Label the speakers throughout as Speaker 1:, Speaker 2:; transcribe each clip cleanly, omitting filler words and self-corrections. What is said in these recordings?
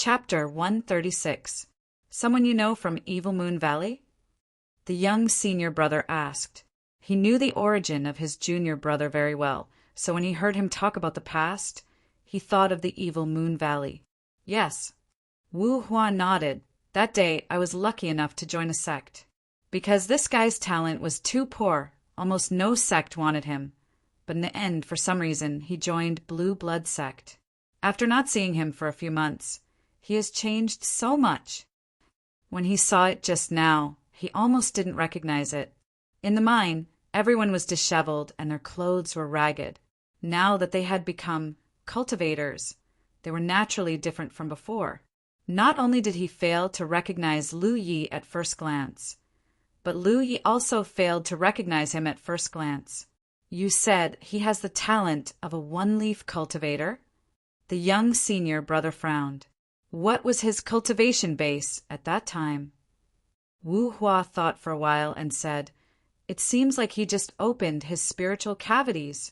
Speaker 1: Chapter 136. Someone you know from Evil Moon Valley? The young senior brother asked. He knew the origin of his junior brother very well, so when he heard him talk about the past, he thought of the Evil Moon Valley. Yes. Wu Hua nodded. That day, I was lucky enough to join a sect. Because this guy's talent was too poor, almost no sect wanted him. But in the end, for some reason, he joined Blue Blood Sect. After not seeing him for a few months, he has changed so much. When he saw it just now, he almost didn't recognize it. In the mine, everyone was disheveled and their clothes were ragged. Now that they had become cultivators, they were naturally different from before. Not only did he fail to recognize Lu Yi at first glance, but Lu Yi also failed to recognize him at first glance. You said he has the talent of a one-leaf cultivator? The young senior brother frowned. What was his cultivation base at that time? Wu Hua thought for a while and said, It seems like he just opened his spiritual cavities.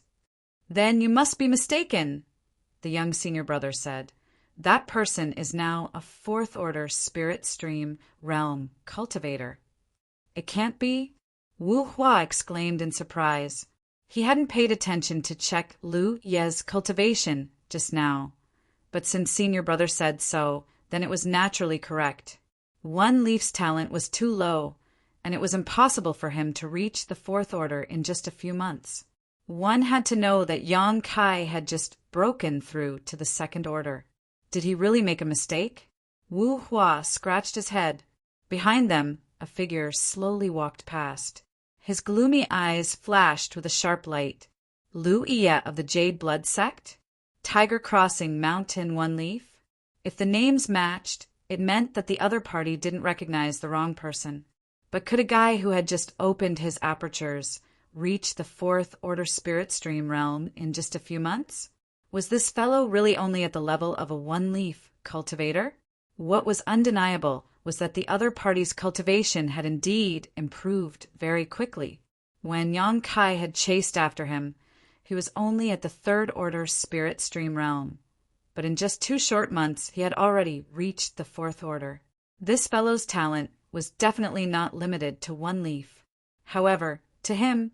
Speaker 1: Then you must be mistaken, the young senior brother said. That person is now a fourth-order spirit stream realm cultivator. It can't be? Wu Hua exclaimed in surprise. He hadn't paid attention to check Lu Ye's cultivation just now. But since senior brother said so, then it was naturally correct. One leaf's talent was too low, and it was impossible for him to reach the fourth order in just a few months. One had to know that Yang Kai had just broken through to the second order. Did he really make a mistake? Wu Hua scratched his head. Behind them, a figure slowly walked past. His gloomy eyes flashed with a sharp light. Lu Iya of the Jade Blood Sect? Tiger Crossing Mountain One Leaf? If the names matched, it meant that the other party didn't recognize the wrong person. But could a guy who had just opened his apertures reach the fourth order spirit stream realm in just a few months? Was this fellow really only at the level of a one-leaf cultivator? What was undeniable was that the other party's cultivation had indeed improved very quickly. When Yang Kai had chased after him, he was only at the third-order spirit stream realm. But in just 2 short months, he had already reached the fourth order. This fellow's talent was definitely not limited to one leaf. However, to him,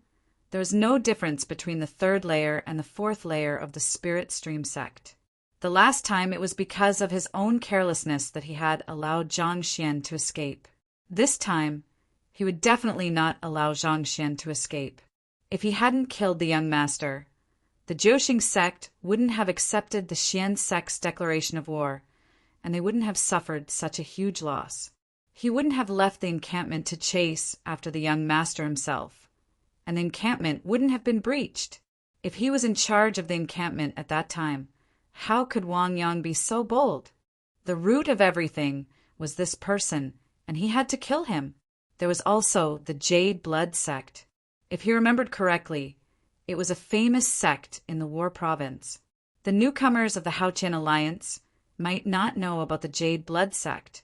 Speaker 1: there was no difference between the third layer and the fourth layer of the spirit stream sect. The last time it was because of his own carelessness that he had allowed Zhang Xian to escape. This time, he would definitely not allow Zhang Xian to escape. If he hadn't killed the young master, the Jiuxing sect wouldn't have accepted the Xian sect's declaration of war, and they wouldn't have suffered such a huge loss. He wouldn't have left the encampment to chase after the young master himself, and the encampment wouldn't have been breached. If he was in charge of the encampment at that time, how could Wang Yang be so bold? The root of everything was this person, and he had to kill him. There was also the Jade Blood Sect. If he remembered correctly, it was a famous sect in the War Province. The newcomers of the Haoqian Alliance might not know about the Jade Blood Sect,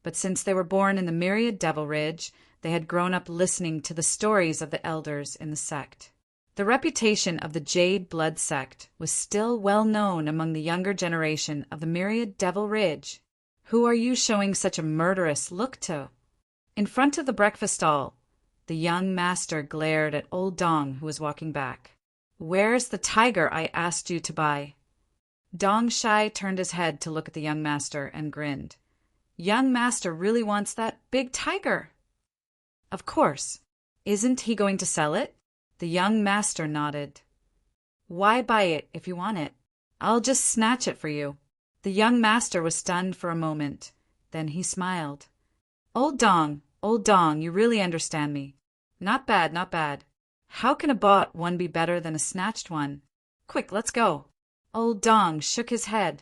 Speaker 1: but since they were born in the Myriad Devil Ridge, they had grown up listening to the stories of the elders in the sect. The reputation of the Jade Blood Sect was still well known among the younger generation of the Myriad Devil Ridge. Who are you showing such a murderous look to? In front of the breakfast stall, the young master glared at old Dong, who was walking back. Where's the tiger I asked you to buy? Dong Shai turned his head to look at the young master and grinned. Young master really wants that big tiger. Of course. Isn't he going to sell it? The young master nodded. Why buy it if you want it? I'll just snatch it for you. The young master was stunned for a moment. Then he smiled. Old Dong, you really understand me. Not bad, not bad. How can a bought one be better than a snatched one? Quick, let's go. Old Dong shook his head.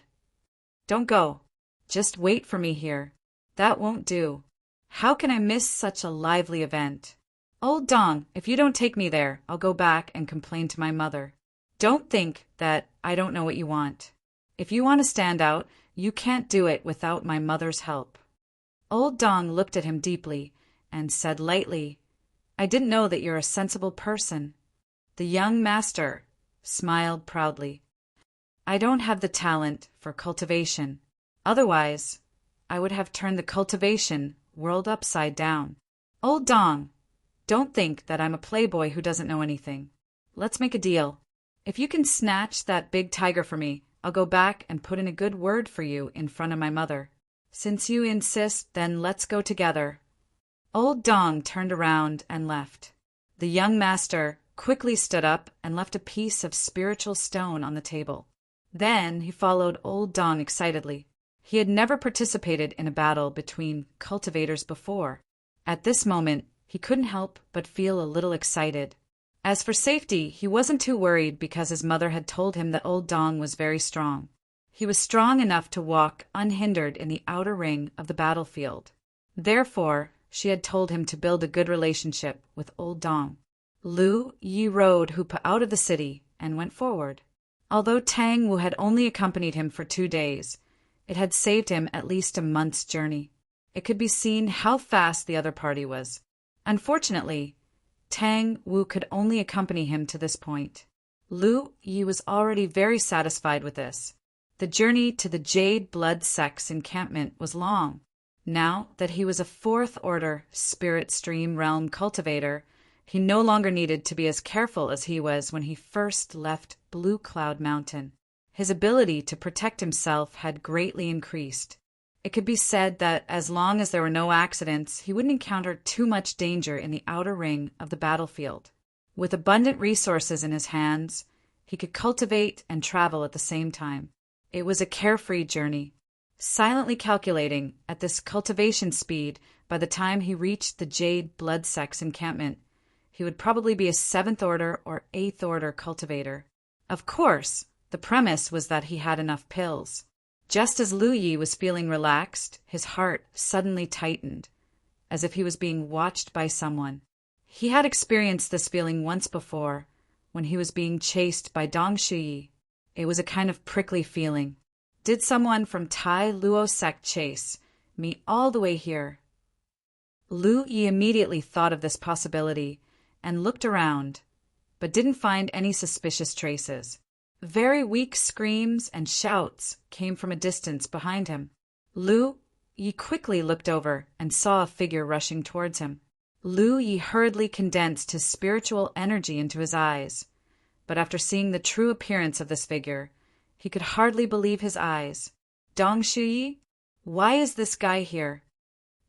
Speaker 1: Don't go. Just wait for me here. That won't do. How can I miss such a lively event? Old Dong, if you don't take me there, I'll go back and complain to my mother. Don't think that I don't know what you want. If you want to stand out, you can't do it without my mother's help. Old Dong looked at him deeply and said lightly, I didn't know that you're a sensible person. The young master smiled proudly. I don't have the talent for cultivation. Otherwise, I would have turned the cultivation world upside down. Old Dong, don't think that I'm a playboy who doesn't know anything. Let's make a deal. If you can snatch that big tiger for me, I'll go back and put in a good word for you in front of my mother. Since you insist, then let's go together. Old Dong turned around and left. The young master quickly stood up and left a piece of spiritual stone on the table. Then he followed Old Dong excitedly. He had never participated in a battle between cultivators before. At this moment, he couldn't help but feel a little excited. As for safety, he wasn't too worried because his mother had told him that Old Dong was very strong. He was strong enough to walk unhindered in the outer ring of the battlefield. Therefore, she had told him to build a good relationship with Old Dong. Lu Yi rode Hoopa out of the city and went forward. Although Tang Wu had only accompanied him for 2 days, it had saved him at least a month's journey. It could be seen how fast the other party was. Unfortunately, Tang Wu could only accompany him to this point. Lu Yi was already very satisfied with this. The journey to the Jade Blood Sect's encampment was long. Now that he was a 4th order spirit stream realm cultivator, he no longer needed to be as careful as he was when he first left Blue Cloud Mountain. His ability to protect himself had greatly increased. It could be said that as long as there were no accidents, he wouldn't encounter too much danger in the outer ring of the battlefield. With abundant resources in his hands, he could cultivate and travel at the same time. It was a carefree journey. Silently calculating at this cultivation speed, by the time he reached the Jade Blood Sect's encampment, he would probably be a 7th order or 8th order cultivator. Of course, the premise was that he had enough pills. Just as Lu Yi was feeling relaxed, his heart suddenly tightened, as if he was being watched by someone. He had experienced this feeling once before, when he was being chased by Dong Shuyi. It was a kind of prickly feeling. Did someone from Tai Luo sect chase me all the way here? Lu Yi immediately thought of this possibility and looked around, but didn't find any suspicious traces. Very weak screams and shouts came from a distance behind him. Lu Yi quickly looked over and saw a figure rushing towards him. Lu Yi hurriedly condensed his spiritual energy into his eyes, but after seeing the true appearance of this figure, he could hardly believe his eyes. Dong Shuyi? Why is this guy here?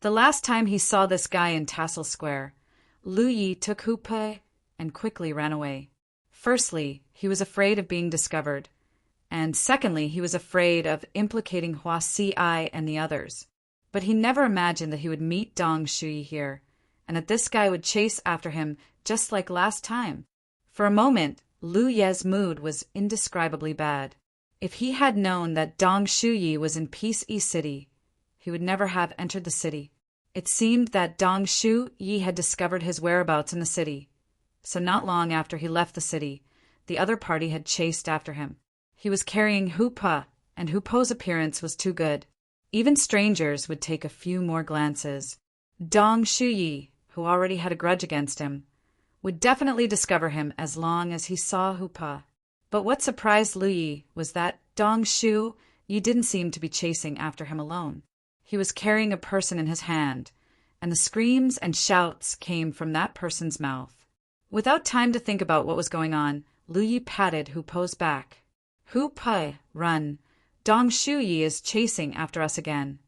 Speaker 1: The last time he saw this guy in Tassel Square, Lu Yi took Hoopa and quickly ran away. Firstly, he was afraid of being discovered, and secondly, he was afraid of implicating Hua Si and the others. But he never imagined that he would meet Dong Shuyi here, and that this guy would chase after him just like last time. For a moment, Lu Ye's mood was indescribably bad. If he had known that Dong Shuyi was in Peace E City, he would never have entered the city. It seemed that Dong Shuyi had discovered his whereabouts in the city. So not long after he left the city, the other party had chased after him. He was carrying Hoopa, and Hoopo's appearance was too good. Even strangers would take a few more glances. Dong Shuyi, who already had a grudge against him, would definitely discover him as long as he saw Hoopa. But what surprised Lu Yi was that Dong Shuyi didn't seem to be chasing after him alone. He was carrying a person in his hand, and the screams and shouts came from that person's mouth. Without time to think about what was going on, Lu Yi patted Hoopo's back. Hoopa, run. Dong Shuyi is chasing after us again.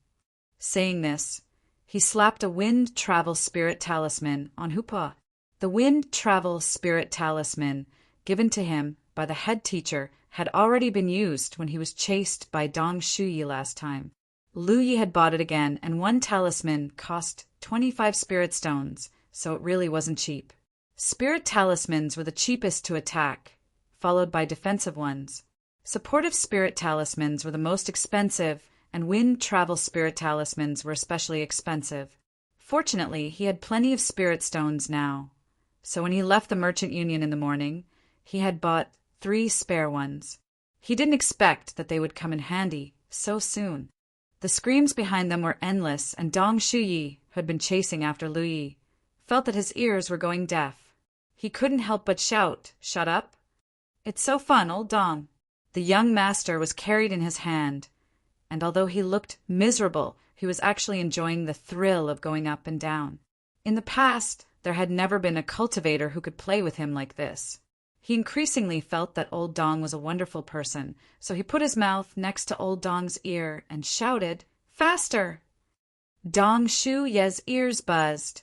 Speaker 1: Saying this, he slapped a wind travel spirit talisman on Hoopa. The wind travel spirit talisman, given to him by the head teacher, had already been used when he was chased by Dong Shuyi last time. Lu Yi had bought it again, and one talisman cost 25 spirit stones, so it really wasn't cheap. Spirit talismans were the cheapest to attack, followed by defensive ones. Supportive spirit talismans were the most expensive, and wind travel spirit talismans were especially expensive. Fortunately, he had plenty of spirit stones now, so when he left the Merchant Union in the morning, he had bought 3 spare ones. He didn't expect that they would come in handy so soon. The screams behind them were endless, and Dong Shuyi, who had been chasing after Lu Yi, felt that his ears were going deaf. He couldn't help but shout, "Shut up! It's so fun, old Dong!" The young master was carried in his hand, and although he looked miserable, he was actually enjoying the thrill of going up and down. In the past, there had never been a cultivator who could play with him like this. He increasingly felt that Old Dong was a wonderful person, so he put his mouth next to Old Dong's ear and shouted, "Faster!" Dong Shu Ye's ears buzzed,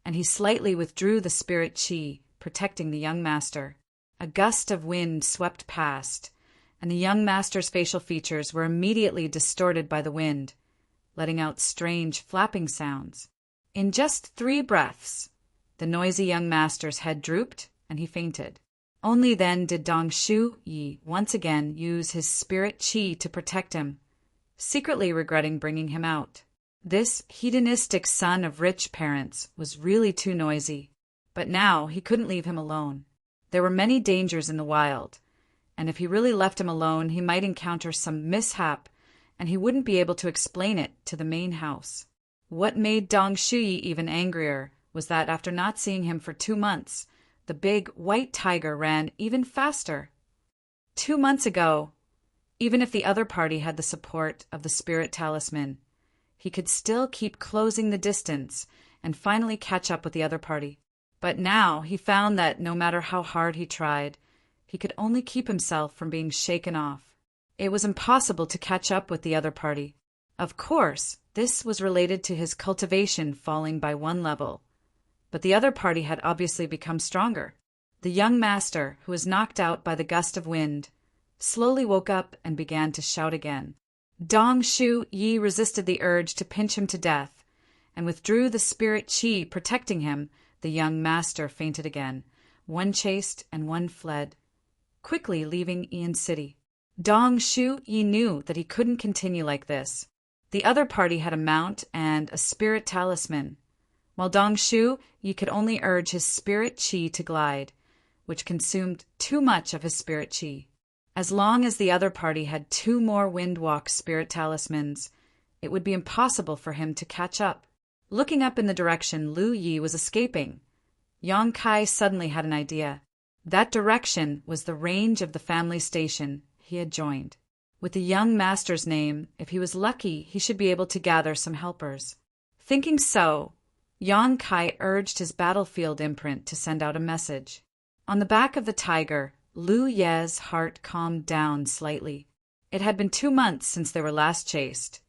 Speaker 1: and he slightly withdrew the spirit chi, protecting the young master. A gust of wind swept past, and the young master's facial features were immediately distorted by the wind, letting out strange flapping sounds. In just 3 breaths, the noisy young master's head drooped, and he fainted. Only then did Dong Shu Yi once again use his spirit chi to protect him, secretly regretting bringing him out. This hedonistic son of rich parents was really too noisy, but now he couldn't leave him alone. There were many dangers in the wild, and if he really left him alone, he might encounter some mishap, and he wouldn't be able to explain it to the main house. What made Dong Shuyi even angrier was that after not seeing him for 2 months, the big white tiger ran even faster. 2 months ago, even if the other party had the support of the spirit talisman, he could still keep closing the distance and finally catch up with the other party. But now he found that no matter how hard he tried, he could only keep himself from being shaken off. It was impossible to catch up with the other party. Of course, this was related to his cultivation falling by 1 level, but the other party had obviously become stronger. The young master, who was knocked out by the gust of wind, slowly woke up and began to shout again. Dong Shu Yi resisted the urge to pinch him to death, and withdrew the spirit chi protecting him. The young master fainted again. 1 chased and 1 fled, quickly leaving Ian City. Dong Shu Yi knew that he couldn't continue like this. The other party had a mount and a spirit talisman, while Dong Shu Yi could only urge his spirit chi to glide, which consumed too much of his spirit chi. As long as the other party had 2 more Windwalk spirit talismans, it would be impossible for him to catch up. Looking up in the direction Lu Yi was escaping, Yang Kai suddenly had an idea. That direction was the range of the family station he had joined. With the young master's name, if he was lucky, he should be able to gather some helpers. Thinking so, Yang Kai urged his battlefield imprint to send out a message. On the back of the tiger, Lu Ye's heart calmed down slightly. It had been 2 months since they were last chased,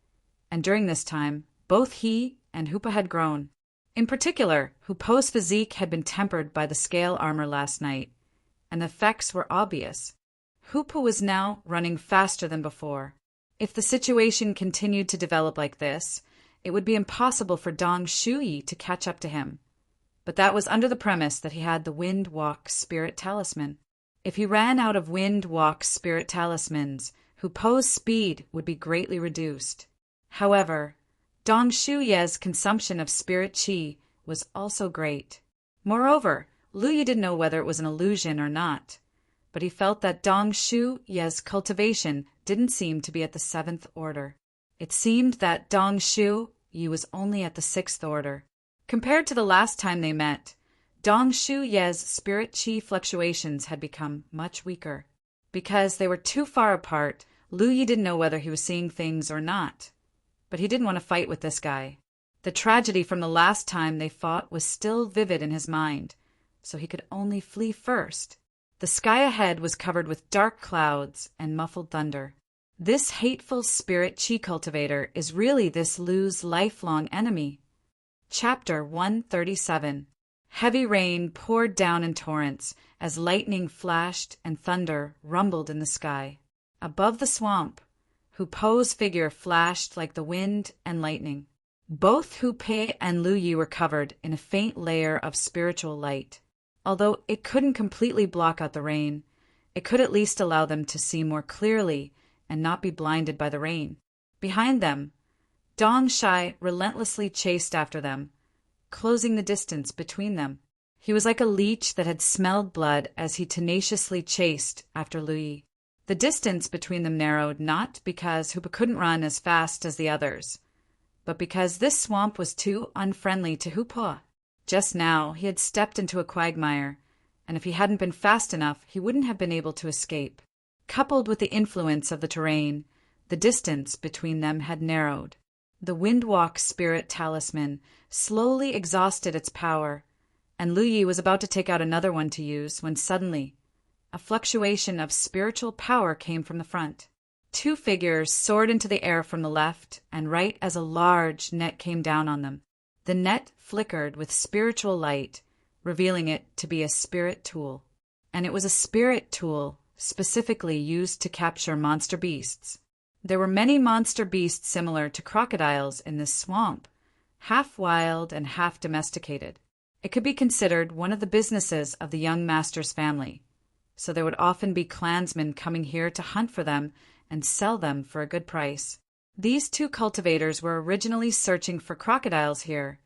Speaker 1: and during this time, both he and Hoopa had grown. In particular, Hoopo's physique had been tempered by the scale armor last night, and the effects were obvious. Hoopa was now running faster than before. If the situation continued to develop like this, it would be impossible for Dong Shuyi to catch up to him. But that was under the premise that he had the Wind Walk Spirit Talisman. If he ran out of Wind Walk Spirit Talismans, Hoopo's speed would be greatly reduced. However, Dong Shuye's consumption of spirit chi was also great. Moreover, Lu Yi didn't know whether it was an illusion or not, but he felt that Dong Shuye's cultivation didn't seem to be at the 7th order. It seemed that Dong Shuyi was only at the 6th order. Compared to the last time they met, Dong Shuye's spirit chi fluctuations had become much weaker. Because they were too far apart, Lu Yi didn't know whether he was seeing things or not. But he didn't want to fight with this guy. The tragedy from the last time they fought was still vivid in his mind, so he could only flee first. The sky ahead was covered with dark clouds and muffled thunder. This hateful spirit chi cultivator is really this Lu's lifelong enemy. Chapter 137. Heavy rain poured down in torrents as lightning flashed and thunder rumbled in the sky. Above the swamp, Hoopo's figure flashed like the wind and lightning. Both Hoope and Lu Yi were covered in a faint layer of spiritual light. Although it couldn't completely block out the rain, it could at least allow them to see more clearly and not be blinded by the rain. Behind them, Dong Shai relentlessly chased after them, closing the distance between them. He was like a leech that had smelled blood as he tenaciously chased after Lu Yi. The distance between them narrowed not because Hoopa couldn't run as fast as the others, but because this swamp was too unfriendly to Hoopa. Just now he had stepped into a quagmire, and if he hadn't been fast enough, he wouldn't have been able to escape. Coupled with the influence of the terrain, The distance between them had narrowed. The Windwalk spirit talisman slowly exhausted its power, and Lu Yi was about to take out another one to use when suddenly a fluctuation of spiritual power came from the front. Two figures soared into the air from the left and right as a large net came down on them. The net flickered with spiritual light, revealing it to be a spirit tool. And it was a spirit tool specifically used to capture monster beasts. There were many monster beasts similar to crocodiles in this swamp, half wild and half domesticated. It could be considered one of the businesses of the young master's family, so there would often be clansmen coming here to hunt for them and sell them for a good price. These two cultivators were originally searching for crocodiles here,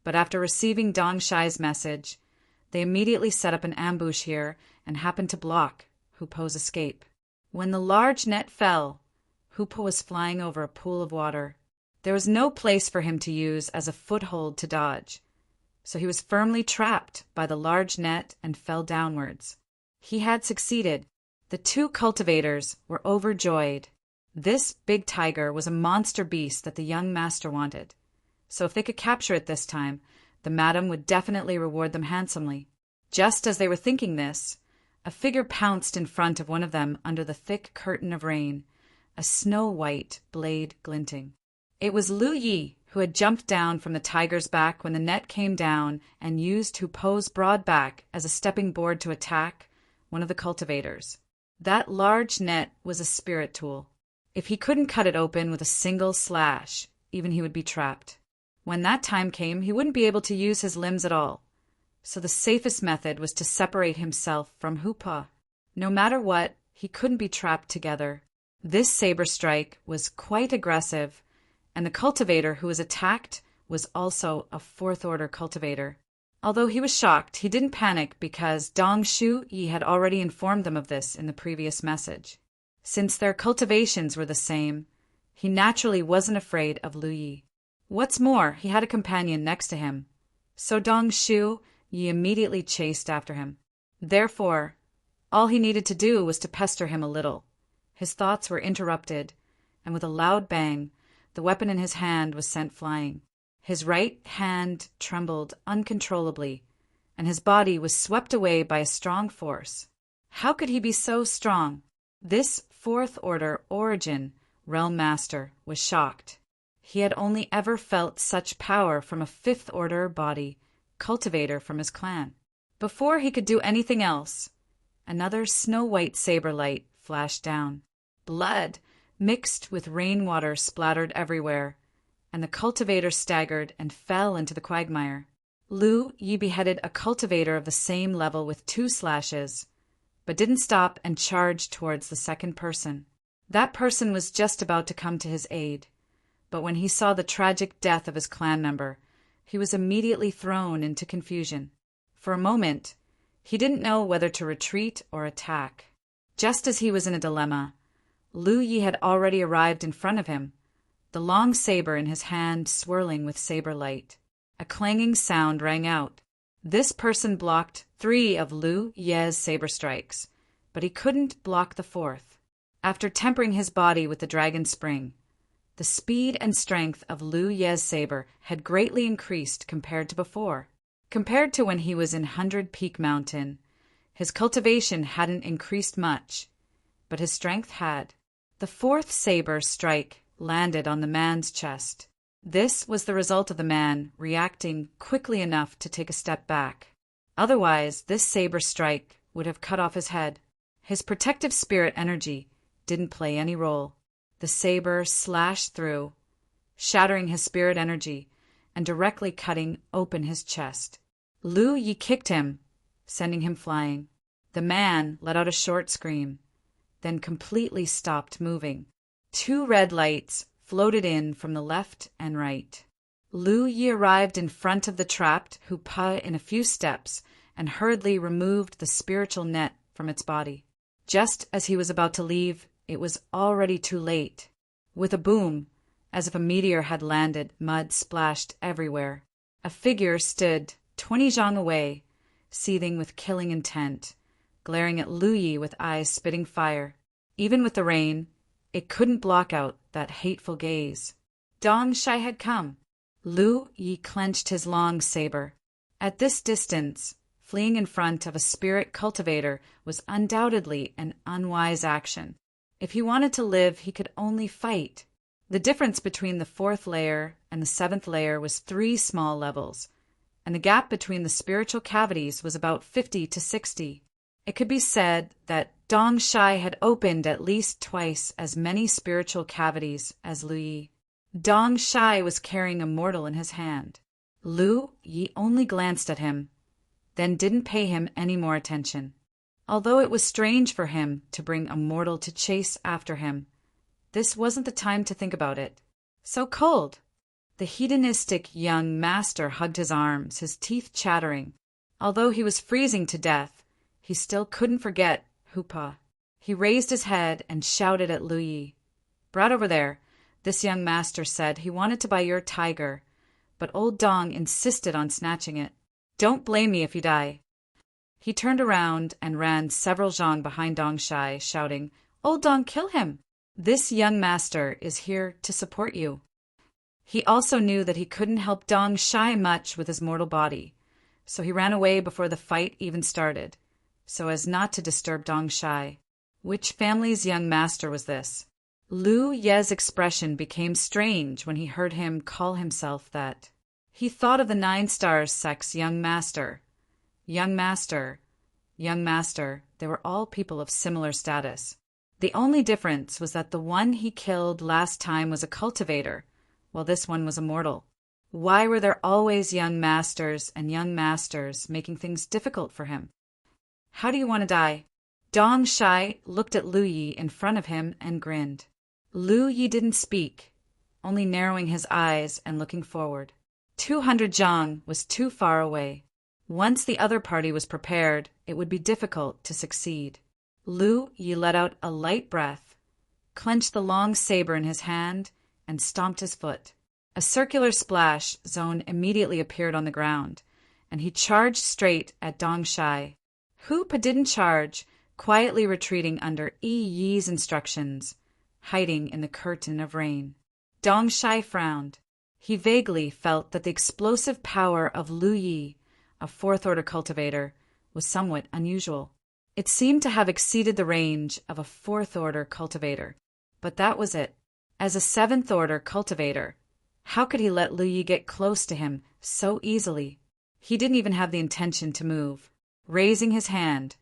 Speaker 1: but after receiving Dong Shai's message, they immediately set up an ambush here and happened to block Hupo's escape. When the large net fell, Hupo was flying over a pool of water. There was no place for him to use as a foothold to dodge, so he was firmly trapped by the large net and fell downwards. He had succeeded. The two cultivators were overjoyed. This big tiger was a monster beast that the young master wanted, so if they could capture it this time, the madam would definitely reward them handsomely. Just as they were thinking this, a figure pounced in front of one of them under the thick curtain of rain, a snow-white blade glinting. It was Lu Yi, who had jumped down from the tiger's back when the net came down and used Hupo's broad back as a stepping board to attack one of the cultivators. That large net was a spirit tool. If he couldn't cut it open with a single slash, even he would be trapped. When that time came, he wouldn't be able to use his limbs at all. So the safest method was to separate himself from Hupo. No matter what, he couldn't be trapped together. This saber strike was quite aggressive, and the cultivator who was attacked was also a fourth-order cultivator. Although he was shocked, he didn't panic because Dong Shu Yi had already informed them of this in the previous message. Since their cultivations were the same, he naturally wasn't afraid of Lu Yi. What's more, he had a companion next to him, so Dong Shu Yi immediately chased after him. Therefore, all he needed to do was to pester him a little. His thoughts were interrupted, and with a loud bang, the weapon in his hand was sent flying. His right hand trembled uncontrollably, and his body was swept away by a strong force. How could he be so strong? This fourth-order origin realm master was shocked. He had only ever felt such power from a fifth-order body cultivator from his clan. Before he could do anything else, another snow-white saber light flashed down. Blood mixed with rainwater splattered everywhere, and the cultivator staggered and fell into the quagmire. Lu Yi beheaded a cultivator of the same level with 2 slashes, but didn't stop and charged towards the second person. That person was just about to come to his aid, but when he saw the tragic death of his clan member, he was immediately thrown into confusion. For a moment, he didn't know whether to retreat or attack. Just as he was in a dilemma, Lu Yi had already arrived in front of him, the long saber in his hand swirling with saber light. A clanging sound rang out. This person blocked 3 of Lu Ye's saber strikes, but he couldn't block the 4th. After tempering his body with the dragon spring, the speed and strength of Lu Ye's saber had greatly increased compared to before. Compared to when he was in 100 Peak Mountain, his cultivation hadn't increased much, but his strength had. The 4th saber strike landed on the man's chest. This was the result of the man reacting quickly enough to take a step back. Otherwise, this saber strike would have cut off his head. His protective spirit energy didn't play any role. The saber slashed through, shattering his spirit energy and directly cutting open his chest. Lu Yi kicked him, sending him flying. The man let out a short scream, then completely stopped moving. 2 red lights floated in from the left and right. Lu Yi arrived in front of the trapped Hupa in a few steps and hurriedly removed the spiritual net from its body. Just as he was about to leave, it was already too late. With a boom, as if a meteor had landed, mud splashed everywhere. A figure stood 20 zhang away, seething with killing intent, glaring at Lu Yi with eyes spitting fire. Even with the rain, It couldn't block out that hateful gaze. Dong Shai had come. Lu Yi clenched his long saber. At this distance, fleeing in front of a spirit cultivator was undoubtedly an unwise action. If he wanted to live, he could only fight. The difference between the 4th layer and the 7th layer was 3 small levels, and the gap between the spiritual cavities was about 50 to 60. It could be said that Dong Shai had opened at least twice as many spiritual cavities as Lu Yi. Dong Shai was carrying a mortal in his hand. Lu Yi only glanced at him, then didn't pay him any more attention. Although it was strange for him to bring a mortal to chase after him, this wasn't the time to think about it. So cold! The hedonistic young master hugged his arms, his teeth chattering. Although he was freezing to death, he still couldn't forget Hupa. He raised his head and shouted at Lu Yi. "Brat over there," this young master said. He wanted to buy your tiger, but old Dong insisted on snatching it. "Don't blame me if you die." He turned around and ran several zhang behind Dong Shai, shouting, "Old Dong, kill him! This young master is here to support you." He also knew that he couldn't help Dong Shai much with his mortal body, so he ran away before the fight even started, so as not to disturb Dong Shai. Which family's young master was this? Lu Ye's expression became strange when he heard him call himself that. He thought of the 9 stars sect's young master. Young master, young master, they were all people of similar status. The only difference was that the one he killed last time was a cultivator, while this one was a mortal. Why were there always young masters and young masters making things difficult for him? "How do you want to die?" Dong Shai looked at Lu Yi in front of him and grinned. Lu Yi didn't speak, only narrowing his eyes and looking forward. 200 zhang was too far away. Once the other party was prepared, it would be difficult to succeed. Lu Yi let out a light breath, clenched the long saber in his hand, and stomped his foot. A circular splash zone immediately appeared on the ground, and he charged straight at Dong Shai. Hupa didn't charge, quietly retreating under Yi's instructions, hiding in the curtain of rain. Dong Shai frowned. He vaguely felt that the explosive power of Lu Yi, a 4th order cultivator, was somewhat unusual. It seemed to have exceeded the range of a 4th order cultivator, but that was it. As a 7th order cultivator, how could he let Lu Yi get close to him so easily? He didn't even have the intention to move. Raising his hand,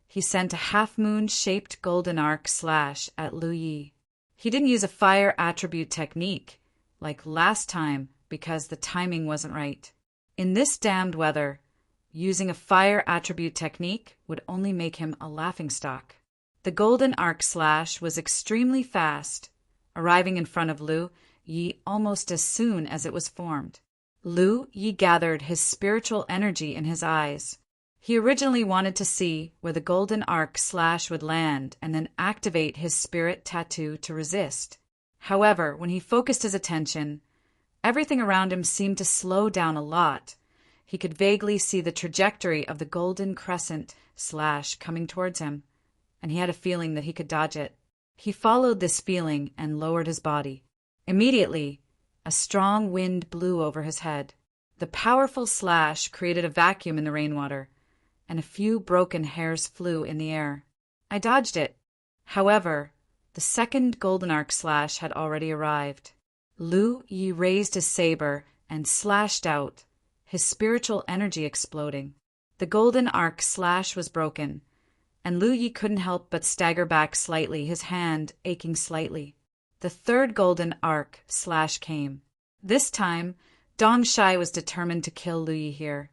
Speaker 1: he sent a half-moon-shaped golden arc slash at Lu Yi. He didn't use a fire attribute technique, like last time, because the timing wasn't right. In this damned weather, using a fire attribute technique would only make him a laughingstock. The golden arc slash was extremely fast, arriving in front of Lu Yi almost as soon as it was formed. Lu Yi gathered his spiritual energy in his eyes. He originally wanted to see where the golden arc slash would land and then activate his spirit tattoo to resist. However, when he focused his attention, everything around him seemed to slow down a lot. He could vaguely see the trajectory of the golden crescent slash coming towards him, and he had a feeling that he could dodge it. He followed this feeling and lowered his body. Immediately, a strong wind blew over his head. The powerful slash created a vacuum in the rainwater, and a few broken hairs flew in the air. I dodged it. However, the second golden arc slash had already arrived. Lu Yi raised his saber and slashed out, his spiritual energy exploding. The golden arc slash was broken, and Lu Yi couldn't help but stagger back slightly, his hand aching slightly. The third golden arc slash came. This time, Dong Shai was determined to kill Lu Yi here,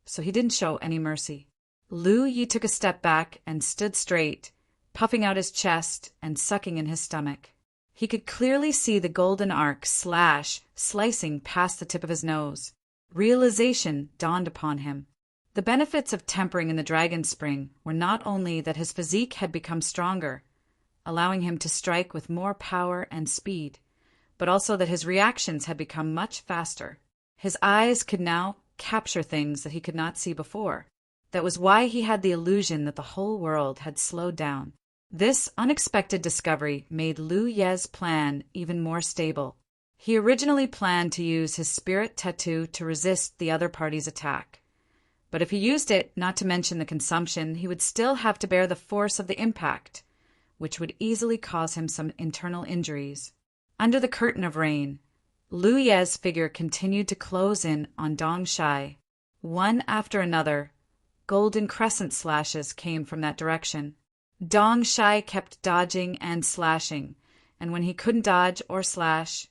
Speaker 1: so he didn't show any mercy. Lu Yi took a step back and stood straight, puffing out his chest and sucking in his stomach. He could clearly see the golden arc slash slicing past the tip of his nose. Realization dawned upon him. The benefits of tempering in the dragon spring were not only that his physique had become stronger, allowing him to strike with more power and speed, but also that his reactions had become much faster. His eyes could now capture things that he could not see before. That was why he had the illusion that the whole world had slowed down. This unexpected discovery made Lu Ye's plan even more stable. He originally planned to use his spirit tattoo to resist the other party's attack. But if he used it, not to mention the consumption, he would still have to bear the force of the impact, which would easily cause him some internal injuries. Under the curtain of rain, Lu Ye's figure continued to close in on Dong Shai. One after another, golden crescent slashes came from that direction. Dong Shai kept dodging and slashing, and when he couldn't dodge or slash,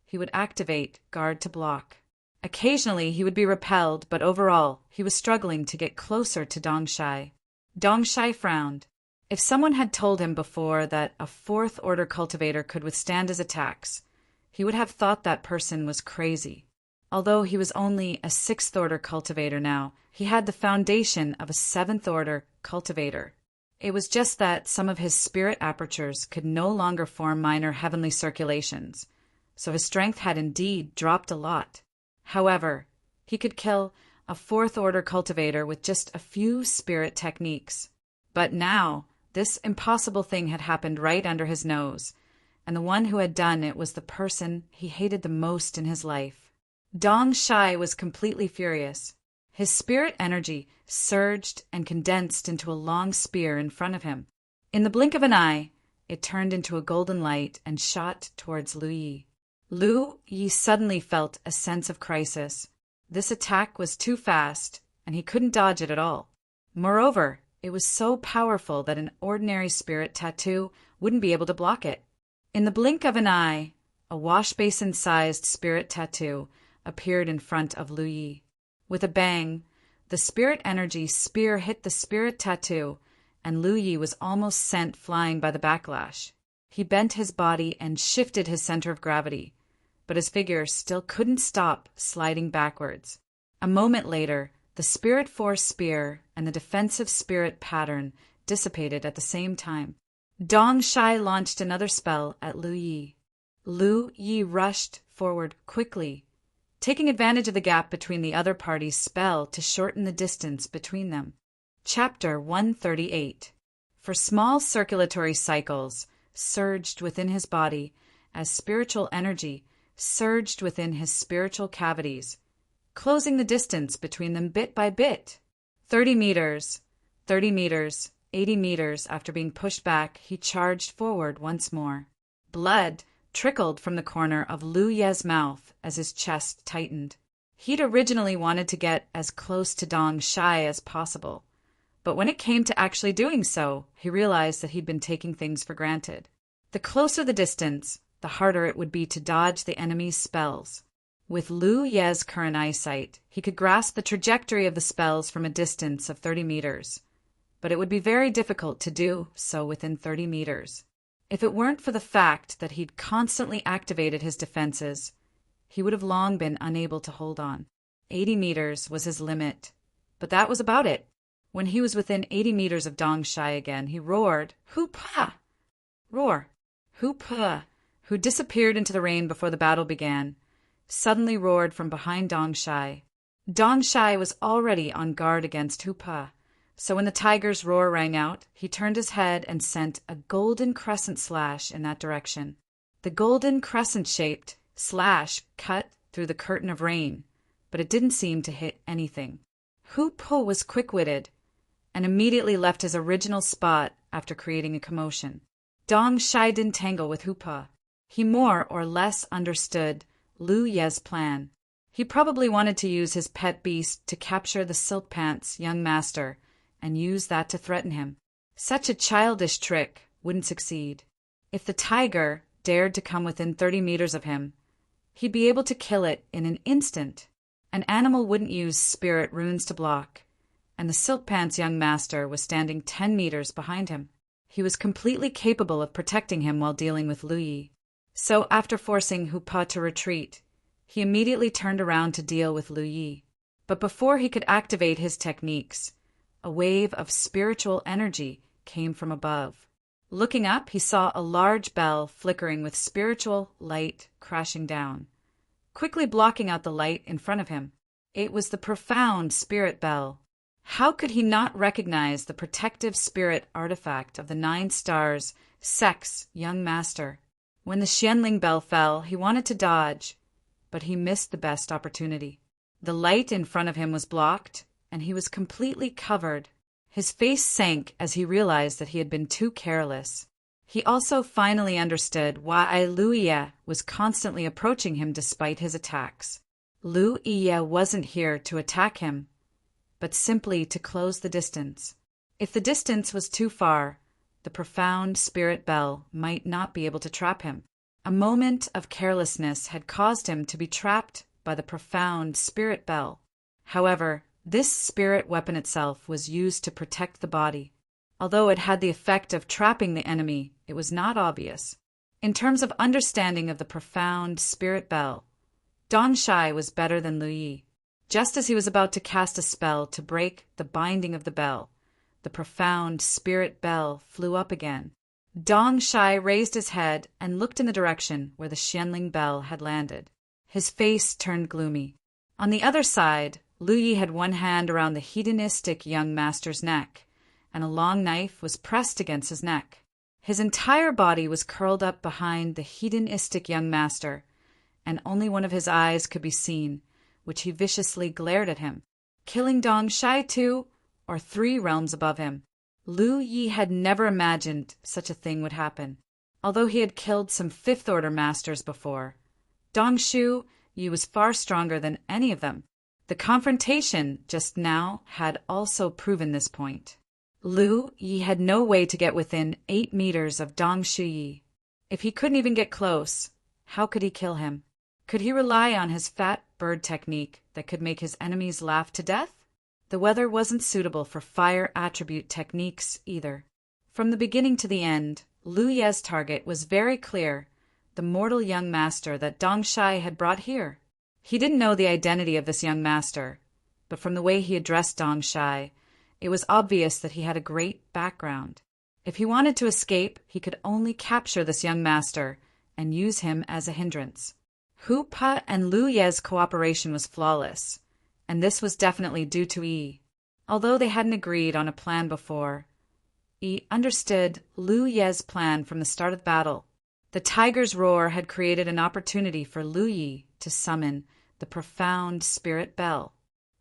Speaker 1: he would activate guard to block. Occasionally he would be repelled, but overall he was struggling to get closer to Dong Shai. Dong Shai frowned. If someone had told him before that a fourth-order cultivator could withstand his attacks, he would have thought that person was crazy. Although he was only a sixth-order cultivator now, he had the foundation of a seventh-order cultivator. It was just that some of his spirit apertures could no longer form minor heavenly circulations, so his strength had indeed dropped a lot. However, he could kill a fourth-order cultivator with just a few spirit techniques. But now, this impossible thing had happened right under his nose, and the one who had done it was the person he hated the most in his life. Dong Shai was completely furious. His spirit energy surged and condensed into a long spear in front of him. In the blink of an eye, it turned into a golden light and shot towards Lu Yi. Lu Yi suddenly felt a sense of crisis. This attack was too fast, and he couldn't dodge it at all. Moreover, it was so powerful that an ordinary spirit tattoo wouldn't be able to block it. In the blink of an eye, a wash-basin-sized spirit tattoo appeared in front of Lu Yi. With a bang, the spirit energy spear hit the spirit tattoo, and Lu Yi was almost sent flying by the backlash. He bent his body and shifted his center of gravity, but his figure still couldn't stop sliding backwards. A moment later, the spirit force spear and the defensive spirit pattern dissipated at the same time. Dong Shai launched another spell at Lu Yi. Lu Yi rushed forward quickly, taking advantage of the gap between the other party's spell to shorten the distance between them. Chapter 138. For small circulatory cycles surged within his body as spiritual energy surged within his spiritual cavities, closing the distance between them bit by bit. 30 meters, 80 meters after being pushed back, he charged forward once more. Blood trickled from the corner of Lu Ye's mouth as his chest tightened. He'd originally wanted to get as close to Dong Shai as possible, but when it came to actually doing so, he realized that he'd been taking things for granted. The closer the distance, the harder it would be to dodge the enemy's spells. With Lu Ye's current eyesight, he could grasp the trajectory of the spells from a distance of 30 meters, but it would be very difficult to do so within 30 meters. If it weren't for the fact that he'd constantly activated his defenses, he would have long been unable to hold on. 80 meters was his limit, but that was about it. When he was within 80 meters of Dong Shai again, he roared, "Hoo-pa!" Roar! Hoo-pa, who disappeared into the rain before the battle began, suddenly roared from behind Dong Shai. Dong Shai was already on guard against Hoo-pa, so when the tiger's roar rang out, he turned his head and sent a golden crescent slash in that direction. The golden crescent-shaped slash cut through the curtain of rain, but it didn't seem to hit anything. Hoo-pa was quick-witted and immediately left his original spot after creating a commotion. Dong Shai didn't tangle with Hoo-pa. He more or less understood Lu Ye's plan. He probably wanted to use his pet beast to capture the Silk Pants' young master and use that to threaten him. Such a childish trick wouldn't succeed. If the tiger dared to come within 30 meters of him, he'd be able to kill it in an instant. An animal wouldn't use spirit runes to block, and the Silk Pants' young master was standing 10 meters behind him. He was completely capable of protecting him while dealing with Lu Yi. So after forcing Hoo-pa to retreat, he immediately turned around to deal with Lu Yi. But before he could activate his techniques, a wave of spiritual energy came from above. Looking up, he saw a large bell flickering with spiritual light crashing down, quickly blocking out the light in front of him. It was the profound spirit bell. How could he not recognize the protective spirit artifact of the 9 stars, Sek's young master? When the Xianling bell fell, he wanted to dodge, but he missed the best opportunity. The light in front of him was blocked, and he was completely covered. His face sank as he realized that he had been too careless. He also finally understood why Lu Ye was constantly approaching him despite his attacks. Lu Ye wasn't here to attack him, but simply to close the distance. If the distance was too far, the profound spirit bell might not be able to trap him. A moment of carelessness had caused him to be trapped by the profound spirit bell. However, this spirit weapon itself was used to protect the body. Although it had the effect of trapping the enemy, it was not obvious. In terms of understanding of the profound spirit bell, Dong Shai was better than Lu Yi. Just as he was about to cast a spell to break the binding of the bell, the profound spirit bell flew up again. Dong Shai raised his head and looked in the direction where the Xianling bell had landed. His face turned gloomy. On the other side, Lu Yi had one hand around the hedonistic young master's neck, and a long knife was pressed against his neck. His entire body was curled up behind the hedonistic young master, and only one of his eyes could be seen, which he viciously glared at him, killing Dong Shai 2 or 3 realms above him. Lu Yi had never imagined such a thing would happen. Although he had killed some 5th-order masters before, Dong Shu Yi was far stronger than any of them. The confrontation just now had also proven this point. Lu Yi had no way to get within 8 meters of Dong Shu Yi. If he couldn't even get close, how could he kill him? Could he rely on his fat bird technique that could make his enemies laugh to death? The weather wasn't suitable for fire attribute techniques either. From the beginning to the end, Lu Ye's target was very clear, the mortal young master that Dong Shai had brought here. He didn't know the identity of this young master, but from the way he addressed Dong Shai, it was obvious that he had a great background. If he wanted to escape, he could only capture this young master and use him as a hindrance. Hu Pa and Lu Ye's cooperation was flawless, and this was definitely due to Yi. Although they hadn't agreed on a plan before, Yi understood Lu Ye's plan from the start of the battle. The tiger's roar had created an opportunity for Lu Yi to summon the profound spirit bell.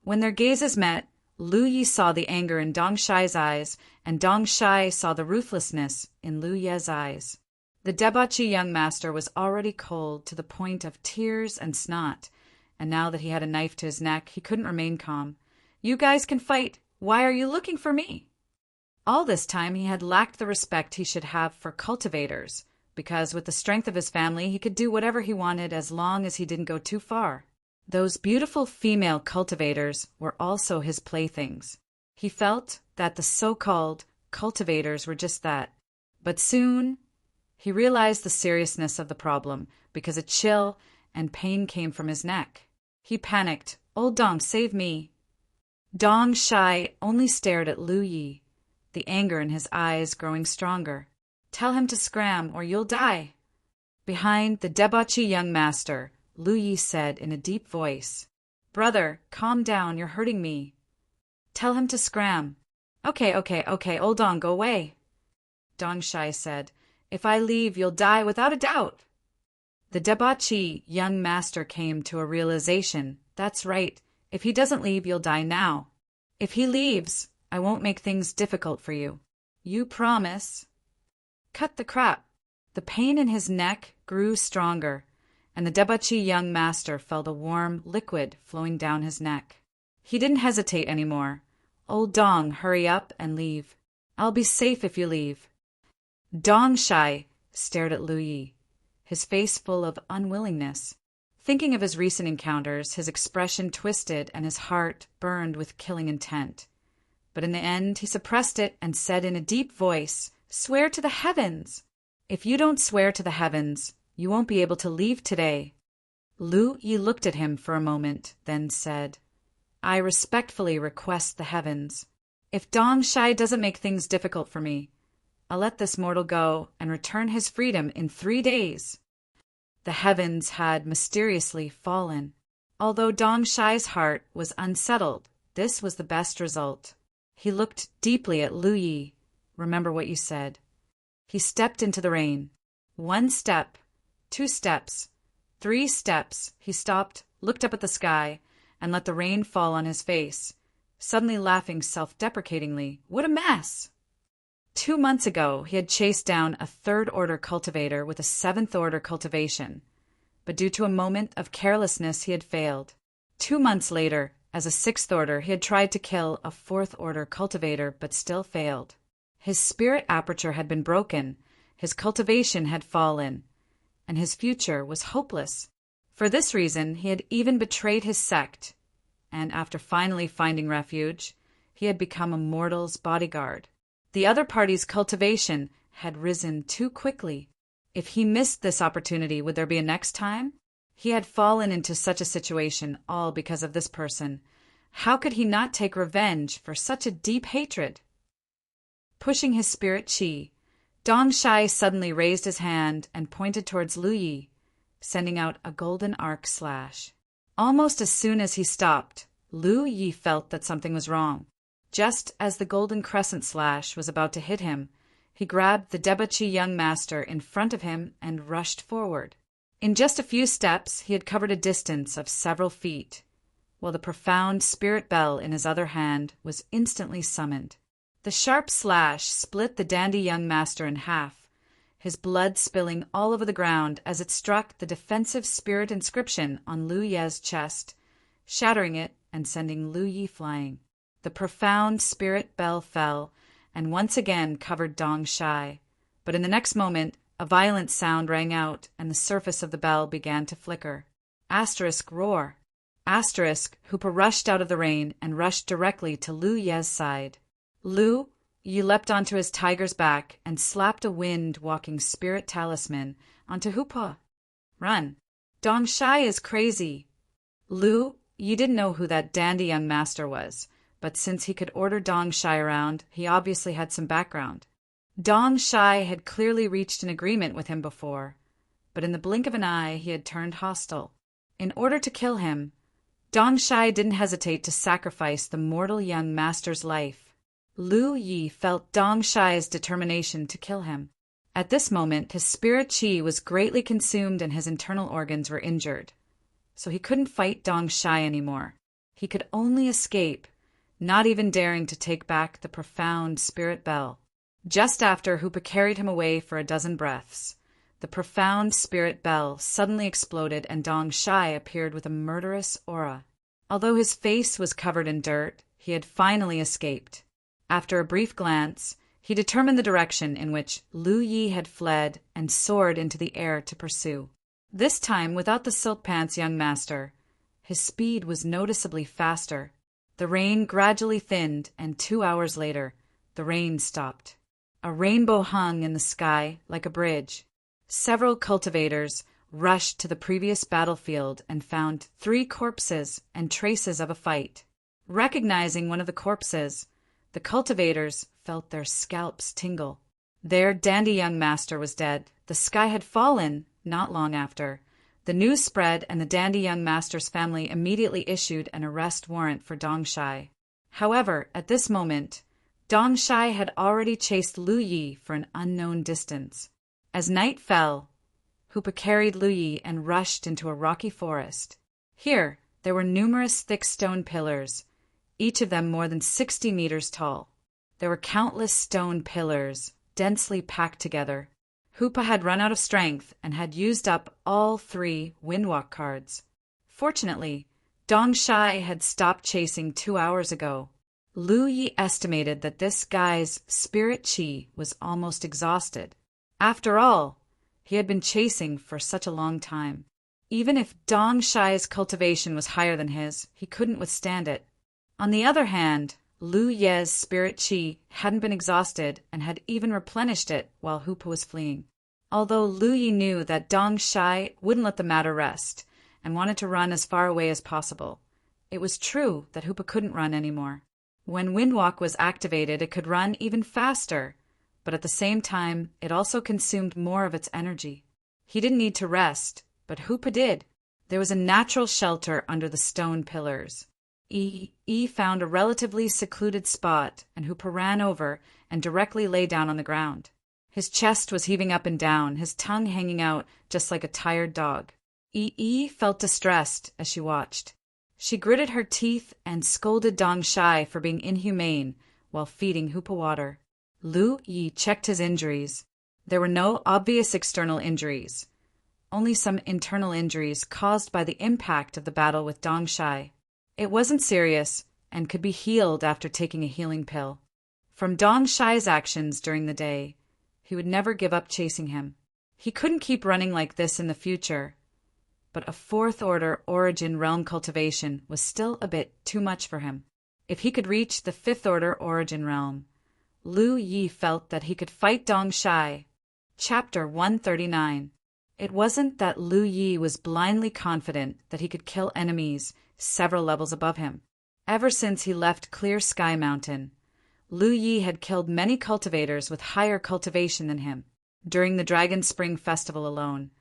Speaker 1: When their gazes met, Lu Yi saw the anger in Dong Shai's eyes, and Dong Shai saw the ruthlessness in Lu Ye's eyes. The debauchee young master was already cold to the point of tears and snot, and now that he had a knife to his neck, he couldn't remain calm. "You guys can fight. Why are you looking for me?" All this time he had lacked the respect he should have for cultivators, because with the strength of his family he could do whatever he wanted as long as he didn't go too far. Those beautiful female cultivators were also his playthings. He felt that the so-called cultivators were just that. But soon he realized the seriousness of the problem, because a chill and pain came from his neck. He panicked. "Old Dong, save me." Dong Shai only stared at Lu Yi, the anger in his eyes growing stronger. "Tell him to scram, or you'll die." Behind the debauchee young master, Lu Yi said in a deep voice, "Brother, calm down, you're hurting me." "Tell him to scram." Okay, old Dong, go away." Dong Shai said, "If I leave, you'll die without a doubt." The debauchee young master came to a realization. "That's right. If he doesn't leave, you'll die now. If he leaves, I won't make things difficult for you. You promise?" Cut the crap. The pain in his neck grew stronger, and the debauchee young master felt a warm liquid flowing down his neck. He didn't hesitate anymore. "Old Dong, hurry up and leave. I'll be safe if you leave." Dong Shai stared at Lu Yi, his face full of unwillingness. Thinking of his recent encounters, his expression twisted and his heart burned with killing intent. But in the end, he suppressed it and said in a deep voice, "Swear to the heavens! If you don't swear to the heavens, you won't be able to leave today." Lu Yi looked at him for a moment, then said, "I respectfully request the heavens. If Dong Shai doesn't make things difficult for me, I'll let this mortal go and return his freedom in 3 days." The heavens had mysteriously fallen. Although Dong Shai's heart was unsettled, this was the best result. He looked deeply at Lu Yi. Remember what you said. He stepped into the rain. 1 step, 2 steps, 3 steps. He stopped, looked up at the sky, and let the rain fall on his face, suddenly laughing self-deprecatingly. What a mess! 2 months ago, he had chased down a 3rd-order cultivator with a 7th-order cultivation, but due to a moment of carelessness, he had failed. 2 months later, as a 6th order, he had tried to kill a 4th-order cultivator, but still failed. His spirit aperture had been broken, his cultivation had fallen, and his future was hopeless. For this reason, he had even betrayed his sect, and after finally finding refuge, he had become a mortal's bodyguard. The other party's cultivation had risen too quickly. If he missed this opportunity, would there be a next time? He had fallen into such a situation all because of this person. How could he not take revenge for such a deep hatred? Pushing his spirit chi, Dong Shai suddenly raised his hand and pointed towards Lu Yi, sending out a golden arc slash. Almost as soon as he stopped, Lu Yi felt that something was wrong. Just as the golden crescent slash was about to hit him, he grabbed the Debachi young master in front of him and rushed forward. In just a few steps, he had covered a distance of several feet, while the profound spirit bell in his other hand was instantly summoned. The sharp slash split the dandy young master in half, his blood spilling all over the ground as it struck the defensive spirit inscription on Lu Ye's chest, shattering it and sending Lu Yi flying. The profound spirit bell fell and once again covered Dong Shai, but in the next moment, a violent sound rang out and the surface of the bell began to flicker. Asterisk roar. Asterisk, Hoopa rushed out of the rain and rushed directly to Lu Ye's side. Lu Yi leapt onto his tiger's back and slapped a wind-walking spirit talisman onto Hoopa. Run. Dong Shai is crazy. Lu Yi didn't know who that dandy young master was, but since he could order Dong Shai around, he obviously had some background. Dong Shai had clearly reached an agreement with him before, but in the blink of an eye he had turned hostile. In order to kill him, Dong Shai didn't hesitate to sacrifice the mortal young master's life. Lu Yi felt Dong Shai's determination to kill him. At this moment, his spirit chi was greatly consumed and his internal organs were injured, so he couldn't fight Dong Shai anymore. He could only escape, not even daring to take back the profound spirit bell. Just after Hoopa carried him away for a dozen breaths, the profound spirit bell suddenly exploded and Dong Shai appeared with a murderous aura. Although his face was covered in dirt, he had finally escaped. After a brief glance, he determined the direction in which Lu Yi had fled and soared into the air to pursue. This time without the silk pants young master. His speed was noticeably faster. The rain gradually thinned, and 2 hours later, the rain stopped. A rainbow hung in the sky like a bridge. Several cultivators rushed to the previous battlefield and found 3 corpses and traces of a fight. Recognizing one of the corpses, the cultivators felt their scalps tingle. Their dandy young master was dead. The sky had fallen not long after. The news spread, and the dandy young master's family immediately issued an arrest warrant for Dong Shai. However, at this moment, Dong Shai had already chased Lu Yi for an unknown distance. As night fell, Hoopa carried Lu Yi and rushed into a rocky forest. Here, there were numerous thick stone pillars, each of them more than 60 meters tall. There were countless stone pillars, densely packed together. Hoopa had run out of strength and had used up all 3 windwalk cards. Fortunately, Dong Shai had stopped chasing 2 hours ago. Lu Yi estimated that this guy's spirit chi was almost exhausted. After all, he had been chasing for such a long time. Even if Dong Shai's cultivation was higher than his, he couldn't withstand it. On the other hand, Lu Ye's spirit chi hadn't been exhausted and had even replenished it while Hoopa was fleeing. Although Lu Yi knew that Dong Shai wouldn't let the matter rest and wanted to run as far away as possible, it was true that Hoopa couldn't run anymore. When Windwalk was activated, it could run even faster, but at the same time, it also consumed more of its energy. He didn't need to rest, but Hoopa did. There was a natural shelter under the stone pillars. Yi found a relatively secluded spot, and Hoopa ran over and directly lay down on the ground. His chest was heaving up and down, his tongue hanging out just like a tired dog. Yi felt distressed as she watched. She gritted her teeth and scolded Dong Shai for being inhumane while feeding Hoopa water. Lu Yi checked his injuries. There were no obvious external injuries, only some internal injuries caused by the impact of the battle with Dong Shai. It wasn't serious and could be healed after taking a healing pill. From Dong Shai's actions during the day, he would never give up chasing him. He couldn't keep running like this in the future, but a fourth-order origin realm cultivation was still a bit too much for him. If he could reach the fifth-order origin realm, Lu Yi felt that he could fight Dong Shai. Chapter 139. It wasn't that Lu Yi was blindly confident that he could kill enemies several levels above him. Ever since he left Clear Sky Mountain, Lu Yi had killed many cultivators with higher cultivation than him. During the Dragon Spring Festival alone,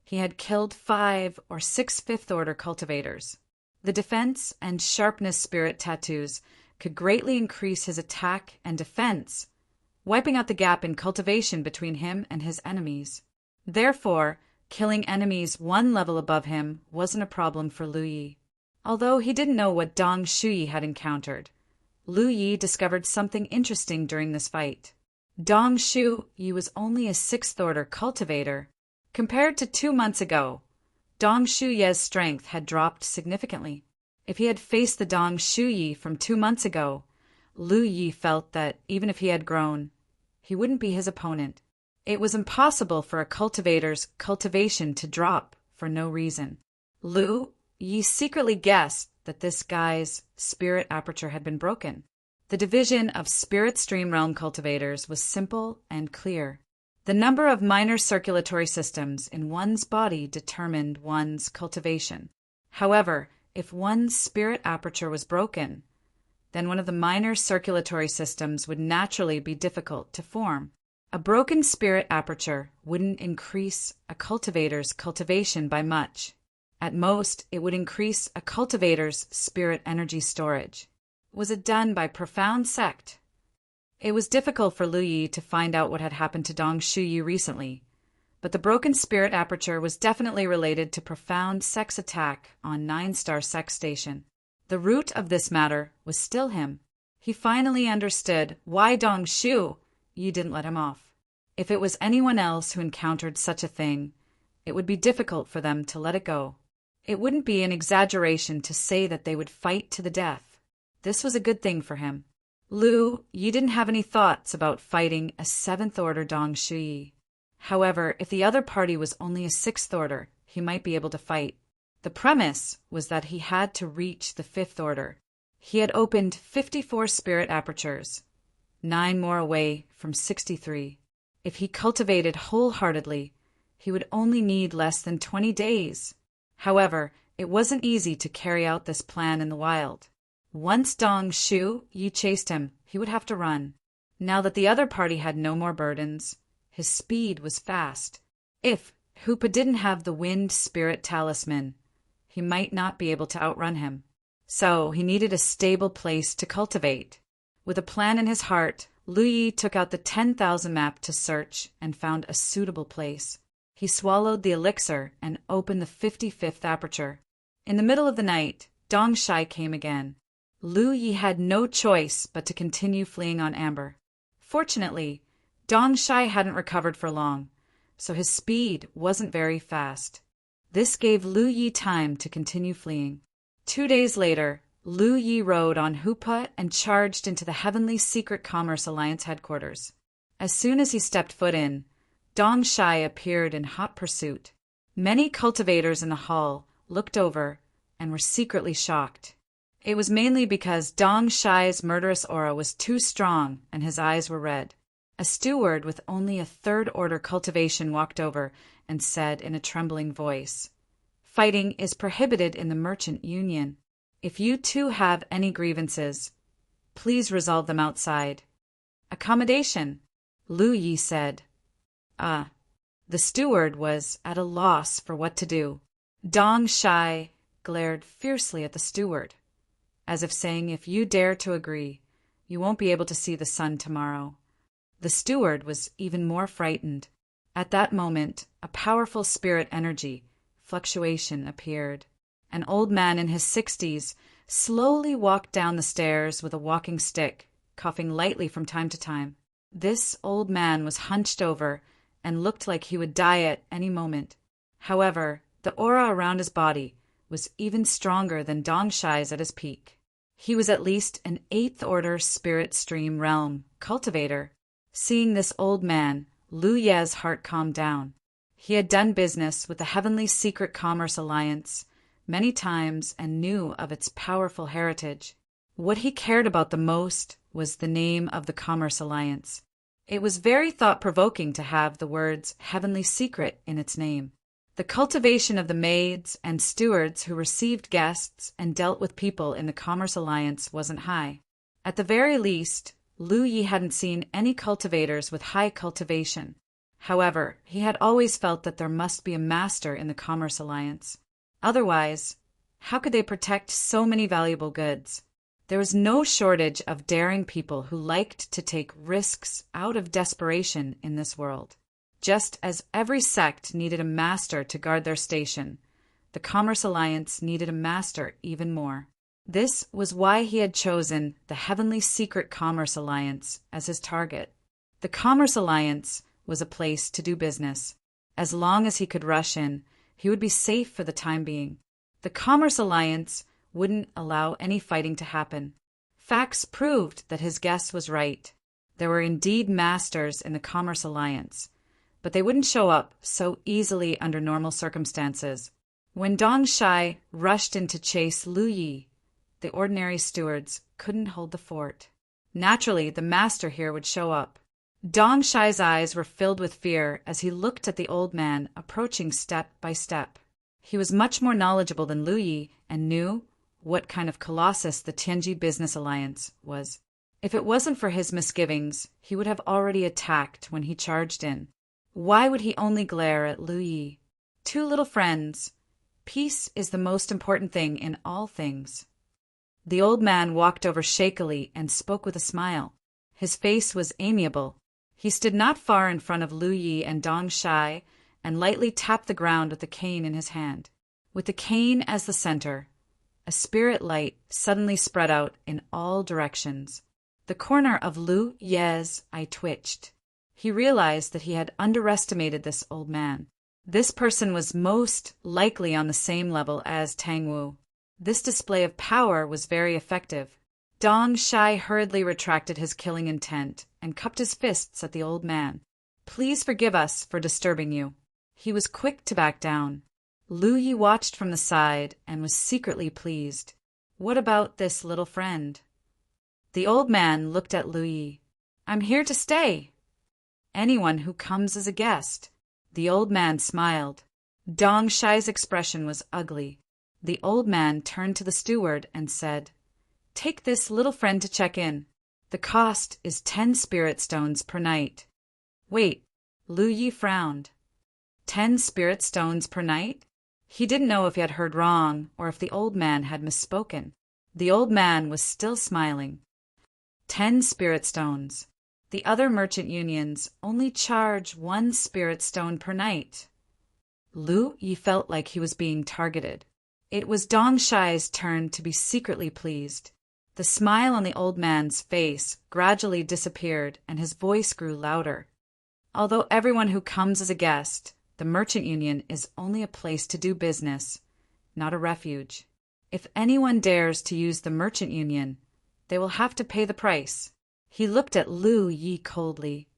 Speaker 1: he had killed 5 or 6 fifth-order cultivators. The defense and sharpness spirit tattoos could greatly increase his attack and defense, wiping out the gap in cultivation between him and his enemies. Therefore, killing enemies 1 level above him wasn't a problem for Lu Yi. Although he didn't know what Dong Shuyi had encountered, Lu Yi discovered something interesting during this fight. Dong Shuyi was only a 6th-order cultivator. Compared to 2 months ago, Dong Shuyi's strength had dropped significantly. If he had faced the Dong Shuyi from 2 months ago, Lu Yi felt that even if he had grown, he wouldn't be his opponent. It was impossible for a cultivator's cultivation to drop for no reason. Lu Yi secretly guessed that this guy's spirit aperture had been broken. The division of spirit stream realm cultivators was simple and clear. The number of minor circulatory systems in one's body determined one's cultivation. However, if one's spirit aperture was broken, then one of the minor circulatory systems would naturally be difficult to form. A broken spirit aperture wouldn't increase a cultivator's cultivation by much. At most, it would increase a cultivator's spirit energy storage. Was it done by profound sect? It was difficult for Lu Yi to find out what had happened to Dong Shuyi recently, but the broken spirit aperture was definitely related to profound sect's attack on 9-star sect station. The root of this matter was still him. He finally understood why Dong Shuyi didn't let him off. If it was anyone else who encountered such a thing, it would be difficult for them to let it go. It wouldn't be an exaggeration to say that they would fight to the death. This was a good thing for him. Lu Yi didn't have any thoughts about fighting a 7th-order Dong Shuyi. However, if the other party was only a 6th-order, he might be able to fight. The premise was that he had to reach the 5th order. He had opened 54 spirit apertures, 9 more away from 63. If he cultivated wholeheartedly, he would only need less than 20 days. However, it wasn't easy to carry out this plan in the wild. Once Dong Shuyi chased him, he would have to run. Now that the other party had no more burdens, his speed was fast. If Hoopa didn't have the wind spirit talisman, he might not be able to outrun him. So he needed a stable place to cultivate. With a plan in his heart, Lu Yi took out the 10,000 map to search and found a suitable place. He swallowed the elixir and opened the 55th aperture. In the middle of the night, Dong Shai came again. Lu Yi had no choice but to continue fleeing on amber. Fortunately, Dong Shai hadn't recovered for long, so his speed wasn't very fast. This gave Lu Yi time to continue fleeing. 2 days later, Lu Yi rode on Hoopa and charged into the Heavenly Secret Commerce Alliance headquarters. As soon as he stepped foot in, Dong Shai appeared in hot pursuit. Many cultivators in the hall looked over and were secretly shocked. It was mainly because Dong Shai's murderous aura was too strong and his eyes were red. A steward with only a 3rd-order cultivation walked over and said in a trembling voice, "Fighting is prohibited in the Merchant Union. If you two have any grievances, please resolve them outside." "Accommodation," Lu Yi said. The steward was at a loss for what to do. Dong Shai glared fiercely at the steward. as if saying, "If you dare to agree, you won't be able to see the sun tomorrow." The steward was even more frightened. At that moment, a powerful spirit energy fluctuation appeared. An old man in his 60s slowly walked down the stairs with a walking stick, coughing lightly from time to time. This old man was hunched over and looked like he would die at any moment. However, the aura around his body was even stronger than Dong Shai's at his peak. He was at least an 8th order spirit stream realm cultivator. Seeing this old man, Lu Ye's heart calmed down. He had done business with the Heavenly Secret Commerce Alliance many times and knew of its powerful heritage. What he cared about the most was the name of the Commerce Alliance. It was very thought-provoking to have the words Heavenly Secret in its name. The cultivation of the maids and stewards who received guests and dealt with people in the Commerce Alliance wasn't high. At the very least, Lu Yi hadn't seen any cultivators with high cultivation. However, he had always felt that there must be a master in the Commerce Alliance. Otherwise, how could they protect so many valuable goods? There was no shortage of daring people who liked to take risks out of desperation in this world. Just as every sect needed a master to guard their station, the Commerce Alliance needed a master even more. This was why he had chosen the Heavenly Secret Commerce Alliance as his target. The Commerce Alliance was a place to do business. As long as he could rush in, he would be safe for the time being. The Commerce Alliance wouldn't allow any fighting to happen. Facts proved that his guess was right. There were indeed masters in the Commerce Alliance, but they wouldn't show up so easily under normal circumstances. When Dong Shai rushed in to chase Lu Yi, the ordinary stewards couldn't hold the fort. Naturally, the master here would show up. Dong Shai's eyes were filled with fear as he looked at the old man approaching step by step. He was much more knowledgeable than Lu Yi and knew what kind of colossus the Tianji Business Alliance was. If it wasn't for his misgivings, he would have already attacked when he charged in. Why would he only glare at Lu Yi? Two little friends. Peace is the most important thing in all things. The old man walked over shakily and spoke with a smile. His face was amiable. He stood not far in front of Lu Yi and Dong Shai and lightly tapped the ground with the cane in his hand. With the cane as the center, a spirit light suddenly spread out in all directions. The corner of Lu Ye's eye twitched. He realized that he had underestimated this old man. This person was most likely on the same level as Tang Wu. This display of power was very effective. Dong Shai hurriedly retracted his killing intent and cupped his fists at the old man. "Please forgive us for disturbing you." He was quick to back down. Lu Yi watched from the side and was secretly pleased. What about this little friend? The old man looked at Lu Yi. "I'm here to stay. Anyone who comes as a guest." The old man smiled. Dong Shai's expression was ugly. The old man turned to the steward and said, "Take this little friend to check in. The cost is 10 spirit stones per night." Wait, Lu Yi frowned. 10 spirit stones per night? He didn't know if he had heard wrong or if the old man had misspoken. The old man was still smiling. 10 spirit stones. The other merchant unions only charge 1 spirit stone per night. Lu Yi felt like he was being targeted. It was Dong Shai's turn to be secretly pleased. The smile on the old man's face gradually disappeared and his voice grew louder. Although everyone who comes as a guest, the merchant union is only a place to do business, not a refuge. If anyone dares to use the merchant union, they will have to pay the price. He looked at Lu Yi coldly.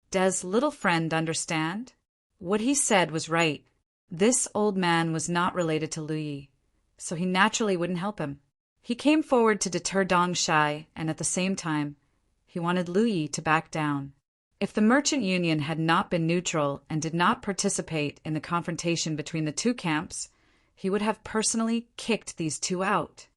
Speaker 1: Does little friend understand? What he said was right. This old man was not related to Lu Yi, so he naturally wouldn't help him. He came forward to deter Dong Shai, and at the same time, he wanted Lu Yi to back down. If the merchant union had not been neutral and did not participate in the confrontation between the two camps, he would have personally kicked these two out.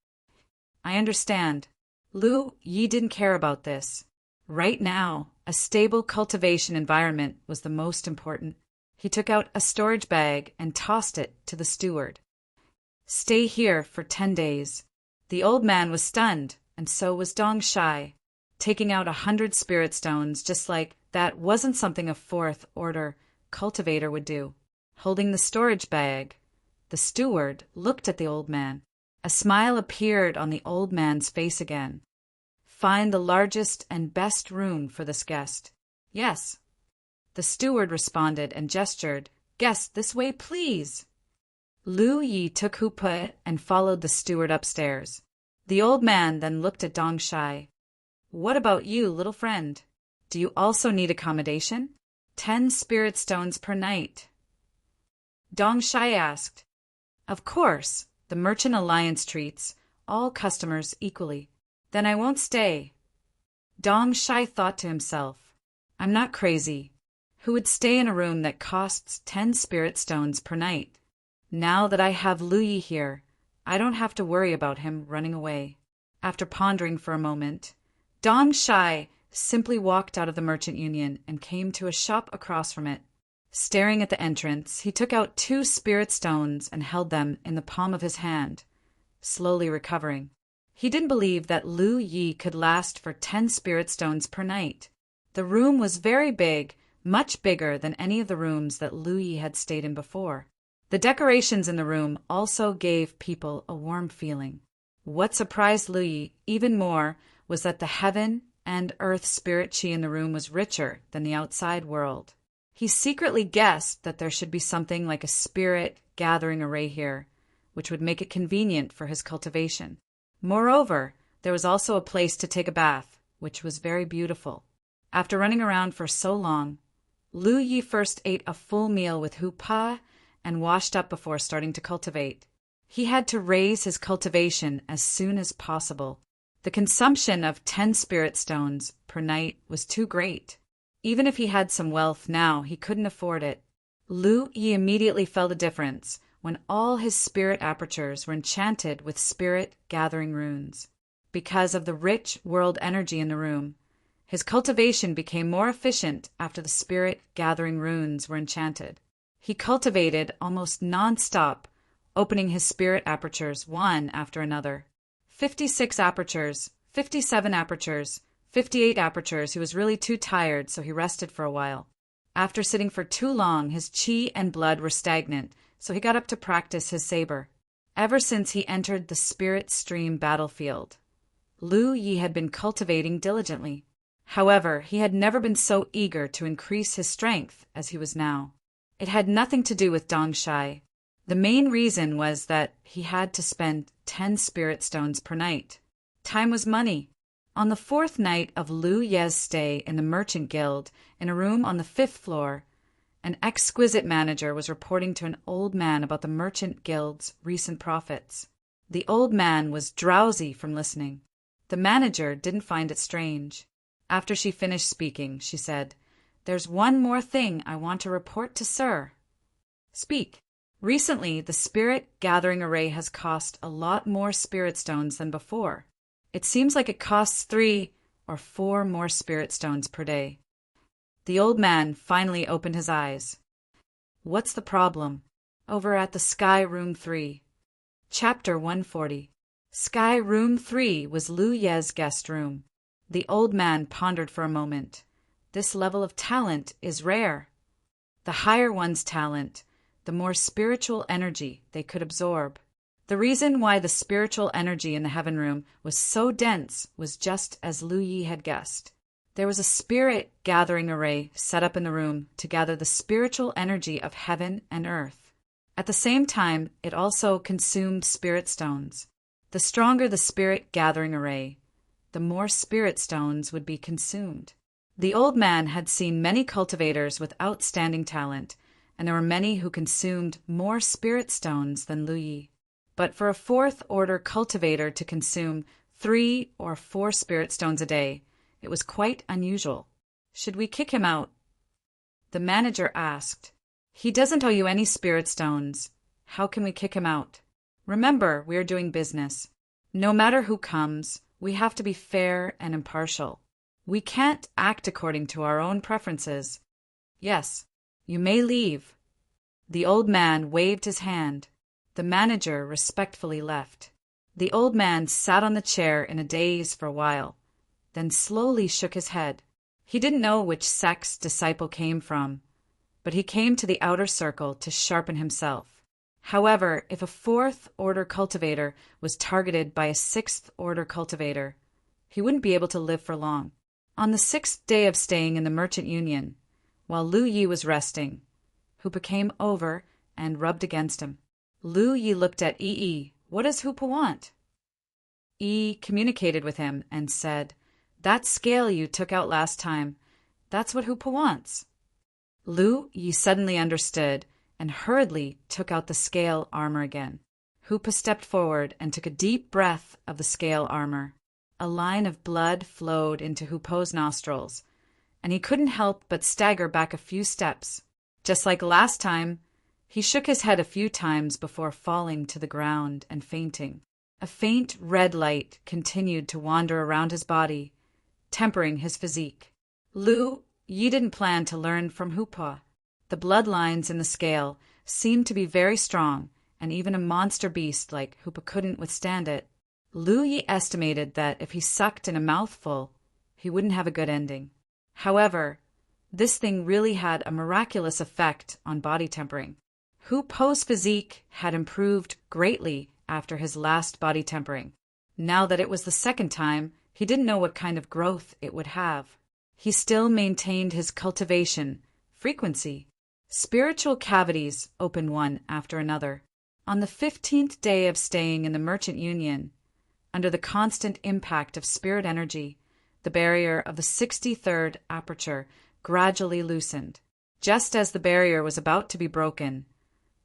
Speaker 1: I understand. Lu Yi didn't care about this. Right now, a stable cultivation environment was the most important. He took out a storage bag and tossed it to the steward. Stay here for 10 days. The old man was stunned, and so was Dong Shai. Taking out 100 spirit stones just like that wasn't something a fourth order cultivator would do. Holding the storage bag, the steward looked at the old man. A smile appeared on the old man's face again. Find the largest and best room for this guest. Yes. The steward responded and gestured. Guest, this way, please. Lu Yi took Hupa and followed the steward upstairs. The old man then looked at Dong Shai. What about you, little friend? Do you also need accommodation? 10 spirit stones per night. Dong Shai asked. Of course, the Merchant Alliance treats all customers equally. Then I won't stay. Dong Shai thought to himself, I'm not crazy. Who would stay in a room that costs 10 spirit stones per night? Now that I have Lu Yi here, I don't have to worry about him running away. After pondering for a moment, Dong Shai simply walked out of the Merchant Union and came to a shop across from it. Staring at the entrance, he took out 2 spirit stones and held them in the palm of his hand, slowly recovering. He didn't believe that Lu Yi could last for 10 spirit stones per night. The room was very big, much bigger than any of the rooms that Lu Yi had stayed in before. The decorations in the room also gave people a warm feeling. What surprised Lu Yi even more was that the heaven and earth spirit chi in the room was richer than the outside world. He secretly guessed that there should be something like a spirit gathering array here, which would make it convenient for his cultivation. Moreover, there was also a place to take a bath, which was very beautiful. After running around for so long, Lu Yi first ate a full meal with Hu Pa and washed up before starting to cultivate. He had to raise his cultivation as soon as possible. The consumption of 10 spirit stones per night was too great. Even if he had some wealth now, he couldn't afford it. Lu Yi immediately felt a difference when all his spirit apertures were enchanted with spirit gathering runes. Because of the rich world energy in the room, his cultivation became more efficient after the spirit gathering runes were enchanted. He cultivated almost non-stop, opening his spirit apertures one after another. 56 apertures, 57 apertures, 58 apertures. He was really too tired, so he rested for a while. After sitting for too long, his chi and blood were stagnant, so he got up to practice his saber. Ever since he entered the spirit stream battlefield, Lu Yi had been cultivating diligently. However, he had never been so eager to increase his strength as he was now. It had nothing to do with Dong Shai. The main reason was that he had to spend 10 spirit stones per night. Time was money. On the 4th night of Lu Ye's stay in the Merchant Guild, in a room on the 5th floor, an exquisite manager was reporting to an old man about the Merchant Guild's recent profits. The old man was drowsy from listening. The manager didn't find it strange. After she finished speaking, she said, "There's one more thing I want to report to Sir." "Speak." "Recently, the spirit gathering array has cost a lot more spirit stones than before. It seems like it costs 3 or 4 more spirit stones per day." The old man finally opened his eyes. "What's the problem?" "Over at the Sky Room 3. Chapter 140. Sky Room 3 was Lu Ye's guest room. The old man pondered for a moment. This level of talent is rare. The higher one's talent, the more spiritual energy they could absorb. The reason why the spiritual energy in the heaven room was so dense was just as Lu Yi had guessed. There was a spirit gathering array set up in the room to gather the spiritual energy of heaven and earth. At the same time, it also consumed spirit stones. The stronger the spirit gathering array, the more spirit stones would be consumed. The old man had seen many cultivators with outstanding talent, and there were many who consumed more spirit stones than Lu Yi. But for a 4th order cultivator to consume 3 or 4 spirit stones a day, it was quite unusual. "Should we kick him out?" the manager asked. "He doesn't owe you any spirit stones. How can we kick him out? Remember, we are doing business. No matter who comes, we have to be fair and impartial. We can't act according to our own preferences. Yes, you may leave." The old man waved his hand. The manager respectfully left. The old man sat on the chair in a daze for a while, then slowly shook his head. He didn't know which sect's disciple came from, but he came to the outer circle to sharpen himself. However, if a fourth-order cultivator was targeted by a sixth-order cultivator, he wouldn't be able to live for long. On the 6th day of staying in the Merchant Union, while Lu Yi was resting, Hoopa came over and rubbed against him. Lu Yi looked at Yi. What does Hoopa want? Yi communicated with him and said, that scale you took out last time, that's what Hoopa wants. Lu Yi suddenly understood and hurriedly took out the scale armor again. Hoopa stepped forward and took a deep breath of the scale armor. A line of blood flowed into Hoopo's nostrils, and he couldn't help but stagger back a few steps. Just like last time, he shook his head a few times before falling to the ground and fainting. A faint red light continued to wander around his body, tempering his physique. Lu Yi didn't plan to learn from Hoopa. The bloodlines in the scale seemed to be very strong, and even a monster beast like Hoopa couldn't withstand it. Lu Yi estimated that if he sucked in a mouthful, he wouldn't have a good ending. However, this thing really had a miraculous effect on body tempering. Hoopo's physique had improved greatly after his last body tempering. Now that it was the second time, he didn't know what kind of growth it would have. He still maintained his cultivation frequency. Spiritual cavities opened one after another. On the 15th day of staying in the Merchant Union, under the constant impact of spirit energy, the barrier of the 63rd aperture gradually loosened. Just as the barrier was about to be broken,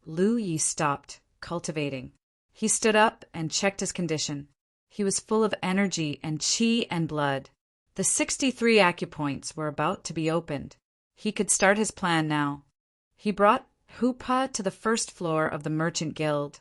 Speaker 1: Lu Yi stopped cultivating. He stood up and checked his condition. He was full of energy and qi and blood. The 63 acupoints were about to be opened. He could start his plan now. He brought Hoopa to the first floor of the Merchant Guild,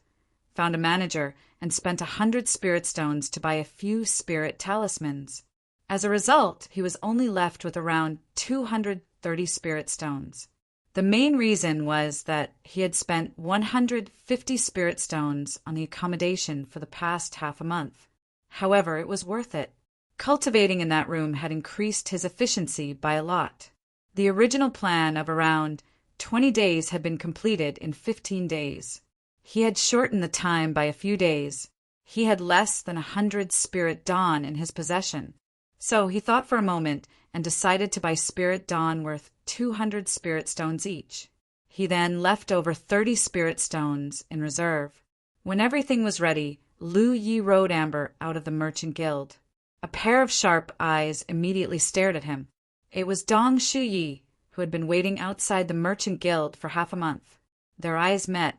Speaker 1: found a manager, and spent 100 spirit stones to buy a few spirit talismans. As a result, he was only left with around 230 spirit stones. The main reason was that he had spent 150 spirit stones on the accommodation for the past half a month. However, it was worth it. Cultivating in that room had increased his efficiency by a lot. The original plan of around 20 days had been completed in 15 days. He had shortened the time by a few days. He had less than 100 spirit dawn in his possession. So he thought for a moment and decided to buy spirit dawn worth 200 spirit stones each. He then left over 30 spirit stones in reserve. When everything was ready, Lu Yi rode Amber out of the Merchant Guild. A pair of sharp eyes immediately stared at him. It was Dong Shuyi, who had been waiting outside the Merchant Guild for half a month. Their eyes met.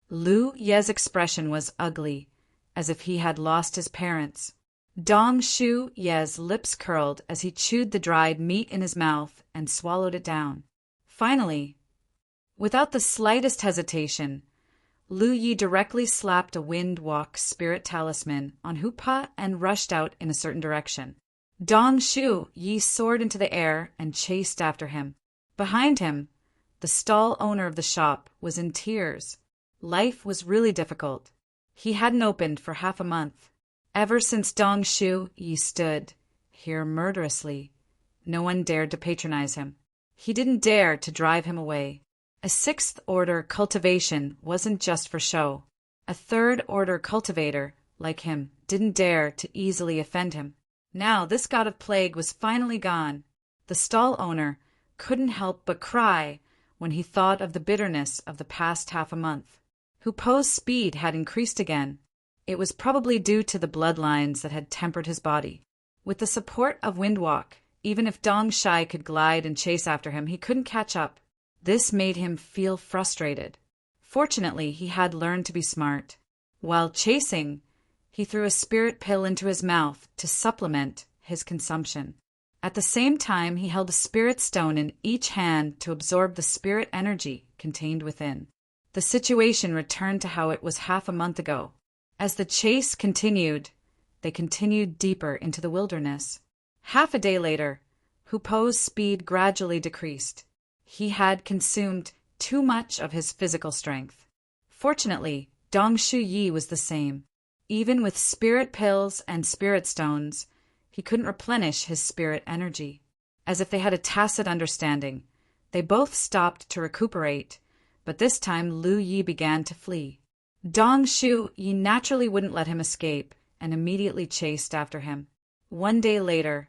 Speaker 1: Lu Ye's expression was ugly, as if he had lost his parents. Dong Shu Ye's lips curled as he chewed the dried meat in his mouth and swallowed it down. Finally, without the slightest hesitation, Lu Yi directly slapped a wind walk spirit talisman on Hoopa and rushed out in a certain direction. Dong Shu Yi soared into the air and chased after him. Behind him, the stall owner of the shop was in tears. Life was really difficult. He hadn't opened for half a month. Ever since Dong Shu Yi stood here murderously, no one dared to patronize him. He didn't dare to drive him away. A sixth-order cultivation wasn't just for show. A third-order cultivator, like him, didn't dare to easily offend him. Now this god of plague was finally gone. The stall owner couldn't help but cry when he thought of the bitterness of the past half a month. Hoopo's speed had increased again. It was probably due to the bloodlines that had tempered his body. With the support of Windwalk, even if Dong Shai could glide and chase after him, he couldn't catch up. This made him feel frustrated. Fortunately, he had learned to be smart. While chasing, he threw a spirit pill into his mouth to supplement his consumption. At the same time, he held a spirit stone in each hand to absorb the spirit energy contained within. The situation returned to how it was half a month ago. As the chase continued, they continued deeper into the wilderness. Half a day later, Hoopo's speed gradually decreased. He had consumed too much of his physical strength. Fortunately, Dong Shu Yi was the same. Even with spirit pills and spirit stones, he couldn't replenish his spirit energy. As if they had a tacit understanding, they both stopped to recuperate, but this time Lu Yi began to flee. Dong Shu Yi naturally wouldn't let him escape and immediately chased after him. One day later,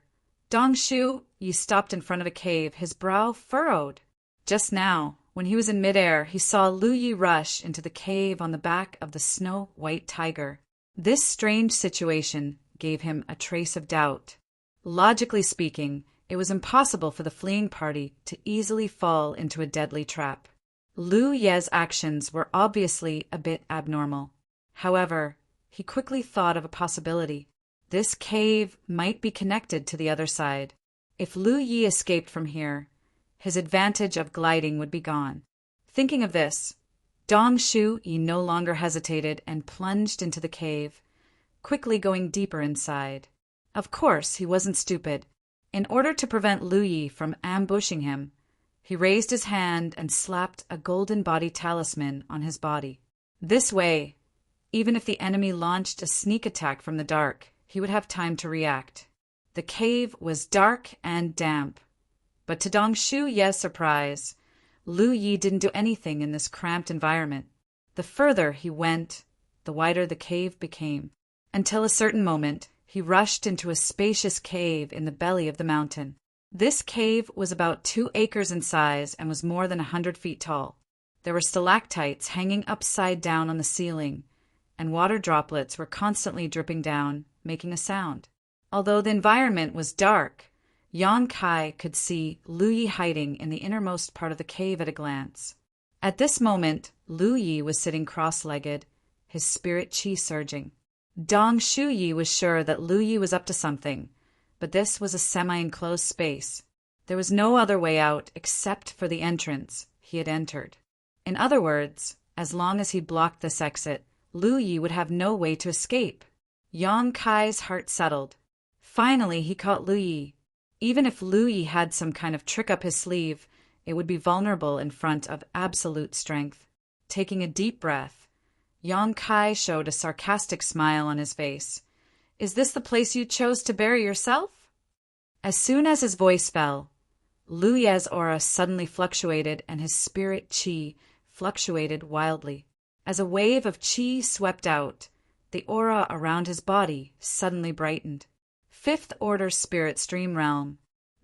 Speaker 1: Dong Shu Yi stopped in front of a cave, his brow furrowed. Just now, when he was in midair, he saw Lu Yi rush into the cave on the back of the snow-white tiger. This strange situation gave him a trace of doubt. Logically speaking, it was impossible for the fleeing party to easily fall into a deadly trap. Lu Ye's actions were obviously a bit abnormal. However, he quickly thought of a possibility. This cave might be connected to the other side. If Lu Yi escaped from here, his advantage of gliding would be gone. Thinking of this, Dong Shu Yi no longer hesitated and plunged into the cave, quickly going deeper inside. Of course, he wasn't stupid. In order to prevent Lu Yi from ambushing him, he raised his hand and slapped a golden body talisman on his body. This way, even if the enemy launched a sneak attack from the dark, he would have time to react. The cave was dark and damp, but to Dong Shu Ye's surprise, Lu Yi didn't do anything in this cramped environment. The further he went, the wider the cave became, until a certain moment he rushed into a spacious cave in the belly of the mountain. This cave was about 2 acres in size and was more than 100 feet tall. There were stalactites hanging upside down on the ceiling, and water droplets were constantly dripping down, making a sound. Although the environment was dark, Yang Kai could see Lu Yi hiding in the innermost part of the cave at a glance. At this moment, Lu Yi was sitting cross-legged, his spirit chi surging. Dong Shu Yi was sure that Lu Yi was up to something, but this was a semi-enclosed space. There was no other way out except for the entrance he had entered. In other words, as long as he blocked this exit, Lu Yi would have no way to escape. Yang Kai's heart settled. Finally, he caught Lu Yi. Even if Lu Yi had some kind of trick up his sleeve, it would be vulnerable in front of absolute strength. Taking a deep breath, Yang Kai showed a sarcastic smile on his face. "Is this the place you chose to bury yourself?" As soon as his voice fell, Lu Ye's aura suddenly fluctuated and his spirit chi fluctuated wildly. As a wave of chi swept out, the aura around his body suddenly brightened. 5th Order Spirit Stream Realm.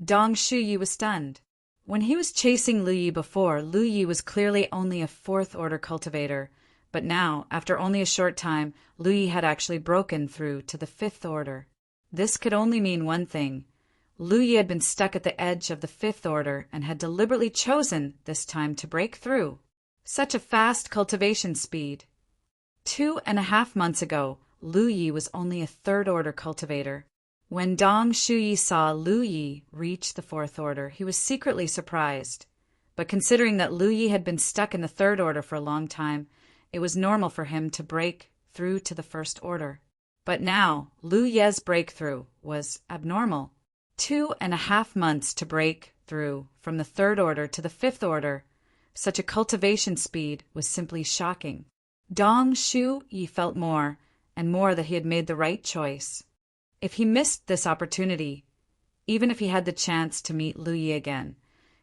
Speaker 1: Dong Shu Yi was stunned. When he was chasing Lu Yi before, Lu Yi was clearly only a 4th Order cultivator, but now, after only a short time, Lu Yi had actually broken through to the 5th Order. This could only mean one thing. Lu Yi had been stuck at the edge of the 5th Order and had deliberately chosen this time to break through. Such a fast cultivation speed. 2.5 months ago, Lu Yi was only a 3rd Order cultivator. When Dong Shu Yi saw Lu Yi reach the 4th Order, he was secretly surprised. But considering that Lu Yi had been stuck in the 3rd Order for a long time, it was normal for him to break through to the 1st Order. But now, Lu Ye's breakthrough was abnormal. 2.5 months to break through from the 3rd Order to the 5th Order. Such a cultivation speed was simply shocking. Dong Shu Yi felt more and more that he had made the right choice. If he missed this opportunity, even if he had the chance to meet Lu Yi again,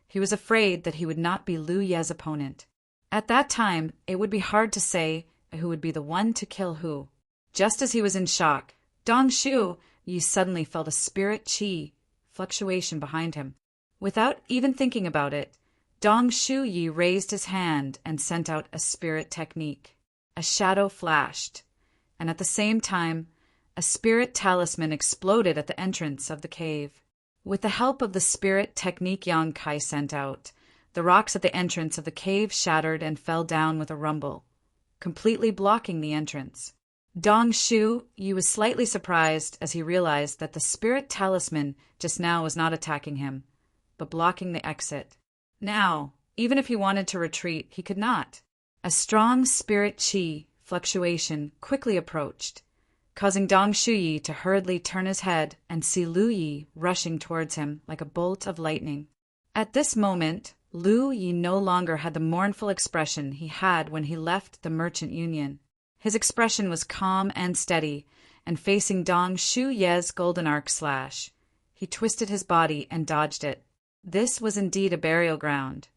Speaker 1: he was afraid that he would not be Lu Ye's opponent. At that time, it would be hard to say who would be the one to kill who. Just as he was in shock, Dong Shu Yi suddenly felt a spirit chi fluctuation behind him. Without even thinking about it, Dong Shu Yi raised his hand and sent out a spirit technique. A shadow flashed, and at the same time, a spirit talisman exploded at the entrance of the cave. With the help of the spirit technique Yang Kai sent out, the rocks at the entrance of the cave shattered and fell down with a rumble, completely blocking the entrance. Dong Shu Yi was slightly surprised as he realized that the spirit talisman just now was not attacking him, but blocking the exit. Now, even if he wanted to retreat, he could not. A strong spirit chi fluctuation quickly approached, causing Dong Shu Yi to hurriedly turn his head and see Lu Yi rushing towards him like a bolt of lightning. At this moment, Lu Yi no longer had the mournful expression he had when he left the Merchant Union. His expression was calm and steady, and facing Dong Shu Ye's golden arc slash, he twisted his body and dodged it. This was indeed a burial ground,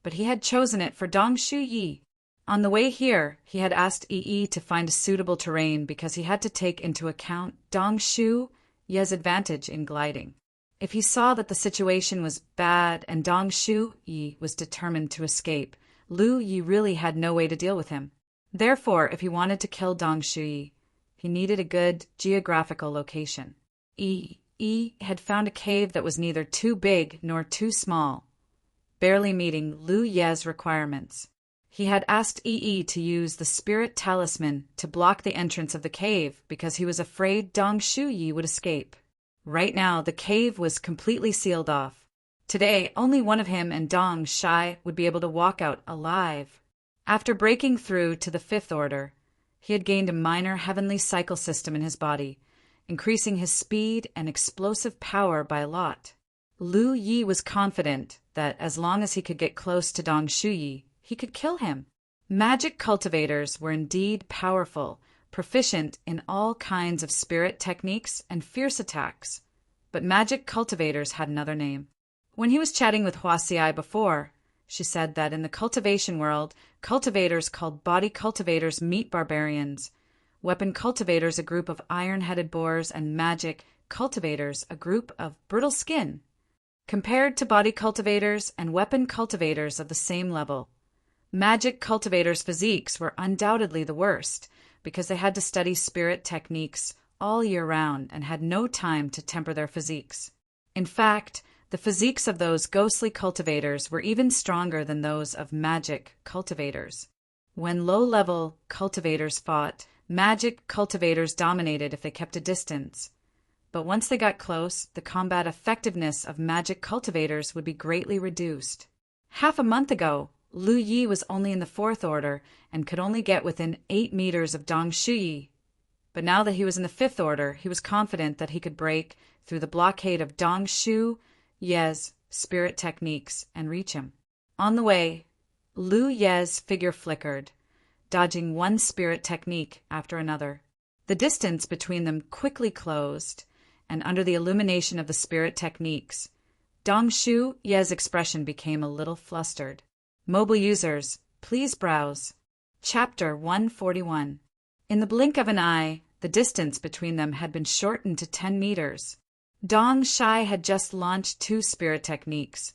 Speaker 1: but he had chosen it for Dong Shu Yi. On the way here, he had asked Yi to find a suitable terrain because he had to take into account Dong Shu Ye's advantage in gliding. If he saw that the situation was bad and Dong Shu Yi was determined to escape, Lu Yi really had no way to deal with him. Therefore, if he wanted to kill Dong Shu Yi, he needed a good geographical location. Yi had found a cave that was neither too big nor too small, barely meeting Lu Ye's requirements. He had asked Yi to use the spirit talisman to block the entrance of the cave because he was afraid Dong Shu Yi would escape. Right now, the cave was completely sealed off. Today, only one of him and Dong Shai would be able to walk out alive. After breaking through to the fifth order, he had gained a minor heavenly cycle system in his body, increasing his speed and explosive power by a lot. Lu Yi was confident that as long as he could get close to Dong Shu Yi, he could kill him. Magic cultivators were indeed powerful, proficient in all kinds of spirit techniques and fierce attacks. But magic cultivators had another name. When he was chatting with Hua Xiai before, she said that in the cultivation world, cultivators called body cultivators meet barbarians, weapon cultivators a group of iron-headed boars, and magic cultivators a group of brittle skin. Compared to body cultivators and weapon cultivators of the same level, magic cultivators' physiques were undoubtedly the worst because they had to study spirit techniques all year round and had no time to temper their physiques. In fact, the physiques of those ghostly cultivators were even stronger than those of magic cultivators. When low-level cultivators fought, magic cultivators dominated if they kept a distance. But once they got close, the combat effectiveness of magic cultivators would be greatly reduced. Half a month ago, Lu Yi was only in the fourth order and could only get within 8 meters of Dong Shu Yi. But now that he was in the fifth order, he was confident that he could break through the blockade of Dong Shu Ye's spirit techniques and reach him. On the way, Lu Ye's figure flickered, dodging one spirit technique after another. The distance between them quickly closed, and under the illumination of the spirit techniques, Dong Shu Ye's expression became a little flustered. Mobile users, please browse. Chapter 141. In the blink of an eye, the distance between them had been shortened to 10 meters. Dong Shai had just launched 2 spirit techniques,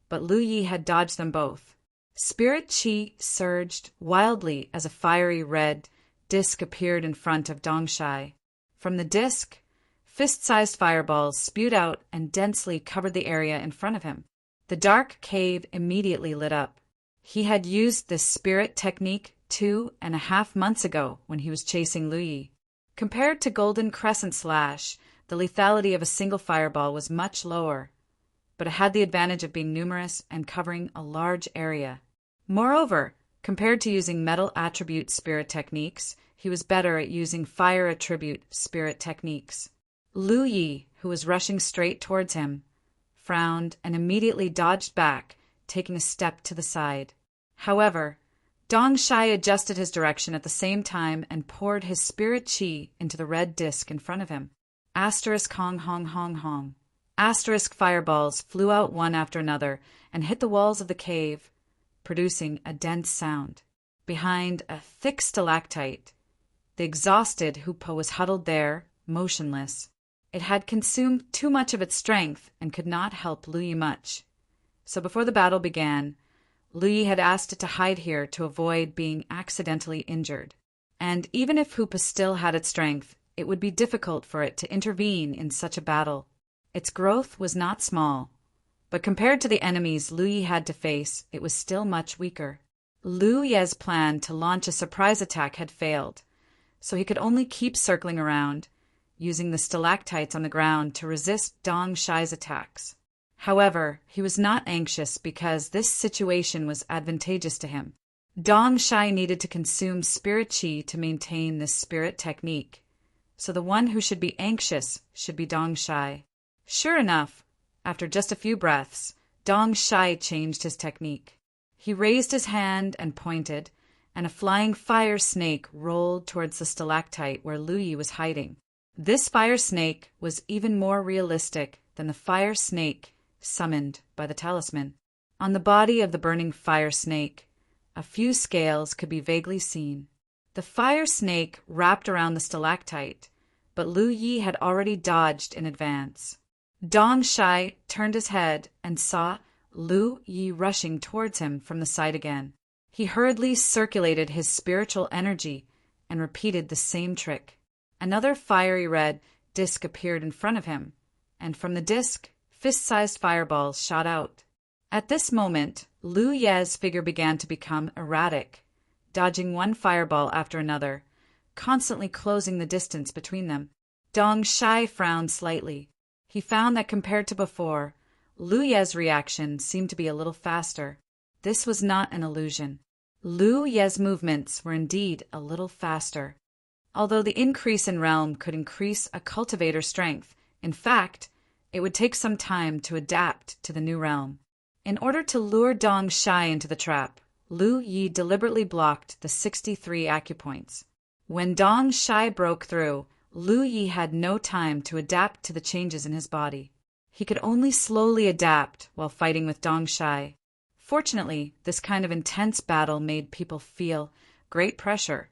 Speaker 1: but Lu Yi had dodged them both. Spirit chi surged wildly as a fiery red disc appeared in front of Dong Shai. From the disc, fist-sized fireballs spewed out and densely covered the area in front of him. The dark cave immediately lit up. He had used this spirit technique 2.5 months ago when he was chasing Lu Yi. Compared to Golden Crescent Slash, the lethality of a single fireball was much lower, but it had the advantage of being numerous and covering a large area. Moreover, compared to using metal attribute spirit techniques, he was better at using fire attribute spirit techniques. Lu Yi, who was rushing straight towards him, frowned and immediately dodged back, taking a step to the side. However, Dong Shai adjusted his direction at the same time and poured his spirit chi into the red disc in front of him. Asterisk hong hong hong hong. Asterisk fireballs flew out one after another and hit the walls of the cave, producing a dense sound. Behind a thick stalactite, the exhausted Hupo was huddled there, motionless. It had consumed too much of its strength and could not help Lu Yi much. So before the battle began, Lu Yi had asked it to hide here to avoid being accidentally injured. And even if Hupa still had its strength, it would be difficult for it to intervene in such a battle. Its growth was not small, but compared to the enemies Lu Yi had to face, it was still much weaker. Lu Ye's plan to launch a surprise attack had failed, so he could only keep circling around, using the stalactites on the ground to resist Dong Shai's attacks. However, he was not anxious because this situation was advantageous to him. Dong Shai needed to consume spirit chi to maintain this spirit technique, so the one who should be anxious should be Dong Shai. Sure enough, after just a few breaths, Dong Shai changed his technique. He raised his hand and pointed, and a flying fire snake rolled towards the stalactite where Lu Yi was hiding. This fire snake was even more realistic than the fire snake summoned by the talisman. On the body of the burning fire snake, a few scales could be vaguely seen. The fire snake wrapped around the stalactite, but Lu Yi had already dodged in advance. Dong Shai turned his head and saw Lu Yi rushing towards him from the side again. He hurriedly circulated his spiritual energy and repeated the same trick. Another fiery red disc appeared in front of him, and from the disc, fist-sized fireballs shot out. At this moment, Lu Ye's figure began to become erratic, dodging one fireball after another, constantly closing the distance between them. Dong Shai frowned slightly. He found that compared to before, Lu Ye's reaction seemed to be a little faster. This was not an illusion. Lu Ye's movements were indeed a little faster. Although the increase in realm could increase a cultivator's strength, in fact, it would take some time to adapt to the new realm. In order to lure Dong Shai into the trap, Lu Yi deliberately blocked the 63 acupoints. When Dong Shai broke through, Lu Yi had no time to adapt to the changes in his body. He could only slowly adapt while fighting with Dong Shai. Fortunately, this kind of intense battle made people feel great pressure,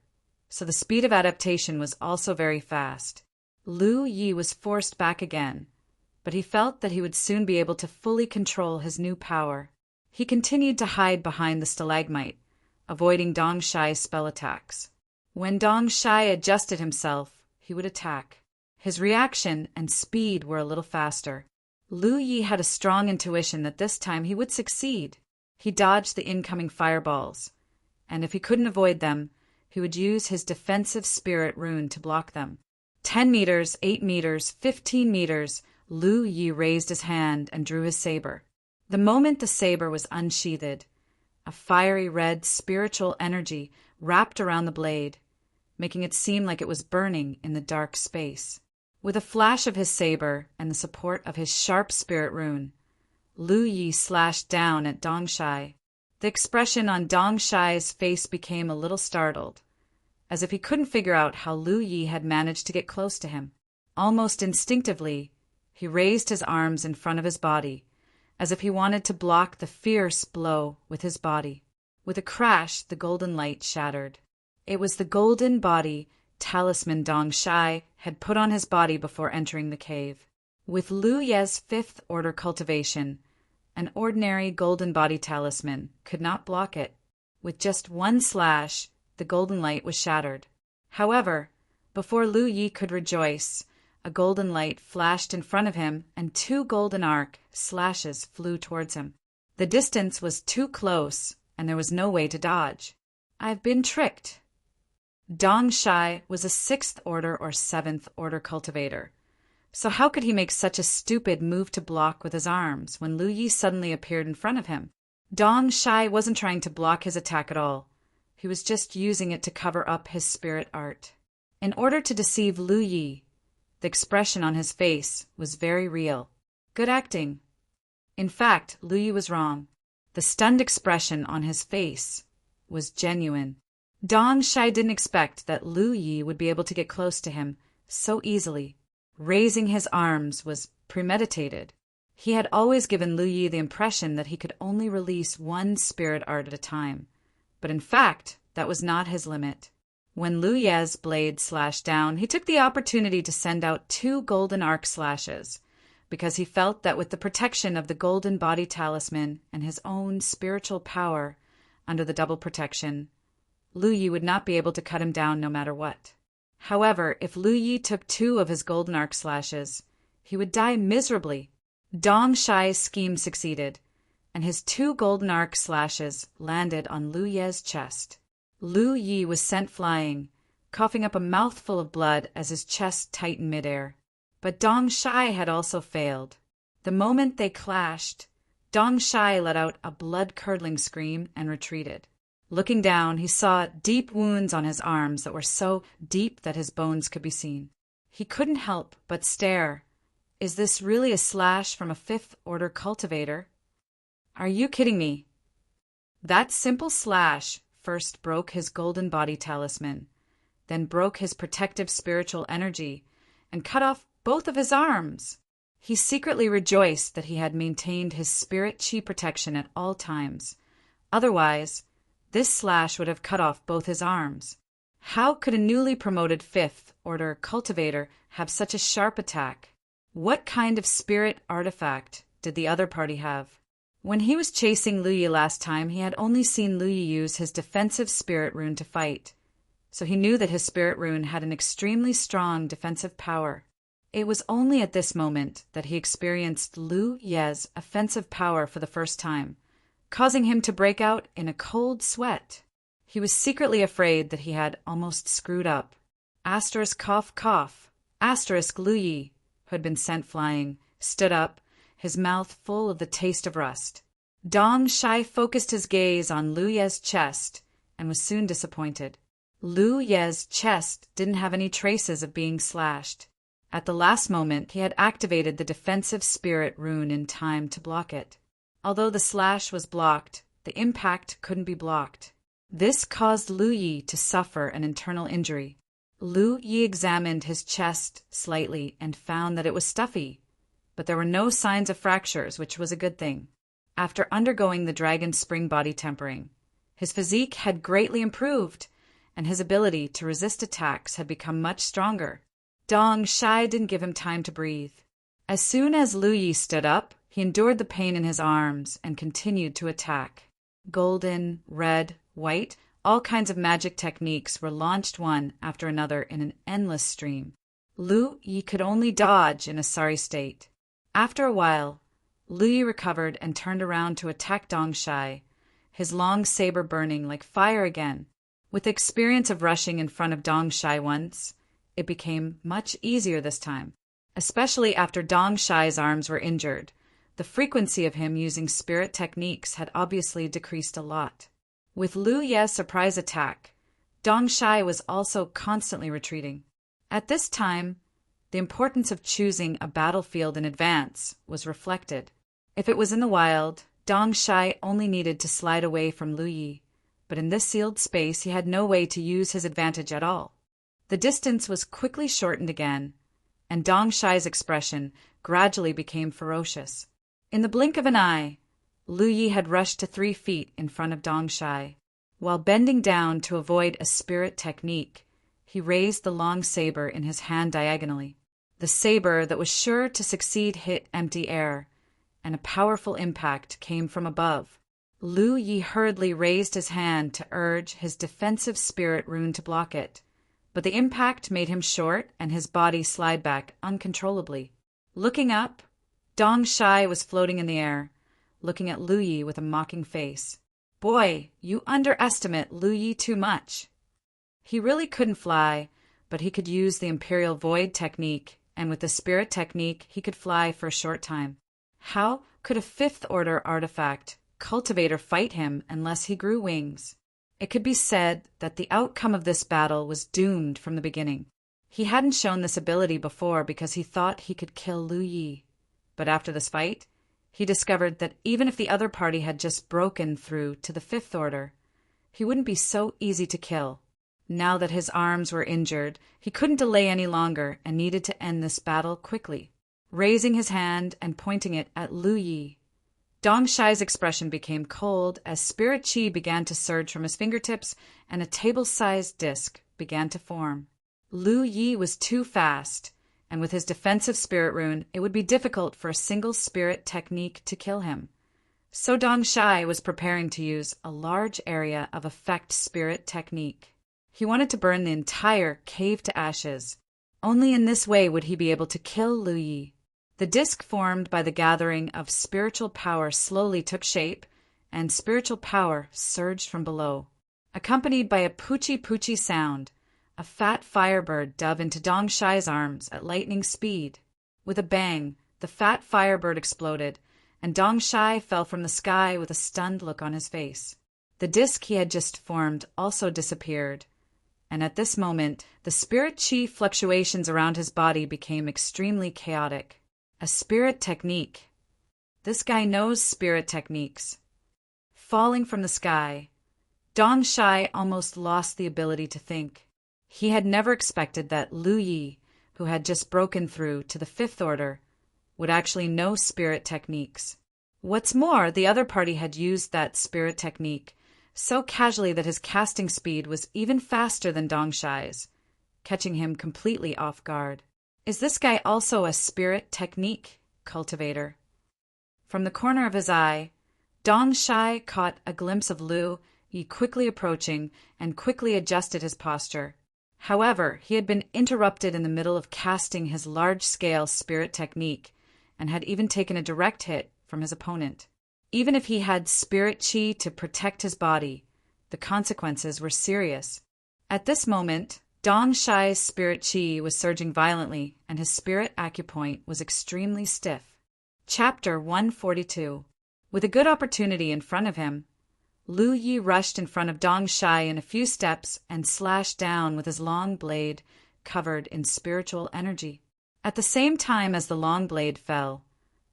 Speaker 1: so the speed of adaptation was also very fast. Lu Yi was forced back again, but he felt that he would soon be able to fully control his new power. He continued to hide behind the stalagmite, avoiding Dong Shai's spell attacks. When Dong Shai adjusted himself, he would attack. His reaction and speed were a little faster. Lu Yi had a strong intuition that this time he would succeed. He dodged the incoming fireballs, and if he couldn't avoid them, he would use his defensive spirit rune to block them. 10 meters, 8 meters, 15 meters, Lu Yi raised his hand and drew his saber. The moment the saber was unsheathed, a fiery red spiritual energy wrapped around the blade, making it seem like it was burning in the dark space. With a flash of his saber and the support of his sharp spirit rune, Lu Yi slashed down at Dong Shai. The expression on Dong Shai's face became a little startled, as if he couldn't figure out how Lu Yi had managed to get close to him. Almost instinctively, he raised his arms in front of his body, as if he wanted to block the fierce blow with his body. With a crash, the golden light shattered. It was the golden body talisman Dong Shai had put on his body before entering the cave. With Lu Ye's fifth order cultivation, an ordinary golden body talisman could not block it. With just one slash, the golden light was shattered. However, before Lu Yi could rejoice, a golden light flashed in front of him and 2 golden arc slashes flew towards him. The distance was too close, and there was no way to dodge. I've been tricked. Dong Shai was a 6th order or 7th order cultivator. So how could he make such a stupid move to block with his arms when Lu Yi suddenly appeared in front of him? Dong Shai wasn't trying to block his attack at all. He was just using it to cover up his spirit art. In order to deceive Lu Yi, the expression on his face was very real. Good acting. In fact, Lu Yi was wrong. The stunned expression on his face was genuine. Dong Shai didn't expect that Lu Yi would be able to get close to him so easily. Raising his arms was premeditated. He had always given Lu Yi the impression that he could only release one spirit art at a time. But in fact, that was not his limit. When Lu Ye's blade slashed down, he took the opportunity to send out 2 golden arc slashes, because he felt that with the protection of the golden body talisman and his own spiritual power under the double protection, Lu Yi would not be able to cut him down no matter what. However, if Lu Yi took 2 of his golden arc slashes, he would die miserably. Dong Shai's scheme succeeded, and his 2 golden arc slashes landed on Lu Ye's chest. Lu Yi was sent flying, coughing up a mouthful of blood as his chest tightened midair. But Dong Shai had also failed. The moment they clashed, Dong Shai let out a blood-curdling scream and retreated. Looking down, he saw deep wounds on his arms that were so deep that his bones could be seen. He couldn't help but stare. Is this really a slash from a 5th order cultivator? Are you kidding me? That simple slash first broke his golden body talisman, then broke his protective spiritual energy, and cut off both of his arms. He secretly rejoiced that he had maintained his spirit chi protection at all times. Otherwise, this slash would have cut off both his arms. How could a newly promoted Fifth Order cultivator have such a sharp attack? What kind of spirit artifact did the other party have? When he was chasing Lu Yi last time, he had only seen Lu Yi use his defensive spirit rune to fight, so he knew that his spirit rune had an extremely strong defensive power. It was only at this moment that he experienced Lu Ye's offensive power for the first time, causing him to break out in a cold sweat. He was secretly afraid that he had almost screwed up. Asterisk cough cough. Asterisk Lu Yi, who had been sent flying, stood up, his mouth full of the taste of rust. Dong Shai focused his gaze on Lu Ye's chest and was soon disappointed. Lu Ye's chest didn't have any traces of being slashed. At the last moment, he had activated the defensive spirit rune in time to block it. Although the slash was blocked, the impact couldn't be blocked. This caused Lu Yi to suffer an internal injury. Lu Yi examined his chest slightly and found that it was stuffy, but there were no signs of fractures, which was a good thing. After undergoing the dragon spring body tempering, his physique had greatly improved, and his ability to resist attacks had become much stronger. Dong Shai didn't give him time to breathe. As soon as Lu Yi stood up, he endured the pain in his arms and continued to attack. Golden, red, white, all kinds of magic techniques were launched one after another in an endless stream. Lu Yi could only dodge in a sorry state. After a while, Lu Yi recovered and turned around to attack Dong Shai, his long saber burning like fire again. With the experience of rushing in front of Dong Shai once, it became much easier this time, especially after Dong Shai's arms were injured. The frequency of him using spirit techniques had obviously decreased a lot. With Lu Ye's surprise attack, Dong Shai was also constantly retreating. At this time, the importance of choosing a battlefield in advance was reflected. If it was in the wild, Dong Shai only needed to slide away from Lu Yi, but in this sealed space he had no way to use his advantage at all. The distance was quickly shortened again, and Dong Shai's expression gradually became ferocious. In the blink of an eye, Lu Yi had rushed to 3 feet in front of Dong Shai. While bending down to avoid a spirit technique, he raised the long saber in his hand diagonally. The saber that was sure to succeed hit empty air, and a powerful impact came from above. Lu Yi hurriedly raised his hand to urge his defensive spirit rune to block it, but the impact made him short and his body slide back uncontrollably. Looking up, Dong Shai was floating in the air, looking at Lu Yi with a mocking face. "Boy, you underestimate Lu Yi too much." He really couldn't fly, but he could use the Imperial Void technique, and with the Spirit technique he could fly for a short time. How could a Fifth Order artifact cultivator fight him unless he grew wings? It could be said that the outcome of this battle was doomed from the beginning. He hadn't shown this ability before because he thought he could kill Lu Yi. But after this fight, he discovered that even if the other party had just broken through to the Fifth Order, he wouldn't be so easy to kill. Now that his arms were injured, he couldn't delay any longer and needed to end this battle quickly. Raising his hand and pointing it at Lu Yi, Dong Shai's expression became cold as spirit chi began to surge from his fingertips and a table-sized disc began to form. Lu Yi was too fast, and with his defensive spirit rune, it would be difficult for a single spirit technique to kill him. So Dong Shai was preparing to use a large area of effect spirit technique. He wanted to burn the entire cave to ashes. Only in this way would he be able to kill Lu Yi. The disc formed by the gathering of spiritual power slowly took shape, and spiritual power surged from below. Accompanied by a poochie-poochie sound, a fat firebird dove into Dong Shai's arms at lightning speed. With a bang, the fat firebird exploded, and Dong Shai fell from the sky with a stunned look on his face. The disc he had just formed also disappeared, and at this moment, the spirit chi fluctuations around his body became extremely chaotic. A spirit technique. This guy knows spirit techniques. Falling from the sky, Dong Shai almost lost the ability to think. He had never expected that Lu Yi, who had just broken through to the Fifth Order, would actually know spirit techniques. What's more, the other party had used that spirit technique so casually that his casting speed was even faster than Dong Shai's, catching him completely off guard. Is this guy also a spirit technique cultivator? From the corner of his eye, Dong Shai caught a glimpse of Lu Yi quickly approaching and quickly adjusted his posture. However, he had been interrupted in the middle of casting his large-scale spirit technique and had even taken a direct hit from his opponent. Even if he had spirit chi to protect his body, the consequences were serious. At this moment, Dong Shai's spirit chi was surging violently, and his spirit acupoint was extremely stiff. Chapter 142. With a good opportunity in front of him, Lu Yi rushed in front of Dong Shai in a few steps and slashed down with his long blade covered in spiritual energy. At the same time as the long blade fell,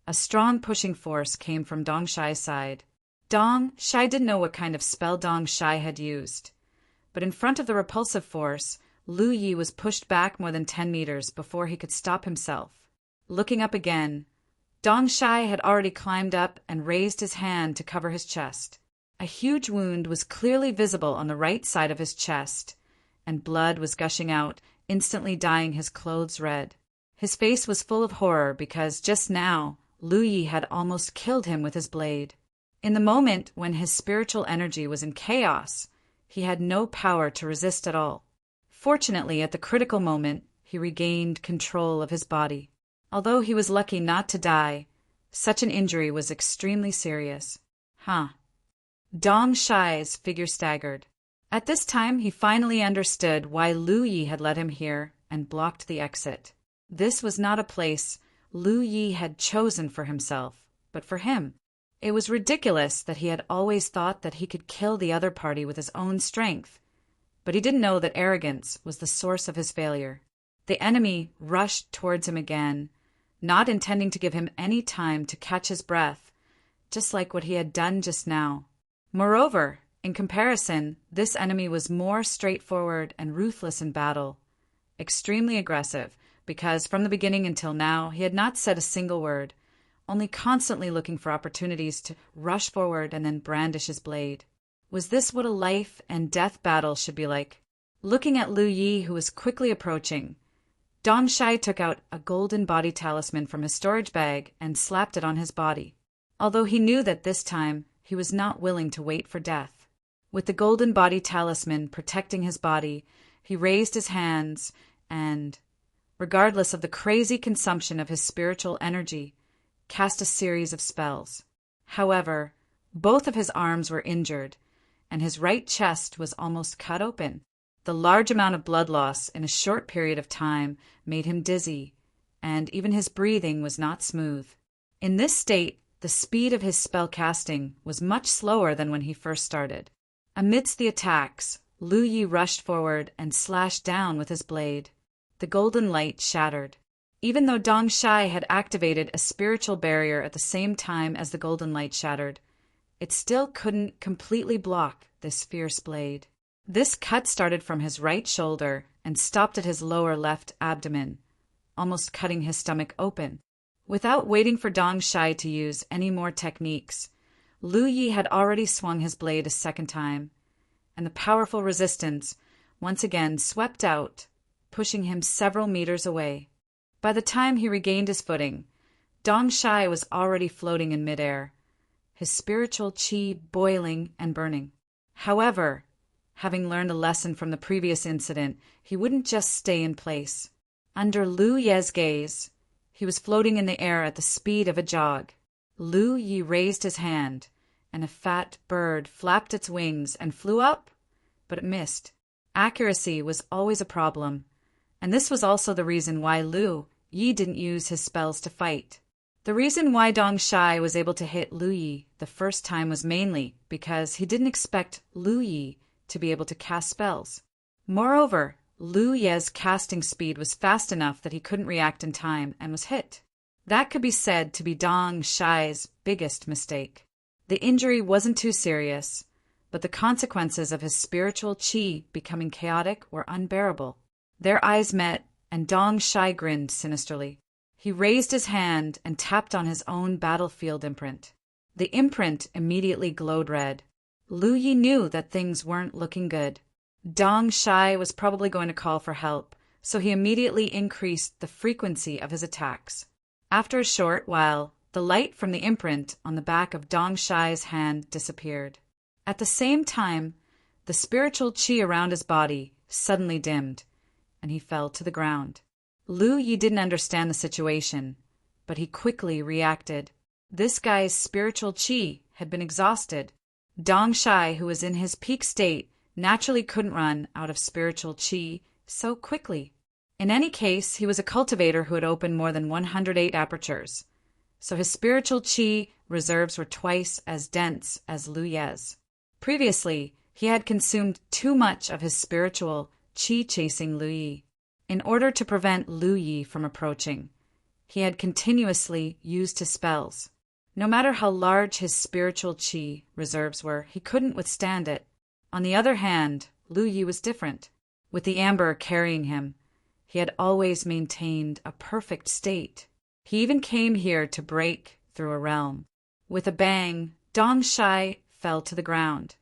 Speaker 1: a strong pushing force came from Dong Shai's side. Dong Shai didn't know what kind of spell Dong Shai had used, but in front of the repulsive force, Lu Yi was pushed back more than 10 meters before he could stop himself. Looking up again, Dong Shai had already climbed up and raised his hand to cover his chest. A huge wound was clearly visible on the right side of his chest, and blood was gushing out, instantly dyeing his clothes red. His face was full of horror because just now Lu Yi had almost killed him with his blade. In the moment when his spiritual energy was in chaos, he had no power to resist at all. Fortunately, at the critical moment, he regained control of his body. Although he was lucky not to die, such an injury was extremely serious. Dong Shai's figure staggered. At this time, he finally understood why Lu Yi had led him here and blocked the exit. This was not a place Lu Yi had chosen for himself, but for him. It was ridiculous that he had always thought that he could kill the other party with his own strength, but he didn't know that arrogance was the source of his failure. The enemy rushed towards him again, not intending to give him any time to catch his breath, just like what he had done just now. Moreover, in comparison, this enemy was more straightforward and ruthless in battle, extremely aggressive, because from the beginning until now he had not said a single word, only constantly looking for opportunities to rush forward and then brandish his blade. Was this what a life and death battle should be like? Looking at Lu Yi, who was quickly approaching, Dong Shai took out a golden body talisman from his storage bag and slapped it on his body, although he knew that this time he was not willing to wait for death. With the golden body talisman protecting his body, he raised his hands and, regardless of the crazy consumption of his spiritual energy, cast a series of spells. However, both of his arms were injured, and his right chest was almost cut open. The large amount of blood loss in a short period of time made him dizzy, and even his breathing was not smooth. In this state, the speed of his spell casting was much slower than when he first started. Amidst the attacks, Lu Yi rushed forward and slashed down with his blade. The golden light shattered. Even though Dong Shai had activated a spiritual barrier at the same time as the golden light shattered, it still couldn't completely block this fierce blade. This cut started from his right shoulder and stopped at his lower left abdomen, almost cutting his stomach open. Without waiting for Dong Shai to use any more techniques, Lu Yi had already swung his blade a second time, and the powerful resistance once again swept out, pushing him several meters away. By the time he regained his footing, Dong Shai was already floating in midair, his spiritual chi boiling and burning. However, having learned a lesson from the previous incident, he wouldn't just stay in place. Under Lu Ye's gaze, he was floating in the air at the speed of a jog. Lu Yi raised his hand, and a fat bird flapped its wings and flew up, but it missed. Accuracy was always a problem, and this was also the reason why Lu Yi didn't use his spells to fight. The reason why Dong Shai was able to hit Lu Yi the first time was mainly because he didn't expect Lu Yi to be able to cast spells. Moreover, Lu Ye's casting speed was fast enough that he couldn't react in time and was hit. That could be said to be Dong Shai's biggest mistake. The injury wasn't too serious, but the consequences of his spiritual qi becoming chaotic were unbearable. Their eyes met, and Dong Shai grinned sinisterly. He raised his hand and tapped on his own battlefield imprint. The imprint immediately glowed red. Lu Yi knew that things weren't looking good. Dong Shai was probably going to call for help, so he immediately increased the frequency of his attacks. After a short while, the light from the imprint on the back of Dong Shai's hand disappeared. At the same time, the spiritual qi around his body suddenly dimmed, and he fell to the ground. Lu Yi didn't understand the situation, but he quickly reacted. This guy's spiritual qi had been exhausted. Dong Shai, who was in his peak state, naturally couldn't run out of spiritual qi so quickly. In any case, he was a cultivator who had opened more than 108 apertures, so his spiritual qi reserves were twice as dense as Lu Ye's. Previously, he had consumed too much of his spiritual qi chasing Lu Yi. In order to prevent Lu Yi from approaching, he had continuously used his spells. No matter how large his spiritual qi reserves were, he couldn't withstand it. On the other hand, Lu Yi was different. With the amber carrying him, he had always maintained a perfect state. He even came here to break through a realm. With a bang, Dong Shai fell to the ground,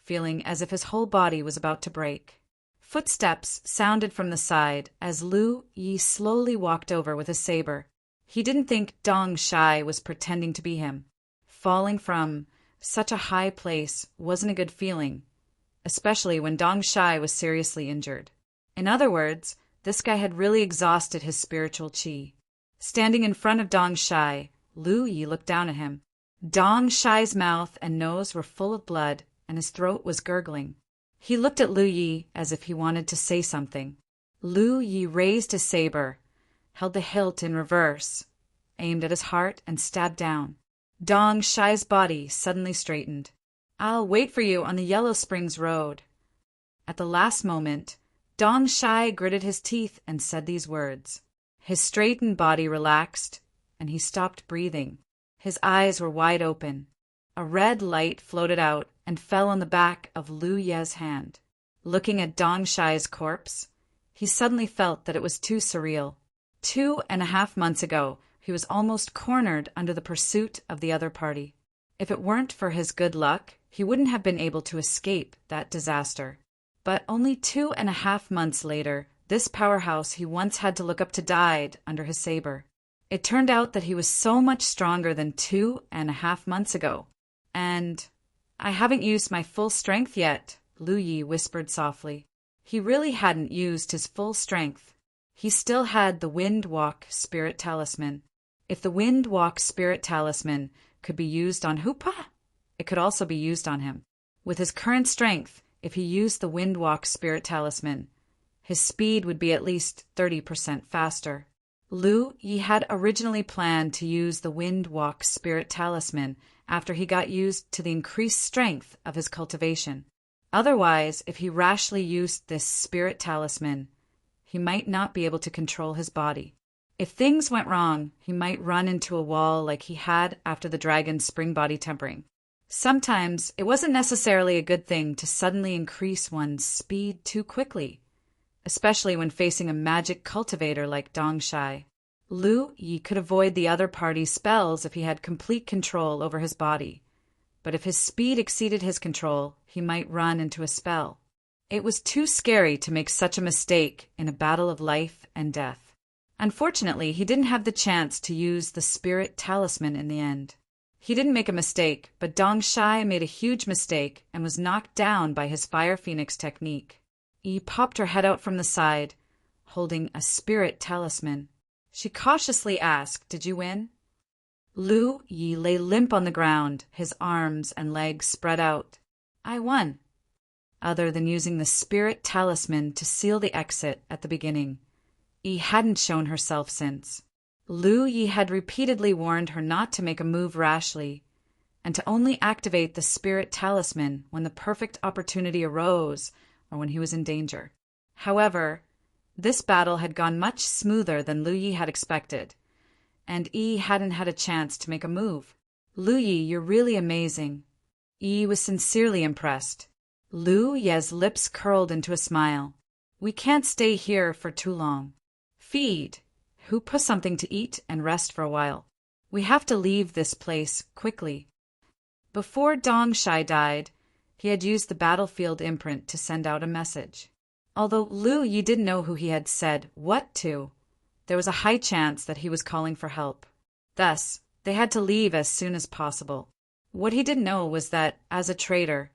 Speaker 1: feeling as if his whole body was about to break. Footsteps sounded from the side as Lu Yi slowly walked over with his saber. He didn't think Dong Shai was pretending to be him. Falling from such a high place wasn't a good feeling, especially when Dong Shai was seriously injured. In other words, this guy had really exhausted his spiritual qi. Standing in front of Dong Shai, Lu Yi looked down at him. Dong Shai's mouth and nose were full of blood, and his throat was gurgling. He looked at Lu Yi as if he wanted to say something. Lu Yi raised his saber, held the hilt in reverse, aimed at his heart, and stabbed down. Dong Shai's body suddenly straightened. "I'll wait for you on the Yellow Springs Road." At the last moment, Dong Shai gritted his teeth and said these words. His straightened body relaxed, and he stopped breathing. His eyes were wide open. A red light floated out and fell on the back of Lu Ye's hand. Looking at Dong Shai's corpse, he suddenly felt that it was too surreal. 2.5 months ago, he was almost cornered under the pursuit of the other party. If it weren't for his good luck, he wouldn't have been able to escape that disaster. But only 2.5 months later, this powerhouse he once had to look up to died under his saber. It turned out that he was so much stronger than 2.5 months ago. And I haven't used my full strength yet, Lu Yi whispered softly. He really hadn't used his full strength. He still had the Wind Walk Spirit Talisman. If the Wind Walk Spirit Talisman could be used on Hoopa, it could also be used on him. With his current strength, if he used the Wind Walk Spirit Talisman, his speed would be at least 30% faster. Lu Yi had originally planned to use the Wind Walk Spirit Talisman after he got used to the increased strength of his cultivation. Otherwise, if he rashly used this Spirit Talisman, he might not be able to control his body. If things went wrong, he might run into a wall like he had after the dragon's spring body tempering. Sometimes it wasn't necessarily a good thing to suddenly increase one's speed too quickly, especially when facing a magic cultivator like Dong Shai. Lu Yi could avoid the other party's spells if he had complete control over his body, but if his speed exceeded his control, he might run into a spell. It was too scary to make such a mistake in a battle of life and death. Unfortunately, he didn't have the chance to use the Spirit Talisman in the end. He didn't make a mistake, but Dong Shai made a huge mistake and was knocked down by his Fire Phoenix technique. Yi popped her head out from the side, holding a Spirit Talisman. She cautiously asked, "Did you win?" Lu Yi lay limp on the ground, his arms and legs spread out. "I won." Other than using the Spirit Talisman to seal the exit at the beginning, Yi hadn't shown herself since. Lu Yi had repeatedly warned her not to make a move rashly, and to only activate the Spirit Talisman when the perfect opportunity arose or when he was in danger. However, this battle had gone much smoother than Lu Yi had expected, and Yi hadn't had a chance to make a move. "Lu Yi, you're really amazing." Yi was sincerely impressed. Lu Ye's lips curled into a smile. We can't stay here for too long. Feed. Who put something to eat and rest for a while. We have to leave this place quickly. Before Dong Shai died, he had used the battlefield imprint to send out a message. Although Lu Yi didn't know who he had said what to, there was a high chance that he was calling for help. Thus, they had to leave as soon as possible. What he didn't know was that, as a traitor,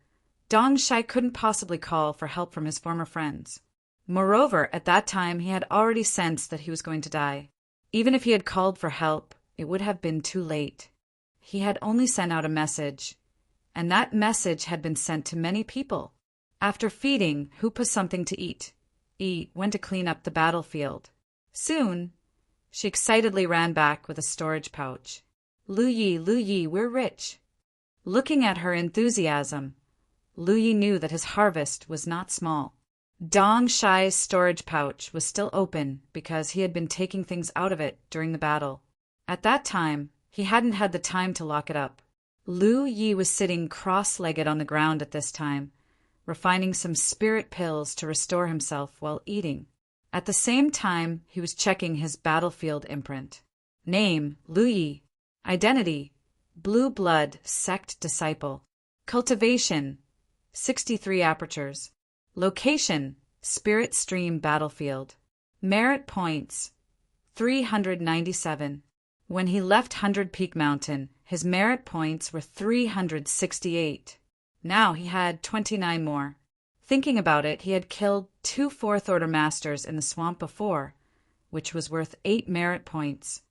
Speaker 1: Dong Shai couldn't possibly call for help from his former friends. Moreover, at that time he had already sensed that he was going to die. Even if he had called for help, it would have been too late. He had only sent out a message, and that message had been sent to many people. After feeding Hoopa something to eat, Yi went to clean up the battlefield. Soon, she excitedly ran back with a storage pouch. Lu Yi, we're rich. Looking at her enthusiasm, Lu Yi knew that his harvest was not small. Dong Shai's storage pouch was still open because he had been taking things out of it during the battle. At that time, he hadn't had the time to lock it up. Lu Yi was sitting cross-legged on the ground at this time, refining some spirit pills to restore himself while eating. At the same time, he was checking his battlefield imprint. Name, Lu Yi. Identity, Blue Blood Sect Disciple. Cultivation, 63 apertures. Location, Spirit Stream Battlefield. Merit points, 397. When he left 100 Peak Mountain, his merit points were 368. Now he had 29 more. Thinking about it, he had killed 2 Fourth-Order Masters in the swamp before, which was worth 8 merit points.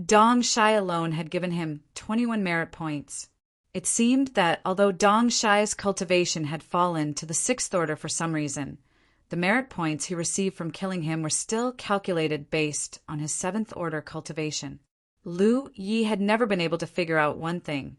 Speaker 1: Dong Shai alone had given him 21 merit points. It seemed that although Dong Shai's cultivation had fallen to the 6th Order for some reason, the merit points he received from killing him were still calculated based on his 7th Order cultivation. Lu Yi had never been able to figure out one thing,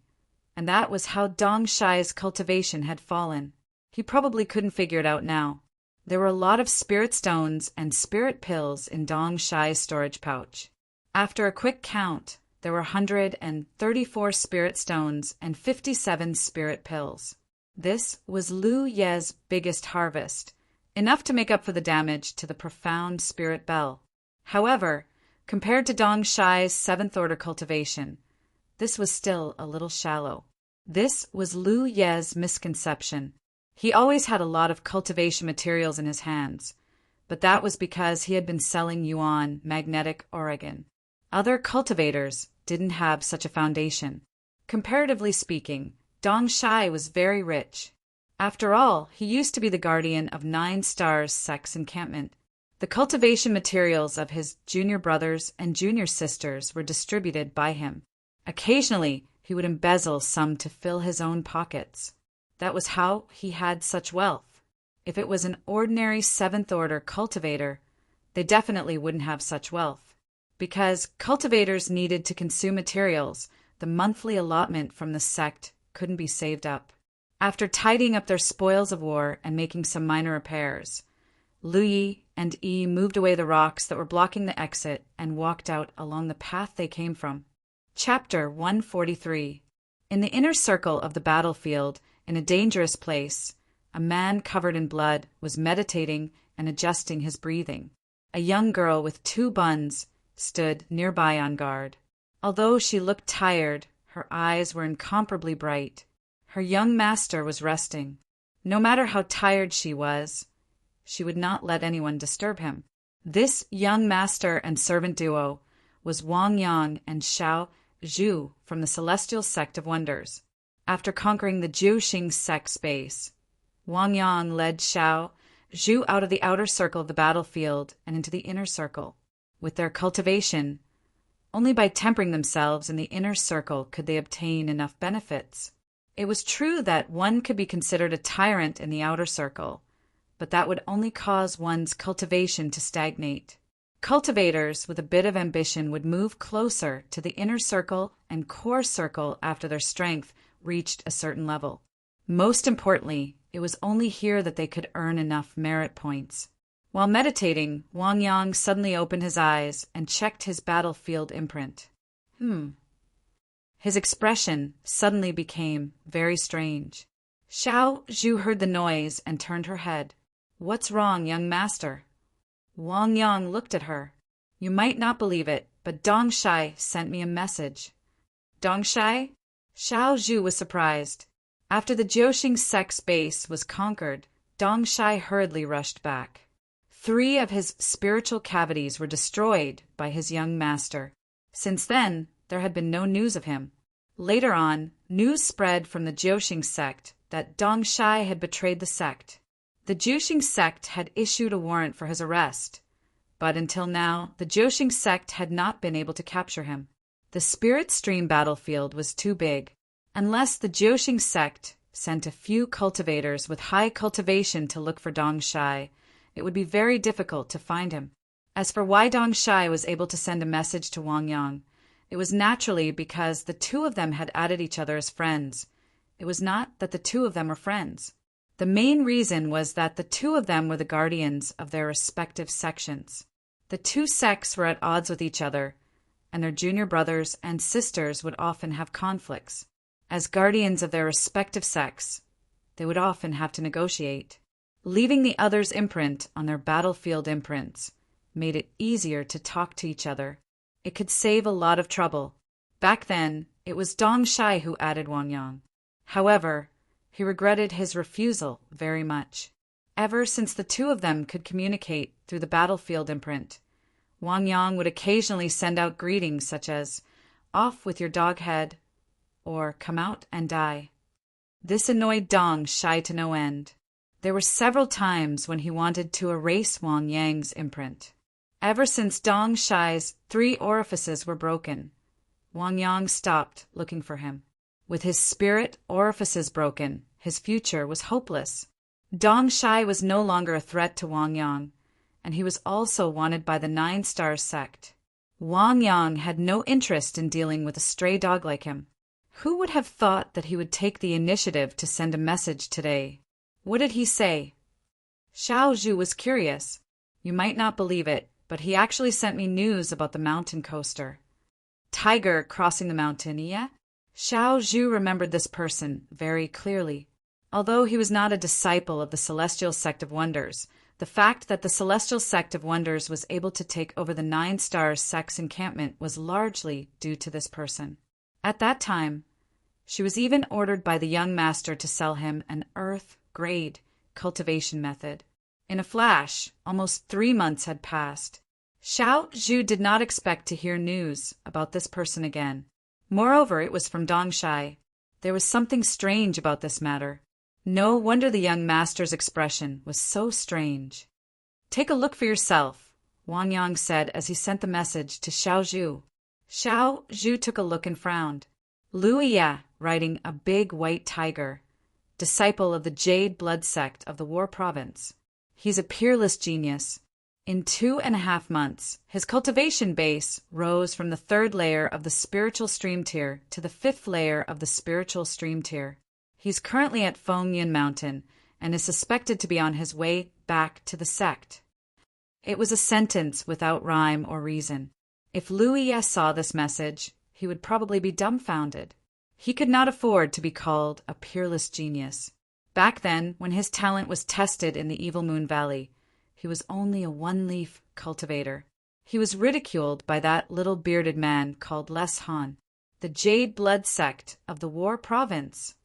Speaker 1: and that was how Dong Shai's cultivation had fallen. He probably couldn't figure it out now. There were a lot of spirit stones and spirit pills in Dong Shai's storage pouch. After a quick count, there were 134 spirit stones and 57 spirit pills. This was Lu Ye's biggest harvest, enough to make up for the damage to the profound spirit bell. However, compared to Dong Shai's 7th Order cultivation, this was still a little shallow. This was Lu Ye's misconception. He always had a lot of cultivation materials in his hands, but that was because he had been selling yuan magnetic Oregon. Other cultivators didn't have such a foundation. Comparatively speaking, Dong Shai was very rich. After all, he used to be the guardian of 9 Stars Sect's encampment. The cultivation materials of his junior brothers and junior sisters were distributed by him. Occasionally, he would embezzle some to fill his own pockets. That was how he had such wealth. If it was an ordinary 7th Order cultivator, they definitely wouldn't have such wealth. Because cultivators needed to consume materials, the monthly allotment from the sect couldn't be saved up. After tidying up their spoils of war and making some minor repairs, Lu Yi and Yi moved away the rocks that were blocking the exit and walked out along the path they came from. Chapter 143. In the inner circle of the battlefield, in a dangerous place, a man covered in blood was meditating and adjusting his breathing. A young girl with 2 buns stood nearby on guard. Although she looked tired, her eyes were incomparably bright. Her young master was resting. No matter how tired she would not let anyone disturb him. This young master and servant duo was Wang Yang and Xiao Zhu from the Celestial Sect of Wonders. After conquering the Jiuxing sect's base, Wang Yang led Xiao Zhu out of the outer circle of the battlefield and into the inner circle. With their cultivation, only by tempering themselves in the inner circle could they obtain enough benefits. It was true that one could be considered a tyrant in the outer circle, but that would only cause one's cultivation to stagnate. Cultivators with a bit of ambition would move closer to the inner circle and core circle after their strength reached a certain level. Most importantly, it was only here that they could earn enough merit points. While meditating, Wang Yang suddenly opened his eyes and checked his battlefield imprint. His expression suddenly became very strange. Xiao Zhu heard the noise and turned her head. "What's wrong, young master?" Wang Yang looked at her. "You might not believe it, but Dong Shai sent me a message." Dong Shai? Xiao Zhu was surprised. After the Jiuxing sect's base was conquered, Dong Shai hurriedly rushed back. 3 of his spiritual cavities were destroyed by his young master. Since then, there had been no news of him. Later on, news spread from the Jiuxing sect that Dong Shai had betrayed the sect. The Jiuxing sect had issued a warrant for his arrest, but until now, the Jiuxing sect had not been able to capture him. The Spirit Stream battlefield was too big. Unless the Jiuxing sect sent a few cultivators with high cultivation to look for Dong Shai, it would be very difficult to find him. As for why Dong Shai was able to send a message to Wang Yang, it was naturally because the 2 of them had added each other as friends. It was not that the 2 of them were friends. The main reason was that the 2 of them were the guardians of their respective sections. The 2 sects were at odds with each other, and their junior brothers and sisters would often have conflicts. As guardians of their respective sects, they would often have to negotiate. Leaving the other's imprint on their battlefield imprints made it easier to talk to each other. It could save a lot of trouble. Back then, it was Dong Shai who added Wang Yang. However, he regretted his refusal very much. Ever since the 2 of them could communicate through the battlefield imprint, Wang Yang would occasionally send out greetings such as, "Off with your dog head," or "Come out and die." This annoyed Dong Shai to no end. There were several times when he wanted to erase Wang Yang's imprint. Ever since Dong Shai's 3 orifices were broken, Wang Yang stopped looking for him. With his spirit orifices broken, his future was hopeless. Dong Shai was no longer a threat to Wang Yang, and he was also wanted by the 9 Stars sect. Wang Yang had no interest in dealing with a stray dog like him. Who would have thought that he would take the initiative to send a message today? What did he say? Xiao Zhu was curious. "You might not believe it, but he actually sent me news about the mountain coaster." Tiger crossing the mountain, yeah? Xiao Zhu remembered this person very clearly. Although he was not a disciple of the Celestial Sect of Wonders, the fact that the Celestial Sect of Wonders was able to take over the 9 Stars sect's encampment was largely due to this person. At that time, she was even ordered by the young master to sell him an Earth-grade cultivation method. In a flash, almost 3 months had passed. Xiao Zhu did not expect to hear news about this person again. Moreover, it was from Dong Shai. There was something strange about this matter. No wonder the young master's expression was so strange. "Take a look for yourself," Wang Yang said as he sent the message to Xiao Zhu. Xiao Zhu took a look and frowned. Lu Ye, riding a big white tiger, disciple of the Jade Blood sect of the War Province. He's a peerless genius. In 2.5 months, his cultivation base rose from the 3rd layer of the spiritual stream tier to the 5th layer of the spiritual stream tier. He's currently at Fengyun Mountain and is suspected to be on his way back to the sect. It was a sentence without rhyme or reason. If Lu Ye saw this message, he would probably be dumbfounded. He could not afford to be called a peerless genius. Back then, when his talent was tested in the Evil Moon Valley, he was only a 1-leaf cultivator. He was ridiculed by that little bearded man called Les Han, the Jade Blood sect of the War Province.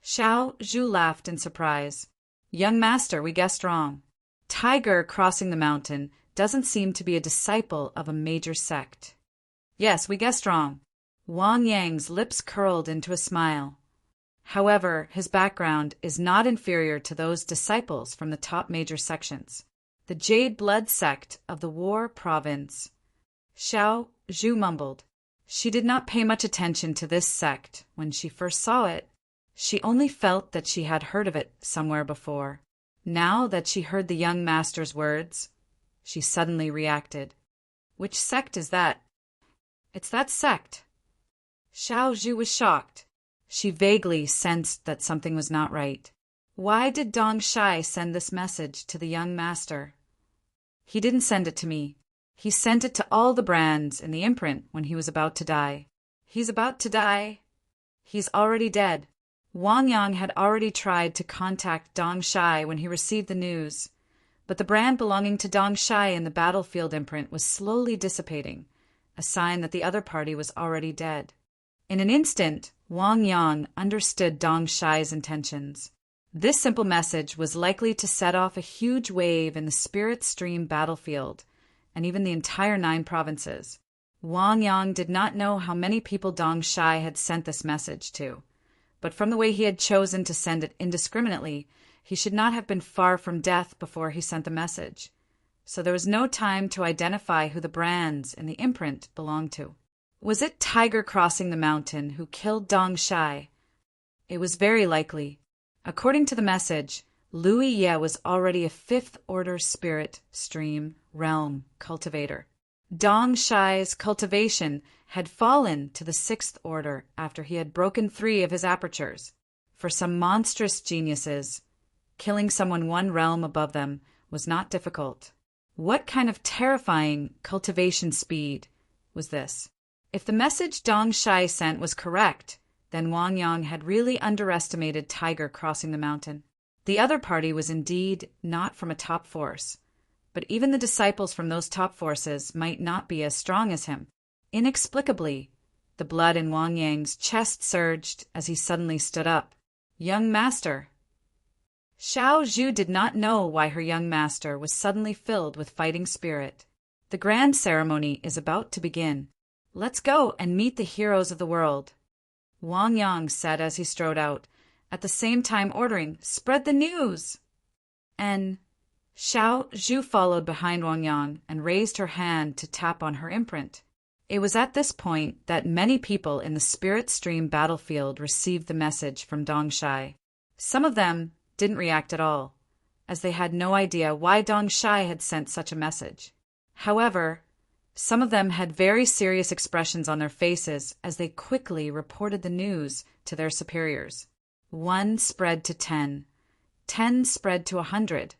Speaker 1: Xiao Zhu laughed in surprise. "Young master, we guessed wrong. Tiger crossing the mountain doesn't seem to be a disciple of a major sect." "Yes, we guessed wrong." Wang Yang's lips curled into a smile. However, his background is not inferior to those disciples from the top major sections. The Jade Blood sect of the War Province. Xiao Zhu mumbled. She did not pay much attention to this sect when she first saw it. She only felt that she had heard of it somewhere before. Now that she heard the young master's words, she suddenly reacted. "Which sect is that?" "It's that sect." Xiao Zhu was shocked. She vaguely sensed that something was not right. Why did Dong Shai send this message to the young master? "He didn't send it to me. He sent it to all the brands in the imprint when he was about to die. He's about to die. He's already dead. Wang Yang had already tried to contact Dong Shai when he received the news, but the brand belonging to Dong Shai in the battlefield imprint was slowly dissipating, a sign that the other party was already dead. In an instant, Wang Yang understood Dong Shai's intentions. This simple message was likely to set off a huge wave in the spirit stream battlefield, and even the entire 9 provinces. Wang Yang did not know how many people Dong Shai had sent this message to, but from the way he had chosen to send it indiscriminately, he should not have been far from death before he sent the message. So there was no time to identify who the brands in the imprint belonged to. Was it Tiger Crossing the Mountain who killed Dong Shai? It was very likely. According to the message, Lui Ye was already a 5th order spirit stream realm cultivator. Dong Shai's cultivation had fallen to the 6th order after he had broken 3 of his apertures. For some monstrous geniuses, killing someone 1 realm above them was not difficult. What kind of terrifying cultivation speed was this? If the message Dong Shai sent was correct, then Wang Yang had really underestimated Tiger Crossing the Mountain. The other party was indeed not from a top force, but even the disciples from those top forces might not be as strong as him. Inexplicably, the blood in Wang Yang's chest surged as he suddenly stood up. Young master. Xiao Zhu did not know why her young master was suddenly filled with fighting spirit. The grand ceremony is about to begin. Let's go and meet the heroes of the world, Wang Yang said as he strode out, at the same time ordering, "Spread the news!" And Xiao Zhu followed behind Wang Yang and raised her hand to tap on her imprint. It was at this point that many people in the spirit stream battlefield received the message from Dong Shai. Some of them didn't react at all, as they had no idea why Dong Shai had sent such a message. However, some of them had very serious expressions on their faces as they quickly reported the news to their superiors. 1 spread to 10, 10 spread to 100,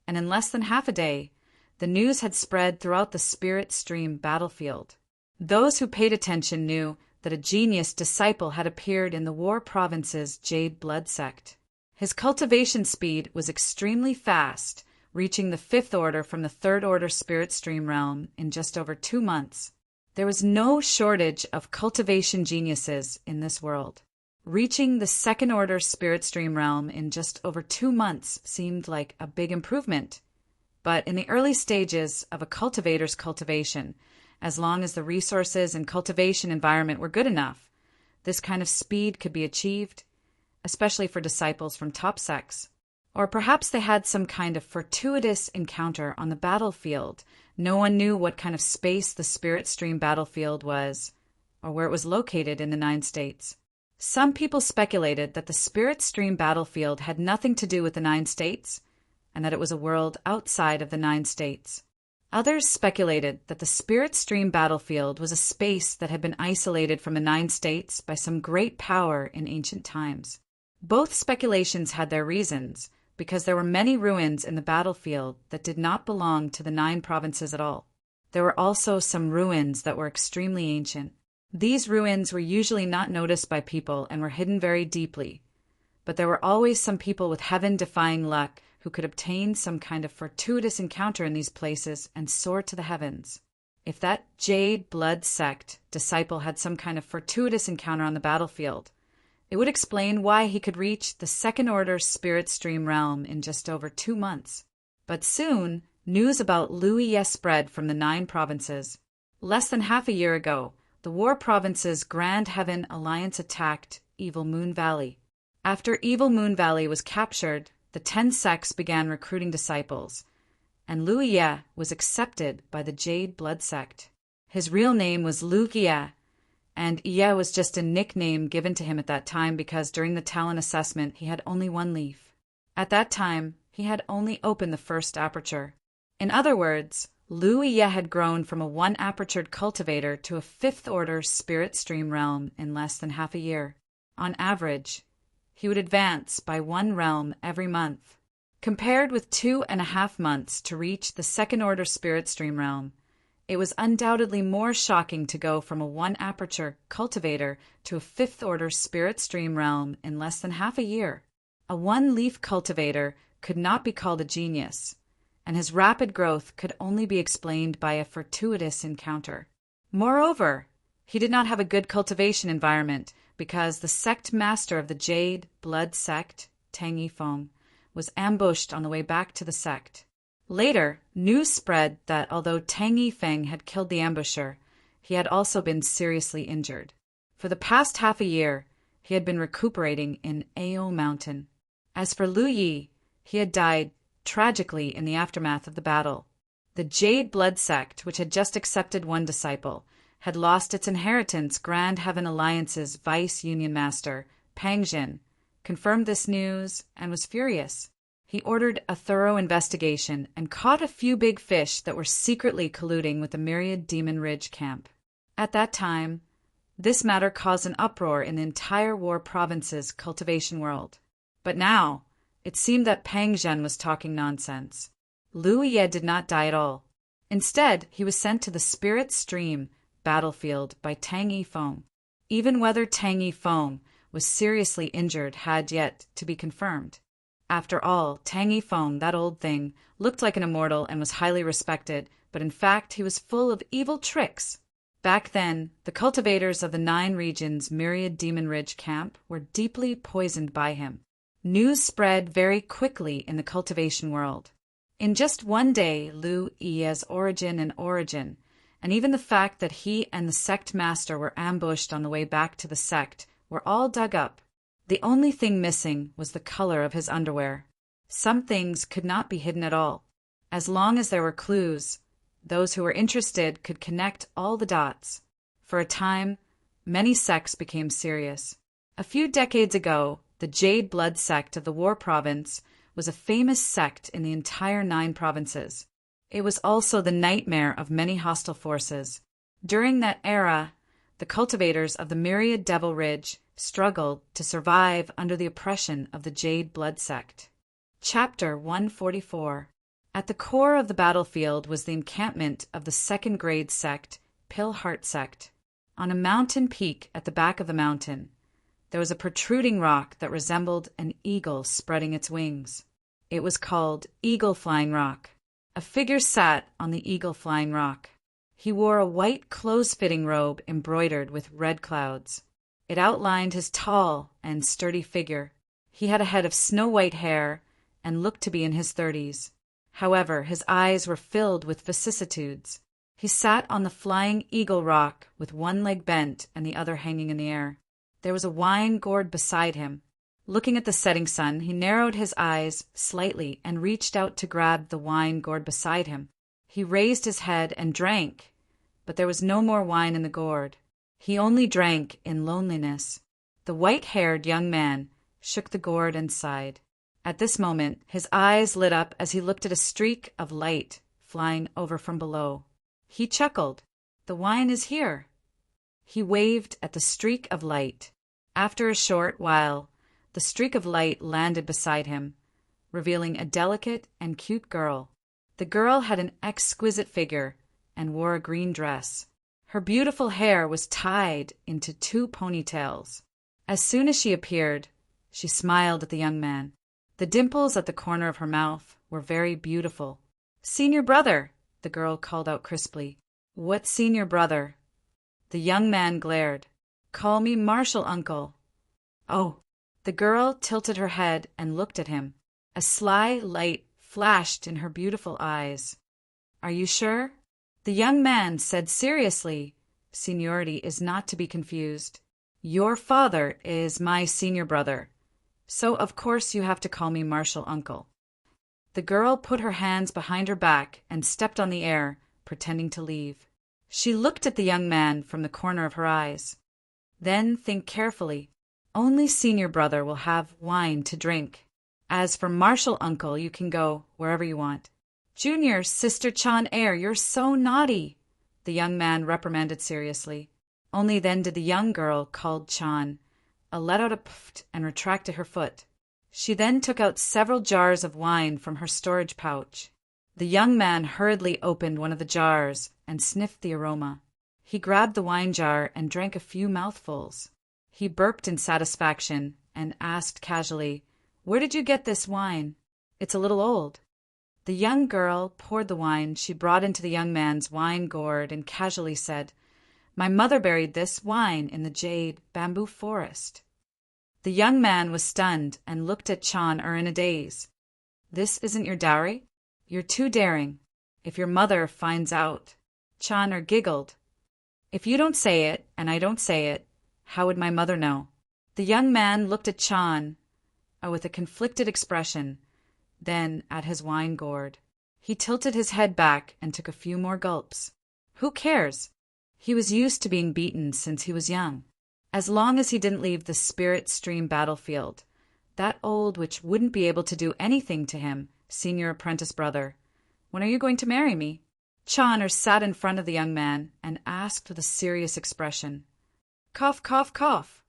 Speaker 1: and in less than half a day, the news had spread throughout the spirit stream battlefield. Those who paid attention knew that a genius disciple had appeared in the War Province's Jade Blood sect. His cultivation speed was extremely fast, reaching the 5th order from the 3rd order spirit stream realm in just over 2 months. There was no shortage of cultivation geniuses in this world. Reaching the 2nd order spirit stream realm in just over 2 months seemed like a big improvement. But in the early stages of a cultivator's cultivation, as long as the resources and cultivation environment were good enough, this kind of speed could be achieved, especially for disciples from top sects. Or perhaps they had some kind of fortuitous encounter on the battlefield. No one knew what kind of space the spirit stream battlefield was, or where it was located in the 9 states. Some people speculated that the spirit stream battlefield had nothing to do with the 9 states, and that it was a world outside of the 9 states. Others speculated that the spirit stream battlefield was a space that had been isolated from the 9 states by some great power in ancient times. Both speculations had their reasons, because there were many ruins in the battlefield that did not belong to the 9 provinces at all. There were also some ruins that were extremely ancient. These ruins were usually not noticed by people and were hidden very deeply, but there were always some people with heaven-defying luck who could obtain some kind of fortuitous encounter in these places and soar to the heavens. If that Jade Blood sect disciple had some kind of fortuitous encounter on the battlefield, it would explain why he could reach the 2nd order spirit stream realm in just over 2 months. But soon, news about Lui Ye spread from the 9 provinces. Less than half a year ago, the War Province's Grand Heaven Alliance attacked Evil Moon Valley. After Evil Moon Valley was captured, the 10 sects began recruiting disciples, and Lui Ye was accepted by the Jade Blood sect. His real name was Lu Ye, and Ye was just a nickname given to him at that time because during the talent assessment he had only 1 leaf. At that time, he had only opened the 1st aperture. In other words, Lui Ye had grown from a 1-apertured cultivator to a 5th order spirit stream realm in less than half a year. On average, he would advance by 1 realm every month. Compared with 2.5 months to reach the 2nd order spirit stream realm, It was undoubtedly more shocking to go from a one-aperture cultivator to a fifth-order spirit stream realm in less than half a year. A one-leaf cultivator could not be called a genius, and his rapid growth could only be explained by a fortuitous encounter. Moreover, he did not have a good cultivation environment because the sect master of the Jade Blood sect, Tang Yifeng, was ambushed on the way back to the sect. Later, news spread that although Tang Yifeng had killed the ambusher, he had also been seriously injured. For the past half a year, he had been recuperating in Ao Mountain. As for Lu Yi, he had died tragically in the aftermath of the battle. The Jade Blood sect, which had just accepted one disciple, had lost its inheritance. Grand Heaven Alliance's vice union master, Pang Jin, confirmed this news and was furious. He ordered a thorough investigation and caught a few big fish that were secretly colluding with the Myriad Demon Ridge camp. At that time, this matter caused an uproar in the entire War Province's cultivation world. But now, it seemed that Pang Zhen was talking nonsense. Lu Ye did not die at all. Instead, he was sent to the Spirit Stream battlefield by Tang Yifeng. Even whether Tang Yifeng was seriously injured had yet to be confirmed. After all, Tang Yifeng, that old thing, looked like an immortal and was highly respected, but in fact he was full of evil tricks. Back then, the cultivators of the 9 regions Myriad Demon Ridge camp were deeply poisoned by him. News spread very quickly in the cultivation world. In just one day, Lu Ye's origin, and even the fact that he and the sect master were ambushed on the way back to the sect, were all dug up. The only thing missing was the color of his underwear. Some things could not be hidden at all. As long as there were clues, those who were interested could connect all the dots. For a time, many sects became serious. A few decades ago, the Jade Blood sect of the War Province was a famous sect in the entire 9 provinces. It was also the nightmare of many hostile forces. During that era, the cultivators of the Myriad Devil Ridge struggled to survive under the oppression of the Jade Blood sect. Chapter 144. At the core of the battlefield was the encampment of the second-grade sect, Pillheart sect. On a mountain peak at the back of the mountain, there was a protruding rock that resembled an eagle spreading its wings. It was called Eagle Flying Rock. A figure sat on the Eagle Flying Rock. He wore a white close-fitting robe embroidered with red clouds. It outlined his tall and sturdy figure. He had a head of snow-white hair and looked to be in his 30s. However, his eyes were filled with vicissitudes. He sat on the flying eagle rock with one leg bent and the other hanging in the air. There was a wine gourd beside him. Looking at the setting sun, he narrowed his eyes slightly and reached out to grab the wine gourd beside him. He raised his head and drank, but there was no more wine in the gourd. He only drank in loneliness. The white-haired young man shook the gourd and sighed. At this moment, his eyes lit up as he looked at a streak of light flying over from below. He chuckled. "The wine is here." He waved at the streak of light. After a short while, the streak of light landed beside him, revealing a delicate and cute girl. The girl had an exquisite figure and wore a green dress. Her beautiful hair was tied into 2 ponytails. As soon as she appeared, she smiled at the young man. The dimples at the corner of her mouth were very beautiful. "Senior brother," the girl called out crisply. "What senior brother?" The young man glared. "Call me Marshal Uncle." "Oh." The girl tilted her head and looked at him. A sly light flashed in her beautiful eyes. "Are you sure?" The young man said seriously, "Seniority is not to be confused. Your father is my senior brother, so of course you have to call me Marshal Uncle." The girl put her hands behind her back and stepped on the air, pretending to leave. She looked at the young man from the corner of her eyes. "Then think carefully. Only senior brother will have wine to drink. As for Marshal Uncle, you can go wherever you want." "Junior, Sister Chan Air, you're so naughty," the young man reprimanded seriously. Only then did the young girl, called Chan, let out a puff and retracted her foot. She then took out several jars of wine from her storage pouch. The young man hurriedly opened one of the jars and sniffed the aroma. He grabbed the wine jar and drank a few mouthfuls. He burped in satisfaction and asked casually, "Where did you get this wine? It's a little old." The young girl poured the wine she brought into the young man's wine gourd and casually said, "My mother buried this wine in the jade bamboo forest." The young man was stunned and looked at Chan-er in a daze. "This isn't your dowry? You're too daring. If your mother finds out—" Chan-er giggled. "If you don't say it, and I don't say it, how would my mother know?" The young man looked at Chan-er with a conflicted expression, then at his wine gourd. He tilted his head back and took a few more gulps. Who cares? He was used to being beaten since he was young. As long as he didn't leave the spirit stream battlefield, that old witch wouldn't be able to do anything to him, senior apprentice brother. "When are you going to marry me?" Chan-er sat in front of the young man and asked with a serious expression. Cough, cough, cough.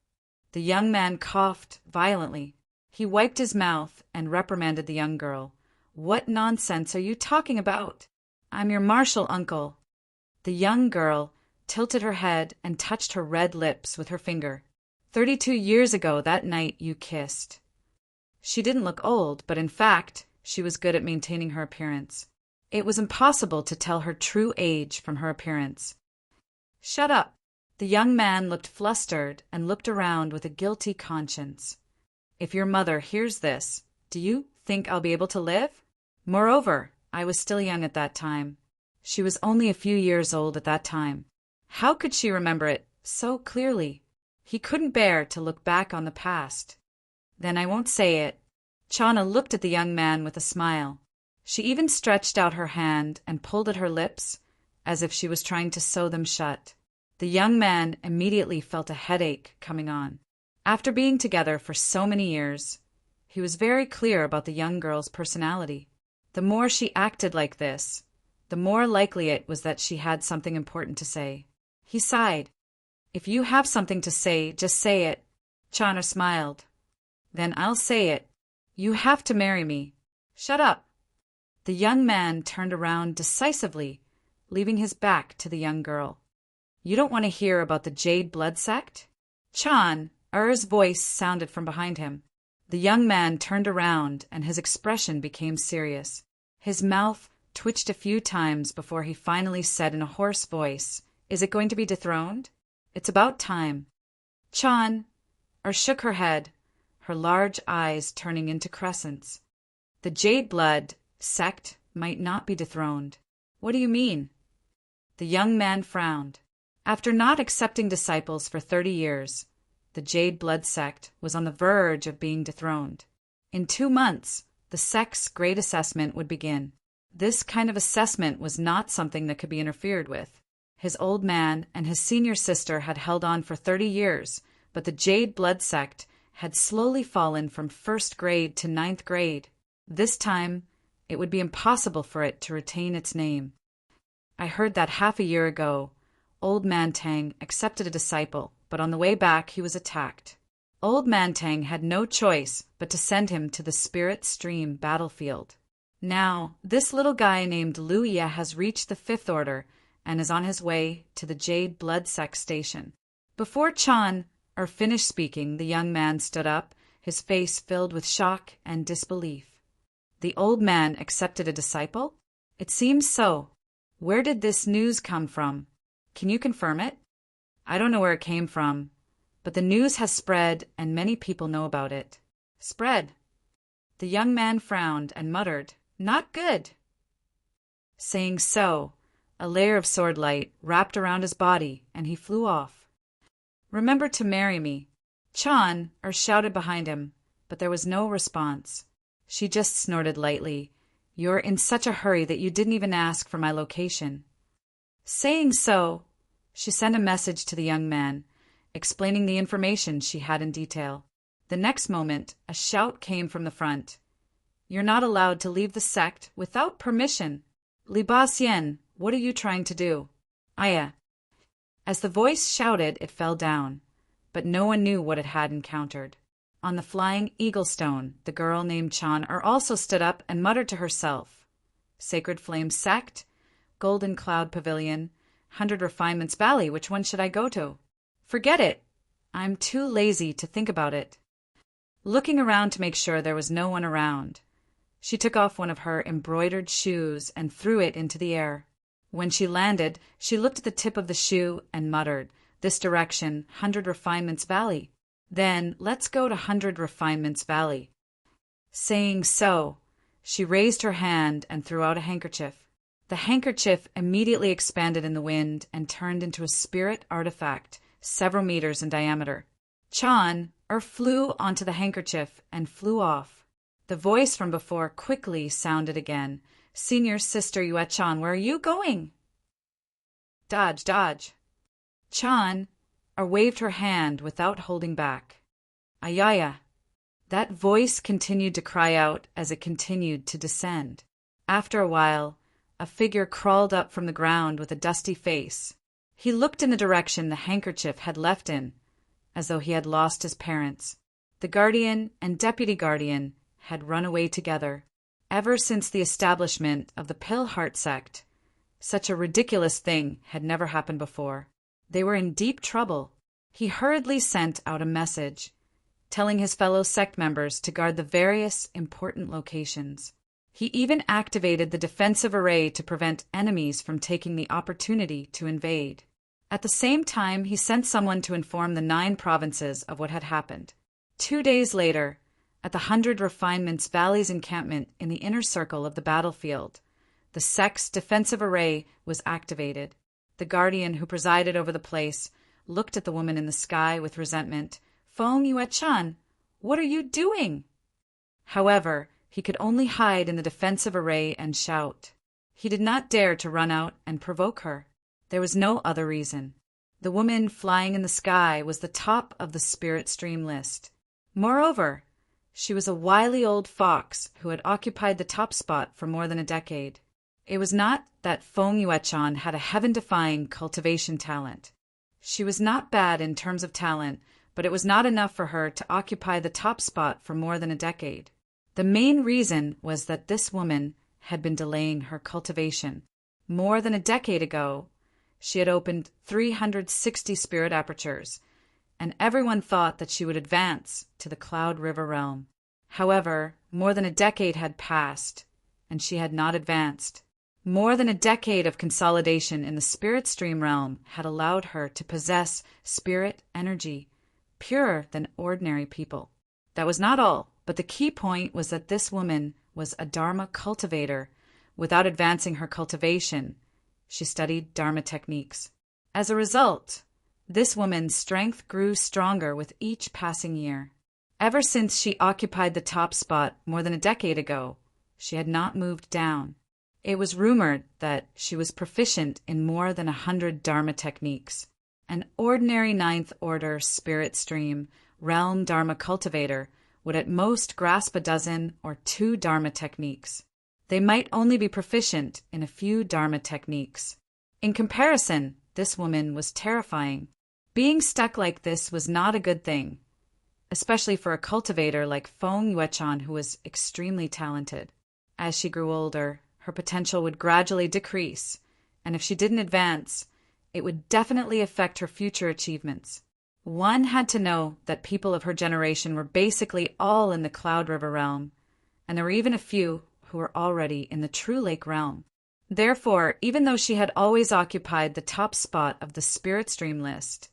Speaker 1: The young man coughed violently. He wiped his mouth and reprimanded the young girl. "What nonsense are you talking about? I'm your martial uncle." The young girl tilted her head and touched her red lips with her finger. 32 years ago that night you kissed." She didn't look old, but in fact, she was good at maintaining her appearance. It was impossible to tell her true age from her appearance. "Shut up." The young man looked flustered and looked around with a guilty conscience. "If your mother hears this, do you think I'll be able to live? Moreover, I was still young at that time. She was only a few years old at that time. How could she remember it so clearly?" He couldn't bear to look back on the past. "Then I won't say it." Chana looked at the young man with a smile. She even stretched out her hand and pulled at her lips, as if she was trying to sew them shut. The young man immediately felt a headache coming on. After being together for so many years, he was very clear about the young girl's personality. The more she acted like this, the more likely it was that she had something important to say. He sighed. "If you have something to say, just say it." Chana smiled. "Then I'll say it. You have to marry me." "Shut up." The young man turned around decisively, leaving his back to the young girl. "You don't want to hear about the Jade Blood Sect?" Chan-er's voice sounded from behind him. The young man turned around and his expression became serious. His mouth twitched a few times before he finally said in a hoarse voice, "Is it going to be dethroned? It's about time." Chan-er shook her head, her large eyes turning into crescents. "The Jade Blood Sect might not be dethroned." "What do you mean?" The young man frowned. After not accepting disciples for 30 years, the Jade Blood Sect was on the verge of being dethroned. In 2 months, the sect's great assessment would begin. This kind of assessment was not something that could be interfered with. His old man and his senior sister had held on for 30 years, but the Jade Blood Sect had slowly fallen from 1st grade to 9th grade. This time, it would be impossible for it to retain its name. "I heard that half a year ago, Old Man Tang accepted a disciple, but on the way back he was attacked. Old Man Tang had no choice but to send him to the Spirit Stream battlefield. Now, this little guy named Lu Ye has reached the 5th Order and is on his way to the Jade Blood Sect station." Before Chan-er finished speaking, the young man stood up, his face filled with shock and disbelief. "The old man accepted a disciple? It seems so. Where did this news come from? Can you confirm it?" "I don't know where it came from, but the news has spread and many people know about it." "Spread?" The young man frowned and muttered, "Not good." Saying so, a layer of sword light wrapped around his body and he flew off. "Remember to marry me," Chan-er shouted behind him, but there was no response. She just snorted lightly. "You're in such a hurry that you didn't even ask for my location." Saying so, she sent a message to the young man, explaining the information she had in detail. The next moment, a shout came from the front. "You're not allowed to leave the sect without permission. Li Ba Xian, what are you trying to do?" "Aya." As the voice shouted, it fell down, but no one knew what it had encountered. On the flying eagle stone, the girl named Chan-er also stood up and muttered to herself, "Sacred Flame Sect, Golden Cloud Pavilion, 100 Refinements Valley. Which one should I go to? Forget it. I'm too lazy to think about it. Looking around to make sure there was no one around, she took off one of her embroidered shoes and threw it into the air. When she landed, she looked at the tip of the shoe and muttered, "This direction, 100 Refinements Valley. Then let's go to 100 Refinements Valley." Saying so, she raised her hand and threw out a handkerchief. The handkerchief immediately expanded in the wind and turned into a spirit artifact several meters in diameter. Chan flew onto the handkerchief and flew off. The voice from before quickly sounded again. "Senior Sister Yue-chan, where are you going?" "Dodge, dodge." Chan waved her hand without holding back. "Ayaya." That voice continued to cry out as it continued to descend. After a while, a figure crawled up from the ground with a dusty face. He looked in the direction the handkerchief had left in, as though he had lost his parents. The guardian and deputy guardian had run away together. Ever since the establishment of the Pale Heart sect, such a ridiculous thing had never happened before. They were in deep trouble. He hurriedly sent out a message, telling his fellow sect members to guard the various important locations. He even activated the defensive array to prevent enemies from taking the opportunity to invade. At the same time, he sent someone to inform the 9 provinces of what had happened. 2 days later, at the 100 Refinements Valley's encampment in the inner circle of the battlefield, the sect's defensive array was activated. The guardian who presided over the place looked at the woman in the sky with resentment. "Feng Yue-chan, what are you doing?" However, he could only hide in the defensive array and shout. He did not dare to run out and provoke her. There was no other reason. The woman flying in the sky was the top of the spirit stream list. Moreover, she was a wily old fox who had occupied the top spot for more than a decade. It was not that Feng Yue-chan had a heaven-defying cultivation talent. She was not bad in terms of talent, but it was not enough for her to occupy the top spot for more than a decade. The main reason was that this woman had been delaying her cultivation. More than a decade ago, she had opened 360 spirit apertures, and everyone thought that she would advance to the Cloud River realm. However, more than a decade had passed, and she had not advanced. More than a decade of consolidation in the spirit stream realm had allowed her to possess spirit energy, purer than ordinary people. That was not all, but the key point was that this woman was a Dharma cultivator. Without advancing her cultivation, she studied Dharma techniques. As a result, this woman's strength grew stronger with each passing year. Ever since she occupied the top spot more than a decade ago, she had not moved down. It was rumored that she was proficient in more than 100 Dharma techniques. An ordinary 9th order spirit stream realm Dharma cultivator would at most grasp a dozen or 2 Dharma techniques. They might only be proficient in a few Dharma techniques. In comparison, this woman was terrifying. Being stuck like this was not a good thing, especially for a cultivator like Feng Yue-chan, who was extremely talented. As she grew older, her potential would gradually decrease, and if she didn't advance, it would definitely affect her future achievements. One had to know that people of her generation were basically all in the Cloud River realm, and there were even a few who were already in the True Lake realm. Therefore, even though she had always occupied the top spot of the Spirit Stream list,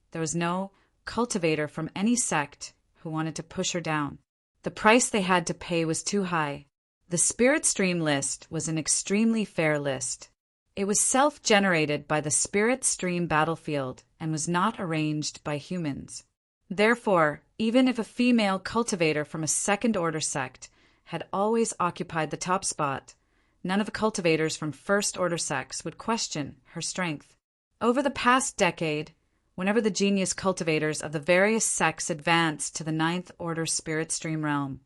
Speaker 1: there was no cultivator from any sect who wanted to push her down. The price they had to pay was too high. The Spirit Stream list was an extremely fair list. It was self-generated by the Spirit Stream battlefield and was not arranged by humans. Therefore, even if a female cultivator from a second-order sect had always occupied the top spot, none of the cultivators from first-order sects would question her strength. Over the past decade, whenever the genius cultivators of the various sects advanced to the 9th order spirit stream realm,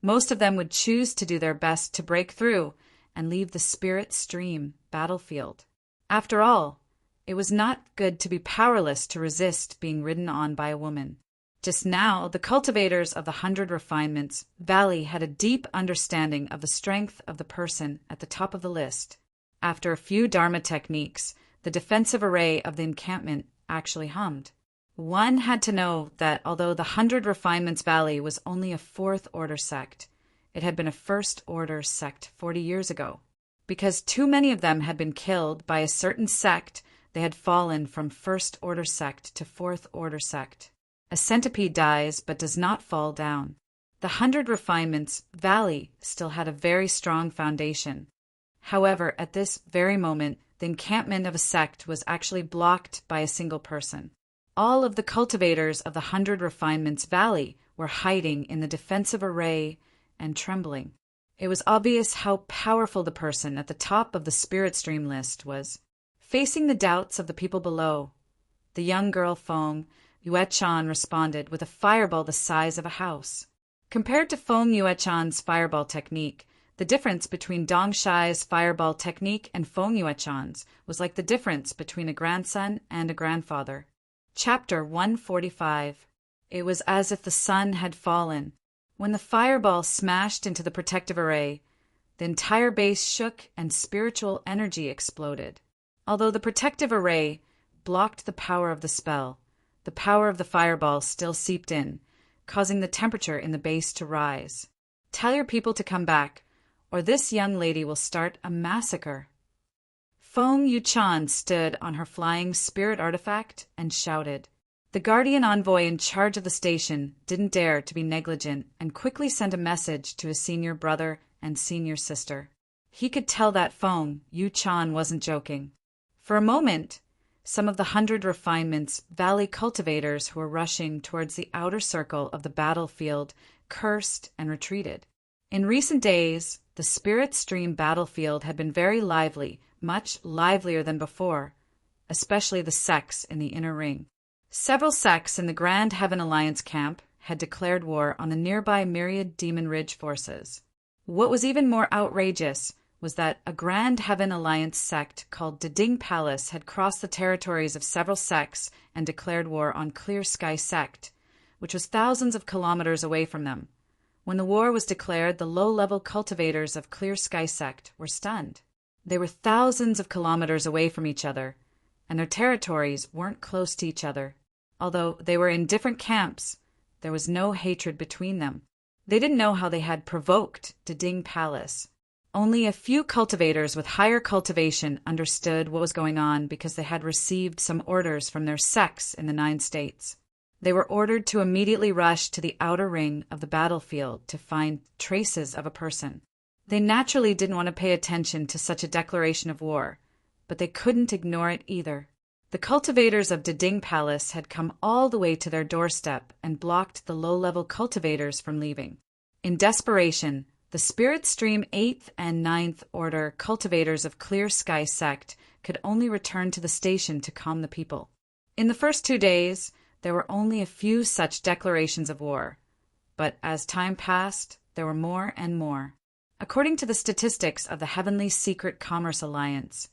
Speaker 1: most of them would choose to do their best to break through and leave the spirit stream battlefield. After all, it was not good to be powerless to resist being ridden on by a woman. Just now, the cultivators of the 100 Refinements Valley had a deep understanding of the strength of the person at the top of the list. After a few Dharma techniques, the defensive array of the encampment actually hummed. One had to know that although the 100 Refinements Valley was only a fourth-order sect, it had been a first-order sect 40 years ago. Because too many of them had been killed by a certain sect, they had fallen from first-order sect to fourth-order sect. A centipede dies but does not fall down. The 100 Refinements Valley still had a very strong foundation. However, at this very moment, the encampment of a sect was actually blocked by a single person. All of the cultivators of the 100 Refinements Valley were hiding in the defensive array and trembling. It was obvious how powerful the person at the top of the spirit stream list was. Facing the doubts of the people below, the young girl Feng Yuechan responded with a fireball the size of a house. Compared to Feng Yuechan's fireball technique, the difference between Dongshai's fireball technique and Feng Yuechan's was like the difference between a grandson and a grandfather. Chapter 145. It was as if the sun had fallen. When the fireball smashed into the protective array, the entire base shook and spiritual energy exploded. Although the protective array blocked the power of the spell, the power of the fireball still seeped in, causing the temperature in the base to rise. Tell your people to come back, or this young lady will start a massacre. Feng Yuchan stood on her flying spirit artifact and shouted. The guardian envoy in charge of the station didn't dare to be negligent and quickly sent a message to his senior brother and senior sister. He could tell that Feng Yuchan wasn't joking. For a moment, some of the 100 Refinements Valley cultivators who were rushing towards the outer circle of the battlefield cursed and retreated. In recent days, the Spirit Stream battlefield had been very lively, much livelier than before, especially the sects in the inner ring. Several sects in the Grand Heaven Alliance camp had declared war on the nearby Myriad Demon Ridge forces. What was even more outrageous was that a Grand Heaven Alliance sect called Diding Palace had crossed the territories of several sects and declared war on Clear Sky Sect, which was thousands of kilometers away from them. When the war was declared, the low-level cultivators of Clear Sky Sect were stunned. They were thousands of kilometers away from each other, and their territories weren't close to each other. Although they were in different camps, there was no hatred between them. They didn't know how they had provoked Diding Palace. Only a few cultivators with higher cultivation understood what was going on because they had received some orders from their sects in the 9 states. They were ordered to immediately rush to the outer ring of the battlefield to find traces of a person. They naturally didn't want to pay attention to such a declaration of war, but they couldn't ignore it either. The cultivators of Diding Palace had come all the way to their doorstep and blocked the low-level cultivators from leaving. In desperation, the Spirit Stream 8th and 9th Order cultivators of Clear Sky Sect could only return to the station to calm the people. In the first 2 days, there were only a few such declarations of war, but as time passed, there were more and more. According to the statistics of the Heavenly Secret Commerce Alliance,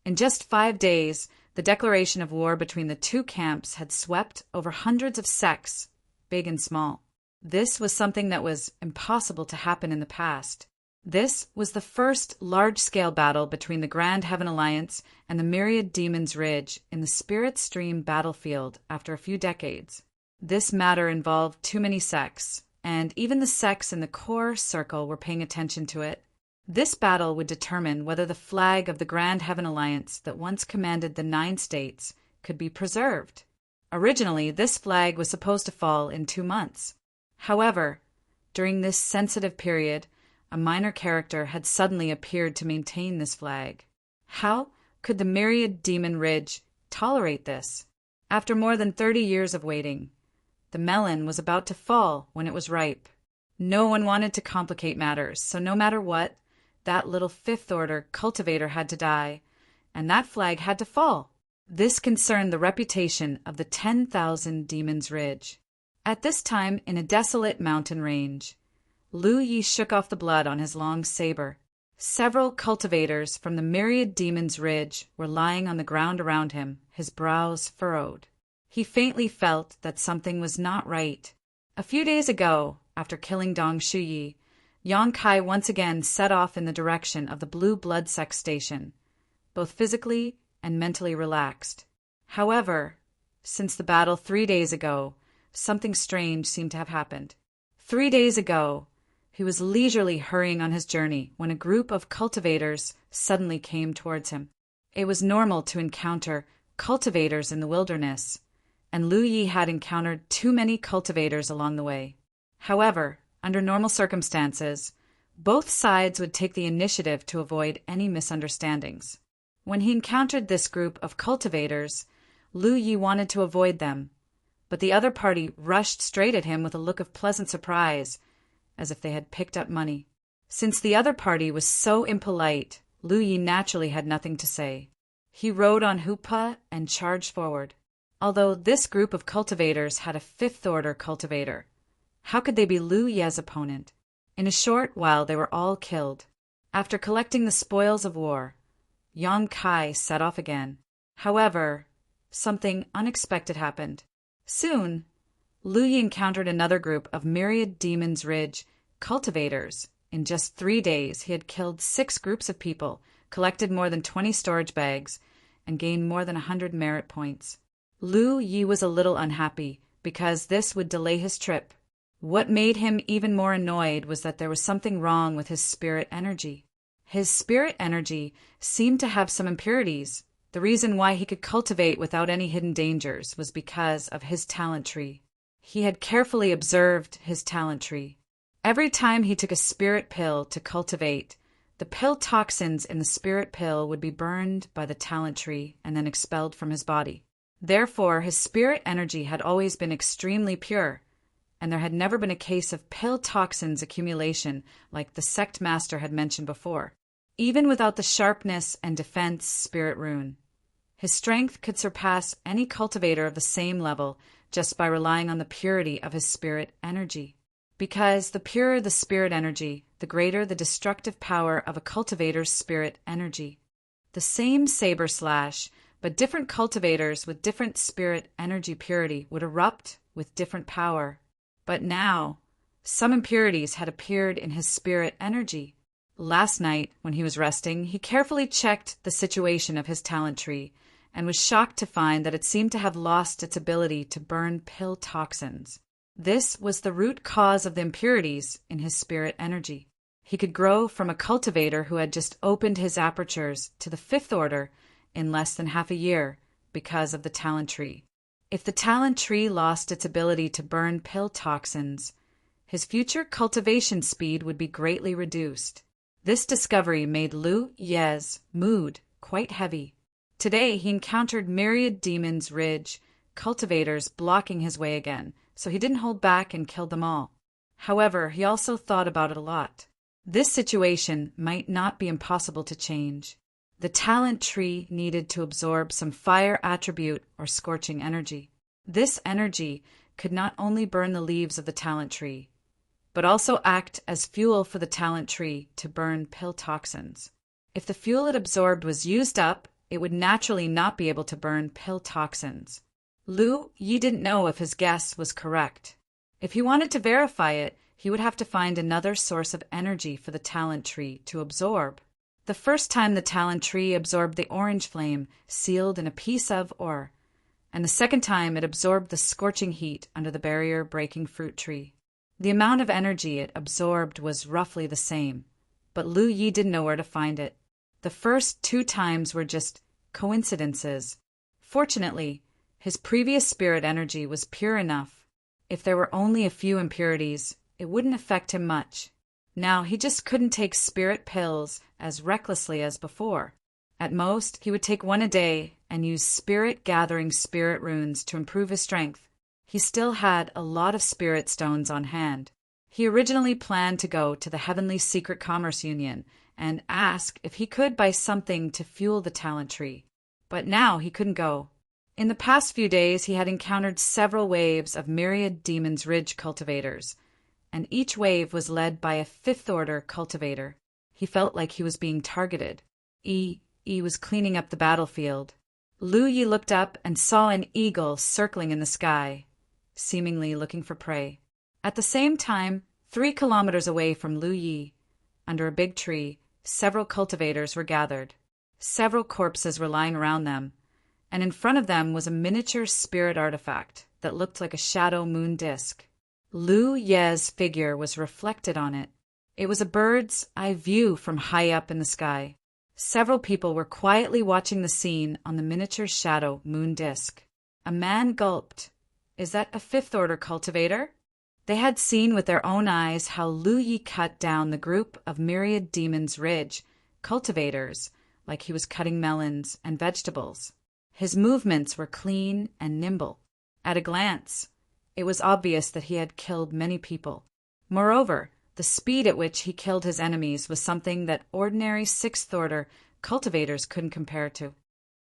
Speaker 1: in just 5 days, the declaration of war between the 2 camps had swept over hundreds of sects, big and small. This was something that was impossible to happen in the past. This was the first large-scale battle between the Grand Heaven Alliance and the Myriad Demons Ridge in the Spirit Stream battlefield after a few decades. This matter involved too many sects, and even the sects in the core circle were paying attention to it. This battle would determine whether the flag of the Grand Heaven Alliance that once commanded the 9 states could be preserved. Originally, this flag was supposed to fall in 2 months. However, during this sensitive period, a minor character had suddenly appeared to maintain this flag. How could the Myriad Demon Ridge tolerate this? After more than 30 years of waiting, the melon was about to fall when it was ripe. No one wanted to complicate matters, so no matter what, that little 5th Order cultivator had to die, and that flag had to fall. This concerned the reputation of the 10,000 Demons Ridge. At this time, in a desolate mountain range, Lu Yi shook off the blood on his long saber. Several cultivators from the Myriad Demons Ridge were lying on the ground around him, his brows furrowed. He faintly felt that something was not right. A few days ago, after killing Dong Shuyi, Yang Kai once again set off in the direction of the Blue Blood Sect station. both physically and mentally relaxed. However, since the battle 3 days ago, something strange seemed to have happened. 3 days ago, he was leisurely hurrying on his journey when a group of cultivators suddenly came towards him. It was normal to encounter cultivators in the wilderness, and Lu Yi had encountered too many cultivators along the way. However, under normal circumstances, both sides would take the initiative to avoid any misunderstandings. When he encountered this group of cultivators, Lu Yi wanted to avoid them, but the other party rushed straight at him with a look of pleasant surprise, as if they had picked up money. Since the other party was so impolite, Lu Yi naturally had nothing to say. He rode on Hupa and charged forward. Although this group of cultivators had a fifth-order cultivator, how could they be Lu Ye's opponent? In a short while they were all killed. After collecting the spoils of war, Yang Kai set off again. However, something unexpected happened. Soon, Lu Yi encountered another group of Myriad Demons Ridge cultivators. In just 3 days, he had killed 6 groups of people, collected more than 20 storage bags, and gained more than 100 merit points. Lu Yi was a little unhappy because this would delay his trip. What made him even more annoyed was that there was something wrong with his spirit energy. His spirit energy seemed to have some impurities. The reason why he could cultivate without any hidden dangers was because of his talent tree. He had carefully observed his talent tree. Every time he took a spirit pill to cultivate, the pill toxins in the spirit pill would be burned by the talent tree and then expelled from his body. Therefore, his spirit energy had always been extremely pure, and there had never been a case of pill toxins accumulation like the sect master had mentioned before. Even without the sharpness and defense spirit rune, his strength could surpass any cultivator of the same level just by relying on the purity of his spirit energy. Because the purer the spirit energy, the greater the destructive power of a cultivator's spirit energy. The same saber slash, but different cultivators with different spirit energy purity would erupt with different power. But now, some impurities had appeared in his spirit energy. Last night, when he was resting, he carefully checked the situation of his talent tree and was shocked to find that it seemed to have lost its ability to burn pill toxins. This was the root cause of the impurities in his spirit energy. He could grow from a cultivator who had just opened his apertures to the 5th order in less than half a year because of the talent tree. If the talent tree lost its ability to burn pill toxins, his future cultivation speed would be greatly reduced. This discovery made Lu Ye's mood quite heavy. Today he encountered Myriad Demons Ridge cultivators blocking his way again, so he didn't hold back and killed them all. However, he also thought about it a lot. This situation might not be impossible to change. The talent tree needed to absorb some fire attribute or scorching energy. This energy could not only burn the leaves of the talent tree, but also act as fuel for the talent tree to burn pill toxins. If the fuel it absorbed was used up, it would naturally not be able to burn pill toxins. Lu Yi didn't know if his guess was correct. If he wanted to verify it, he would have to find another source of energy for the talent tree to absorb. The first time the talent tree absorbed the orange flame sealed in a piece of ore, and the second time it absorbed the scorching heat under the barrier-breaking fruit tree. The amount of energy it absorbed was roughly the same, but Lu Yi didn't know where to find it. The first 2 times were just coincidences. Fortunately, his previous spirit energy was pure enough. If there were only a few impurities, it wouldn't affect him much. Now he just couldn't take spirit pills as recklessly as before. At most, he would take 1 a day and use spirit-gathering spirit runes to improve his strength. He still had a lot of spirit stones on hand. He originally planned to go to the Heavenly Secret Commerce Union and ask if he could buy something to fuel the talent tree. But now he couldn't go. In the past few days, he had encountered several waves of Myriad Demons Ridge cultivators, and each wave was led by a 5th order cultivator. He felt like he was being targeted. He was cleaning up the battlefield. Lu Yi looked up and saw an eagle circling in the sky, seemingly looking for prey. At the same time, 3 kilometers away from Lu Yi, under a big tree, several cultivators were gathered. Several corpses were lying around them, and in front of them was a miniature spirit artifact that looked like a shadow moon disk. Lu Ye's figure was reflected on it. It was a bird's eye view from high up in the sky. Several people were quietly watching the scene on the miniature shadow moon disk. A man gulped. Is that a fifth-order cultivator? They had seen with their own eyes how Lu Yi cut down the group of Myriad Demons Ridge cultivators like he was cutting melons and vegetables. His movements were clean and nimble. At a glance, it was obvious that he had killed many people. Moreover, the speed at which he killed his enemies was something that ordinary sixth-order cultivators couldn't compare to.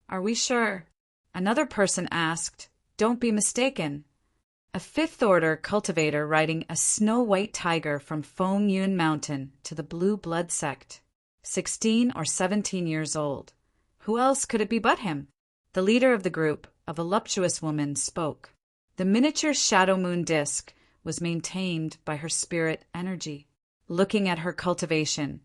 Speaker 1: Are we sure? Another person asked. Don't be mistaken. A fifth-order cultivator riding a snow-white tiger from Feng Yun Mountain to the Blue Blood Sect. 16 or 17 years old. Who else could it be but him? The leader of the group, a voluptuous woman, spoke. The miniature shadow moon disk was maintained by her spirit energy. Looking at her cultivation,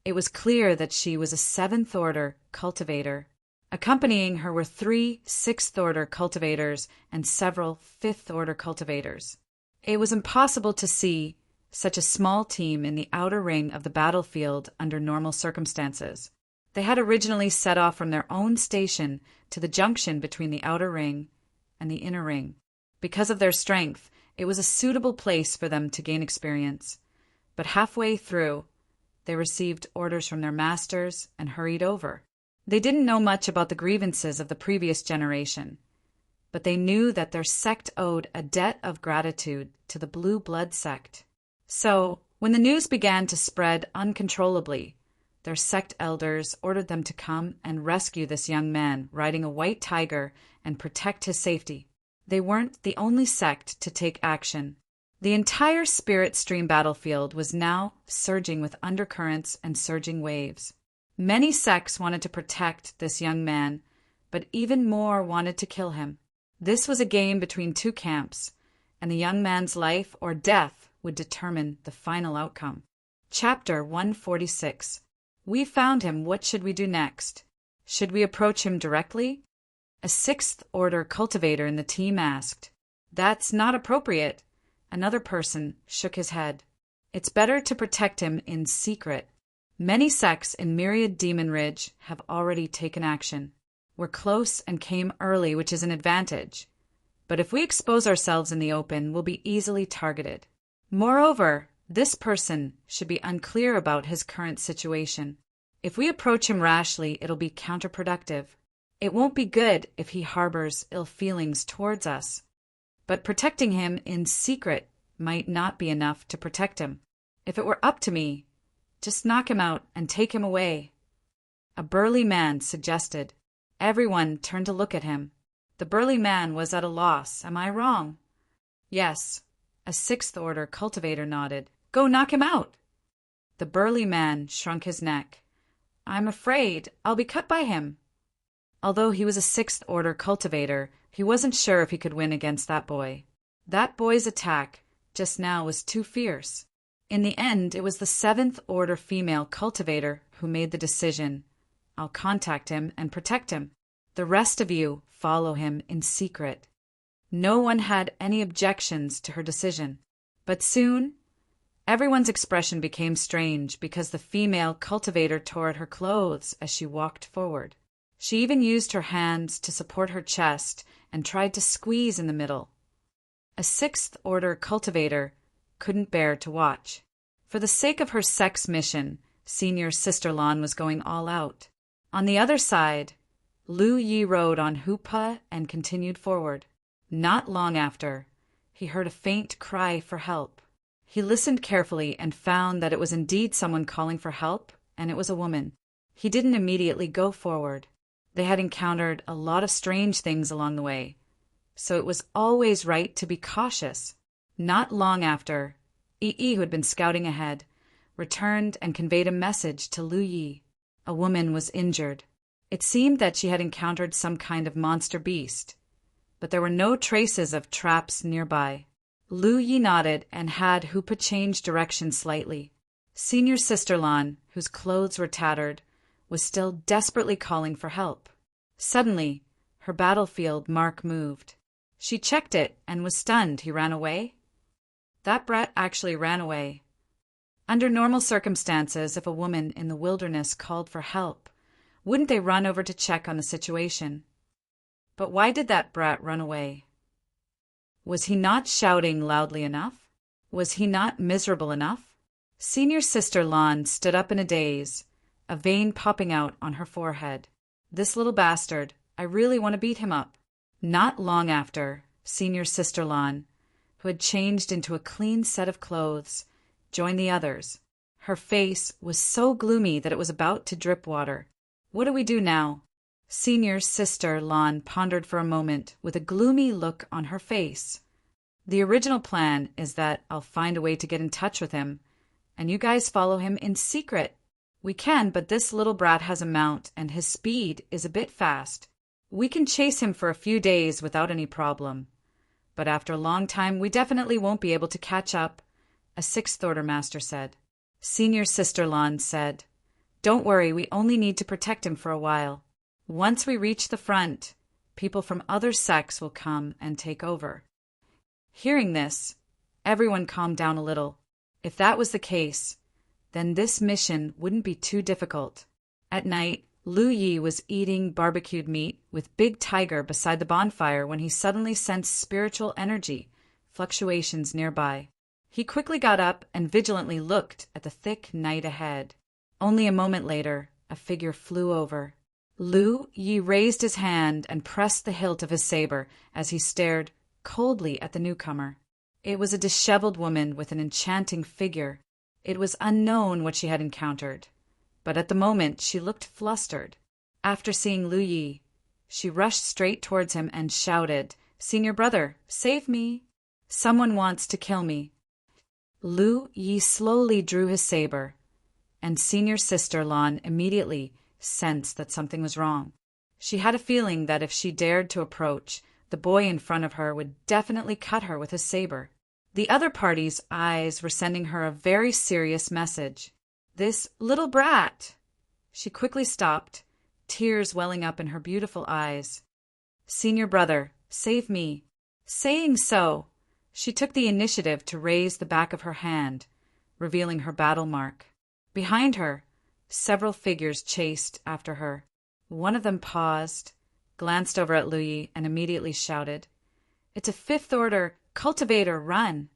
Speaker 1: it was clear that she was a seventh-order cultivator. Accompanying her were 3 sixth-order cultivators and several fifth-order cultivators. It was impossible to see such a small team in the outer ring of the battlefield under normal circumstances. They had originally set off from their own station to the junction between the outer ring and the inner ring. Because of their strength, it was a suitable place for them to gain experience. But halfway through, they received orders from their masters and hurried over. They didn't know much about the grievances of the previous generation, but they knew that their sect owed a debt of gratitude to the Blue Blood Sect. So, when the news began to spread uncontrollably, their sect elders ordered them to come and rescue this young man riding a white tiger and protect his safety. They weren't the only sect to take action. The entire Spirit Stream battlefield was now surging with undercurrents and surging waves. Many sects wanted to protect this young man, but even more wanted to kill him. This was a game between two camps, and the young man's life or death would determine the final outcome. Chapter 146. We found him. What should we do next? Should we approach him directly? A sixth-order cultivator in the team asked. That's not appropriate. Another person shook his head. It's better to protect him in secret. Many sects in Myriad Demon Ridge have already taken action. We're close and came early, which is an advantage. But if we expose ourselves in the open, we'll be easily targeted. Moreover, this person should be unclear about his current situation. If we approach him rashly, it'll be counterproductive. It won't be good if he harbors ill feelings towards us. But protecting him in secret might not be enough to protect him. If it were up to me, just knock him out and take him away. A burly man suggested. Everyone turned to look at him. The burly man was at a loss. Am I wrong? Yes. A sixth-order cultivator nodded. Go knock him out. The burly man shrunk his neck. I'm afraid I'll be cut by him. Although he was a sixth-order cultivator, he wasn't sure if he could win against that boy. That boy's attack just now was too fierce. In the end, it was the seventh-order female cultivator who made the decision. I'll contact him and protect him. The rest of you follow him in secret. No one had any objections to her decision. But soon, everyone's expression became strange because the female cultivator tore at her clothes as she walked forward. She even used her hands to support her chest and tried to squeeze in the middle. A sixth-order cultivator couldn't bear to watch. For the sake of her sex mission, Senior Sister Lan was going all out. On the other side, Lu Yi rode on Hupa and continued forward. Not long after, he heard a faint cry for help. He listened carefully and found that it was indeed someone calling for help, and it was a woman. He didn't immediately go forward. They had encountered a lot of strange things along the way, so it was always right to be cautious. Not long after, Yi, who had been scouting ahead, returned and conveyed a message to Lu Yi. A woman was injured. It seemed that she had encountered some kind of monster beast, but there were no traces of traps nearby. Lu Yi nodded and had Hupa change direction slightly. Senior Sister Lan, whose clothes were tattered, was still desperately calling for help. Suddenly, her battlefield mark moved. She checked it and was stunned. He ran away? That brat actually ran away. Under normal circumstances, if a woman in the wilderness called for help, wouldn't they run over to check on the situation? But why did that brat run away? Was he not shouting loudly enough? Was he not miserable enough? Senior Sister Lon stood up in a daze, a vein popping out on her forehead. This little bastard, I really want to beat him up. Not long after, Senior Sister Lon, who had changed into a clean set of clothes, joined the others. Her face was so gloomy that it was about to drip water. What do we do now? Senior Sister Lon pondered for a moment with a gloomy look on her face. The original plan is that I'll find a way to get in touch with him, and you guys follow him in secret. We can, but this little brat has a mount, and his speed is a bit fast. We can chase him for a few days without any problem. But after a long time, we definitely won't be able to catch up, a sixth order master said. Senior Sister Lon said, Don't worry, we only need to protect him for a while. Once we reach the front, people from other sects will come and take over. Hearing this, everyone calmed down a little. If that was the case, then this mission wouldn't be too difficult. At night, Lu Yi was eating barbecued meat with Big Tiger beside the bonfire when he suddenly sensed spiritual energy fluctuations nearby. He quickly got up and vigilantly looked at the thick night ahead. Only a moment later, a figure flew over. Lu Yi raised his hand and pressed the hilt of his saber as he stared coldly at the newcomer. It was a disheveled woman with an enchanting figure. It was unknown what she had encountered, but at the moment she looked flustered. After seeing Lu Yi, she rushed straight towards him and shouted, Senior brother, save me! Someone wants to kill me. Lu Yi slowly drew his saber, and Senior Sister Lon immediately sensed that something was wrong. She had a feeling that if she dared to approach, the boy in front of her would definitely cut her with his saber. The other party's eyes were sending her a very serious message. This little brat! She quickly stopped, tears welling up in her beautiful eyes. Senior brother, save me. Saying so, she took the initiative to raise the back of her hand, revealing her battle mark. Behind her, several figures chased after her. One of them paused, glanced over at Lu Yi, and immediately shouted, It's a fifth order cultivator, run!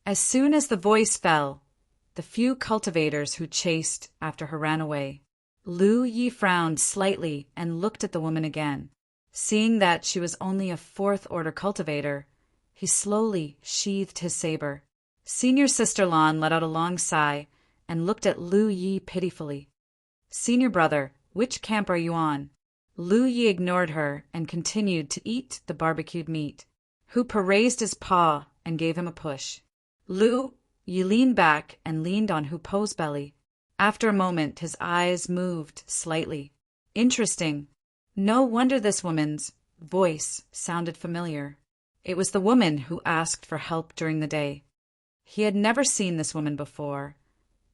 Speaker 1: As soon as the voice fell, the few cultivators who chased after her ran away. Lu Yi frowned slightly and looked at the woman again. Seeing that she was only a fourth order cultivator, he slowly sheathed his saber. Senior Sister Lon let out a long sigh and looked at Lu Yi pitifully. Senior brother, which camp are you on? Lu Yi ignored her and continued to eat the barbecued meat. Hooper raised his paw and gave him a push. Lu Yi leaned back and leaned on Hoopo's belly. After a moment, his eyes moved slightly. Interesting. No wonder this woman's voice sounded familiar. It was the woman who asked for help during the day. He had never seen this woman before,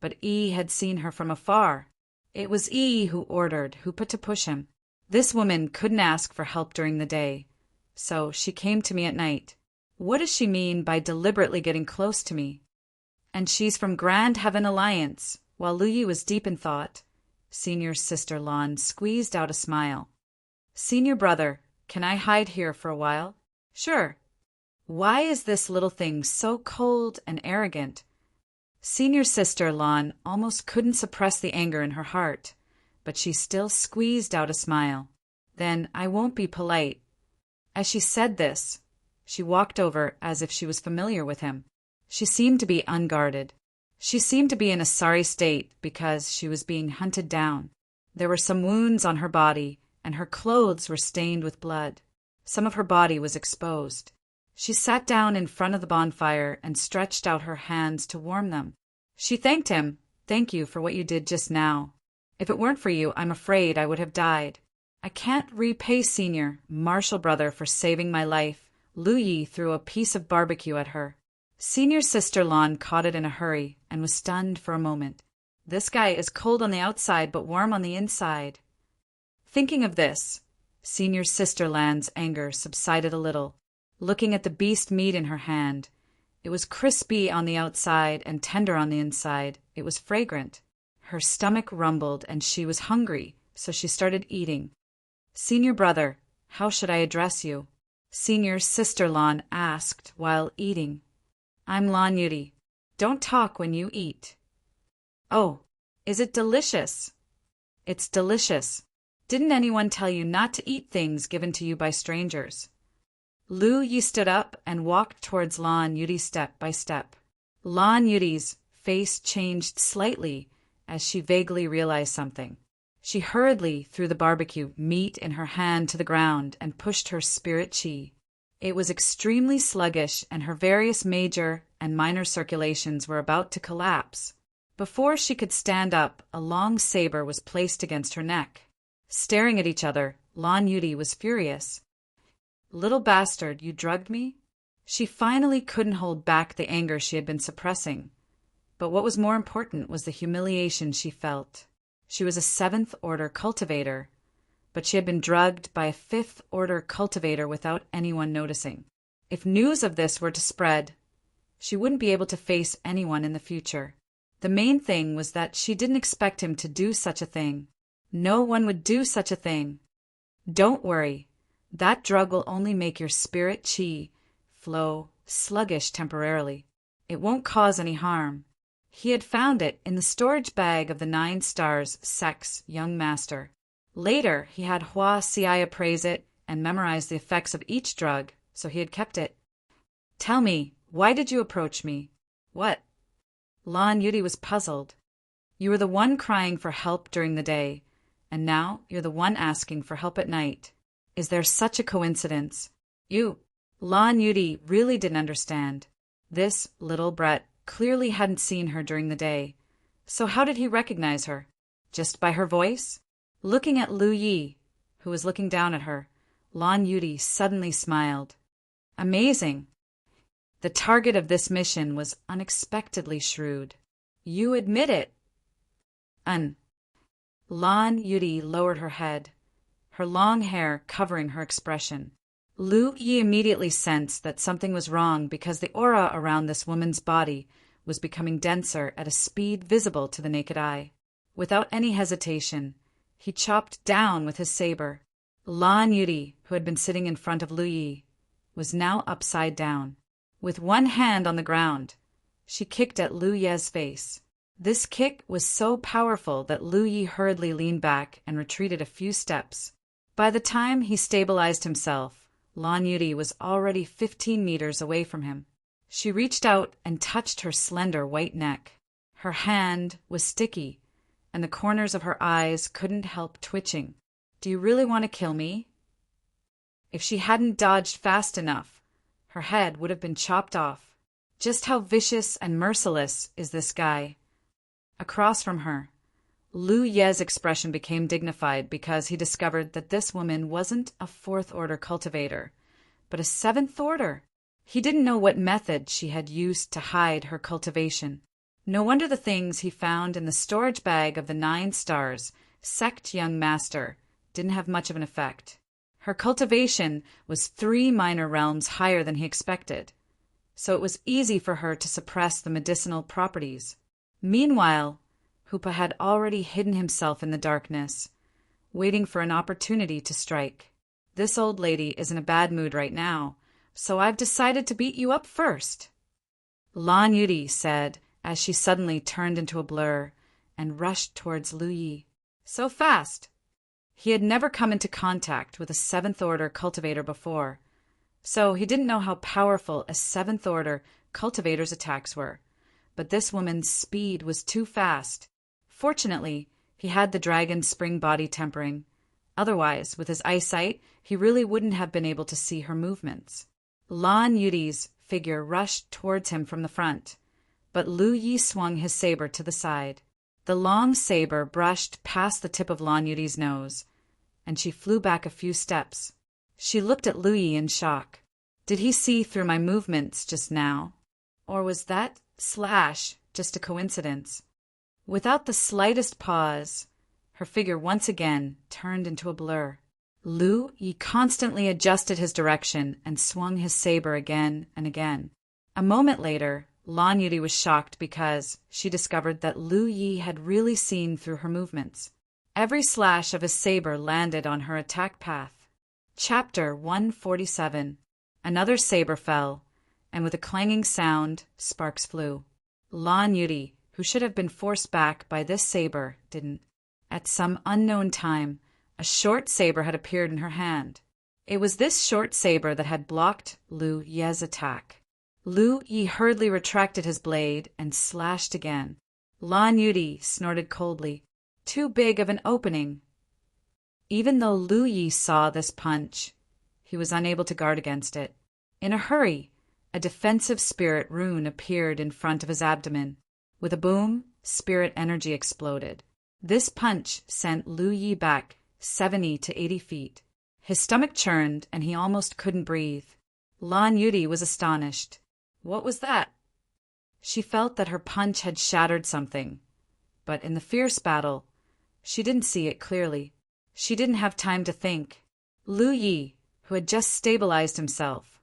Speaker 1: but Yi had seen her from afar. It was Yi who ordered Hoopa to push him. This woman couldn't ask for help during the day, so she came to me at night. What does she mean by deliberately getting close to me? And she's from Grand Heaven Alliance. While Lu Yi was deep in thought, Senior Sister Lon squeezed out a smile. Senior brother, can I hide here for a while? Sure. Why is this little thing so cold and arrogant? Senior Sister Lon almost couldn't suppress the anger in her heart, but she still squeezed out a smile. Then I won't be polite. As she said this, she walked over as if she was familiar with him. She seemed to be unguarded. She seemed to be in a sorry state because she was being hunted down. There were some wounds on her body, and her clothes were stained with blood. Some of her body was exposed. She sat down in front of the bonfire and stretched out her hands to warm them. She thanked him. Thank you for what you did just now. If it weren't for you, I'm afraid I would have died. I can't repay Senior, Marshal brother, for saving my life. Lu Yi threw a piece of barbecue at her. Senior Sister Lon caught it in a hurry and was stunned for a moment. This guy is cold on the outside but warm on the inside. Thinking of this, Senior Sister Lan's anger subsided a little, looking at the beast meat in her hand. It was crispy on the outside and tender on the inside. It was fragrant. Her stomach rumbled and she was hungry, so she started eating. Senior brother, how should I address you? Senior Sister Lan asked while eating. I'm Lan Yuri. Don't talk when you eat. Oh, is it delicious? It's delicious. Didn't anyone tell you not to eat things given to you by strangers? Lu Yi stood up and walked towards Lan Yuri step by step. Lan Yuri's face changed slightly as she vaguely realized something. She hurriedly threw the barbecue meat in her hand to the ground and pushed her spirit chi. It was extremely sluggish and her various major and minor circulations were about to collapse. Before she could stand up, a long saber was placed against her neck. Staring at each other, Lan Yuri was furious. Little bastard, you drugged me? She finally couldn't hold back the anger she had been suppressing. But what was more important was the humiliation she felt. She was a 7th order cultivator, but she had been drugged by a 5th order cultivator without anyone noticing. If news of this were to spread, she wouldn't be able to face anyone in the future. The main thing was that she didn't expect him to do such a thing. No one would do such a thing. Don't worry. That drug will only make your spirit chi flow sluggish temporarily. It won't cause any harm. He had found it in the storage bag of the 9 Stars Sex young master. Later, he had Hua Xiai appraise it and memorize the effects of each drug, so he had kept it. Tell me, why did you approach me? What? Lan Yuri was puzzled. You were the one crying for help during the day, and now you're the one asking for help at night. Is there such a coincidence? Lan Yuri really didn't understand. This little Brett clearly hadn't seen her during the day. So how did he recognize her? Just by her voice? Looking at Lu Yi, who was looking down at her, Lan Yuri suddenly smiled. Amazing. The target of this mission was unexpectedly shrewd. You admit it. Lan Yuri lowered her head, her long hair covering her expression. Lu Yi immediately sensed that something was wrong because the aura around this woman's body was becoming denser at a speed visible to the naked eye. Without any hesitation, he chopped down with his saber. Lan Yuri, who had been sitting in front of Lu Yi, was now upside down. With one hand on the ground, she kicked at Lu Ye's face. This kick was so powerful that Lu Yi hurriedly leaned back and retreated a few steps. By the time he stabilized himself, Lan Yuri was already 15 meters away from him. She reached out and touched her slender white neck. Her hand was sticky, and the corners of her eyes couldn't help twitching. Do you really want to kill me? If she hadn't dodged fast enough, her head would have been chopped off. Just how vicious and merciless is this guy? Across from her, Lu Ye's expression became dignified because he discovered that this woman wasn't a 4th order cultivator, but a 7th order. He didn't know what method she had used to hide her cultivation. No wonder the things he found in the storage bag of the 9 Stars Sect young master didn't have much of an effect. Her cultivation was 3 minor realms higher than he expected, so it was easy for her to suppress the medicinal properties. Meanwhile, Hoopa had already hidden himself in the darkness, waiting for an opportunity to strike. This old lady is in a bad mood right now, so I've decided to beat you up first. Lan Yuri said as she suddenly turned into a blur and rushed towards Lu Yi. So fast! He had never come into contact with a 7th order cultivator before, so he didn't know how powerful a 7th order cultivator's attacks were. But this woman's speed was too fast. Fortunately, he had the dragon's spring body tempering. Otherwise, with his eyesight, he really wouldn't have been able to see her movements. Lan Yuri's figure rushed towards him from the front, but Lu Yi swung his saber to the side. The long saber brushed past the tip of Lan Yuri's nose, and she flew back a few steps. She looked at Lu Yi in shock. Did he see through my movements just now? Or was that slash just a coincidence? Without the slightest pause, her figure once again turned into a blur. Lu Yi constantly adjusted his direction and swung his saber again and again. A moment later, Lan Yudi was shocked because she discovered that Lu Yi had really seen through her movements. Every slash of his saber landed on her attack path. Chapter 147. Another saber fell, and with a clanging sound, sparks flew. Lan Yudi, who should have been forced back by this saber, didn't. At some unknown time, a short saber had appeared in her hand. It was this short saber that had blocked Lu Ye's attack. Lu Yi hurriedly retracted his blade and slashed again. Lan Yudi snorted coldly. Too big of an opening. Even though Lu Yi saw this punch, he was unable to guard against it. In a hurry, a defensive spirit rune appeared in front of his abdomen. With a boom, spirit energy exploded. This punch sent Lu Yi back 70 to 80 feet. His stomach churned and he almost couldn't breathe. Lan Yudi was astonished. What was that? She felt that her punch had shattered something, but in the fierce battle, she didn't see it clearly. She didn't have time to think. Lu Yi, who had just stabilized himself,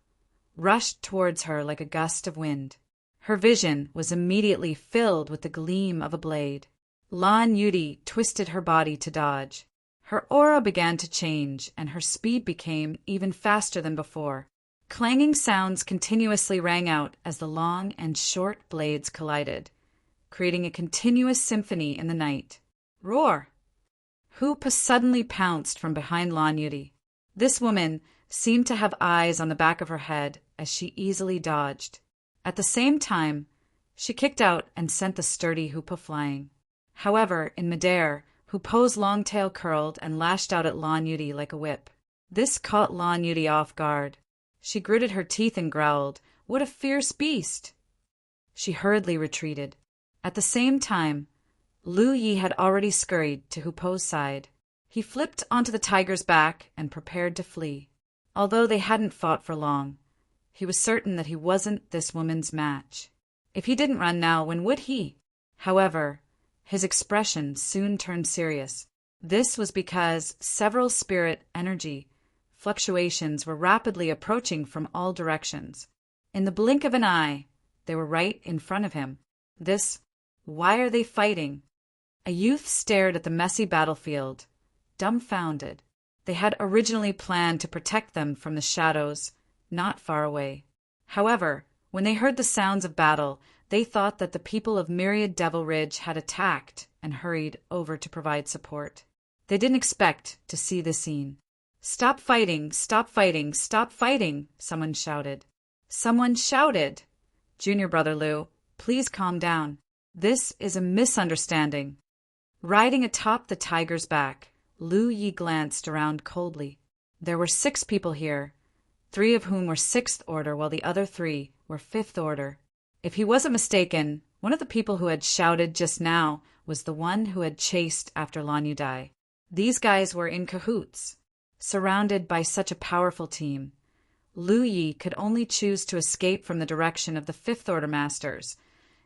Speaker 1: rushed towards her like a gust of wind. Her vision was immediately filled with the gleam of a blade. Lan Yudi twisted her body to dodge. Her aura began to change, and her speed became even faster than before. Clanging sounds continuously rang out as the long and short blades collided, creating a continuous symphony in the night. Roar! Hoopa suddenly pounced from behind Lan Yudi. This woman seemed to have eyes on the back of her head as she easily dodged. At the same time, she kicked out and sent the sturdy Hoopa flying. However, in midair, Hoopo's long tail curled and lashed out at Lan Yudi like a whip. This caught Lan Yudi off guard. She gritted her teeth and growled, "What a fierce beast!" She hurriedly retreated. At the same time, Lu Yi had already scurried to Hoopo's side. He flipped onto the tiger's back and prepared to flee. Although they hadn't fought for long, he was certain that he wasn't this woman's match. If he didn't run now, when would he? However, his expression soon turned serious. This was because several spirit energy fluctuations were rapidly approaching from all directions. In the blink of an eye, they were right in front of him. Why are they fighting? A youth stared at the messy battlefield, dumbfounded. They had originally planned to protect them from the shadows, not far away. However, when they heard the sounds of battle, they thought that the people of Myriad Devil Ridge had attacked and hurried over to provide support. They didn't expect to see the scene. "Stop fighting! Stop fighting! Stop fighting!" someone shouted. Someone shouted, "Junior Brother Lu, please calm down. This is a misunderstanding." Riding atop the tiger's back, Lu Yi glanced around coldly. There were 6 people here, 3 of whom were 6th order while the other 3 were 5th order. If he wasn't mistaken, one of the people who had shouted just now was the one who had chased after Lan Yudai. These guys were in cahoots. Surrounded by such a powerful team, Lu Yi could only choose to escape from the direction of the 5th Order Masters,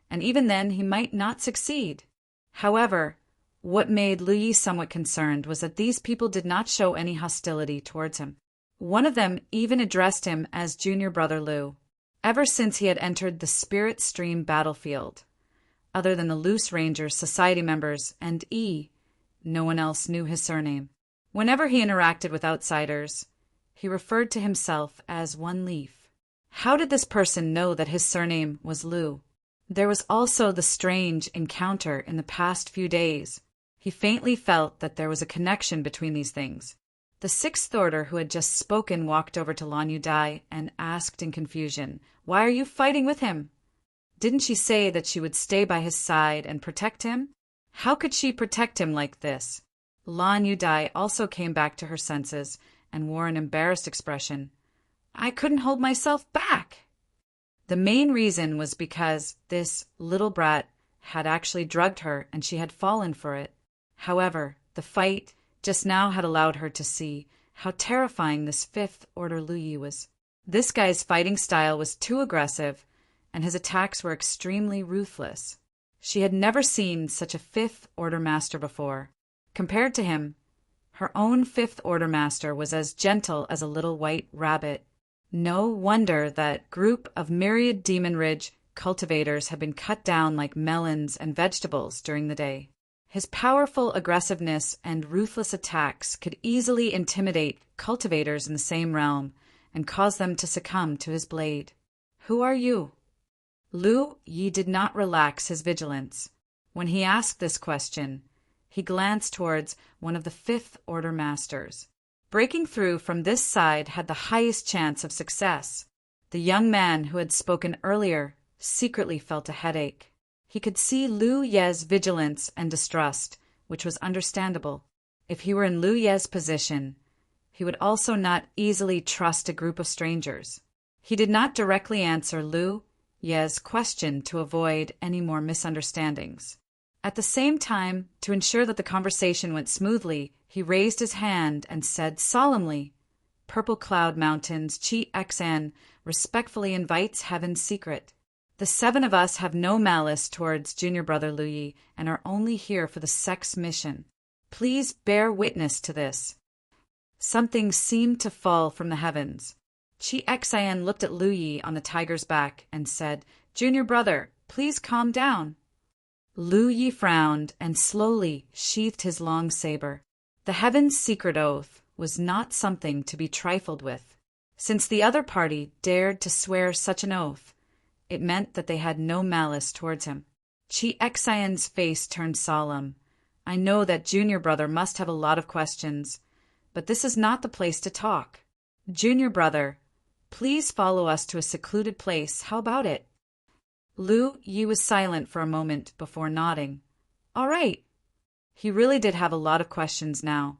Speaker 1: and even then he might not succeed. However, what made Lu Yi somewhat concerned was that these people did not show any hostility towards him. One of them even addressed him as Junior Brother Lu, ever since he had entered the Spirit Stream battlefield. Other than the Loose Rangers, Society members, and no one else knew his surname. Whenever he interacted with outsiders, he referred to himself as One Leaf. How did this person know that his surname was Lu? There was also the strange encounter in the past few days. He faintly felt that there was a connection between these things. The 6th Order who had just spoken walked over to Lan Yudai and asked in confusion, "Why are you fighting with him? Didn't she say that she would stay by his side and protect him? How could she protect him like this?" Lan Yudai also came back to her senses and wore an embarrassed expression. "I couldn't hold myself back." The main reason was because this little brat had actually drugged her and she had fallen for it. However, the fight just now had allowed her to see how terrifying this 5th Order Lu Yi was. This guy's fighting style was too aggressive, and his attacks were extremely ruthless. She had never seen such a Fifth Order Master before. Compared to him, her own Fifth Order Master was as gentle as a little white rabbit. No wonder that group of myriad Demon Ridge cultivators had been cut down like melons and vegetables during the day. His powerful aggressiveness and ruthless attacks could easily intimidate cultivators in the same realm and cause them to succumb to his blade. "Who are you?" Lu Yi did not relax his vigilance. When he asked this question, he glanced towards one of the Fifth Order Masters. Breaking through from this side had the highest chance of success. The young man who had spoken earlier secretly felt a headache. He could see Lu Ye's vigilance and distrust, which was understandable. If he were in Lu Ye's position, he would also not easily trust a group of strangers. He did not directly answer Lu Ye's question to avoid any more misunderstandings. At the same time, to ensure that the conversation went smoothly, he raised his hand and said solemnly, "Purple Cloud Mountain's Chi Xan respectfully invites Heaven's Secret. The 7 of us have no malice towards Junior Brother Lu Yi and are only here for the sex mission. Please bear witness to this." Something seemed to fall from the heavens. Chi Xan looked at Lu Yi on the tiger's back and said, "Junior Brother, please calm down." Lu Yi frowned and slowly sheathed his long saber. The Heaven's Secret oath was not something to be trifled with. Since the other party dared to swear such an oath, it meant that they had no malice towards him. Chi Xan's face turned solemn. "I know that Junior Brother must have a lot of questions, but this is not the place to talk. Junior Brother, please follow us to a secluded place. How about it?" Lu Yi was silent for a moment before nodding. "All right." He really did have a lot of questions now.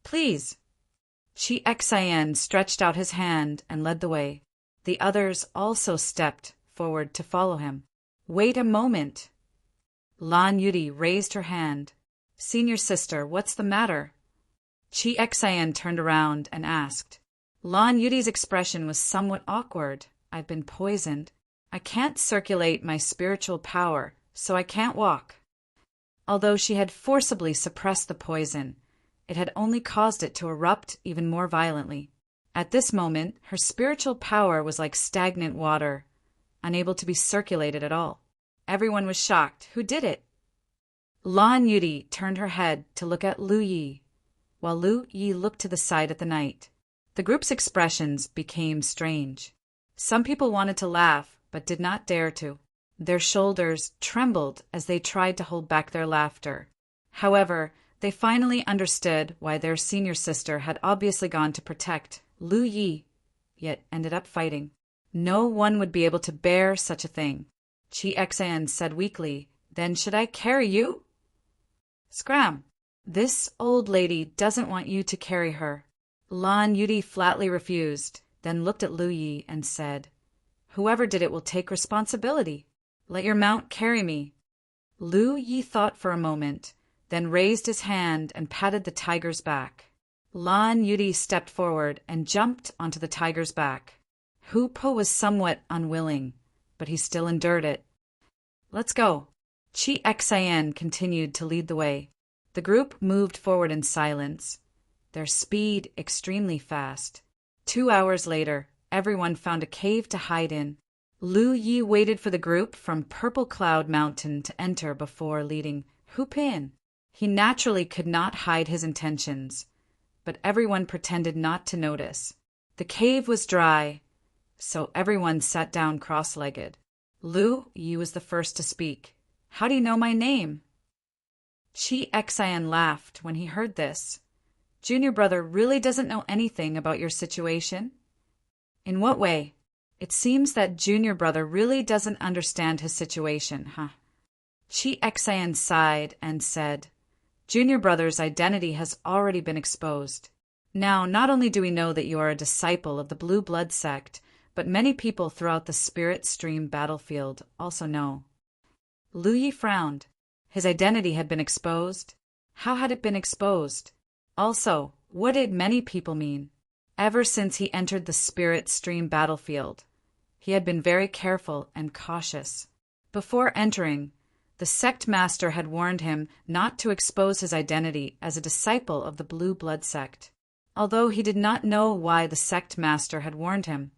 Speaker 1: "Please." Chi Xan stretched out his hand and led the way. The others also stepped forward to follow him. "Wait a moment." Lan Yudi raised her hand. "Senior sister, what's the matter?" Chi Xan turned around and asked. Lan Yudi's expression was somewhat awkward. "I've been poisoned. I can't circulate my spiritual power, so I can't walk." Although she had forcibly suppressed the poison, it had only caused it to erupt even more violently. At this moment, her spiritual power was like stagnant water, unable to be circulated at all. Everyone was shocked. Who did it? Lan Yudi turned her head to look at Lu Yi, while Lu Yi looked to the side at the night. The group's expressions became strange. Some people wanted to laugh, but did not dare to. Their shoulders trembled as they tried to hold back their laughter. However, they finally understood why their senior sister had obviously gone to protect Lu Yi, yet ended up fighting. No one would be able to bear such a thing. Chi Xan said weakly, "Then should I carry you?" "Scram! This old lady doesn't want you to carry her." Lan Yudi flatly refused, then looked at Lu Yi and said, "Whoever did it will take responsibility. Let your mount carry me." Lu Yi thought for a moment, then raised his hand and patted the tiger's back. Lan Yudi stepped forward and jumped onto the tiger's back. Hupo was somewhat unwilling, but he still endured it. "Let's go." Chi Xan continued to lead the way. The group moved forward in silence, their speed extremely fast. 2 hours later, everyone found a cave to hide in. Lu Yi waited for the group from Purple Cloud Mountain to enter before leading Hup in. He naturally could not hide his intentions, but everyone pretended not to notice. The cave was dry, so everyone sat down cross-legged. Lu Yi was the first to speak. "How do you know my name?" Chi Xan laughed when he heard this. "Junior Brother really doesn't know anything about your situation?" "In what way?" "It seems that Junior Brother really doesn't understand his situation, huh?" Chi Xan sighed and said, "Junior Brother's identity has already been exposed. Now, not only do we know that you are a disciple of the Blue Blood sect, but many people throughout the Spirit Stream battlefield also know." Lu Yi frowned. His identity had been exposed. How had it been exposed? Also, what did many people mean? Ever since he entered the Spirit Stream battlefield, he had been very careful and cautious. Before entering, The sect master had warned him not to expose his identity as a disciple of the Blue Blood sect. Although he did not know why the sect master had warned him,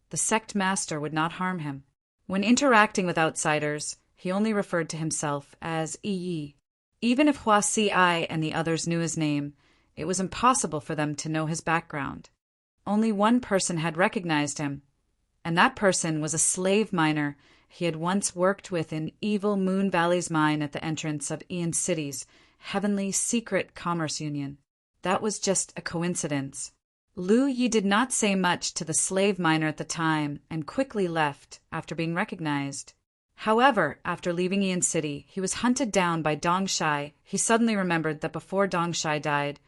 Speaker 1: the sect master would not harm him. When interacting with outsiders, he only referred to himself as Yi. Even if Hua Si and the others knew his name, it was impossible for them to know his background. Only one person had recognized him, and that person was a slave miner he had once worked with in Evil Moon Valley's mine at the entrance of Ian City's heavenly secret commerce union. That was just a coincidence. Lu Yi did not say much to the slave miner at the time and quickly left after being recognized. However, after leaving Ian City, he was hunted down by Dong Shai. He suddenly remembered that before Dong Shai died,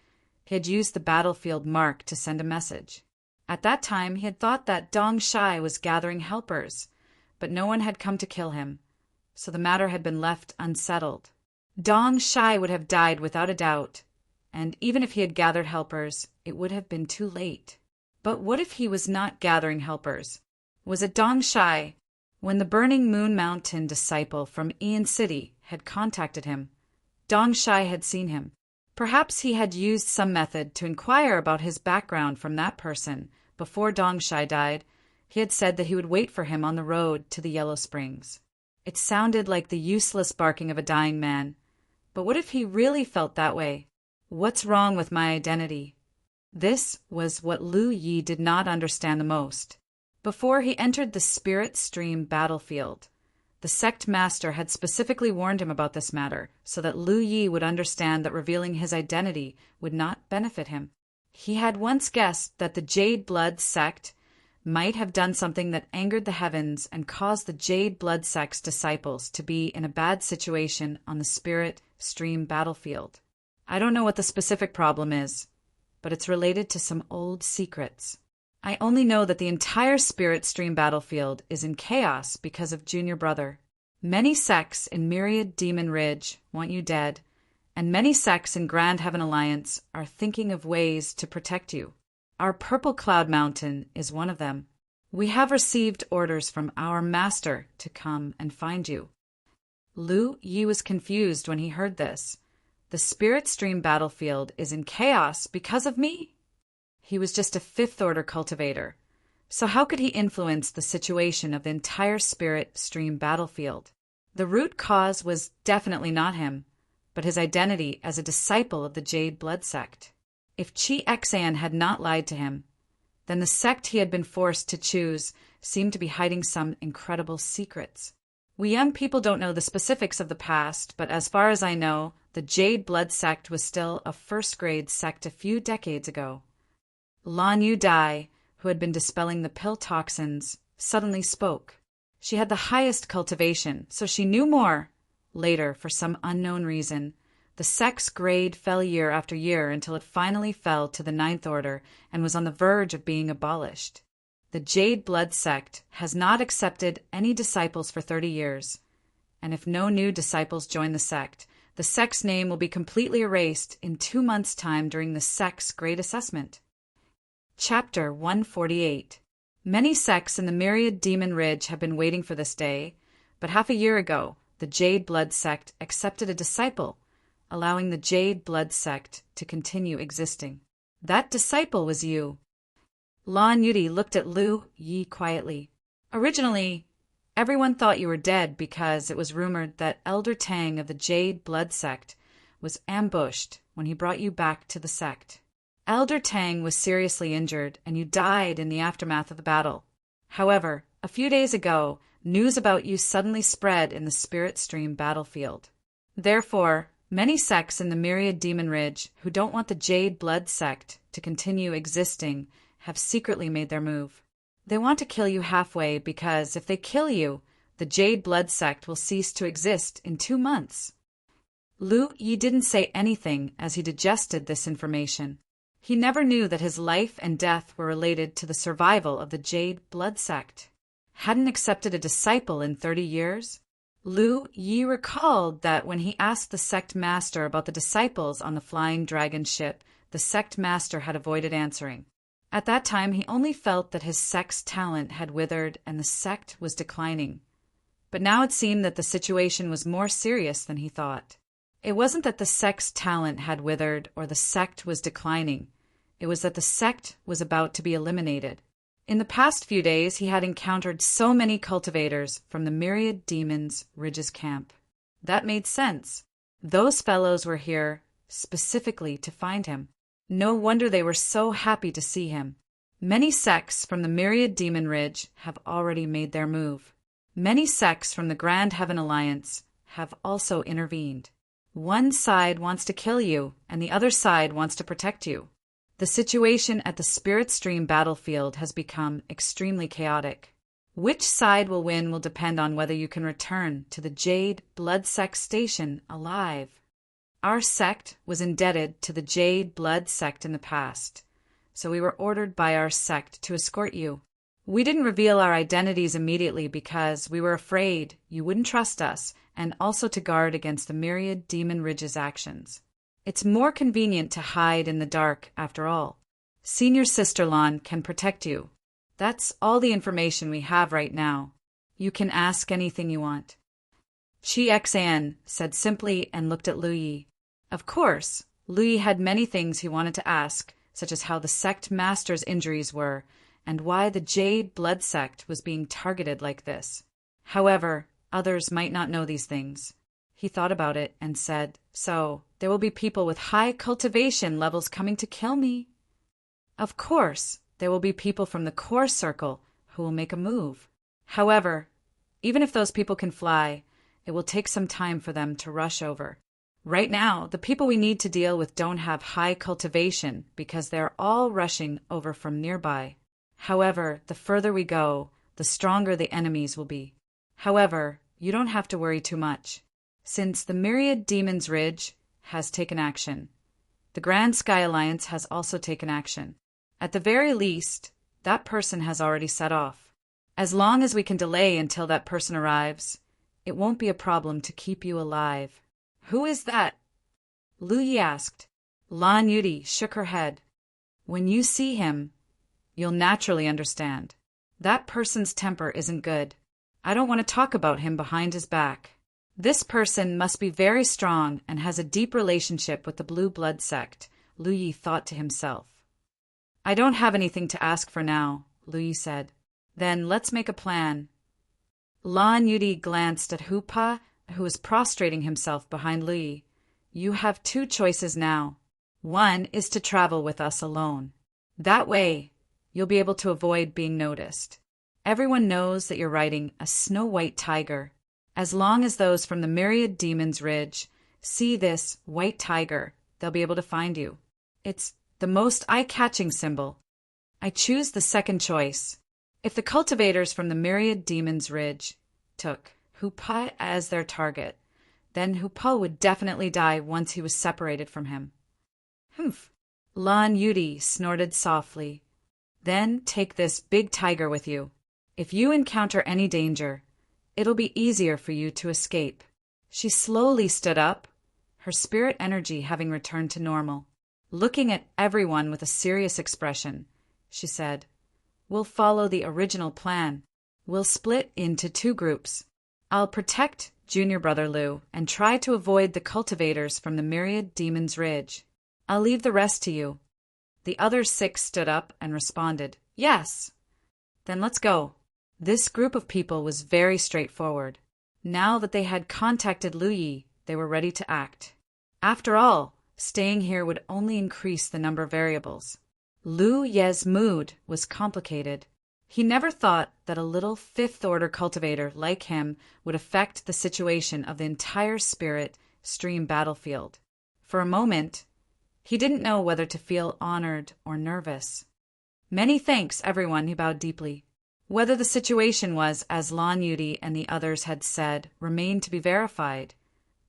Speaker 1: he had used the battlefield mark to send a message. At that time, he had thought that Dong Shai was gathering helpers, but no one had come to kill him, so the matter had been left unsettled. Dong Shai would have died without a doubt, and even if he had gathered helpers, it would have been too late. But what if he was not gathering helpers? Was it Dong Shai? When the Burning Moon Mountain disciple from Ian City had contacted him, Dong Shai had seen him. Perhaps he had used some method to inquire about his background from that person. Before Dong Shai died, he had said that he would wait for him on the road to the Yellow Springs. It sounded like the useless barking of a dying man. But what if he really felt that way? What's wrong with my identity? This was what Lu Yi did not understand the most. Before he entered the Spirit Stream battlefield, the sect master had specifically warned him about this matter so that Lu Yi would understand that revealing his identity would not benefit him. He had once guessed that the Jade Blood sect might have done something that angered the heavens and caused the Jade Blood sect's disciples to be in a bad situation on the Spirit Stream battlefield. I don't know what the specific problem is, but it's related to some old secrets. I only know that the entire Spirit Stream battlefield is in chaos because of Junior Brother. Many sects in Myriad Demon Ridge want you dead, and many sects in Grand Heaven Alliance are thinking of ways to protect you. Our Purple Cloud Mountain is one of them. We have received orders from our master to come and find you. Lu Yi was confused when he heard this. The Spirit Stream battlefield is in chaos because of me? He was just a fifth-order cultivator, so how could he influence the situation of the entire Spirit Stream battlefield? The root cause was definitely not him, but his identity as a disciple of the Jade Blood sect. If Chi Xan had not lied to him, then the sect he had been forced to choose seemed to be hiding some incredible secrets. We young people don't know the specifics of the past, but as far as I know, the Jade Blood sect was still a first-grade sect a few decades ago. Lan Yu Dai, who had been dispelling the pill toxins, suddenly spoke. She had the highest cultivation, so she knew more. Later, for some unknown reason, the sect's grade fell year after year until it finally fell to the 9th order and was on the verge of being abolished. The Jade Blood sect has not accepted any disciples for 30 years, and if no new disciples join the sect's name will be completely erased in 2 months' time during the sect's Great Assessment. Chapter 148. Many sects in the Myriad Demon Ridge have been waiting for this day, but half a year ago, the Jade Blood sect accepted a disciple, allowing the Jade Blood sect to continue existing. That disciple was you. Lan Yudi looked at Lu Yi quietly. Originally, everyone thought you were dead because it was rumored that Elder Tang of the Jade Blood sect was ambushed when he brought you back to the sect. Elder Tang was seriously injured and you died in the aftermath of the battle. However, a few days ago, news about you suddenly spread in the Spirit Stream battlefield. Therefore, many sects in the Myriad Demon Ridge who don't want the Jade Blood sect to continue existing have secretly made their move. They want to kill you halfway because if they kill you, the Jade Blood sect will cease to exist in 2 months. Lu Yi didn't say anything as he digested this information. He never knew that his life and death were related to the survival of the Jade Blood sect. Hadn't accepted a disciple in 30 years? Lu Yi recalled that when he asked the sect master about the disciples on the Flying Dragon ship, the sect master had avoided answering. At that time, he only felt that his sect's talent had withered and the sect was declining. But now it seemed that the situation was more serious than he thought. It wasn't that the sect's talent had withered or the sect was declining. It was that the sect was about to be eliminated. In the past few days, he had encountered so many cultivators from the myriad demons Ridge's camp. That made sense. Those fellows were here specifically to find him. No wonder they were so happy to see him. Many sects from the myriad demon Ridge have already made their move. Many sects from the Grand Heaven Alliance have also intervened. One side wants to kill you, and the other side wants to protect you. The situation at the Spirit Stream battlefield has become extremely chaotic. Which side will win will depend on whether you can return to the Jade Blood Sect station alive. Our sect was indebted to the Jade Blood Sect in the past, so we were ordered by our sect to escort you. We didn't reveal our identities immediately because we were afraid you wouldn't trust us, and also to guard against the myriad demon Ridge's actions. It's more convenient to hide in the dark, after all. Senior Sister Lon can protect you. That's all the information we have right now. You can ask anything you want. Chi Xan said simply and looked at Lu Yi. Of course, Lu Yi had many things he wanted to ask, such as how the sect master's injuries were, and why the Jade Blood Sect was being targeted like this. However, others might not know these things. He thought about it and said, "So, there will be people with high cultivation levels coming to kill me." Of course, there will be people from the core circle who will make a move. However, even if those people can fly, it will take some time for them to rush over. Right now, the people we need to deal with don't have high cultivation because they're all rushing over from nearby. However, the further we go, the stronger the enemies will be. However, you don't have to worry too much. Since the Myriad Demons Ridge has taken action, the Grand Sky Alliance has also taken action. At the very least, that person has already set off. As long as we can delay until that person arrives, it won't be a problem to keep you alive. Who is that? Lu Yi asked. Lan Yudi shook her head. When you see him, you'll naturally understand. That person's temper isn't good. I don't want to talk about him behind his back. This person must be very strong and has a deep relationship with the Blue Blood Sect, Lu Yi thought to himself. I don't have anything to ask for now, Lu Yi said. Then let's make a plan. Lan Yudi glanced at Hupa, who was prostrating himself behind Lu Yi. You have two choices now. One is to travel with us alone. That way, you'll be able to avoid being noticed. Everyone knows that you're riding a snow-white tiger. As long as those from the Myriad Demons Ridge see this white tiger, they'll be able to find you. It's the most eye-catching symbol. I choose the second choice. If the cultivators from the Myriad Demons Ridge took Hupa as their target, then Hupa would definitely die once he was separated from him. Humph. Lan Yudi snorted softly. Then take this big tiger with you. If you encounter any danger, it'll be easier for you to escape. She slowly stood up, her spirit energy having returned to normal. Looking at everyone with a serious expression, she said, We'll follow the original plan. We'll split into two groups. I'll protect Junior Brother Lu and try to avoid the cultivators from the Myriad Demons Ridge. I'll leave the rest to you. The other 6 stood up and responded, Yes. Then let's go. This group of people was very straightforward. Now that they had contacted Lu Yi, they were ready to act. After all, staying here would only increase the number of variables. Lu Ye's mood was complicated. He never thought that a little fifth-order cultivator like him would affect the situation of the entire Spirit Stream battlefield. For a moment, he didn't know whether to feel honored or nervous. Many thanks, everyone, he bowed deeply. Whether the situation was, as Lan Yudi and the others had said, remained to be verified,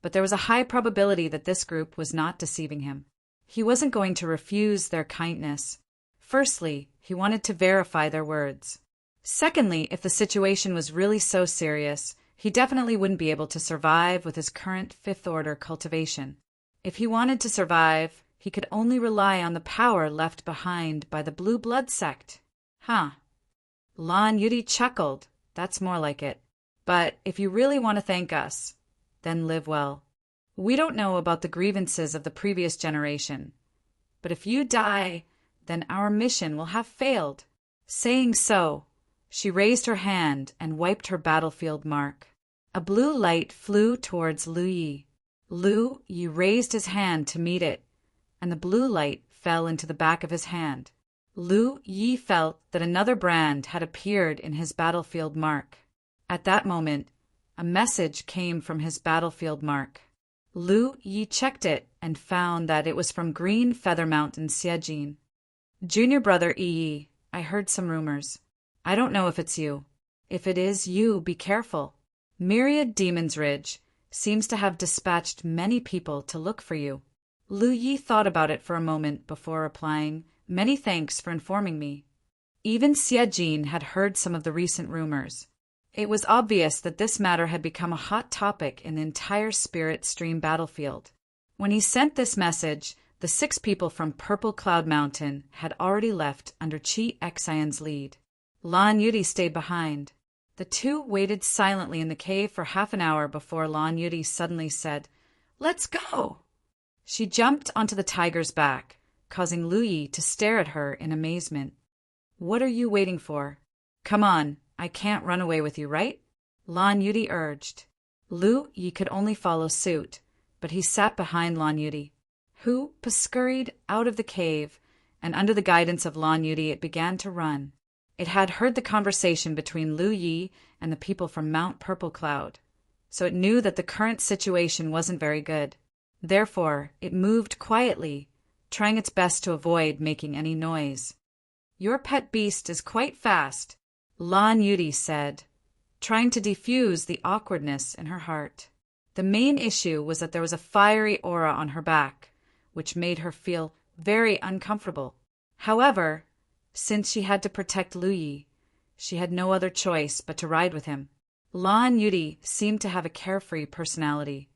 Speaker 1: but there was a high probability that this group was not deceiving him. He wasn't going to refuse their kindness. Firstly, he wanted to verify their words. Secondly, if the situation was really so serious, he definitely wouldn't be able to survive with his current fifth-order cultivation. If he wanted to survive, he could only rely on the power left behind by the Blue Blood Sect. Huh. Lan Yudi chuckled. That's more like it. But if you really want to thank us, then live well. We don't know about the grievances of the previous generation, but if you die, then our mission will have failed." Saying so, she raised her hand and wiped her battlefield mark. A blue light flew towards Lu Yi. Lu Yi raised his hand to meet it, and the blue light fell into the back of his hand. Lu Yi felt that another brand had appeared in his battlefield mark. At that moment, a message came from his battlefield mark. Lu Yi checked it and found that it was from Green Feather Mountain, Xiejin. "Junior brother Yi, I heard some rumors. I don't know if it's you. If it is you, be careful. Myriad Demon's Ridge seems to have dispatched many people to look for you." Lu Yi thought about it for a moment before replying, "Many thanks for informing me." Even Xiejin had heard some of the recent rumors. It was obvious that this matter had become a hot topic in the entire Spirit Stream battlefield. When he sent this message, the 6 people from Purple Cloud Mountain had already left under Chi Xian's lead. Lan Yudi stayed behind. The two waited silently in the cave for half an hour before Lan Yudi suddenly said, "Let's go!" She jumped onto the tiger's back, causing Lu Yi to stare at her in amazement. "What are you waiting for? Come on, I can't run away with you, right?" Lan Yudi urged. Lu Yi could only follow suit, but he sat behind Lan Yudi, who scurried out of the cave, and under the guidance of Lan Yudi it began to run. It had heard the conversation between Lu Yi and the people from Mount Purple Cloud, so it knew that the current situation wasn't very good. Therefore, it moved quietly, trying its best to avoid making any noise. "Your pet beast is quite fast," Lan Yudi said, trying to defuse the awkwardness in her heart. The main issue was that there was a fiery aura on her back, which made her feel very uncomfortable. However, since she had to protect Lu Yi, she had no other choice but to ride with him. Lan Yudi seemed to have a carefree personality,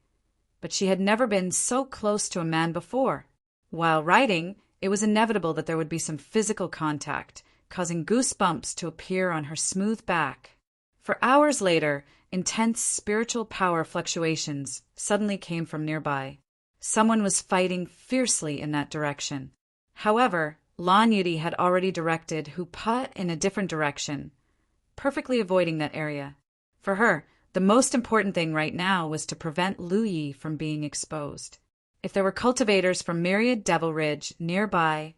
Speaker 1: but she had never been so close to a man before. While riding, it was inevitable that there would be some physical contact, causing goosebumps to appear on her smooth back. For hours later, intense spiritual power fluctuations suddenly came from nearby. Someone was fighting fiercely in that direction. However, Lan Yudi had already directed Hupa in a different direction, perfectly avoiding that area. For her, the most important thing right now was to prevent Lu Yi from being exposed. If there were cultivators from Myriad Devil Ridge nearby,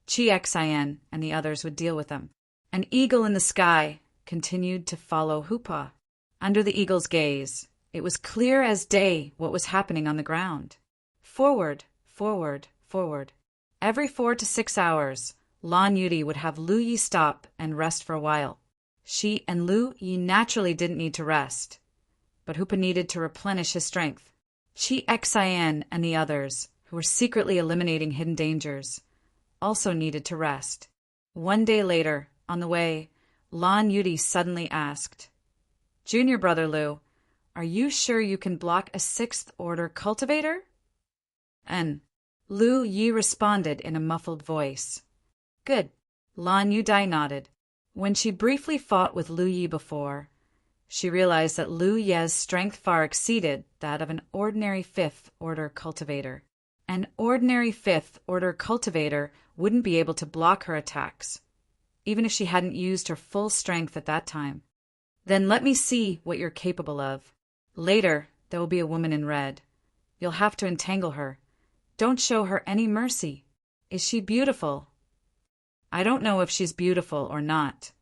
Speaker 1: Chi Xian and the others would deal with them. An eagle in the sky continued to follow Hupa. Under the eagle's gaze, it was clear as day what was happening on the ground. Forward, forward, forward. Every 4 to 6 hours, Lan Yudi would have Lu Yi stop and rest for a while. She and Lu Yi naturally didn't need to rest, but Hupa needed to replenish his strength. Chi Xian and the others, who were secretly eliminating hidden dangers, also needed to rest. One day later, on the way, Lan Yudi suddenly asked, "Junior brother Lu, are you sure you can block a 6th order cultivator?" And Lu Yi responded in a muffled voice. "Good." Lan Yudi nodded. When she briefly fought with Lu Yi before, she realized that Lu Ye's strength far exceeded that of an ordinary 5th order cultivator. An ordinary 5th order cultivator wouldn't be able to block her attacks, even if she hadn't used her full strength at that time. "Then let me see what you're capable of. Later, there will be a woman in red. You'll have to entangle her. Don't show her any mercy. Is she beautiful?" "I don't know if she's beautiful or not,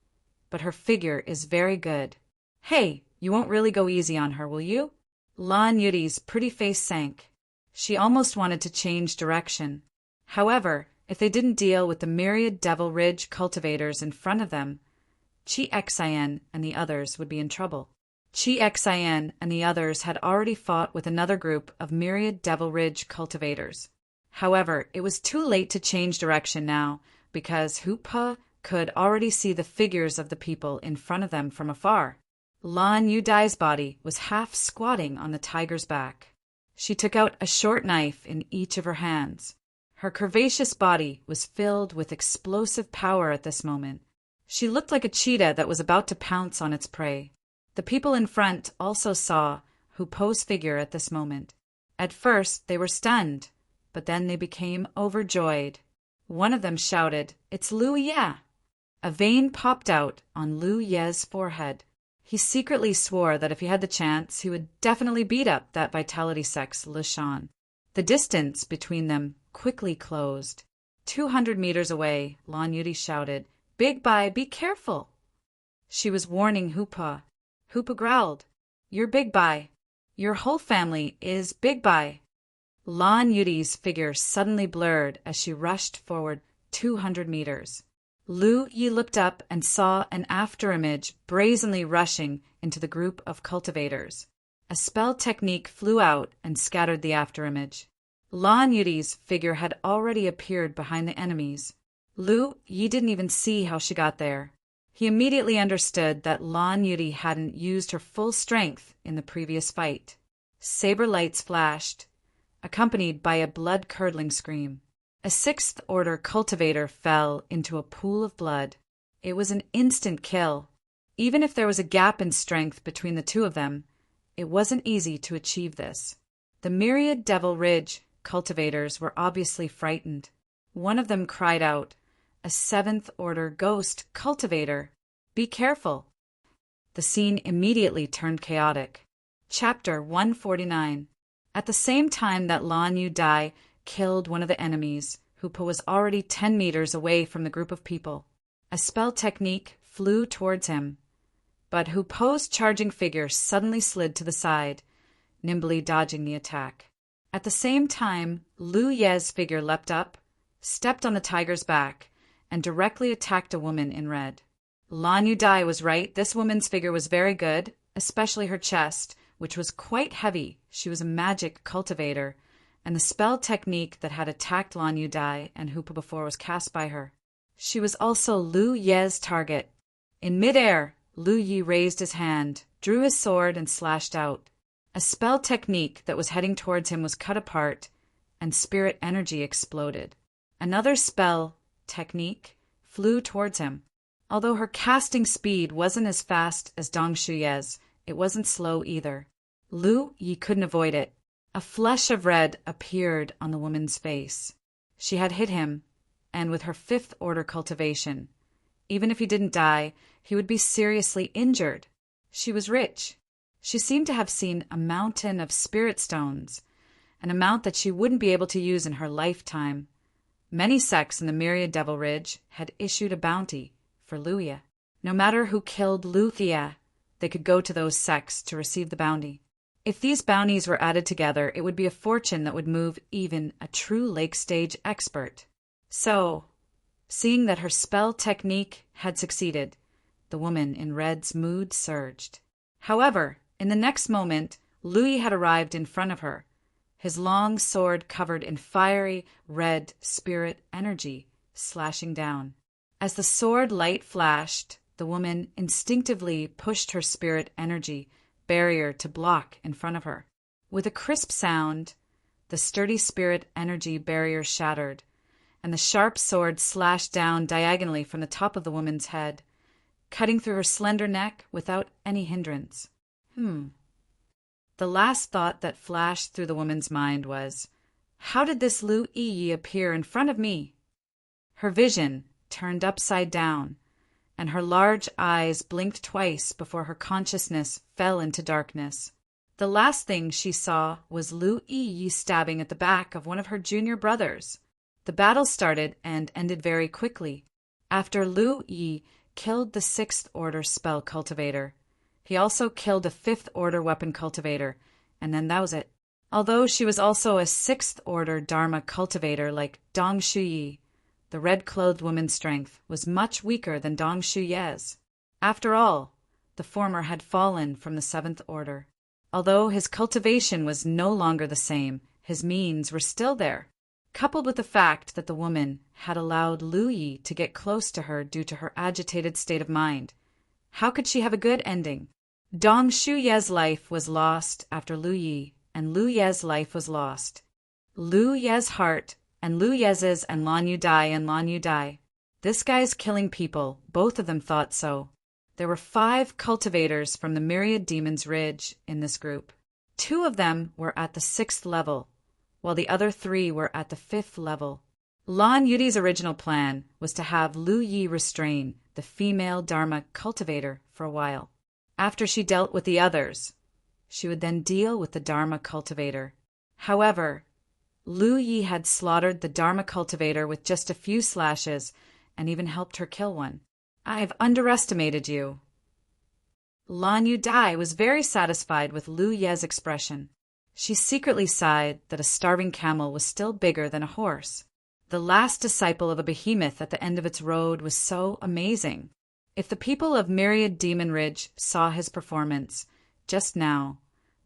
Speaker 1: but her figure is very good." "Hey, you won't really go easy on her, will you?" Lan Yudi's pretty face sank. She almost wanted to change direction. However, if they didn't deal with the Myriad Devil Ridge cultivators in front of them, Chi Xian and the others would be in trouble. Chi Xian and the others had already fought with another group of Myriad Devil Ridge cultivators. However, it was too late to change direction now, because Hupa could already see the figures of the people in front of them from afar. Lan Yudi's body was half squatting on the tiger's back. She took out a short knife in each of her hands. Her curvaceous body was filled with explosive power at this moment. She looked like a cheetah that was about to pounce on its prey. The people in front also saw Hu Po's figure at this moment. At first, they were stunned, but then they became overjoyed. One of them shouted, "It's Liu Ye!" A vein popped out on Liu Ye's forehead. He secretly swore that if he had the chance, he would definitely beat up that vitality sex Lishan. The distance between them quickly closed. 200 meters away, Lan Yudi shouted, "Big Bai, be careful!" She was warning Hupa. Hupa growled, "You're Big Bai. Your whole family is Big Bai." Lan Yudi's figure suddenly blurred as she rushed forward 200 meters. Liu Yi looked up and saw an afterimage brazenly rushing into the group of cultivators. A spell technique flew out and scattered the afterimage. Lan Yudi's figure had already appeared behind the enemies. Liu Yi didn't even see how she got there. He immediately understood that Lan Yudi hadn't used her full strength in the previous fight. Saber lights flashed, accompanied by a blood-curdling scream. A sixth-order cultivator fell into a pool of blood. It was an instant kill. Even if there was a gap in strength between the two of them, it wasn't easy to achieve this. The myriad Devil Ridge cultivators were obviously frightened. One of them cried out, "A seventh-order ghost cultivator! Be careful!" The scene immediately turned chaotic. Chapter 149. At the same time that Lan Yu Dai killed one of the enemies, Hupa was already 10 meters away from the group of people. A spell technique flew towards him, but Hu Po's charging figure suddenly slid to the side, nimbly dodging the attack. At the same time, Liu Ye's figure leapt up, stepped on the tiger's back, and directly attacked a woman in red. Lan Yu Dai was right. This woman's figure was very good, especially her chest, which was quite heavy. She was a magic cultivator, and the spell technique that had attacked Lan Yu Dai and Hupa before was cast by her. She was also Liu Ye's target. In midair, Liu Yi raised his hand, drew his sword, and slashed out. A spell technique that was heading towards him was cut apart, and spirit energy exploded. Another spell technique flew towards him. Although her casting speed wasn't as fast as Dong Shuye's, it wasn't slow either. Liu Yi couldn't avoid it. A flush of red appeared on the woman's face. She had hit him, and with her fifth-order cultivation, even if he didn't die, he would be seriously injured. She was rich. She seemed to have seen a mountain of spirit stones, an amount that she wouldn't be able to use in her lifetime. Many sects in the Myriad Devil Ridge had issued a bounty for Liu Ye. No matter who killed Liu Ye, they could go to those sects to receive the bounty. If these bounties were added together, it would be a fortune that would move even a true lake-stage expert. So, seeing that her spell technique had succeeded, the woman in red's mood surged. However, in the next moment, Liu Yi had arrived in front of her, his long sword covered in fiery red spirit energy, slashing down. As the sword light flashed, the woman instinctively pushed her spirit energy barrier to block in front of her. With a crisp sound, the sturdy spirit energy barrier shattered, and the sharp sword slashed down diagonally from the top of the woman's head, cutting through her slender neck without any hindrance. The last thought that flashed through the woman's mind was, how did this Liu Yi appear in front of me? Her vision turned upside down, and her large eyes blinked twice before her consciousness fell into darkness. The last thing she saw was Liu Yi stabbing at the back of one of her junior brothers. The battle started and ended very quickly. After Liu Yi killed the sixth-order spell cultivator, he also killed a fifth-order weapon cultivator, and then that was it. Although she was also a sixth-order Dharma cultivator like Dong Shuyi, the red-clothed woman's strength was much weaker than Dong Shuye's. After all, the former had fallen from the seventh order. Although his cultivation was no longer the same, his means were still there. Coupled with the fact that the woman had allowed Liu Yi to get close to her due to her agitated state of mind, how could she have a good ending? Dong Shuye's life was lost after Liu Yi, and Liu Ye's life was lost. Liu Ye's heart, and Liu Ye's, and Lan Yu Dai and Lan Yu Dai. This guy's killing people, both of them thought so. There were 5 cultivators from the Myriad Demons Ridge in this group. 2 of them were at the 6th level, while the other 3 were at the 5th level. Lan Yudi's original plan was to have Lu Yi restrain the female Dharma cultivator for a while. After she dealt with the others, she would then deal with the Dharma cultivator. However, Lu Yi had slaughtered the Dharma cultivator with just a few slashes and even helped her kill one. "I've underestimated you." Lan Yu Dai was very satisfied with Lu Ye's expression. She secretly sighed that a starving camel was still bigger than a horse. The last disciple of a behemoth at the end of its road was so amazing. If the people of Myriad Demon Ridge saw his performance just now,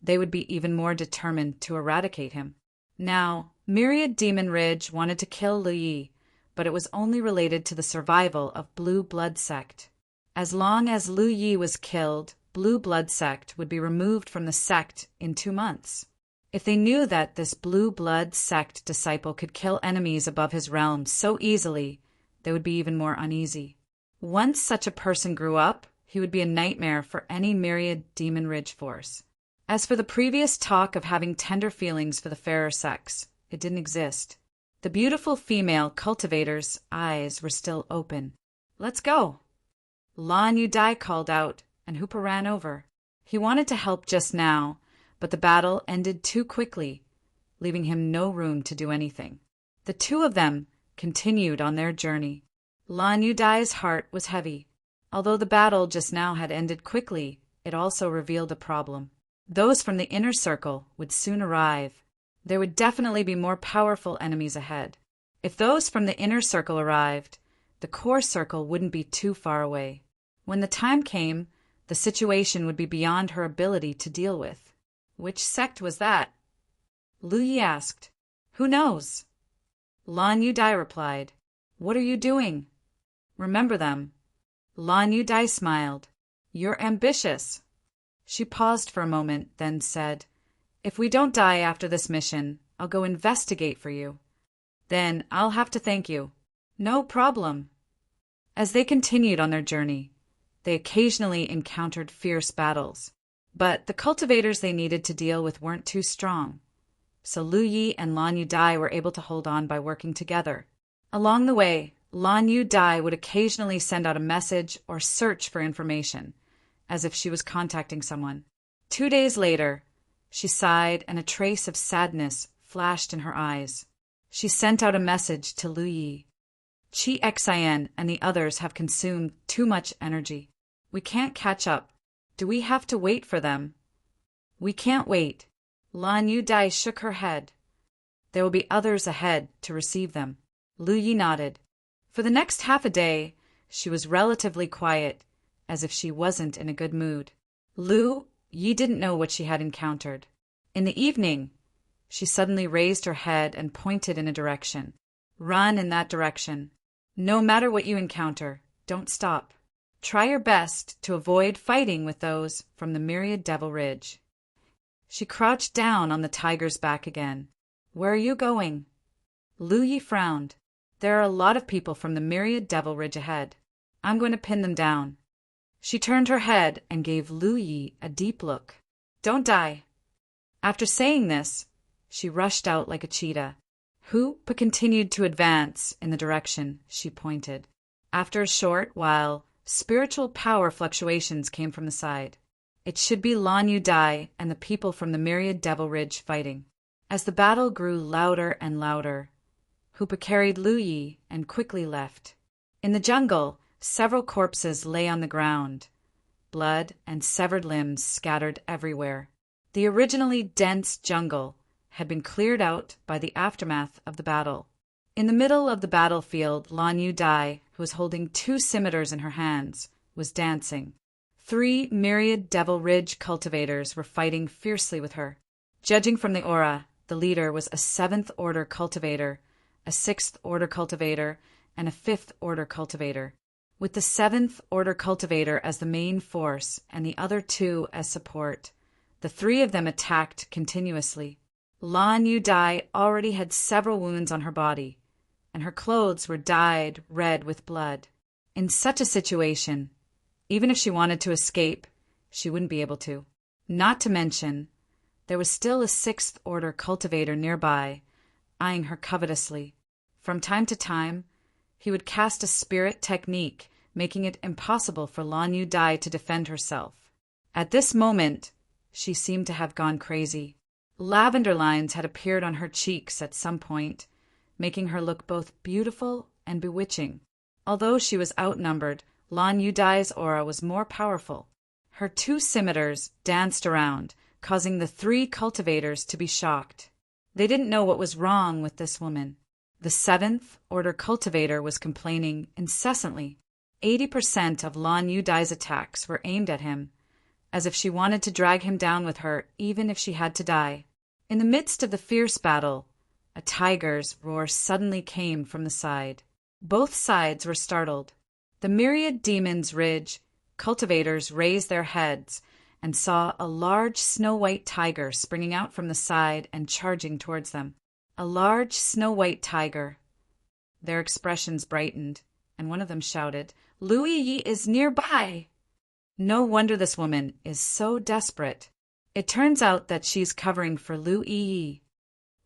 Speaker 1: they would be even more determined to eradicate him. Now, Myriad Demon Ridge wanted to kill Lu Yi, but it was only related to the survival of Blue Blood Sect. As long as Lu Yi was killed, Blue Blood Sect would be removed from the sect in 2 months. If they knew that this Blue Blood Sect disciple could kill enemies above his realm so easily, they would be even more uneasy. Once such a person grew up, he would be a nightmare for any Myriad Demon Ridge force. As for the previous talk of having tender feelings for the fairer sex, it didn't exist. The beautiful female cultivator's eyes were still open. "Let's go." Lan Yu Dai called out, and Hoopa ran over. He wanted to help just now, but the battle ended too quickly, leaving him no room to do anything. The 2 of them continued on their journey. Lan Yu Dai's heart was heavy. Although the battle just now had ended quickly, it also revealed a problem. Those from the inner circle would soon arrive. There would definitely be more powerful enemies ahead. If those from the inner circle arrived, the core circle wouldn't be too far away. When the time came, the situation would be beyond her ability to deal with. Which sect was that? Lu Yi asked. "Who knows?" Lan Yu Dai replied. "What are you doing?" "Remember them." Lan Yu Dai smiled. "You're ambitious." She paused for a moment, then said, "If we don't die after this mission, I'll go investigate for you. Then I'll have to thank you." "No problem." As they continued on their journey, they occasionally encountered fierce battles. But the cultivators they needed to deal with weren't too strong. So Lu Yi and Lan Yu Dai were able to hold on by working together. Along the way, Lan Yu Dai would occasionally send out a message or search for information, as if she was contacting someone. 2 days later, she sighed and a trace of sadness flashed in her eyes. She sent out a message to Lu Yi. "Chi Xin and the others have consumed too much energy. We can't catch up. Do we have to wait for them?" "We can't wait." Lan Yu Dai shook her head. "There will be others ahead to receive them." Lu Yi nodded. For the next half a day, she was relatively quiet, as if she wasn't in a good mood. Lu Yi didn't know what she had encountered. In the evening, she suddenly raised her head and pointed in a direction. "Run in that direction. No matter what you encounter, don't stop. Try your best to avoid fighting with those from the Myriad Devil Ridge." She crouched down on the tiger's back again. "Where are you going?" Lu Yi frowned. "There are a lot of people from the Myriad Devil Ridge ahead. I'm going to pin them down." She turned her head and gave Lu Yi a deep look. "Don't die." After saying this, she rushed out like a cheetah. Hoopa continued to advance in the direction she pointed. After a short while, spiritual power fluctuations came from the side. It should be Lan Yu Dai and the people from the Myriad Devil Ridge fighting. As the battle grew louder and louder, Hoopa carried Lu Yi and quickly left. In the jungle, several corpses lay on the ground. Blood and severed limbs scattered everywhere. The originally dense jungle had been cleared out by the aftermath of the battle. In the middle of the battlefield, Lan Yu Dai, who was holding 2 scimitars in her hands, was dancing. 3 Myriad Devil Ridge cultivators were fighting fiercely with her. Judging from the aura, the leader was a 7th Order cultivator, a 6th Order cultivator, and a 5th Order cultivator. With the 7th Order cultivator as the main force and the other 2 as support, the 3 of them attacked continuously. Lan Yu Dai already had several wounds on her body, and her clothes were dyed red with blood. In such a situation, Even if she wanted to escape, she wouldn't be able to. Not to mention, there was still a sixth-order cultivator nearby, eyeing her covetously. From time to time, he would cast a spirit technique, making it impossible for Lan Yu Dai to defend herself. At this moment, she seemed to have gone crazy. Lavender lines had appeared on her cheeks at some point, making her look both beautiful and bewitching. Although she was outnumbered, Lan Yu Dai's aura was more powerful. Her two scimitars danced around, causing the three cultivators to be shocked. They didn't know what was wrong with this woman. The seventh-order cultivator was complaining incessantly. 80% of Lan Yu Dai's attacks were aimed at him, as if she wanted to drag him down with her even if she had to die. In the midst of the fierce battle, a tiger's roar suddenly came from the side. Both sides were startled. The myriad demons' ridge cultivators raised their heads and saw a large snow-white tiger springing out from the side and charging towards them. A large snow-white tiger. Their expressions brightened, and one of them shouted, "Lu Yi is nearby!" No wonder this woman is so desperate. It turns out that she's covering for Lu Yi.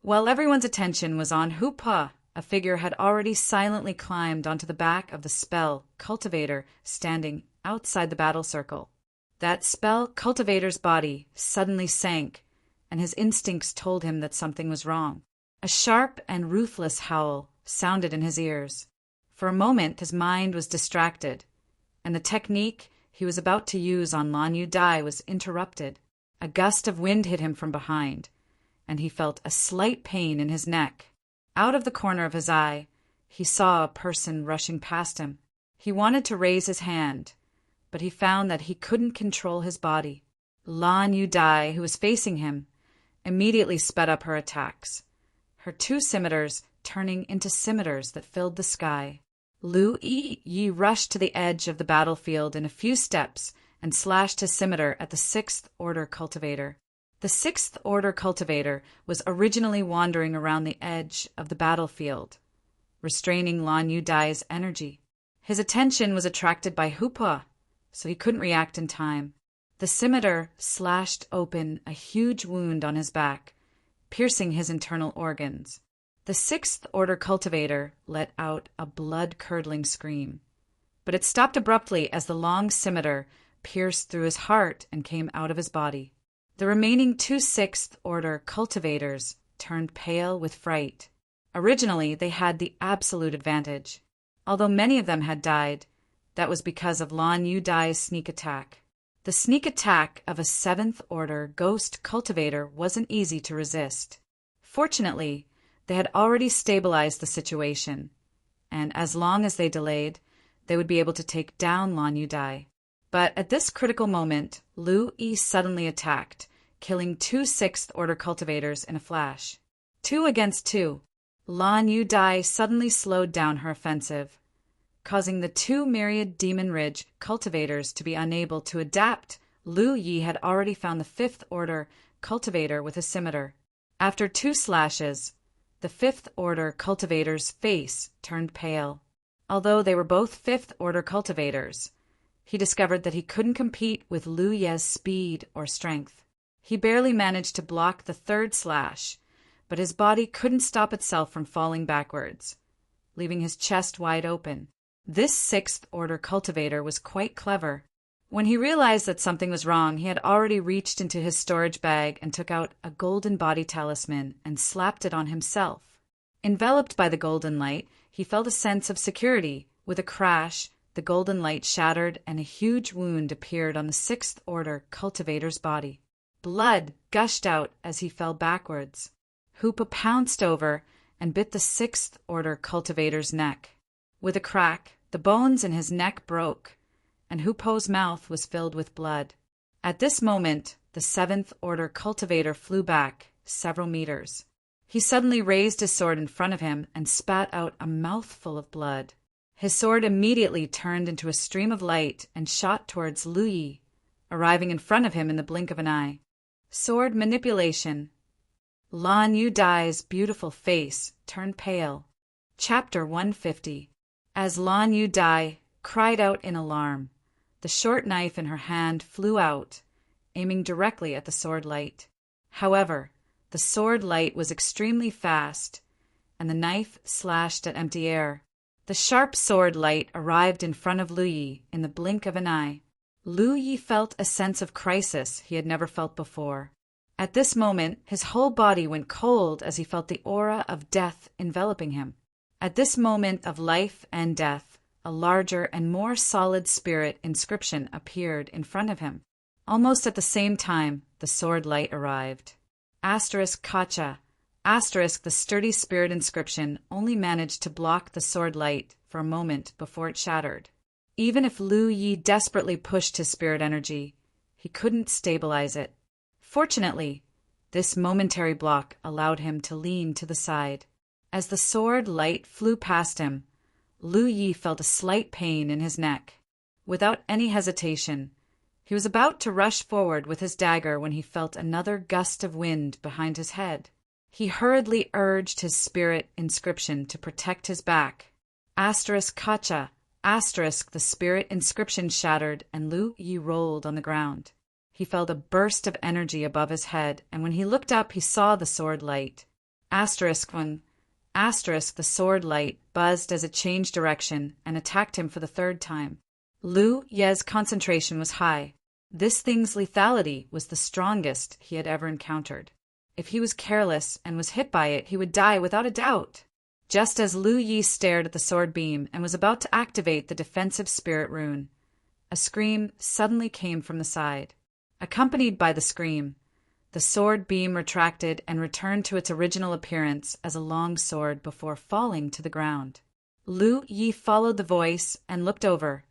Speaker 1: While everyone's attention was on Hoopa, a figure had already silently climbed onto the back of the spell cultivator standing outside the battle circle. That spell cultivator's body suddenly sank, and his instincts told him that something was wrong. A sharp and ruthless howl sounded in his ears. For a moment his mind was distracted, and the technique he was about to use on Lan Yu Dai was interrupted. A gust of wind hit him from behind, and he felt a slight pain in his neck. Out of the corner of his eye, he saw a person rushing past him. He wanted to raise his hand, but he found that he couldn't control his body. Lan Yu Dai, who was facing him, immediately sped up her attacks, her two scimitars turning into scimitars that filled the sky. Lu Yi rushed to the edge of the battlefield in a few steps and slashed his scimitar at the sixth-order cultivator. The sixth-order cultivator was originally wandering around the edge of the battlefield, restraining Lan Yu Dai's energy. His attention was attracted by Hoopa, so he couldn't react in time. The scimitar slashed open a huge wound on his back, piercing his internal organs. The sixth-order cultivator let out a blood-curdling scream, but it stopped abruptly as the long scimitar pierced through his heart and came out of his body. The remaining two sixth-order cultivators turned pale with fright. Originally, they had the absolute advantage. Although many of them had died, that was because of Lan Yu Dai's sneak attack. The sneak attack of a seventh-order ghost cultivator wasn't easy to resist. Fortunately, they had already stabilized the situation, and as long as they delayed, they would be able to take down Lan Yu Dai. But at this critical moment, Lu Yi suddenly attacked, killing two sixth-order cultivators in a flash. 2 against 2. Lan Yu Dai suddenly slowed down her offensive, causing the two myriad Demon Ridge cultivators to be unable to adapt. Lu Yi had already found the fifth-order cultivator with a scimitar. After 2 slashes, the fifth-order cultivator's face turned pale. Although they were both fifth-order cultivators, he discovered that he couldn't compete with Lu Ye's speed or strength. He barely managed to block the third slash, but his body couldn't stop itself from falling backwards, leaving his chest wide open. This sixth-order cultivator was quite clever. When he realized that something was wrong, he had already reached into his storage bag and took out a golden body talisman and slapped it on himself. Enveloped by the golden light, he felt a sense of security. With a crash, the golden light shattered and a huge wound appeared on the sixth-order cultivator's body. Blood gushed out as he fell backwards. Hoopa pounced over and bit the sixth-order cultivator's neck. With a crack, the bones in his neck broke, and Hoopo's mouth was filled with blood. At this moment, the seventh-order cultivator flew back several meters. He suddenly raised his sword in front of him and spat out a mouthful of blood. His sword immediately turned into a stream of light and shot towards Lu Yi, arriving in front of him in the blink of an eye. Sword manipulation. Lan Yu Dai's beautiful face turned pale. Chapter 150. As Lan Yu Dai cried out in alarm, The short knife in her hand flew out, aiming directly at the sword light. However, the sword light was extremely fast, and the knife slashed at empty air. The sharp sword light arrived in front of Lu Yi in the blink of an eye. Lu Yi felt a sense of crisis he had never felt before. At this moment, his whole body went cold as he felt the aura of death enveloping him. At this moment of life and death, a larger and more solid spirit inscription appeared in front of him. Almost at the same time, the sword light arrived. Kacha. The sturdy spirit inscription only managed to block the sword light for a moment before it shattered. Even if Lu Yi desperately pushed his spirit energy, he couldn't stabilize it. Fortunately, this momentary block allowed him to lean to the side. As the sword light flew past him, Lu Yi felt a slight pain in his neck. Without any hesitation, he was about to rush forward with his dagger when he felt another gust of wind behind his head. He hurriedly urged his spirit inscription to protect his back. Kacha. The spirit inscription shattered and Lu Yi rolled on the ground. He felt a burst of energy above his head, and when he looked up he saw the sword light. The sword light buzzed as it changed direction and attacked him for the third time. Lu Yi's concentration was high. This thing's lethality was the strongest he had ever encountered. If he was careless and was hit by it, he would die without a doubt. Just as Lu Yi stared at the sword beam and was about to activate the defensive spirit rune, a scream suddenly came from the side. Accompanied by the scream, the sword beam retracted and returned to its original appearance as a long sword before falling to the ground. Lu Yi followed the voice and looked over,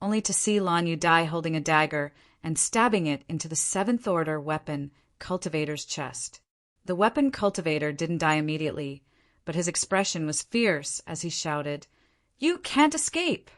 Speaker 1: only to see Lan Yu Dai holding a dagger and stabbing it into the seventh order weapon cultivator's chest. The weapon cultivator didn't die immediately, but his expression was fierce as he shouted, "You can't escape!"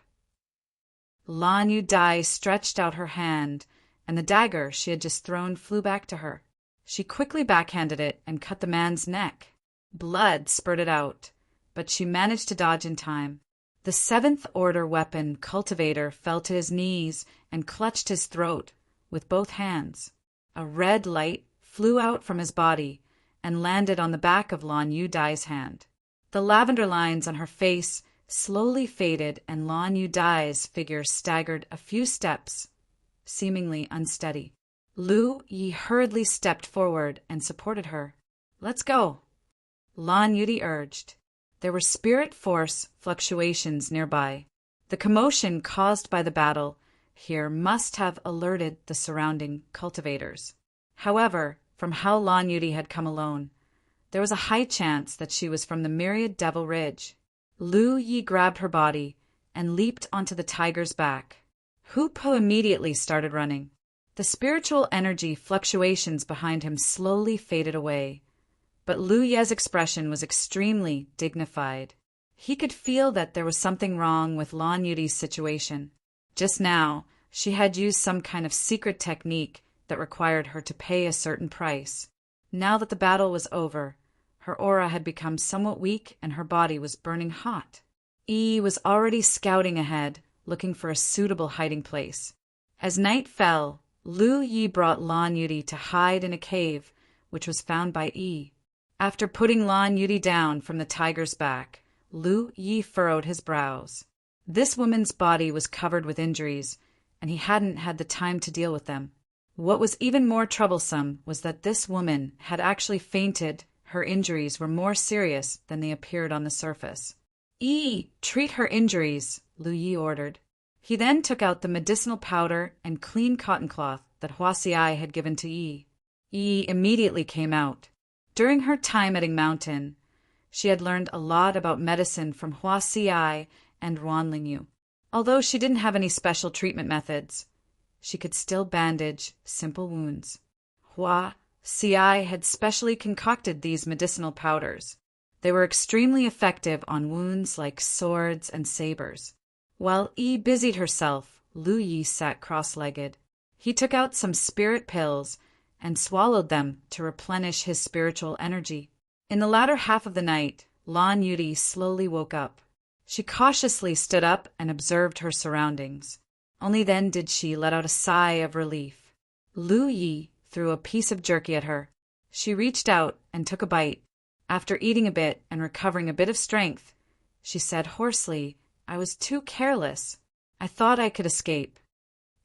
Speaker 1: Lan Yu Dai stretched out her hand, and the dagger she had just thrown flew back to her. She quickly backhanded it and cut the man's neck. Blood spurted out, but she managed to dodge in time. The seventh order weapon cultivator fell to his knees and clutched his throat with both hands. A red light flew out from his body and landed on the back of Lan Yu Dai's hand. The lavender lines on her face slowly faded and Lan Yu Dai's figure staggered a few steps, seemingly unsteady. Lu Yi hurriedly stepped forward and supported her. "Let's go," Lan Yudi urged. There were spirit force fluctuations nearby. The commotion caused by the battle here must have alerted the surrounding cultivators. However, from how Lan Yudi had come alone, there was a high chance that she was from the Myriad Devil Ridge. Lu Yi grabbed her body and leaped onto the tiger's back. Hupo immediately started running. The spiritual energy fluctuations behind him slowly faded away, but Lu Ye's expression was extremely dignified. He could feel that there was something wrong with Lan Yudi's situation. Just now, she had used some kind of secret technique that required her to pay a certain price. Now that the battle was over, her aura had become somewhat weak and her body was burning hot. Yi was already scouting ahead, looking for a suitable hiding place. As night fell, Lu Yi brought Lan Yudi to hide in a cave, which was found by Yi. After putting Lan Yudi down from the tiger's back, Lu Yi furrowed his brows. This woman's body was covered with injuries, and he hadn't had the time to deal with them. What was even more troublesome was that this woman had actually fainted. Her injuries were more serious than they appeared on the surface. "Yi, treat her injuries," Lu Yi ordered. He then took out the medicinal powder and clean cotton cloth that Hua Xiai had given to Yi. Yi immediately came out. During her time at Ing Mountain, she had learned a lot about medicine from Hua Xiai and Ruan Lingyu. Although she didn't have any special treatment methods, she could still bandage simple wounds. Hua Xiai had specially concocted these medicinal powders. They were extremely effective on wounds like swords and sabers. While Yi busied herself, Lu Yi sat cross-legged. He took out some spirit pills and swallowed them to replenish his spiritual energy. In the latter half of the night, Lan Yudi slowly woke up. She cautiously stood up and observed her surroundings. Only then did she let out a sigh of relief. Lu Yi threw a piece of jerky at her. She reached out and took a bite. After eating a bit and recovering a bit of strength, she said hoarsely, "I was too careless. I thought I could escape."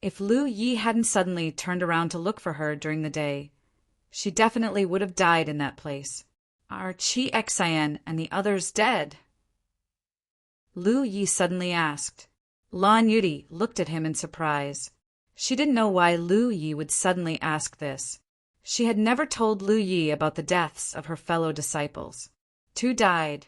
Speaker 1: If Lu Yi hadn't suddenly turned around to look for her during the day, she definitely would have died in that place. Are Chi Xian and the others dead? Lu Yi suddenly asked. Lan Yudi looked at him in surprise. She didn't know why Lu Yi would suddenly ask this. She had never told Lu Yi about the deaths of her fellow disciples. 2 died.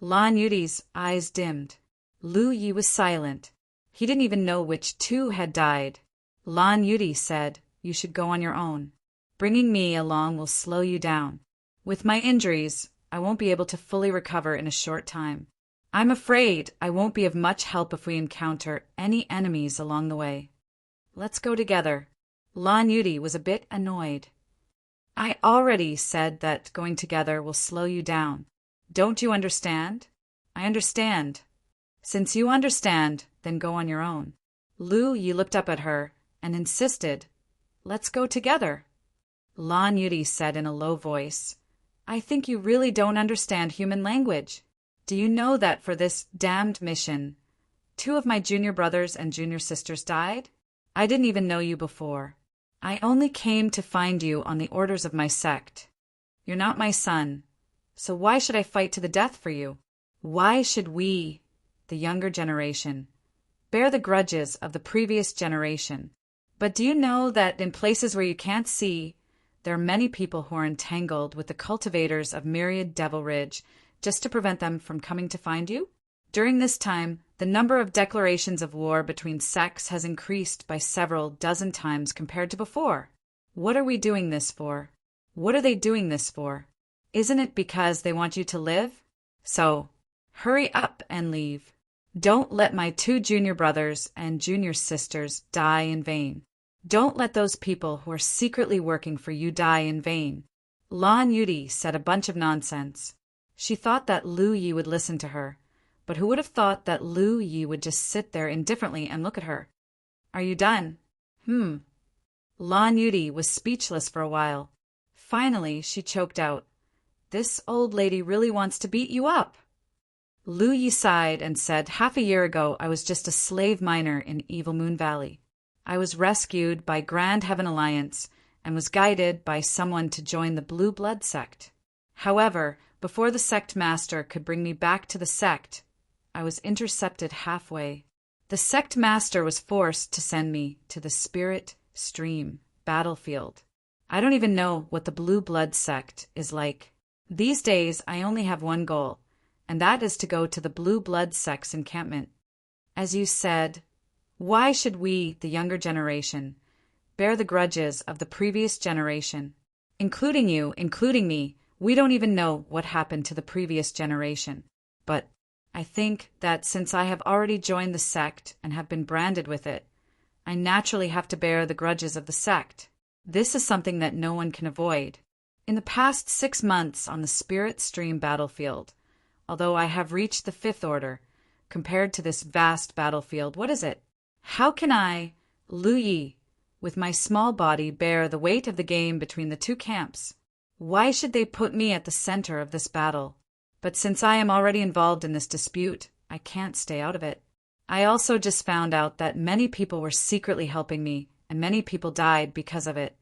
Speaker 1: Lan Yudi's eyes dimmed. Lu Yi was silent. He didn't even know which 2 had died. Lan Yudi said, "You should go on your own. Bringing me along will slow you down. With my injuries, I won't be able to fully recover in a short time. I'm afraid I won't be of much help if we encounter any enemies along the way. Let's go together." Lan Yudi was a bit annoyed. "I already said that going together will slow you down. Don't you understand?" "I understand." "Since you understand, then go on your own." Lu Yi looked up at her and insisted, "Let's go together." Lan Yudi said in a low voice, "I think you really don't understand human language. Do you know that for this damned mission, 2 of my junior brothers and junior sisters died? I didn't even know you before. I only came to find you on the orders of my sect. You're not my son, so why should I fight to the death for you? Why should we, the younger generation, bear the grudges of the previous generation? But do you know that in places where you can't see, there are many people who are entangled with the cultivators of Myriad Devil Ridge just to prevent them from coming to find you? During this time, the number of declarations of war between sects has increased by several dozen times compared to before. What are we doing this for? What are they doing this for? Isn't it because they want you to live? So, hurry up and leave. Don't let my 2 junior brothers and junior sisters die in vain. Don't let those people who are secretly working for you die in vain." Lan Yudi said a bunch of nonsense. She thought that Lu Yi would listen to her, but who would have thought that Lu Yi would just sit there indifferently and look at her? "Are you done?" Lan Yudi was speechless for a while. Finally, she choked out, "This old lady really wants to beat you up." Lu Yi sighed and said, "Half a year ago, I was just a slave miner in Evil Moon Valley. I was rescued by Grand Heaven Alliance and was guided by someone to join the Blue Blood sect. However, before the sect master could bring me back to the sect, I was intercepted halfway. The sect master was forced to send me to the Spirit Stream battlefield. I don't even know what the Blue Blood sect is like. These days, I only have one goal, and that is to go to the Blue Blood sect's encampment. As you said, why should we, the younger generation, bear the grudges of the previous generation? Including you, including me, we don't even know what happened to the previous generation. But I think that since I have already joined the sect and have been branded with it, I naturally have to bear the grudges of the sect. This is something that no one can avoid. In the past 6 months on the Spirit Stream battlefield, although I have reached the 5th order, compared to this vast battlefield, what is it? How can I, Lu Yi, with my small body bear the weight of the game between the 2 camps? Why should they put me at the center of this battle? But since I am already involved in this dispute, I can't stay out of it. I also just found out that many people were secretly helping me, and many people died because of it.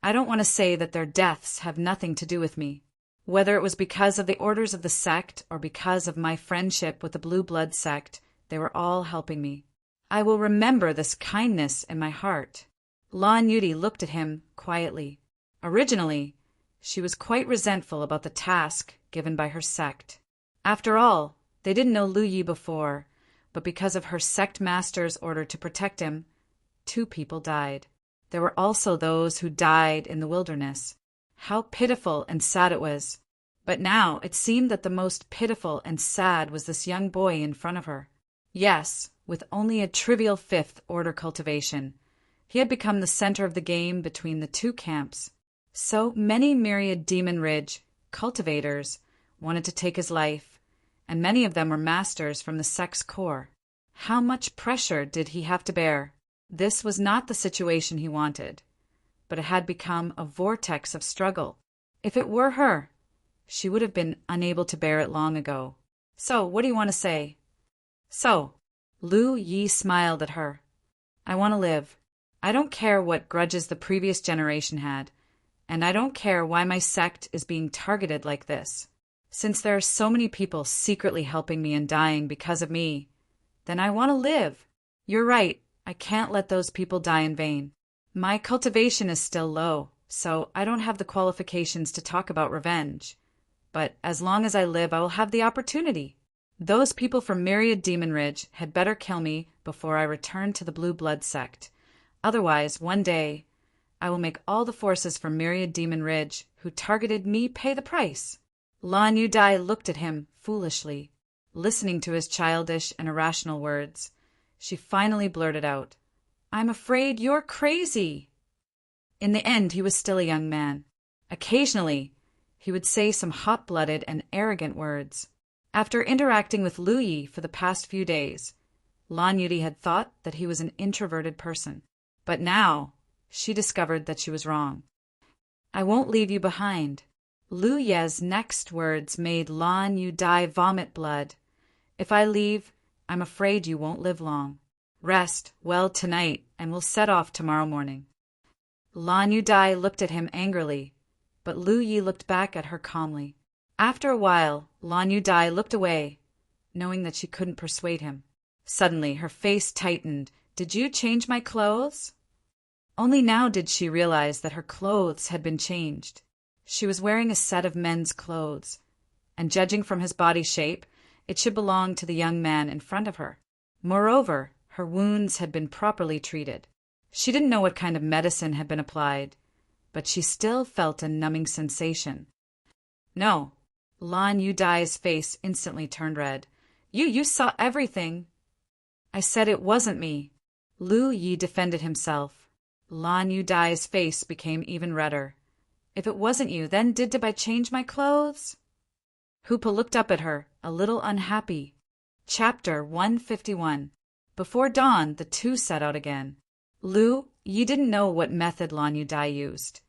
Speaker 1: I don't want to say that their deaths have nothing to do with me. Whether it was because of the orders of the sect or because of my friendship with the Blue Blood sect, they were all helping me. I will remember this kindness in my heart." Lan Yudi looked at him quietly. Originally, she was quite resentful about the task given by her sect. After all, they didn't know Lu Yi before, but because of her sect master's order to protect him, 2 people died. There were also those who died in the wilderness. How pitiful and sad it was. But now it seemed that the most pitiful and sad was this young boy in front of her. Yes, with only a trivial 5th order cultivation, he had become the center of the game between the 2 camps. So many Myriad Demon Ridge cultivators wanted to take his life, and many of them were masters from the sect's core. How much pressure did he have to bear? This was not the situation he wanted, but it had become a vortex of struggle. If it were her, she would have been unable to bear it long ago. So, what do you want to say? So, Lu Yi smiled at her. I want to live. I don't care what grudges the previous generation had, and I don't care why my sect is being targeted like this. Since there are so many people secretly helping me and dying because of me, then I want to live. You're right, I can't let those people die in vain. My cultivation is still low, so I don't have the qualifications to talk about revenge. But as long as I live, I will have the opportunity. Those people from Myriad Demon Ridge had better kill me before I return to the Blue Blood sect. Otherwise, one day, I will make all the forces from Myriad Demon Ridge who targeted me pay the price. Lan Yu Dai looked at him foolishly, listening to his childish and irrational words. She finally blurted out, I'm afraid you're crazy. In the end, he was still a young man. Occasionally, he would say some hot-blooded and arrogant words. After interacting with Lu Yi for the past few days, Lan Yudi had thought that he was an introverted person. But now, she discovered that she was wrong. I won't leave you behind. Lu Ye's next words made Lan Yu Dai vomit blood. If I leave, I'm afraid you won't live long. Rest well tonight, and we'll set off tomorrow morning. Lan Yu Dai looked at him angrily, but Lu Yi looked back at her calmly. After a while, Lan Yu Dai looked away, knowing that she couldn't persuade him. Suddenly, her face tightened. Did you change my clothes? Only now did she realize that her clothes had been changed. She was wearing a set of men's clothes, and judging from his body shape, it should belong to the young man in front of her. Moreover, her wounds had been properly treated. She didn't know what kind of medicine had been applied, but she still felt a numbing sensation. No. Lan Yu Dai's face instantly turned red. You saw everything. I said it wasn't me. Lu Yi defended himself. Lan Yu Dai's face became even redder. If it wasn't you, then did I change my clothes? Hoopa looked up at her, a little unhappy. Chapter 151. Before dawn, the two set out again. Lu Yi didn't know what method Lan Yu Dai used,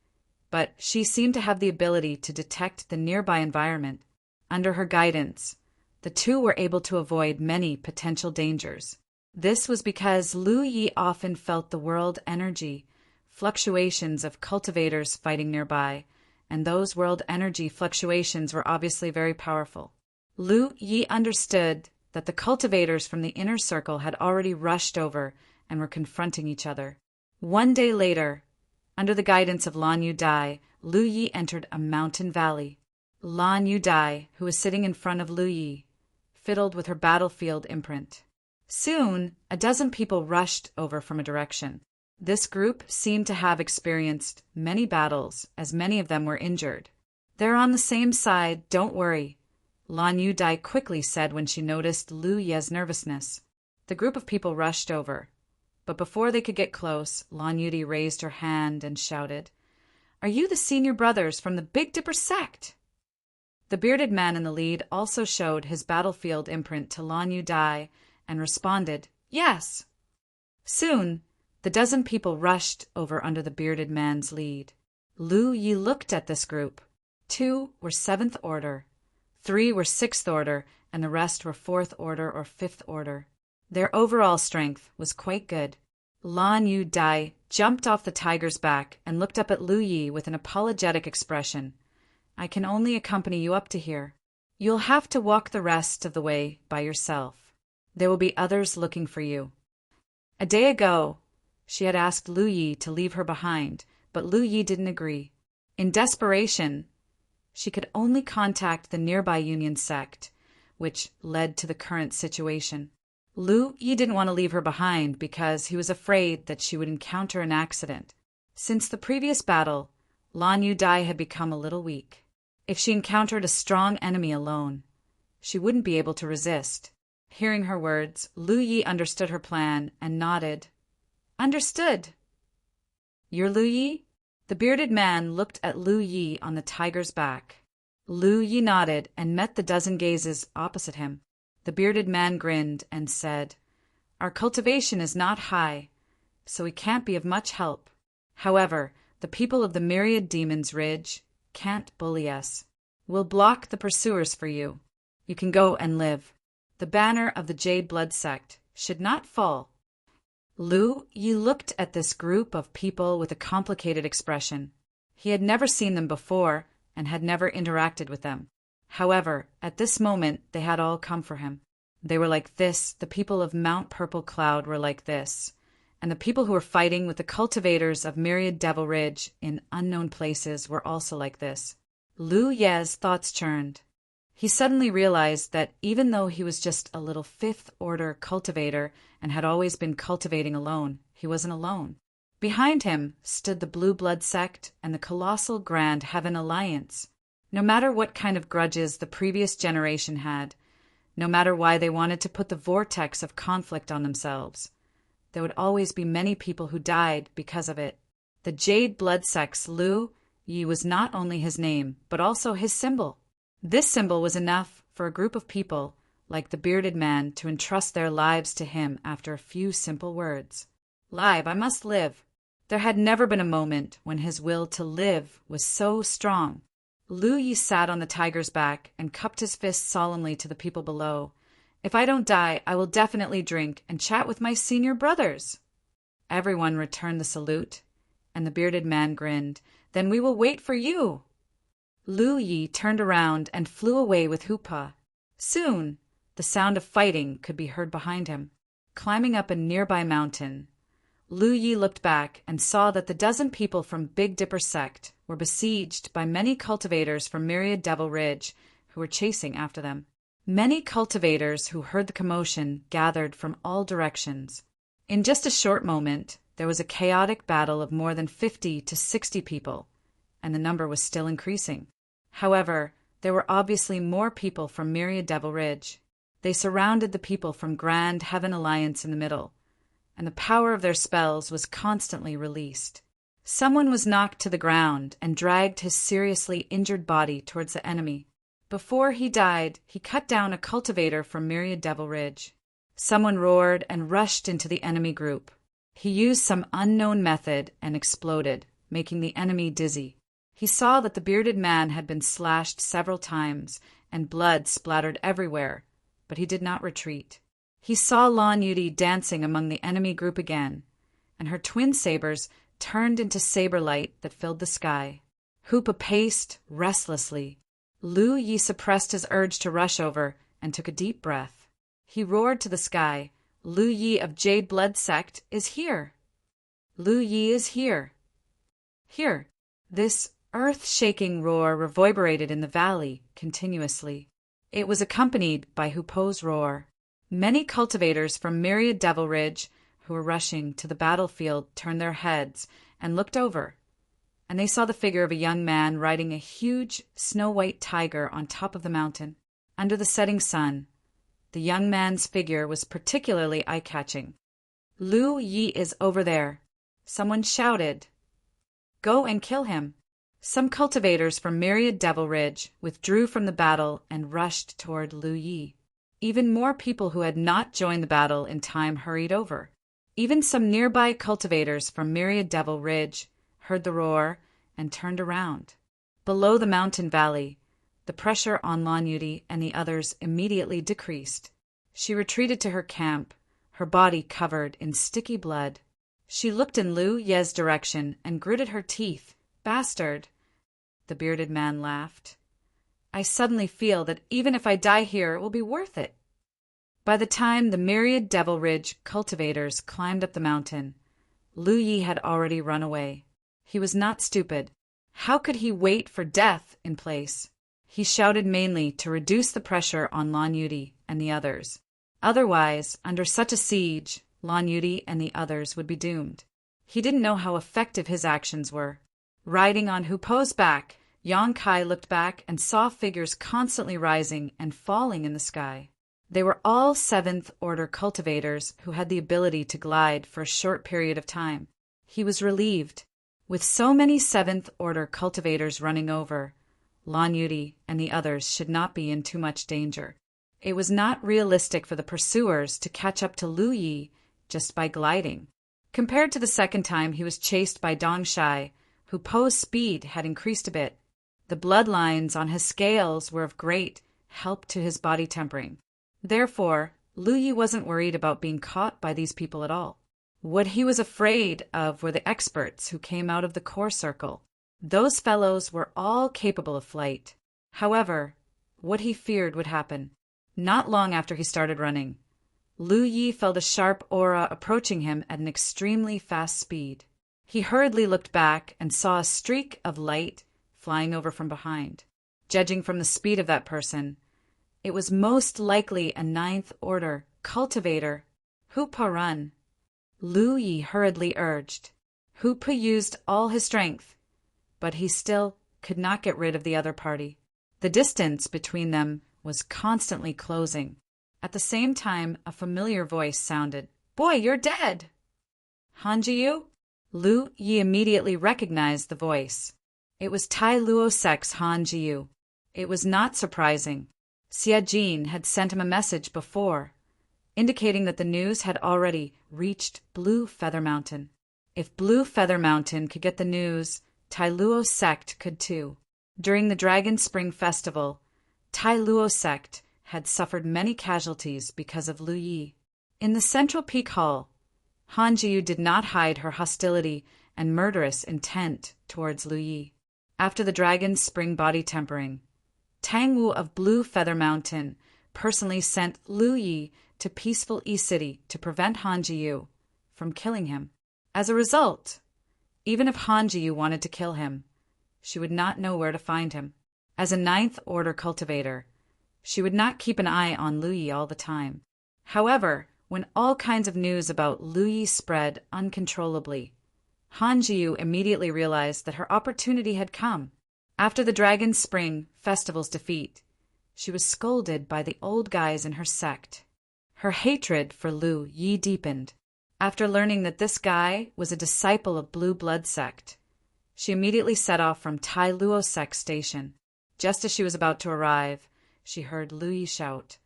Speaker 1: but she seemed to have the ability to detect the nearby environment. Under her guidance, the two were able to avoid many potential dangers. This was because Lu Yi often felt the world energy, fluctuations of cultivators fighting nearby, and those world energy fluctuations were obviously very powerful. Lu Yi understood that the cultivators from the inner circle had already rushed over and were confronting each other. One day later, under the guidance of Lan Yu Dai, Lu Yi entered a mountain valley. Lan Yu Dai, who was sitting in front of Lu Yi, fiddled with her battlefield imprint. Soon, a dozen people rushed over from a direction. This group seemed to have experienced many battles, as many of them were injured. They're on the same side, don't worry, Lan Yu Dai quickly said when she noticed Lu Ye's nervousness. The group of people rushed over, but before they could get close, Lan Yu Dai raised her hand and shouted, Are you the senior brothers from the Big Dipper sect? The bearded man in the lead also showed his battlefield imprint to Lan Yu Dai and responded, Yes. Soon, the dozen people rushed over under the bearded man's lead. Lu Yi looked at this group. 2 were 7th order, 3 were 6th order, and the rest were 4th order or 5th order. Their overall strength was quite good. Lan Yu Dai jumped off the tiger's back and looked up at Lu Yi with an apologetic expression. I can only accompany you up to here. You'll have to walk the rest of the way by yourself. There will be others looking for you. A day ago, she had asked Lu Yi to leave her behind, but Lu Yi didn't agree. In desperation, she could only contact the nearby Union sect, which led to the current situation. Lu Yi didn't want to leave her behind because he was afraid that she would encounter an accident. Since the previous battle, Lan Yu Dai had become a little weak. If she encountered a strong enemy alone, she wouldn't be able to resist. Hearing her words, Lu Yi understood her plan and nodded. Understood. You're Lu Yi? The bearded man looked at Lu Yi on the tiger's back. Lu Yi nodded and met the dozen gazes opposite him. The bearded man grinned and said, Our cultivation is not high, so we can't be of much help. However, the people of the Myriad Demons Ridge can't bully us. We'll block the pursuers for you. You can go and live. The banner of the Jade Blood Sect should not fall." Lu Yi looked at this group of people with a complicated expression. He had never seen them before and had never interacted with them. However, at this moment they had all come for him. They were like this, the people of Mount Purple Cloud were like this, and the people who were fighting with the cultivators of Myriad Devil Ridge in unknown places were also like this. Lu Ye's thoughts churned. He suddenly realized that even though he was just a little fifth-order cultivator and had always been cultivating alone, he wasn't alone. Behind him stood the Blue Blood Sect and the colossal Grand Heaven Alliance. No matter what kind of grudges the previous generation had, no matter why they wanted to put the vortex of conflict on themselves, there would always be many people who died because of it. The Jade Blood Sect's Lu Yi was not only his name, but also his symbol. This symbol was enough for a group of people, like the bearded man, to entrust their lives to him after a few simple words. "Live, I must live." There had never been a moment when his will to live was so strong. Lu Yi sat on the tiger's back and cupped his fist solemnly to the people below. "If I don't die, I will definitely drink and chat with my senior brothers." Everyone returned the salute, and the bearded man grinned. "Then we will wait for you." Lu Yi turned around and flew away with Hupa. Soon, the sound of fighting could be heard behind him. Climbing up a nearby mountain, Lu Yi looked back and saw that the dozen people from Big Dipper Sect were besieged by many cultivators from Myriad Devil Ridge who were chasing after them. Many cultivators who heard the commotion gathered from all directions. In just a short moment, there was a chaotic battle of more than 50 to 60 people, and the number was still increasing. However, there were obviously more people from Myriad Devil Ridge. They surrounded the people from Grand Heaven Alliance in the middle, and the power of their spells was constantly released. Someone was knocked to the ground and dragged his seriously injured body towards the enemy. Before he died, he cut down a cultivator from Myriad Devil Ridge. Someone roared and rushed into the enemy group. He used some unknown method and exploded, making the enemy dizzy. He saw that the bearded man had been slashed several times, and blood splattered everywhere, but he did not retreat. He saw Lan Yudi dancing among the enemy group again, and her twin sabers turned into saber light that filled the sky. Hoopa paced restlessly. Lu Yi suppressed his urge to rush over and took a deep breath. He roared to the sky, "Lu Yi of Jade Blood Sect is here! Lu Yi is here! Here!" This earth-shaking roar reverberated in the valley continuously. It was accompanied by Hupo's roar. Many cultivators from Myriad Devil Ridge who were rushing to the battlefield turned their heads and looked over, and they saw the figure of a young man riding a huge snow-white tiger on top of the mountain. Under the setting sun, the young man's figure was particularly eye-catching. "Lu Yi is over there," someone shouted. "Go and kill him." Some cultivators from Myriad Devil Ridge withdrew from the battle and rushed toward Lu Yi. Even more people who had not joined the battle in time hurried over. Even some nearby cultivators from Myriad Devil Ridge heard the roar and turned around. Below the mountain valley, the pressure on Lan Yudi and the others immediately decreased. She retreated to her camp, her body covered in sticky blood. She looked in Lu Ye's direction and gritted her teeth. "Bastard!" The bearded man laughed. "I suddenly feel that even if I die here, it will be worth it." By the time the Myriad Devil Ridge cultivators climbed up the mountain, Lu Yi had already run away. He was not stupid. How could he wait for death in place? He shouted mainly to reduce the pressure on Lan Yudi and the others. Otherwise, under such a siege, Lan Yudi and the others would be doomed. He didn't know how effective his actions were. Riding on Hupo's back, Yang Kai looked back and saw figures constantly rising and falling in the sky. They were all seventh-order cultivators who had the ability to glide for a short period of time. He was relieved. With so many seventh-order cultivators running over, Lan Yudi and the others should not be in too much danger. It was not realistic for the pursuers to catch up to Lu Yi just by gliding. Compared to the second time he was chased by Dong Shai, who Po's speed had increased a bit, the bloodlines on his scales were of great help to his body tempering. Therefore, Lu Yi wasn't worried about being caught by these people at all. What he was afraid of were the experts who came out of the core circle. Those fellows were all capable of flight. However, what he feared would happen. Not long after he started running, Lu Yi felt a sharp aura approaching him at an extremely fast speed. He hurriedly looked back and saw a streak of light flying over from behind. Judging from the speed of that person, it was most likely a ninth order cultivator. Hoopa, run! Lu Yi hurriedly urged. Hoopa used all his strength, but he still could not get rid of the other party. The distance between them was constantly closing. At the same time, a familiar voice sounded. "Boy, you're dead!" "Han Jiyu?" Lu Yi immediately recognized the voice. It was Tai Luo Sek's Han Jiyu. It was not surprising. Xia Jin had sent him a message before, indicating that the news had already reached Blue Feather Mountain. If Blue Feather Mountain could get the news, Tai Luo Sect could too. During the Dragon Spring Festival, Tai Luo Sect had suffered many casualties because of Lu Yi. In the Central Peak Hall, Han Jiyu did not hide her hostility and murderous intent towards Lu Yi. After the Dragon's Spring body tempering, Tang Wu of Blue Feather Mountain personally sent Lu Yi to peaceful E-City to prevent Han Jiyu from killing him. As a result, even if Han Jiyu wanted to kill him, she would not know where to find him. As a ninth order cultivator, she would not keep an eye on Lu Yi all the time. However, when all kinds of news about Lu Yi spread uncontrollably, Han Jiyu immediately realized that her opportunity had come. After the Dragon Spring Festival's defeat, she was scolded by the old guys in her sect. Her hatred for Lu Yi deepened. After learning that this guy was a disciple of Blue Blood Sect, she immediately set off from Tai Luo Sect Station. Just as she was about to arrive, she heard Lu Yi shout,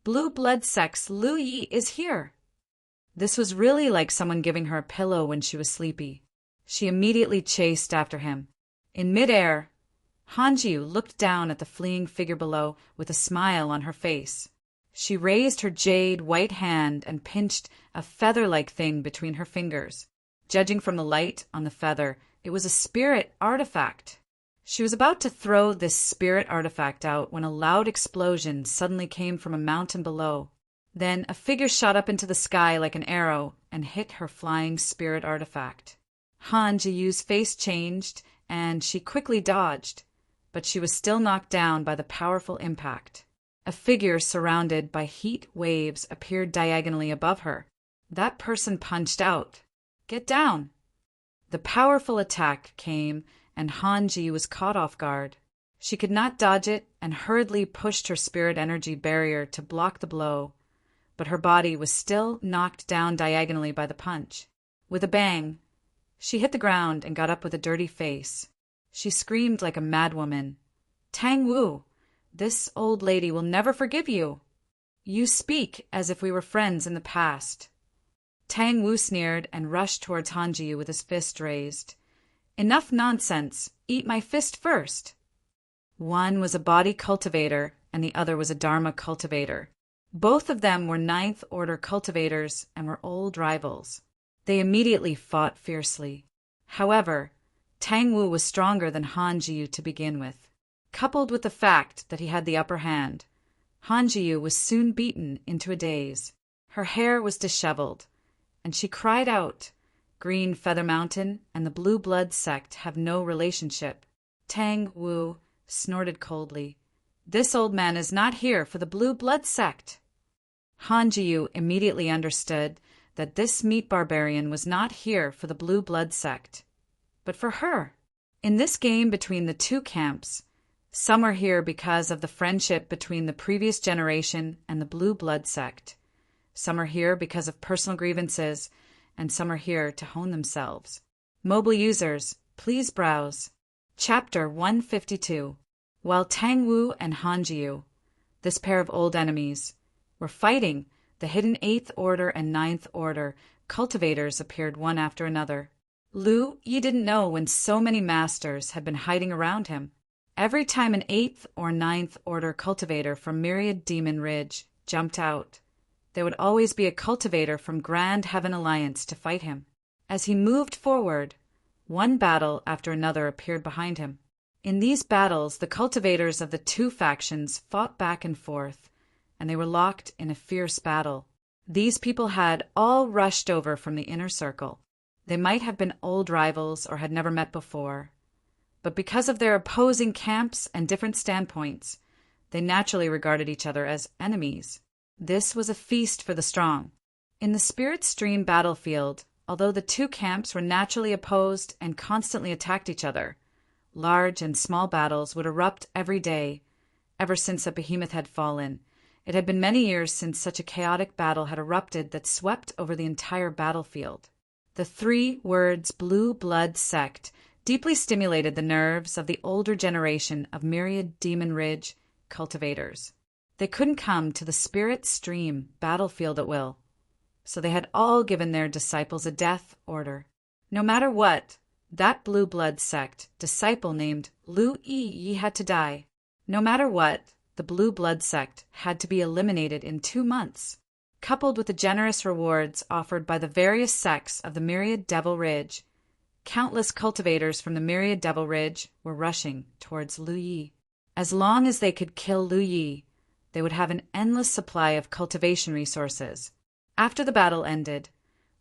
Speaker 1: "Blue Blood Sect's Lu Yi is here!" This was really like someone giving her a pillow when she was sleepy. She immediately chased after him. In midair, Han Jiyu looked down at the fleeing figure below with a smile on her face. She raised her jade white hand and pinched a feather-like thing between her fingers. Judging from the light on the feather, it was a spirit artifact. She was about to throw this spirit artifact out when a loud explosion suddenly came from a mountain below. Then a figure shot up into the sky like an arrow and hit her flying spirit artifact. Han Jiyu's face changed and she quickly dodged, but she was still knocked down by the powerful impact. A figure surrounded by heat waves appeared diagonally above her. That person punched out. "Get down!" The powerful attack came, and Han Ji was caught off guard. She could not dodge it and hurriedly pushed her spirit energy barrier to block the blow, but her body was still knocked down diagonally by the punch. With a bang, she hit the ground and got up with a dirty face. She screamed like a madwoman. "Tang Wu, this old lady will never forgive you. You speak as if we were friends in the past." Tang Wu sneered and rushed towards Han Jiyu with his fist raised. "Enough nonsense. Eat my fist first." One was a body cultivator and the other was a Dharma cultivator. Both of them were ninth order cultivators and were old rivals. They immediately fought fiercely. However, Tang Wu was stronger than Han Jiyu to begin with. Coupled with the fact that he had the upper hand, Han Jiyu was soon beaten into a daze. Her hair was disheveled, and she cried out, "Green Feather Mountain and the Blue Blood Sect have no relationship." Tang Wu snorted coldly. "This old man is not here for the Blue Blood Sect." Han Jiyu immediately understood that this meat barbarian was not here for the Blue Blood Sect, but for her. In this game between the two camps, some are here because of the friendship between the previous generation and the Blue Blood Sect. Some are here because of personal grievances, and some are here to hone themselves. Mobile users, please browse. Chapter 152. While Tang Wu and Han Jiyu This pair of old enemies were fighting. The hidden 8th Order and 9th Order cultivators appeared one after another. Lu Yi didn't know when so many masters had been hiding around him. Every time an 8th or 9th Order cultivator from Myriad Demon Ridge jumped out, there would always be a cultivator from Grand Heaven Alliance to fight him. As he moved forward, one battle after another appeared behind him. In these battles, the cultivators of the two factions fought back and forth, and they were locked in a fierce battle. These people had all rushed over from the inner circle. They might have been old rivals or had never met before, but because of their opposing camps and different standpoints, they naturally regarded each other as enemies. This was a feast for the strong. In the Spirit Stream battlefield, although the two camps were naturally opposed and constantly attacked each other, large and small battles would erupt every day. Ever since a behemoth had fallen, it had been many years since such a chaotic battle had erupted that swept over the entire battlefield. The 3 words Blue Blood Sect deeply stimulated the nerves of the older generation of Myriad Demon Ridge cultivators. They couldn't come to the Spirit Stream battlefield at will, so they had all given their disciples a death order. No matter what, that Blue Blood Sect disciple named Lu Yi had to die. No matter what, the Blue Blood Sect had to be eliminated in 2 months. Coupled with the generous rewards offered by the various sects of the Myriad Devil Ridge, countless cultivators from the Myriad Devil Ridge were rushing towards Lu Yi. As long as they could kill Lu Yi, they would have an endless supply of cultivation resources. After the battle ended,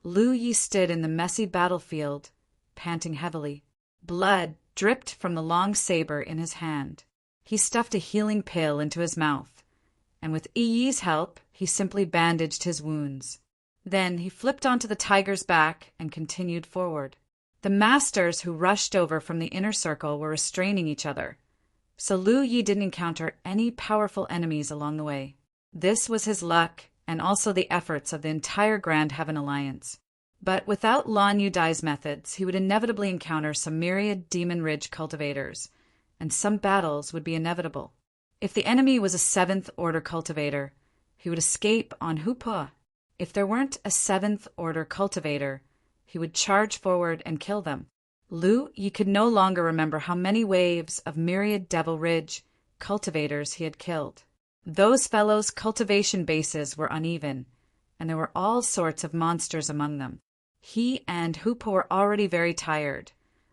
Speaker 1: Lu Yi stood in the messy battlefield, panting heavily. Blood dripped from the long saber in his hand. He stuffed a healing pill into his mouth, and with Yi's help, he simply bandaged his wounds. Then he flipped onto the tiger's back and continued forward. The masters who rushed over from the inner circle were restraining each other, so Lu Yi didn't encounter any powerful enemies along the way. This was his luck and also the efforts of the entire Grand Heaven Alliance. But without Lan Yudai's methods, he would inevitably encounter some Myriad Demon Ridge cultivators, and some battles would be inevitable. If the enemy was a 7th Order cultivator, he would escape on Hupa. If there weren't a 7th Order cultivator, he would charge forward and kill them. Lu Yi could no longer remember how many waves of Myriad Devil Ridge cultivators he had killed. Those fellows' cultivation bases were uneven, and there were all sorts of monsters among them. He and Hupa were already very tired,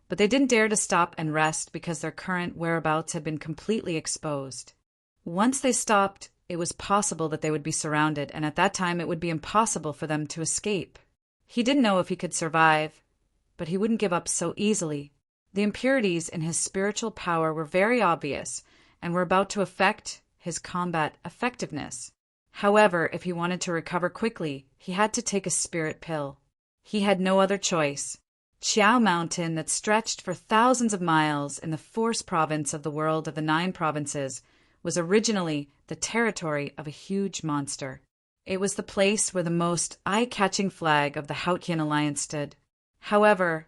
Speaker 1: but they didn't dare to stop and rest because their current whereabouts had been completely exposed. Once they stopped, it was possible that they would be surrounded, and at that time it would be impossible for them to escape. He didn't know if he could survive, but he wouldn't give up so easily. The impurities in his spiritual power were very obvious and were about to affect his combat effectiveness. However, if he wanted to recover quickly, he had to take a spirit pill. He had no other choice. Qiao Mountain, that stretched for thousands of miles in the Force province of the world of the 9 provinces, was originally the territory of a huge monster. It was the place where the most eye-catching flag of the Haotian Alliance stood. However,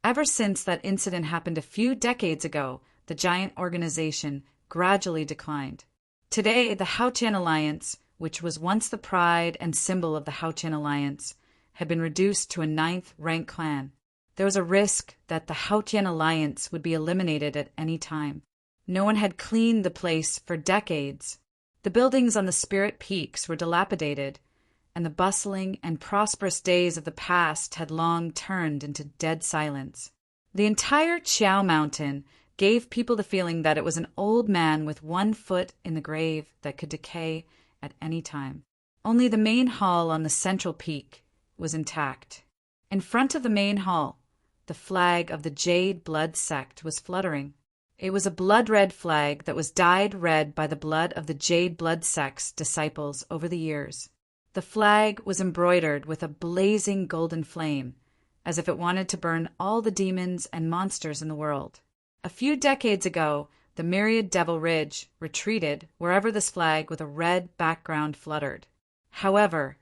Speaker 1: ever since that incident happened a few decades ago, the giant organization gradually declined. Today, the Haotian Alliance, which was once the pride and symbol of the Haotian Alliance, had been reduced to a 9th rank clan. There was a risk that the Haotian Alliance would be eliminated at any time. No one had cleaned the place for decades. The buildings on the Spirit Peaks were dilapidated, and the bustling and prosperous days of the past had long turned into dead silence. The entire Qiao Mountain gave people the feeling that it was an old man with 1 foot in the grave that could decay at any time. Only the main hall on the central peak was intact. In front of the main hall, the flag of the Jade Blood Sect was fluttering. It was a blood-red flag that was dyed red by the blood of the Jade Blood Sect's disciples over the years. The flag was embroidered with a blazing golden flame, as if it wanted to burn all the demons and monsters in the world. A few decades ago, the Myriad Devil Ridge retreated wherever this flag with a red background fluttered. However,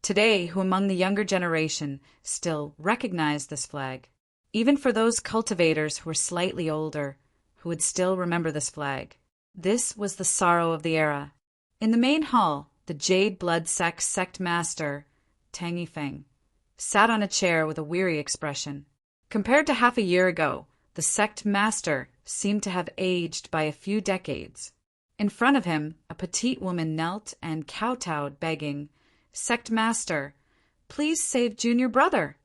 Speaker 1: today, who among the younger generation still recognized this flag? Even for those cultivators who were slightly older, who would still remember this flag. This was the sorrow of the era. In the main hall, the Jade Blood sect master, Tang Yifeng, sat on a chair with a weary expression. Compared to half a year ago, the sect master seemed to have aged by a few decades. In front of him, a petite woman knelt and kowtowed, begging, "Sect master, please save junior brother."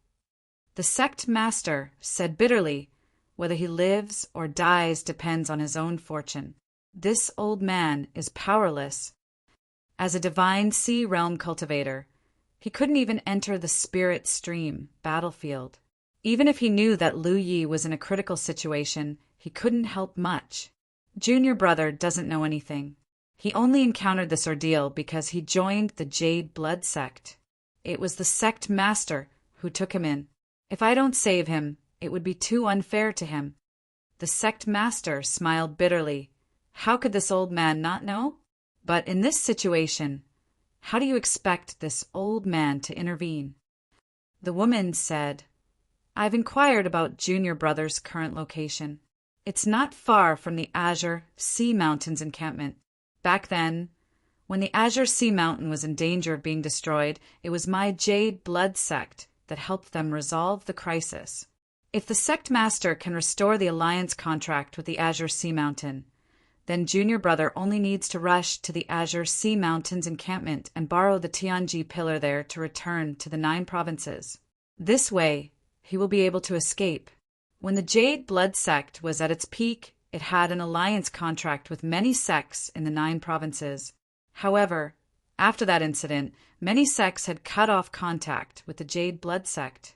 Speaker 1: The sect master said bitterly, "Whether he lives or dies depends on his own fortune. This old man is powerless. As a divine sea realm cultivator, he couldn't even enter the spirit stream battlefield. Even if he knew that Lu Yi was in a critical situation, he couldn't help much. Junior brother doesn't know anything. He only encountered this ordeal because he joined the Jade Blood sect. It was the sect master who took him in. If I don't save him, it would be too unfair to him." The sect master smiled bitterly. How could this old man not know? But in this situation, how do you expect this old man to intervene? The woman said, "I've inquired about junior brother's current location. It's not far from the Azure Sea Mountains encampment. Back then, when the Azure Sea Mountain was in danger of being destroyed, it was my Jade Blood sect that helped them resolve the crisis. If the sect master can restore the alliance contract with the Azure Sea Mountain, then junior brother only needs to rush to the Azure Sea Mountains encampment and borrow the Tianji pillar there to return to the 9 provinces. This way, he will be able to escape." When the Jade Blood sect was at its peak, it had an alliance contract with many sects in the 9 provinces. However, after that incident, many sects had cut off contact with the Jade Blood sect.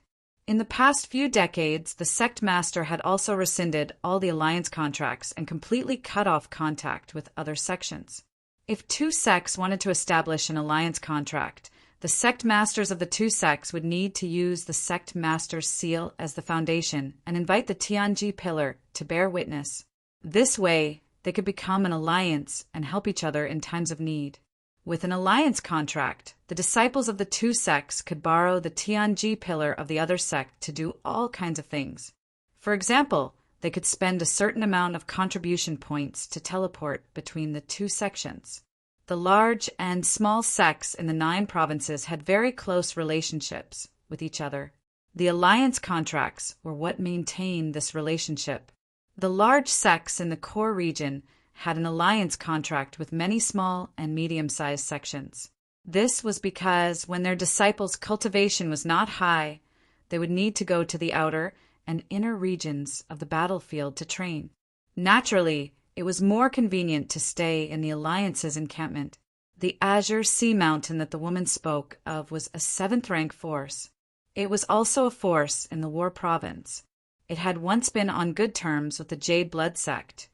Speaker 1: In the past few decades, the sect master had also rescinded all the alliance contracts and completely cut off contact with other sections. If 2 sects wanted to establish an alliance contract, the sect masters of the 2 sects would need to use the sect master's seal as the foundation and invite the Tianji pillar to bear witness. This way, they could become an alliance and help each other in times of need. With an alliance contract, the disciples of the 2 sects could borrow the Tianji pillar of the other sect to do all kinds of things. For example, they could spend a certain amount of contribution points to teleport between the 2 sections. The large and small sects in the 9 provinces had very close relationships with each other. The alliance contracts were what maintained this relationship. The large sects in the core region had an alliance contract with many small and medium-sized sections. This was because when their disciples' cultivation was not high, they would need to go to the outer and inner regions of the battlefield to train. Naturally, it was more convenient to stay in the alliance's encampment. The Azure Sea Mountain that the woman spoke of was a 7th-rank force. It was also a force in the War Province. It had once been on good terms with the Jade Blood sect,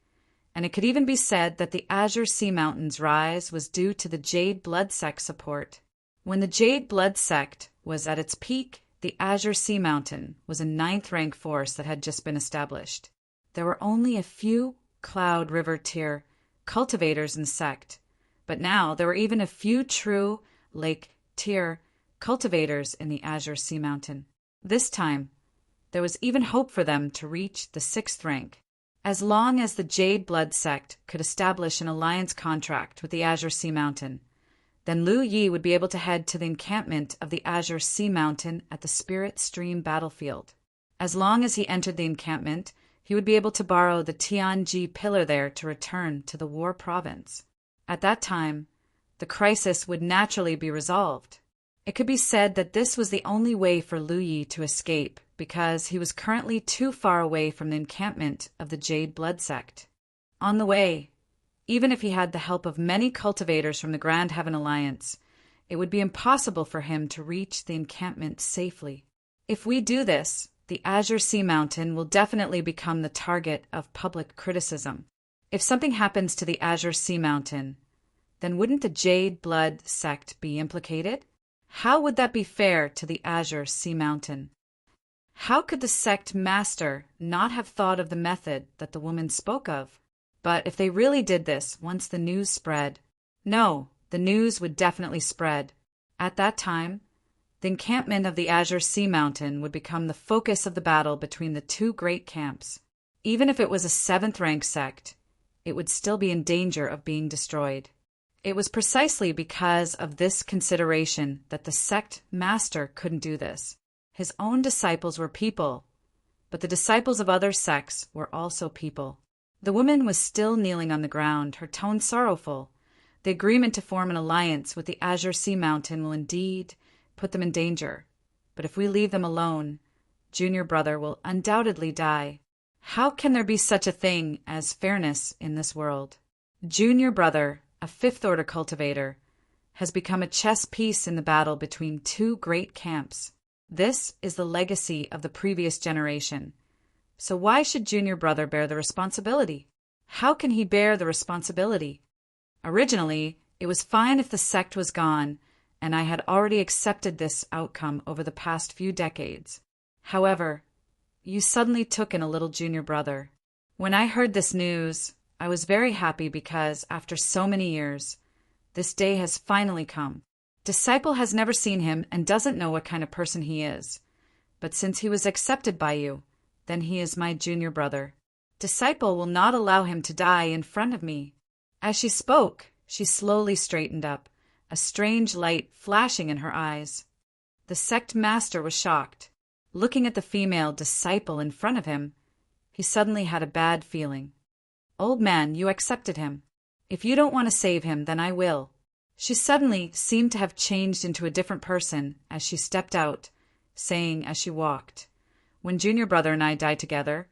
Speaker 1: and it could even be said that the Azure Sea Mountain's rise was due to the Jade Blood sect support. When the Jade Blood sect was at its peak, the Azure Sea Mountain was a 9th-rank force that had just been established. There were only a few Cloud River tier cultivators in the sect, but now there were even a few true Lake tier cultivators in the Azure Sea Mountain. This time, there was even hope for them to reach the 6th rank. As long as the Jade Blood sect could establish an alliance contract with the Azure Sea Mountain, then Lu Yi would be able to head to the encampment of the Azure Sea Mountain at the Spirit Stream battlefield. As long as he entered the encampment, he would be able to borrow the Tianji pillar there to return to the War Province. At that time, the crisis would naturally be resolved. It could be said that this was the only way for Lu Yi to escape, because he was currently too far away from the encampment of the Jade Blood sect. On the way, even if he had the help of many cultivators from the Grand Heaven Alliance, it would be impossible for him to reach the encampment safely. If we do this, the Azure Sea Mountain will definitely become the target of public criticism. If something happens to the Azure Sea Mountain, then wouldn't the Jade Blood sect be implicated? How would that be fair to the Azure Sea Mountain? How could the sect master not have thought of the method that the woman spoke of? But if they really did this once the news spread, no, the news would definitely spread. At that time, the encampment of the Azure Sea Mountain would become the focus of the battle between the 2 great camps. Even if it was a 7th-rank sect, it would still be in danger of being destroyed. It was precisely because of this consideration that the sect master couldn't do this. His own disciples were people, but the disciples of other sects were also people. The woman was still kneeling on the ground, her tone sorrowful. The agreement to form an alliance with the Azure Sea Mountain will indeed put them in danger. But if we leave them alone, Junior Brother will undoubtedly die. How can there be such a thing as fairness in this world? Junior Brother, a fifth-order cultivator, has become a chess piece in the battle between two great camps. This is the legacy of the previous generation. So why should Junior Brother bear the responsibility? How can he bear the responsibility? Originally, it was fine if the sect was gone, and I had already accepted this outcome over the past few decades. However, you suddenly took in a little Junior Brother. When I heard this news, I was very happy because, after so many years, this day has finally come. Disciple has never seen him and doesn't know what kind of person he is. But since he was accepted by you, then he is my Junior Brother. Disciple will not allow him to die in front of me. As she spoke, she slowly straightened up, a strange light flashing in her eyes. The sect master was shocked. Looking at the female disciple in front of him, he suddenly had a bad feeling. Old man, you accepted him. If you don't want to save him, then I will. She suddenly seemed to have changed into a different person as she stepped out, saying as she walked, "When Junior Brother and I die together,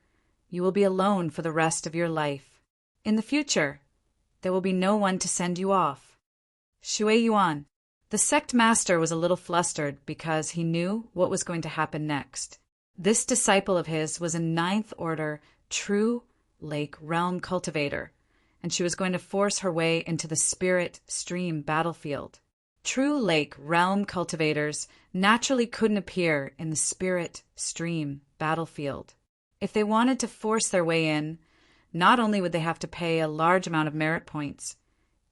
Speaker 1: you will be alone for the rest of your life. In the future, there will be no one to send you off." Shui Yuan. The sect master was a little flustered because he knew what was going to happen next. This disciple of his was a ninth order, true lake realm cultivator, and she was going to force her way into the spirit stream battlefield. True lake realm cultivators naturally couldn't appear in the spirit stream battlefield. If they wanted to force their way in, not only would they have to pay a large amount of merit points,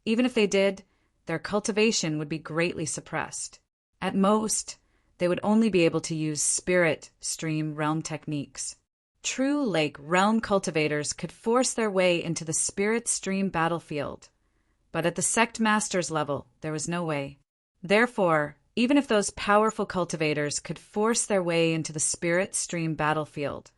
Speaker 1: even if they did, their cultivation would be greatly suppressed. At most, they would only be able to use spirit stream realm techniques. True lake realm cultivators could force their way into the spirit stream battlefield, but at the sect master's level, there was no way. Therefore, even if those powerful cultivators could force their way into the spirit stream battlefield,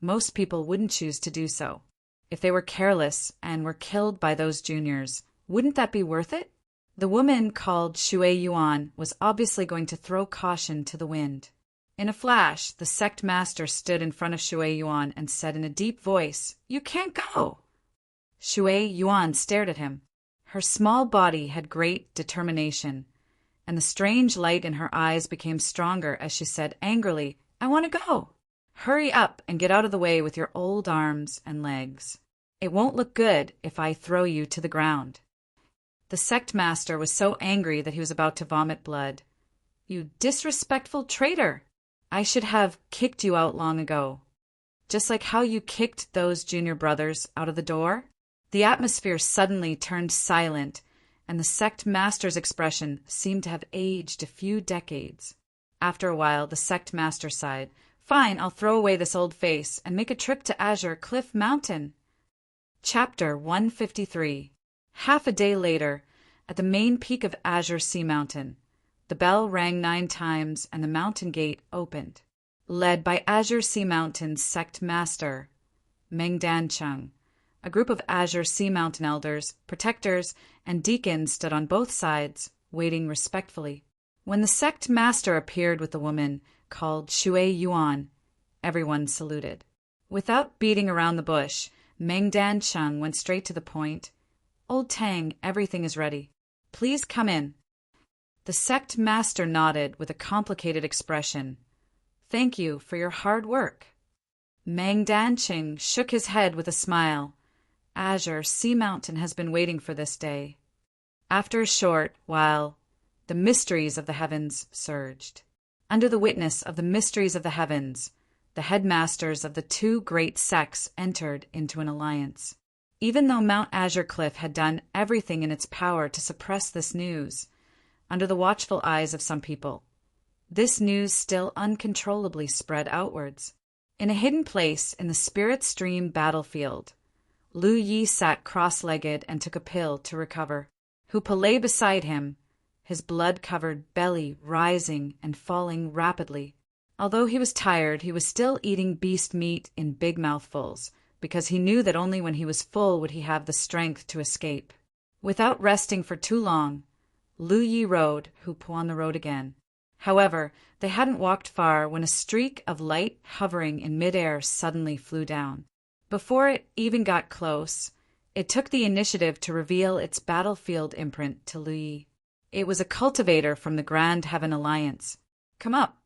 Speaker 1: most people wouldn't choose to do so. If they were careless and were killed by those juniors, wouldn't that be worth it? The woman called Shui Yuan was obviously going to throw caution to the wind. In a flash, the sect master stood in front of Shui Yuan and said in a deep voice, "You can't go!" Shui Yuan stared at him. Her small body had great determination, and the strange light in her eyes became stronger as she said angrily, "I want to go. Hurry up and get out of the way with your old arms and legs. It won't look good if I throw you to the ground." The sect master was so angry that he was about to vomit blood. "You disrespectful traitor! I should have kicked you out long ago. Just like how you kicked those junior brothers out of the door." The atmosphere suddenly turned silent, and the sect master's expression seemed to have aged a few decades. After a while, the sect master sighed. "Fine, I'll throw away this old face and make a trip to Azure Cliff Mountain." Chapter 153. Half a day later, at the main peak of Azure Sea Mountain, the bell rang 9 times and the mountain gate opened. Led by Azure Sea Mountain's sect master, Meng Dancheng, a group of Azure Sea Mountain elders, protectors, and deacons stood on both sides, waiting respectfully. When the sect master appeared with the woman called Shui Yuan, everyone saluted. Without beating around the bush, Meng Dancheng went straight to the point. "Old Tang, everything is ready. Please come in." The sect master nodded with a complicated expression. "Thank you for your hard work." Meng Dancheng shook his head with a smile. Azure Sea Mountain has been waiting for this day. After a short while, the mysteries of the heavens surged. Under the witness of the mysteries of the heavens, the headmasters of the 2 great sects entered into an alliance. Even though Mount Azure Cliff had done everything in its power to suppress this news, under the watchful eyes of some people, this news still uncontrollably spread outwards. In a hidden place in the Spirit Stream battlefield, Lu Yi sat cross-legged and took a pill to recover. Hoopa lay beside him, his blood-covered belly rising and falling rapidly. Although he was tired, he was still eating beast meat in big mouthfuls, because he knew that only when he was full would he have the strength to escape. Without resting for too long, Lu Yi rode Hoopa on the road again. However, they hadn't walked far when a streak of light hovering in midair suddenly flew down. Before it even got close, it took the initiative to reveal its battlefield imprint to Lu Yi. It was a cultivator from the Grand Heaven Alliance. "Come up."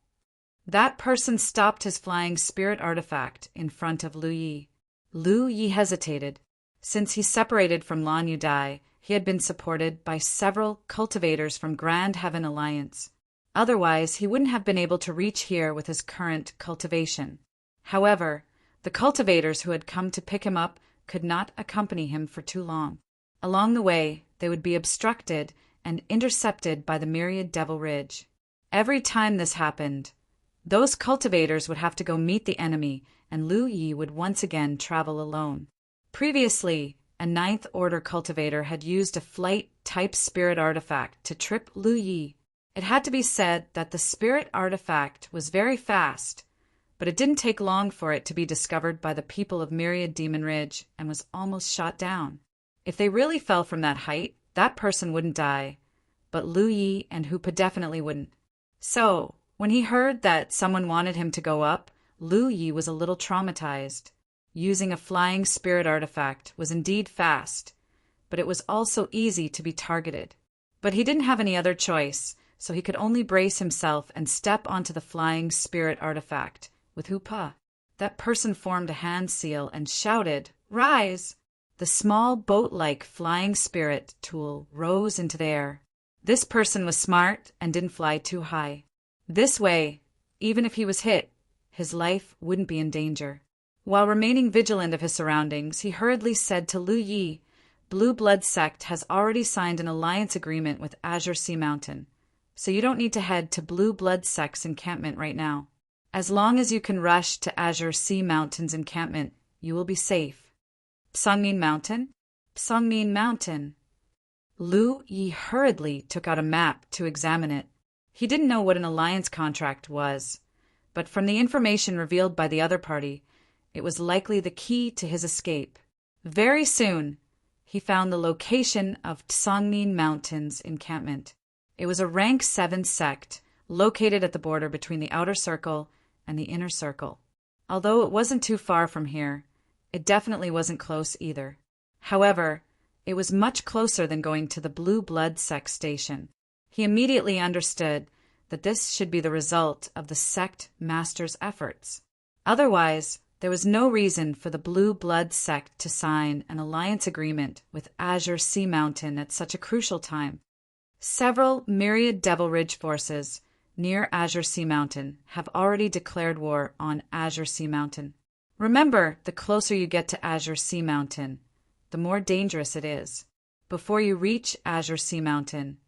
Speaker 1: That person stopped his flying spirit artifact in front of Lu Yi. Lu Yi hesitated. Since he separated from Lan Yudai, he had been supported by several cultivators from Grand Heaven Alliance. Otherwise, he wouldn't have been able to reach here with his current cultivation. However, the cultivators who had come to pick him up could not accompany him for too long. Along the way, they would be obstructed and intercepted by the myriad Devil Ridge. Every time this happened, those cultivators would have to go meet the enemy, and Lu Yi would once again travel alone. Previously, a Ninth Order cultivator had used a flight-type spirit artifact to trip Lu Yi. It had to be said that the spirit artifact was very fast, but it didn't take long for it to be discovered by the people of Myriad Demon Ridge and was almost shot down. If they really fell from that height, that person wouldn't die, but Lu Yi and Hoopa definitely wouldn't. So, when he heard that someone wanted him to go up, Lu Yi was a little traumatized. Using a flying spirit artifact was indeed fast, but it was also easy to be targeted. But he didn't have any other choice, so he could only brace himself and step onto the flying spirit artifact with Hoopa. That person formed a hand seal and shouted, "Rise!" The small boat-like flying spirit tool rose into the air. This person was smart and didn't fly too high. This way, even if he was hit, his life wouldn't be in danger. While remaining vigilant of his surroundings, he hurriedly said to Lu Yi, "Blue Blood Sect has already signed an alliance agreement with Azure Sea Mountain, so you don't need to head to Blue Blood Sect's encampment right now. As long as you can rush to Azure Sea Mountain's encampment, you will be safe." Psangmin Mountain? Psangmin Mountain. Lu Yi hurriedly took out a map to examine it. He didn't know what an alliance contract was, but from the information revealed by the other party, it was likely the key to his escape. Very soon, he found the location of Psangmin Mountain's encampment. It was a rank 7 sect, located at the border between the outer circle and the inner circle. Although it wasn't too far from here, it definitely wasn't close either. However, it was much closer than going to the Blue Blood Sect station. He immediately understood that this should be the result of the sect master's efforts. Otherwise, there was no reason for the Blue Blood Sect to sign an alliance agreement with Azure Sea Mountain at such a crucial time. Several myriad Devil Ridge forces near Azure Sea Mountain have already declared war on Azure Sea Mountain. Remember, the closer you get to Azure Sea Mountain, the more dangerous it is. Before you reach Azure Sea Mountain,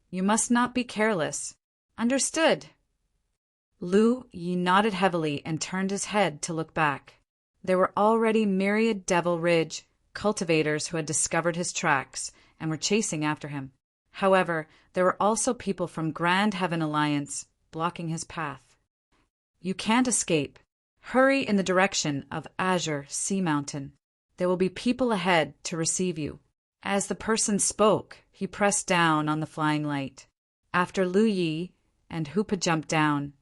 Speaker 1: you must not be careless. Understood. Lu Yi nodded heavily and turned his head to look back. There were already myriad Devil Ridge cultivators who had discovered his tracks and were chasing after him. However, there were also people from Grand Heaven Alliance blocking his path. "You can't escape. Hurry in the direction of Azure Sea Mountain. There will be people ahead to receive you." As the person spoke, he pressed down on the flying light. After Lu Yi and Hoopa jumped down,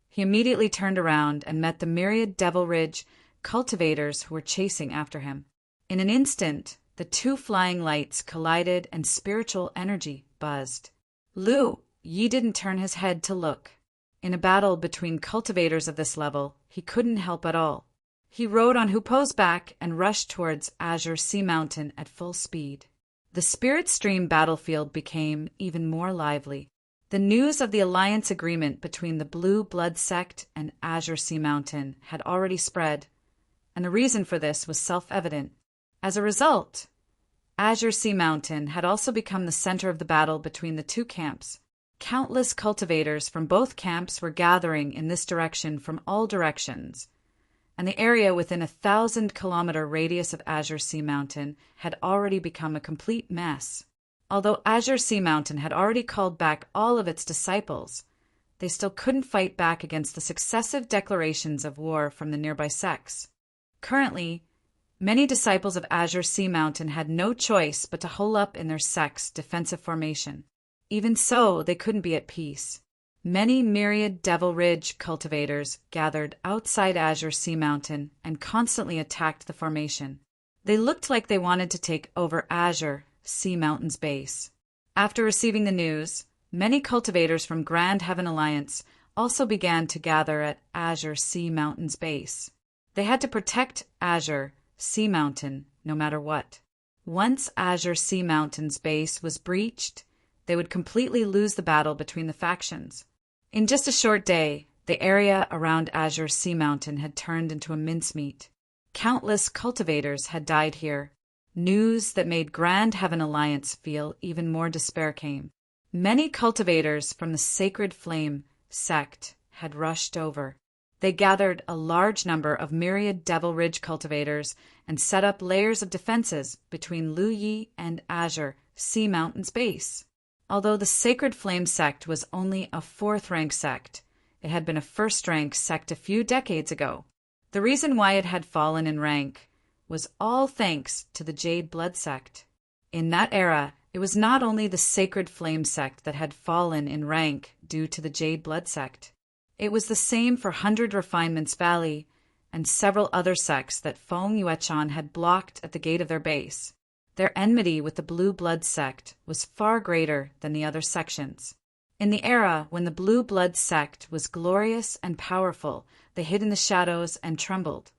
Speaker 1: he immediately turned around and met the myriad Devil Ridge cultivators who were chasing after him. In an instant, the two flying lights collided and spiritual energy buzzed. Lu Yi didn't turn his head to look. In a battle between cultivators of this level, he couldn't help at all. He rode on Hoopa's back and rushed towards Azure Sea Mountain at full speed. The Spirit Stream battlefield became even more lively. The news of the alliance agreement between the Blue Blood Sect and Azure Sea Mountain had already spread, and the reason for this was self-evident. As a result, Azure Sea Mountain had also become the center of the battle between the two camps. Countless cultivators from both camps were gathering in this direction from all directions, and the area within a 1,000-kilometer radius of Azure Sea Mountain had already become a complete mess. Although Azure Sea Mountain had already called back all of its disciples, they still couldn't fight back against the successive declarations of war from the nearby sects. Currently, many disciples of Azure Sea Mountain had no choice but to hole up in their sect's defensive formation. Even so, they couldn't be at peace. Many myriad Devil Ridge cultivators gathered outside Azure Sea Mountain and constantly attacked the formation. They looked like they wanted to take over Azure Sea Mountain's base. After receiving the news, many cultivators from Grand Heaven Alliance also began to gather at Azure Sea Mountain's base. They had to protect Azure Sea Mountain no matter what. Once Azure Sea Mountain's base was breached, they would completely lose the battle between the factions. In just a short day, the area around Azure Sea Mountain had turned into a mincemeat. Countless cultivators had died here. News that made Grand Heaven Alliance feel even more despair came. Many cultivators from the Sacred Flame sect had rushed over. They gathered a large number of myriad Devil Ridge cultivators and set up layers of defenses between Lu Yi and Azure Sea Mountain's base. Although the Sacred Flame sect was only a 4th-rank sect, it had been a 1st-rank sect a few decades ago. The reason why it had fallen in rank was all thanks to the Jade Blood sect. In that era, it was not only the Sacred Flame sect that had fallen in rank due to the Jade Blood sect. It was the same for 100 Refinements Valley and several other sects that Feng Yuechan had blocked at the gate of their base. Their enmity with the Blue Blood sect was far greater than the other sections. In the era when the Blue Blood sect was glorious and powerful, they hid in the shadows and trembled,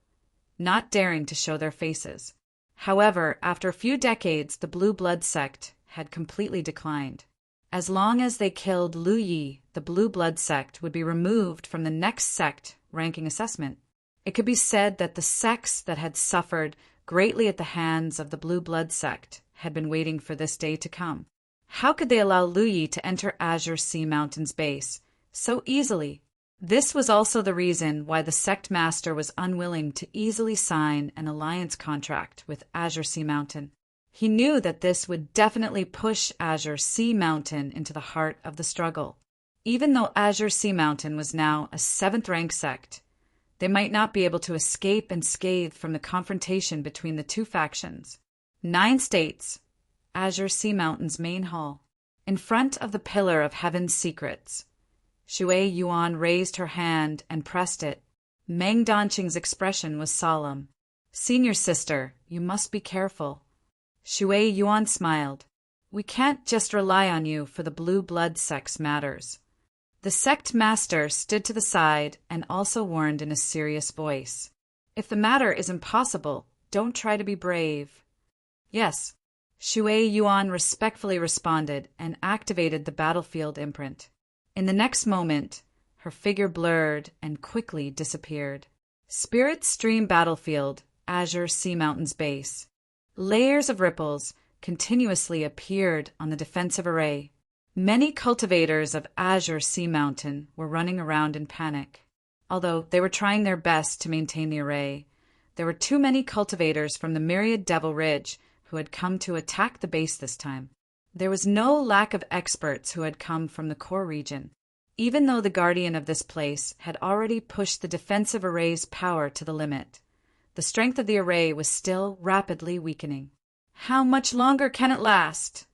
Speaker 1: not daring to show their faces. However, after a few decades, the Blue Blood sect had completely declined. As long as they killed Lu Yi, the Blue Blood sect would be removed from the next sect ranking assessment. It could be said that the sects that had suffered greatly at the hands of the Blue Blood sect had been waiting for this day to come. How could they allow Lu Yi to enter Azure Sea Mountain's base so easily? This was also the reason why the sect master was unwilling to easily sign an alliance contract with Azure Sea Mountain. He knew that this would definitely push Azure Sea Mountain into the heart of the struggle. Even though Azure Sea Mountain was now a 7th-rank sect, they might not be able to escape unscathed from the confrontation between the two factions. 9 states, Azure Sea Mountain's main hall. In front of the Pillar of Heaven's Secrets, Shui Yuan raised her hand and pressed it. Meng Danqing's expression was solemn. "Senior sister, you must be careful." Shui Yuan smiled. "We can't just rely on you for the Blue Blood sect's matters." The sect master stood to the side and also warned in a serious voice. "If the matter is impossible, don't try to be brave." "Yes." Shui Yuan respectfully responded and activated the battlefield imprint. In the next moment, her figure blurred and quickly disappeared. Spirit Stream Battlefield, Azure Sea Mountain's base. Layers of ripples continuously appeared on the defensive array. Many cultivators of Azure Sea Mountain were running around in panic. Although they were trying their best to maintain the array, there were too many cultivators from the myriad Devil Ridge who had come to attack the base this time. There was no lack of experts who had come from the core region. Even though the guardian of this place had already pushed the defensive array's power to the limit, the strength of the array was still rapidly weakening. "How much longer can it last?"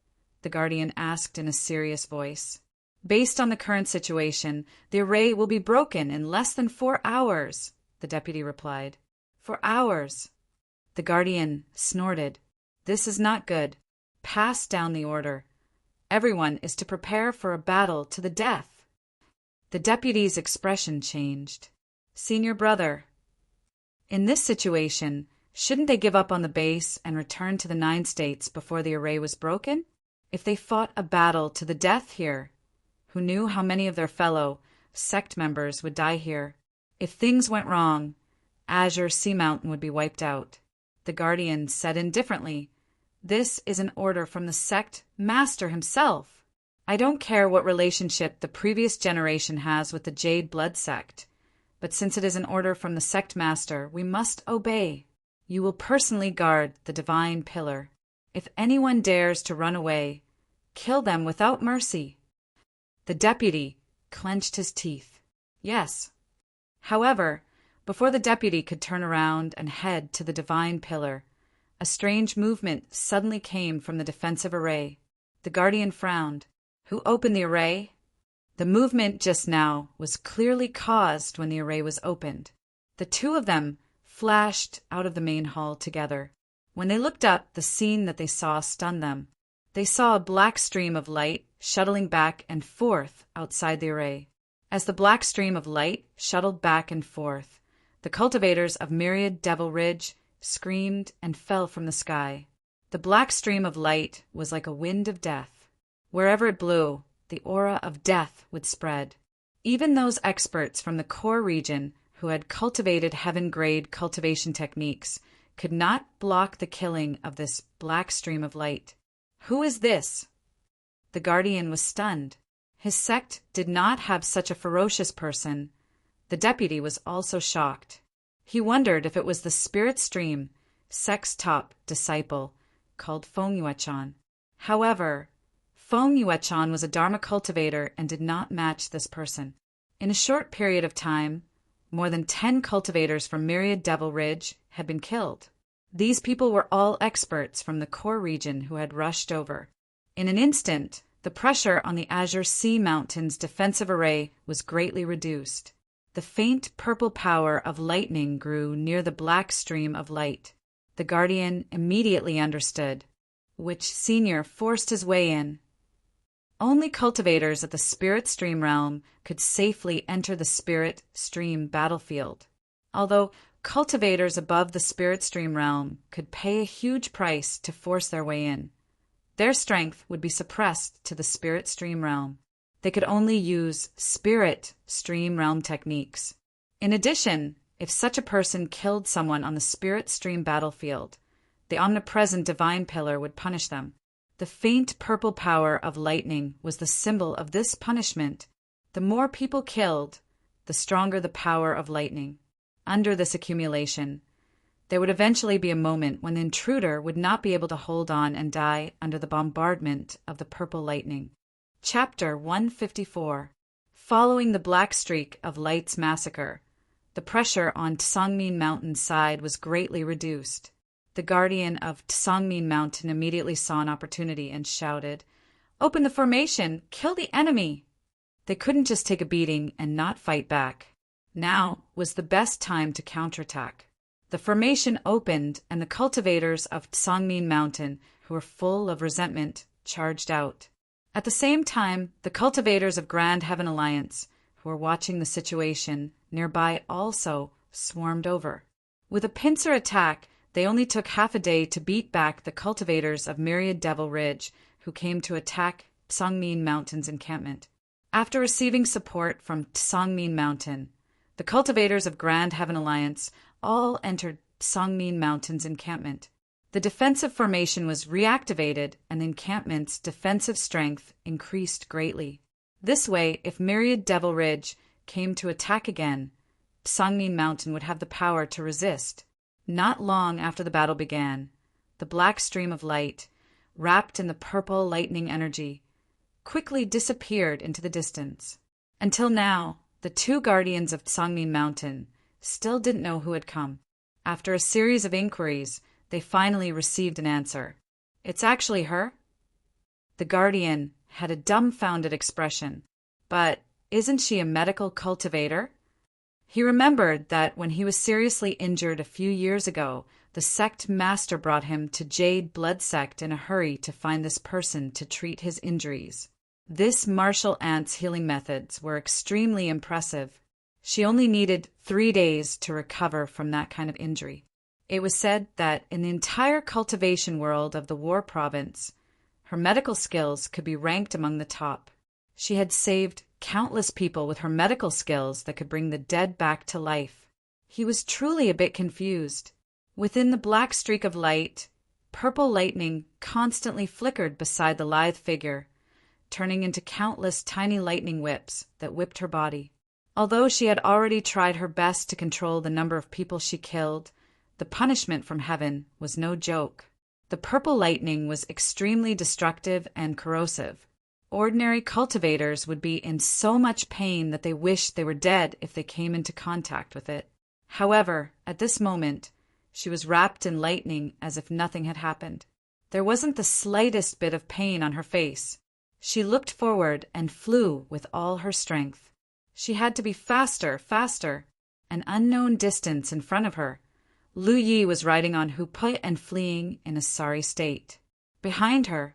Speaker 1: the guardian asked in a serious voice. "Based on the current situation, the array will be broken in less than 4 hours, the deputy replied. 4 hours. The guardian snorted. "This is not good. Pass down the order. Everyone is to prepare for a battle to the death." The deputy's expression changed. "Senior brother." In this situation, shouldn't they give up on the base and return to the 9 states before the array was broken? If they fought a battle to the death here, who knew how many of their fellow sect members would die here? If things went wrong, Azure Sea Mountain would be wiped out. The guardian said indifferently, "This is an order from the sect master himself. I don't care what relationship the previous generation has with the Jade Blood sect, but since it is an order from the sect master, we must obey. You will personally guard the divine pillar. If anyone dares to run away, Kill them without mercy. The deputy clenched his teeth. Yes. However, before the deputy could turn around and head to the divine pillar, a strange movement suddenly came from the defensive array. The guardian frowned. Who opened the array? The movement just now was clearly caused when the array was opened. The two of them flashed out of the main hall together. When they looked up, the scene that they saw stunned them. They saw a black stream of light shuttling back and forth outside the array. As the black stream of light shuttled back and forth, the cultivators of Myriad Devil Ridge screamed and fell from the sky. The black stream of light was like a wind of death. Wherever it blew, the aura of death would spread. Even those experts from the core region who had cultivated heaven-grade cultivation techniques could not block the killing of this black stream of light. Who is this? The guardian was stunned. His sect did not have such a ferocious person. The deputy was also shocked. He wondered if it was the spirit stream, sect's top disciple, called Feng Yuechan. However, Feng Yuechan was a Dharma cultivator and did not match this person. In a short period of time, more than 10 cultivators from Myriad Devil Ridge had been killed. These people were all experts from the core region who had rushed over. In an instant, the pressure on the Azure Sea Mountain's defensive array was greatly reduced. The faint purple power of lightning grew near the black stream of light. The guardian immediately understood, which senior forced his way in. Only cultivators at the spirit stream realm could safely enter the spirit stream battlefield. Although cultivators above the spirit stream realm could pay a huge price to force their way in. Their strength would be suppressed to the spirit stream realm. They could only use spirit stream realm techniques. In addition, if such a person killed someone on the spirit stream battlefield, the omnipresent divine pillar would punish them. The faint purple power of lightning was the symbol of this punishment. The more people killed, the stronger the power of lightning. Under this accumulation, there would eventually be a moment when the intruder would not be able to hold on and die under the bombardment of the purple lightning. Chapter 154. Following the black streak of Light's massacre, the pressure on Tsangmin Mountain's side was greatly reduced. The guardian of Tsangmin Mountain immediately saw an opportunity and shouted, "Open the formation! Kill the enemy!" They couldn't just take a beating and not fight back. Now was the best time to counterattack. The formation opened, and the cultivators of Tsangmin Mountain, who were full of resentment, charged out. At the same time, the cultivators of Grand Heaven Alliance, who were watching the situation nearby, also swarmed over. With a pincer attack, they only took half a day to beat back the cultivators of Myriad Devil Ridge, who came to attack Tsangmin Mountain's encampment. After receiving support from Tsangmin Mountain, the cultivators of Grand Heaven Alliance all entered Tsangmin Mountain's encampment. The defensive formation was reactivated, and the encampment's defensive strength increased greatly. This way, if Myriad Devil Ridge came to attack again, Tsangmin Mountain would have the power to resist. Not long after the battle began, the black stream of light, wrapped in the purple lightning energy, quickly disappeared into the distance. Until now, the two guardians of Tsangmin Mountain still didn't know who had come. After a series of inquiries, they finally received an answer. "It's actually her." The guardian had a dumbfounded expression. "But isn't she a medical cultivator?" He remembered that when he was seriously injured a few years ago, the sect master brought him to Jade Blood Sect in a hurry to find this person to treat his injuries. This martial ant's healing methods were extremely impressive. She only needed 3 days to recover from that kind of injury. It was said that in the entire cultivation world of the War Province, her medical skills could be ranked among the top. She had saved countless people with her medical skills that could bring the dead back to life. He was truly a bit confused. Within the black streak of light, purple lightning constantly flickered beside the lithe figure, turning into countless tiny lightning whips that whipped her body. Although she had already tried her best to control the number of people she killed, the punishment from heaven was no joke. The purple lightning was extremely destructive and corrosive. Ordinary cultivators would be in so much pain that they wished they were dead if they came into contact with it. However, at this moment, she was wrapped in lightning as if nothing had happened. There wasn't the slightest bit of pain on her face. She looked forward and flew with all her strength. She had to be faster, faster. An unknown distance in front of her. Lu Yi was riding on Hupe and fleeing in a sorry state. Behind her,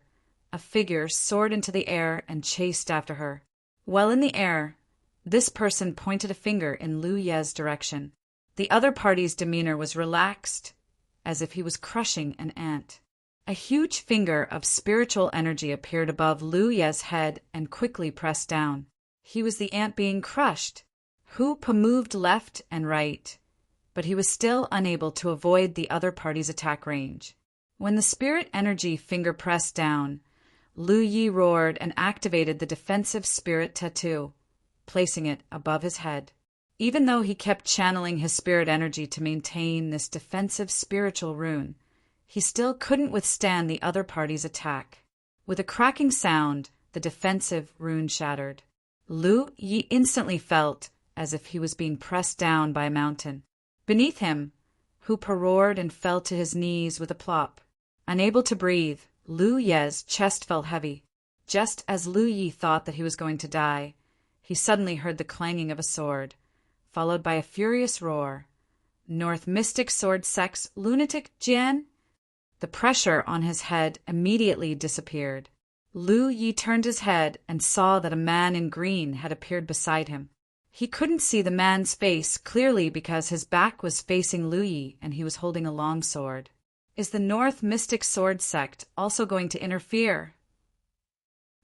Speaker 1: a figure soared into the air and chased after her. While in the air, this person pointed a finger in Lu Ye's direction. The other party's demeanor was relaxed, as if he was crushing an ant. A huge finger of spiritual energy appeared above Lu Ye's head and quickly pressed down. He was the ant being crushed. Hupe moved left and right, but he was still unable to avoid the other party's attack range. When the spirit energy finger pressed down, Lu Yi roared and activated the defensive spirit tattoo, placing it above his head. Even though he kept channeling his spirit energy to maintain this defensive spiritual rune, he still couldn't withstand the other party's attack. With a cracking sound, the defensive rune shattered. Lu Yi instantly felt as if he was being pressed down by a mountain. Beneath him, Hupe roared and fell to his knees with a plop. Unable to breathe, Lu Ye's chest felt heavy. Just as Lu Yi thought that he was going to die, he suddenly heard the clanging of a sword, followed by a furious roar. North Mystic Sword Sex Lunatic Jian? The pressure on his head immediately disappeared. Lu Yi turned his head and saw that a man in green had appeared beside him. He couldn't see the man's face clearly because his back was facing Lu Yi and he was holding a long sword. Is the North Mystic Sword Sect also going to interfere?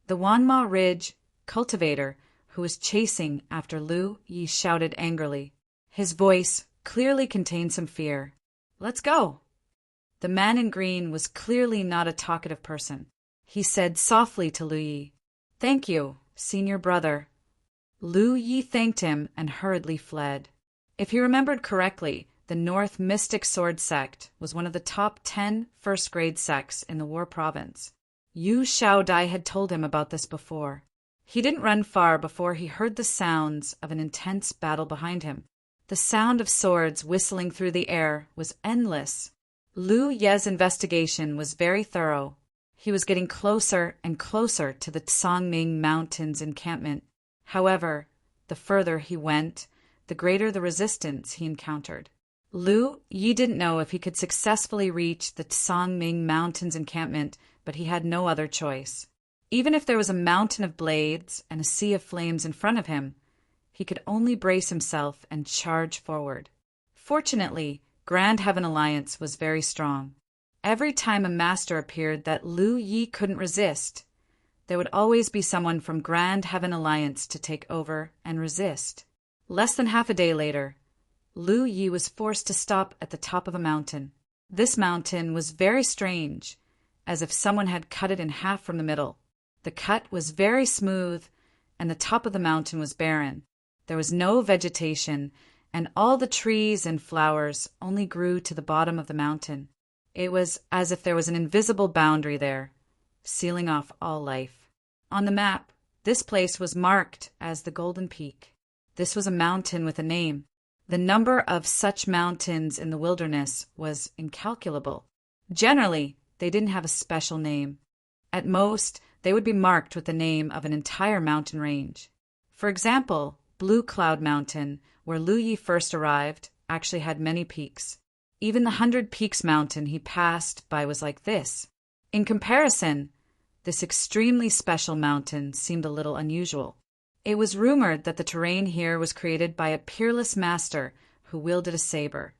Speaker 1: The Wanma Ridge cultivator who was chasing after Lu Yi shouted angrily. His voice clearly contained some fear. Let's go. The man in green was clearly not a talkative person. He said softly to Lu Yi, "Thank you, senior brother." Lu Yi thanked him and hurriedly fled. If he remembered correctly, the North Mystic Sword Sect was one of the top 10 first-grade sects in the War Province. Yu Xiaodai had told him about this before. He didn't run far before he heard the sounds of an intense battle behind him. The sound of swords whistling through the air was endless. Lu Ye's investigation was very thorough. He was getting closer and closer to the Songming Mountains encampment. However, the further he went, the greater the resistance he encountered. Lu Yi didn't know if he could successfully reach the Songming Mountains encampment, but he had no other choice. Even if there was a mountain of blades and a sea of flames in front of him, he could only brace himself and charge forward. Fortunately, Grand Heaven Alliance was very strong. Every time a master appeared that Lu Yi couldn't resist, there would always be someone from Grand Heaven Alliance to take over and resist. Less than half a day later, Lu Yi was forced to stop at the top of a mountain. This mountain was very strange, as if someone had cut it in half from the middle. The cut was very smooth, and the top of the mountain was barren. There was no vegetation, and all the trees and flowers only grew to the bottom of the mountain. It was as if there was an invisible boundary there, sealing off all life. On the map, this place was marked as the Golden Peak. This was a mountain with a name. The number of such mountains in the wilderness was incalculable. Generally, they didn't have a special name. At most, they would be marked with the name of an entire mountain range. For example, Blue Cloud Mountain, where Lu Yi first arrived, actually had many peaks. Even the 100 Peaks mountain he passed by was like this. In comparison, this extremely special mountain seemed a little unusual. It was rumored that the terrain here was created by a peerless master who wielded a saber.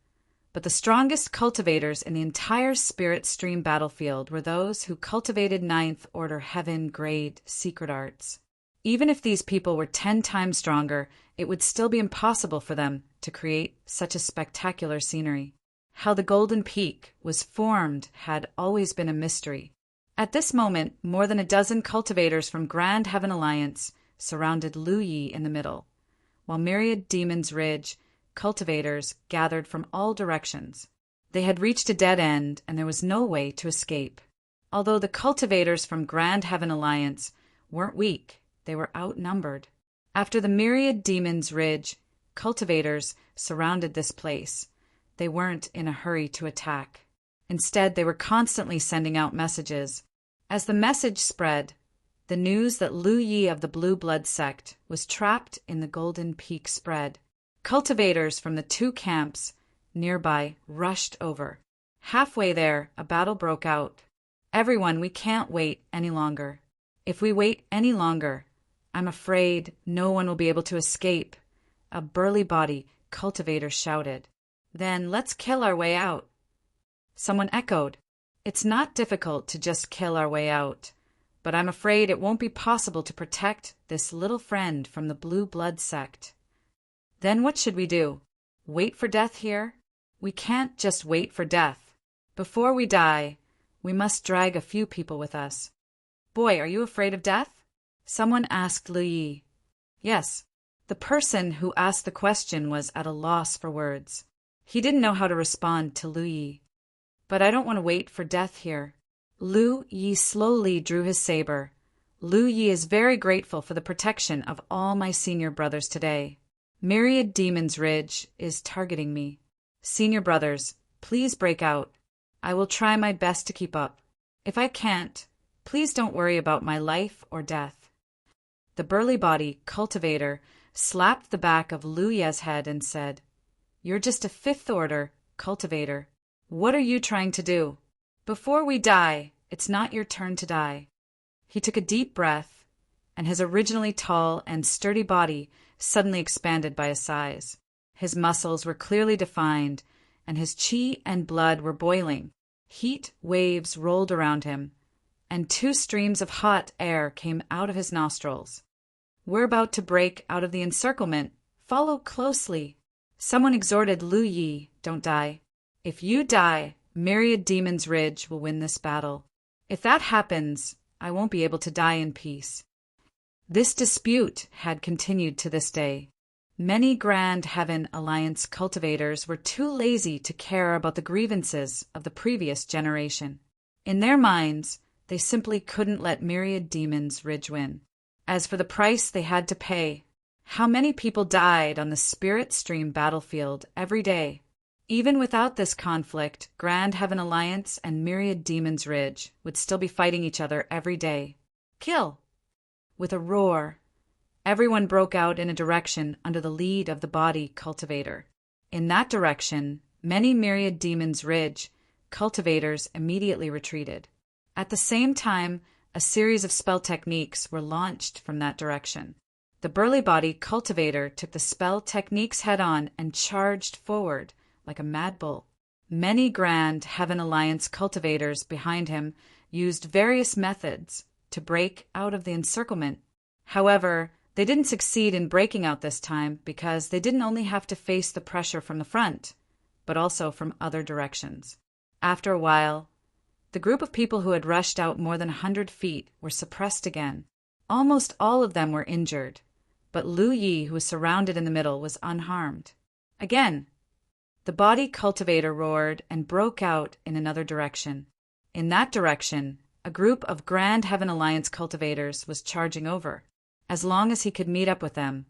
Speaker 1: But the strongest cultivators in the entire Spirit Stream battlefield were those who cultivated 9th Order Heaven grade secret arts. Even if these people were 10 times stronger, it would still be impossible for them to create such a spectacular scenery. How the Golden Peak was formed had always been a mystery. At this moment, more than a dozen cultivators from Grand Heaven Alliance surrounded Lu Yi in the middle, while myriad Demon's Ridge cultivators gathered from all directions. They had reached a dead end, and there was no way to escape. Although the cultivators from Grand Heaven Alliance weren't weak, they were outnumbered. After the Myriad Demons Ridge, cultivators surrounded this place. They weren't in a hurry to attack. Instead, they were constantly sending out messages. As the message spread, the news that Lu Yi of the Blue Blood sect was trapped in the Golden Peak spread. Cultivators from the two camps nearby rushed over. Halfway there, a battle broke out. Everyone, we can't wait any longer. If we wait any longer, I'm afraid no one will be able to escape, a burly body cultivator shouted. Then let's kill our way out. Someone echoed. It's not difficult to just kill our way out, but I'm afraid it won't be possible to protect this little friend from the Blue Blood sect. Then what should we do? Wait for death here? We can't just wait for death. Before we die, we must drag a few people with us. Boy, are you afraid of death? Someone asked Lu Yi. Yes. The person who asked the question was at a loss for words. He didn't know how to respond to Lu Yi. But I don't want to wait for death here. Lu Yi slowly drew his saber. Lu Yi is very grateful for the protection of all my senior brothers today. Myriad Demons Ridge is targeting me. Senior brothers, please break out. I will try my best to keep up. If I can't, please don't worry about my life or death. The burly body cultivator slapped the back of Lu Yi's head and said, You're just a fifth order cultivator. What are you trying to do? Before we die, it's not your turn to die. He took a deep breath, and his originally tall and sturdy body suddenly expanded by a size. His muscles were clearly defined, and his chi and blood were boiling. Heat waves rolled around him, and two streams of hot air came out of his nostrils. We're about to break out of the encirclement. Follow closely. Someone exhorted Lu Yi, don't die. If you die, Myriad Demons Ridge will win this battle. If that happens, I won't be able to die in peace. This dispute had continued to this day. Many Grand Heaven Alliance cultivators were too lazy to care about the grievances of the previous generation. In their minds, they simply couldn't let Myriad Demons Ridge win. As for the price they had to pay, how many people died on the Spirit Stream battlefield every day? Even without this conflict, Grand Heaven Alliance and Myriad Demons Ridge would still be fighting each other every day. Kill! With a roar, everyone broke out in a direction under the lead of the body cultivator. In that direction, many Myriad Demons Ridge cultivators immediately retreated. At the same time, a series of spell techniques were launched from that direction. The burly body cultivator took the spell techniques head-on and charged forward like a mad bull. Many Grand Heaven Alliance cultivators behind him used various methods to break out of the encirclement. However, they didn't succeed in breaking out this time because they didn't only have to face the pressure from the front, but also from other directions. After a while, the group of people who had rushed out more than 100 feet were suppressed again. Almost all of them were injured, but Lu Yi, who was surrounded in the middle, was unharmed. Again, the body cultivator roared and broke out in another direction. In that direction, a group of Grand Heaven Alliance cultivators was charging over. As long as he could meet up with them,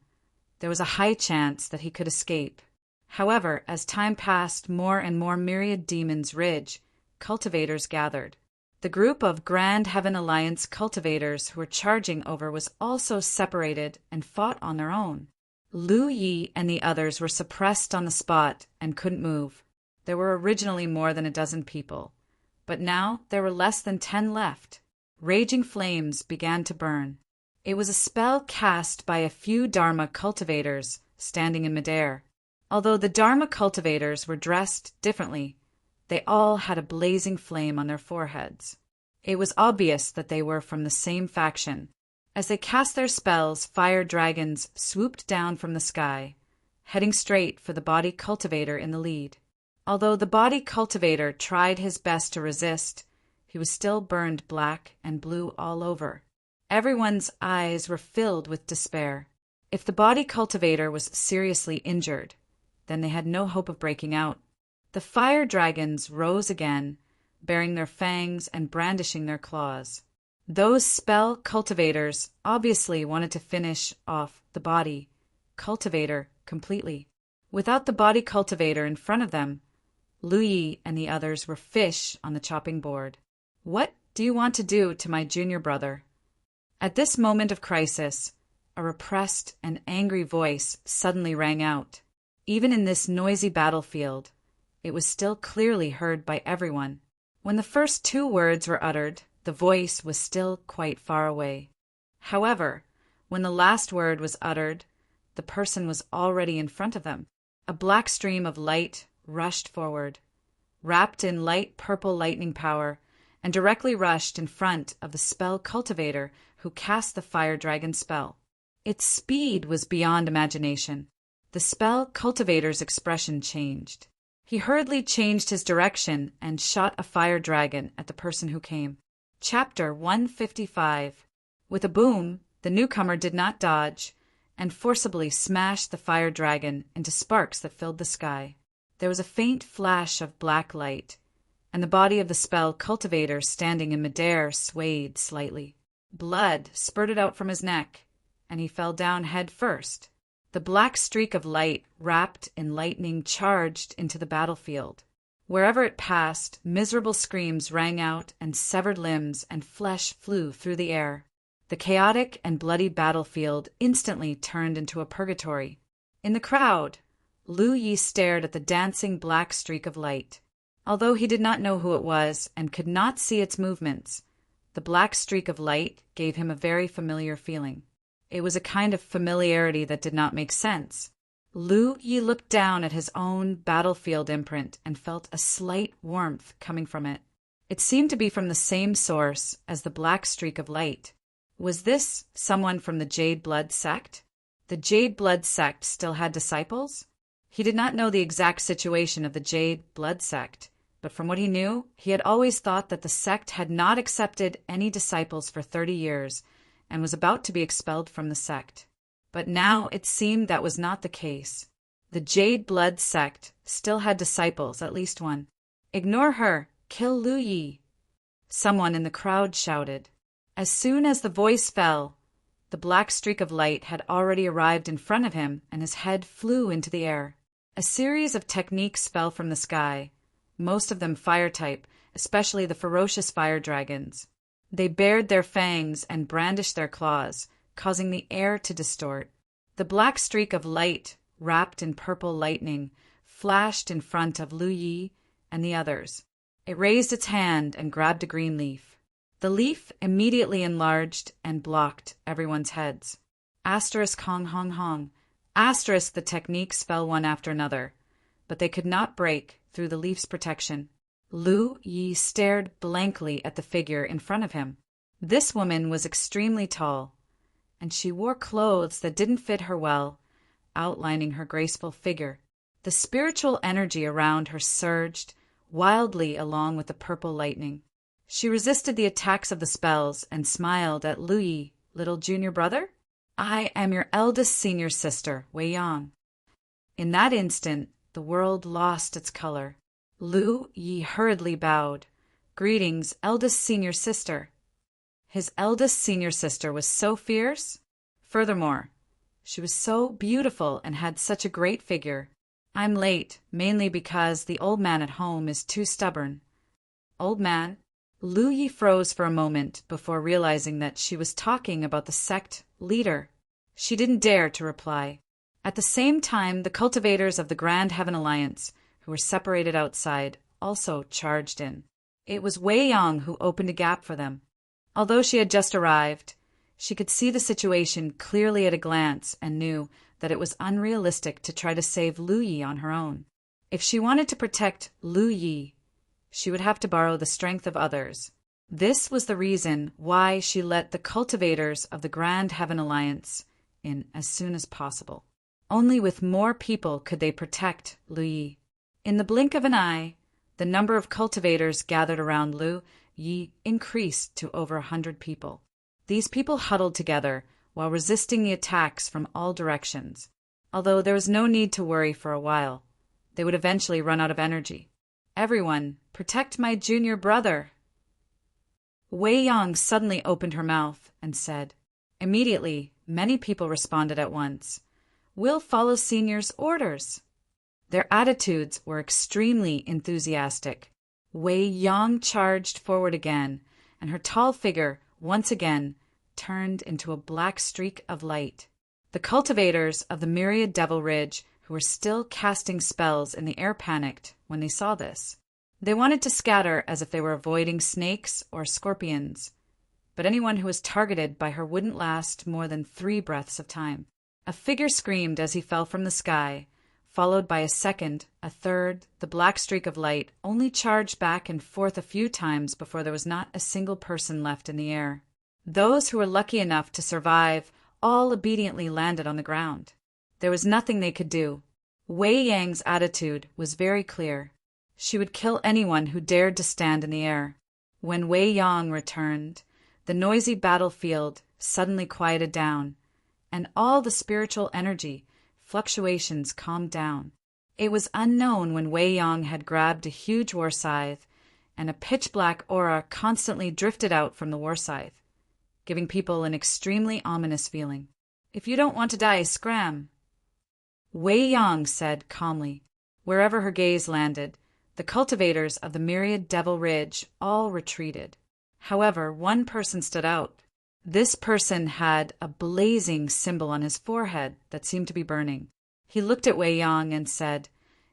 Speaker 1: there was a high chance that he could escape. However, as time passed, more and more Myriad Demons Ridge cultivators gathered. The group of Grand Heaven Alliance cultivators who were charging over was also separated and fought on their own. Lu Yi and the others were suppressed on the spot and couldn't move. There were originally more than a dozen people, but now there were less than 10 left. Raging flames began to burn. It was a spell cast by a few Dharma cultivators standing in midair. Although the Dharma cultivators were dressed differently, they all had a blazing flame on their foreheads. It was obvious that they were from the same faction. As they cast their spells, fire dragons swooped down from the sky, heading straight for the body cultivator in the lead. Although the body cultivator tried his best to resist, he was still burned black and blue all over. Everyone's eyes were filled with despair. If the body cultivator was seriously injured, then they had no hope of breaking out. The fire dragons rose again, baring their fangs and brandishing their claws. Those spell cultivators obviously wanted to finish off the body cultivator completely. Without the body cultivator in front of them, Lu Yi and the others were fish on the chopping board. What do you want to do to my junior brother? At this moment of crisis, a repressed and angry voice suddenly rang out. Even in this noisy battlefield, it was still clearly heard by everyone. When the first two words were uttered, the voice was still quite far away. However, when the last word was uttered, the person was already in front of them. A black stream of light rushed forward, wrapped in light purple lightning power, and directly rushed in front of the spell cultivator who cast the fire dragon spell. Its speed was beyond imagination. The spell cultivator's expression changed. He hurriedly changed his direction and shot a fire dragon at the person who came. Chapter 155. With a boom, the newcomer did not dodge, and forcibly smashed the fire dragon into sparks that filled the sky. There was a faint flash of black light, and the body of the spell cultivator standing in midair swayed slightly. Blood spurted out from his neck, and he fell down head first. The black streak of light wrapped in lightning charged into the battlefield. Wherever it passed, miserable screams rang out, and severed limbs and flesh flew through the air. The chaotic and bloody battlefield instantly turned into a purgatory. In the crowd, Lu Yi stared at the dancing black streak of light. Although he did not know who it was and could not see its movements, the black streak of light gave him a very familiar feeling. It was a kind of familiarity that did not make sense. Lu Yi looked down at his own battlefield imprint and felt a slight warmth coming from it. It seemed to be from the same source as the black streak of light. Was this someone from the Jade Blood sect? The Jade Blood sect still had disciples? He did not know the exact situation of the Jade Blood sect, but from what he knew, he had always thought that the sect had not accepted any disciples for 30 years and was about to be expelled from the sect. But now it seemed that was not the case. The Jade Blood sect still had disciples, at least one. "Ignore her! Kill Lu Yi!" Someone in the crowd shouted. As soon as the voice fell, the black streak of light had already arrived in front of him, and his head flew into the air. A series of techniques fell from the sky, most of them fire-type, especially the ferocious fire dragons. They bared their fangs and brandished their claws, causing the air to distort. The black streak of light, wrapped in purple lightning, flashed in front of Lu Yi and the others. It raised its hand and grabbed a green leaf. The leaf immediately enlarged and blocked everyone's heads. Asterisk hong hong hong. Asterisk the techniques fell one after another, but they could not break through the leaf's protection. Lu Yi stared blankly at the figure in front of him. This woman was extremely tall, and she wore clothes that didn't fit her well, outlining her graceful figure. The spiritual energy around her surged wildly along with the purple lightning. She resisted the attacks of the spells and smiled at Lu Yi. "Little junior brother? I am your eldest senior sister, Wei Yang." In that instant, the world lost its color. Lu Yi hurriedly bowed. "Greetings, eldest senior sister." His eldest senior sister was so fierce. Furthermore, she was so beautiful and had such a great figure. "I'm late, mainly because the old man at home is too stubborn." "Old man?" Lu Yi froze for a moment before realizing that she was talking about the sect leader. She didn't dare to reply. At the same time, the cultivators of the Grand Heaven Alliance, who were separated outside, also charged in. It was Wei Yang who opened a gap for them. Although she had just arrived, she could see the situation clearly at a glance and knew that it was unrealistic to try to save Lu Yi on her own. If she wanted to protect Lu Yi, she would have to borrow the strength of others. This was the reason why she let the cultivators of the Grand Heaven Alliance in as soon as possible. Only with more people could they protect Lu Yi. In the blink of an eye, the number of cultivators gathered around Lu Yi increased to over 100 people. These people huddled together while resisting the attacks from all directions. Although there was no need to worry for a while, They would eventually run out of energy. Everyone, protect my junior brother! Wei Yang suddenly opened her mouth and said. Immediately, many people responded at once. We'll follow Senior's orders. Their attitudes were extremely enthusiastic. Wei Yang charged forward again, and her tall figure, once again, turned into a black streak of light. The cultivators of the Myriad Devil Ridge, who were still casting spells in the air, panicked when they saw this. They wanted to scatter as if they were avoiding snakes or scorpions, but anyone who was targeted by her wouldn't last more than 3 breaths of time. A figure screamed as he fell from the sky, followed by a second, a third. The black streak of light only charged back and forth a few times before there was not a single person left in the air. Those who were lucky enough to survive all obediently landed on the ground. There was nothing they could do. Wei Yang's attitude was very clear. She would kill anyone who dared to stand in the air. When Wei Yang returned, the noisy battlefield suddenly quieted down, and all the spiritual energy fluctuations calmed down. It was unknown when Wei Yang had grabbed a huge war scythe, and a pitch-black aura constantly drifted out from the war scythe, giving people an extremely ominous feeling. If you don't want to die, scram! Wei Yang said calmly. Wherever her gaze landed, the cultivators of the Myriad Devil Ridge all retreated. However, one person stood out. This person had a blazing symbol on his forehead that seemed to be burning. He looked at Wei Yang and said,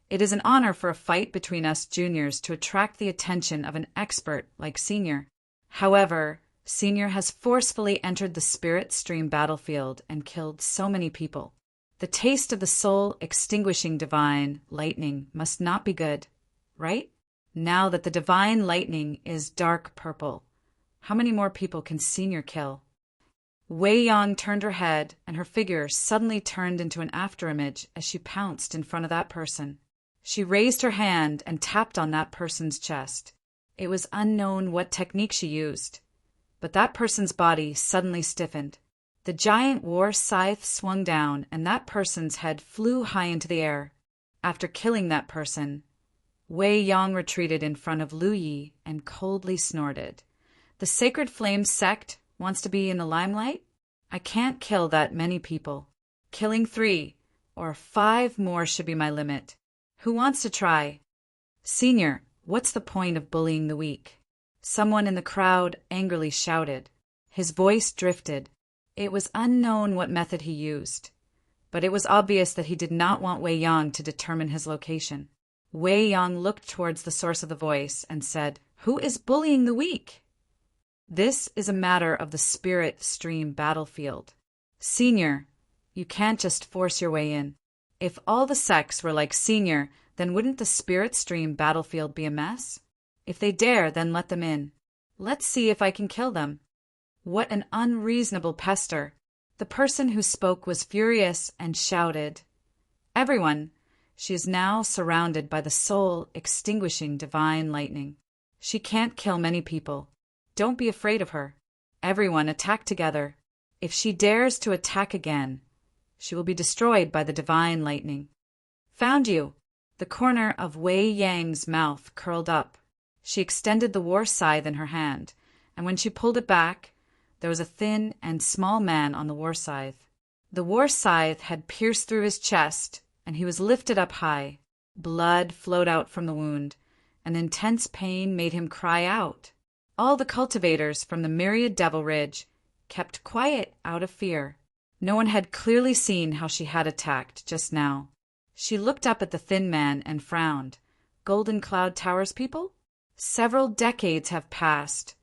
Speaker 1: It is an honor for a fight between us juniors to attract the attention of an expert like Senior. However, Senior has forcefully entered the spirit stream battlefield and killed so many people. The taste of the soul-extinguishing divine lightning must not be good, right? Now that the divine lightning is dark purple, how many more people can Senior kill? Wei Yang turned her head, and her figure suddenly turned into an afterimage as she pounced in front of that person. She raised her hand and tapped on that person's chest. It was unknown what technique she used, but that person's body suddenly stiffened. The giant war scythe swung down, and that person's head flew high into the air. After killing that person, Wei Yang retreated in front of Lu Yi and coldly snorted. The Sacred Flame sect wants to be in the limelight? I can't kill that many people. Killing 3 or 5 more should be my limit. Who wants to try? Senior, what's the point of bullying the weak? Someone in the crowd angrily shouted. His voice drifted. It was unknown what method he used, but it was obvious that he did not want Wei Yang to determine his location. Wei Yang looked towards the source of the voice and said, Who is bullying the weak? This is a matter of the spirit stream battlefield. Senior, you can't just force your way in. If all the sects were like Senior, then wouldn't the spirit stream battlefield be a mess? If they dare, then let them in. Let's see if I can kill them. What an unreasonable pester! The person who spoke was furious and shouted, Everyone! She is now surrounded by the soul-extinguishing divine lightning. She can't kill many people. Don't be afraid of her. Everyone attack together. If she dares to attack again, she will be destroyed by the divine lightning. Found you! The corner of Wei Yang's mouth curled up. She extended the war scythe in her hand, and when she pulled it back, there was a thin and small man on the war scythe. The war scythe had pierced through his chest, and he was lifted up high. Blood flowed out from the wound, and intense pain made him cry out. All the cultivators from the Myriad Devil Ridge kept quiet out of fear. No one had clearly seen how she had attacked just now. She looked up at the thin man and frowned. Golden Cloud Towers people? Several decades have passed,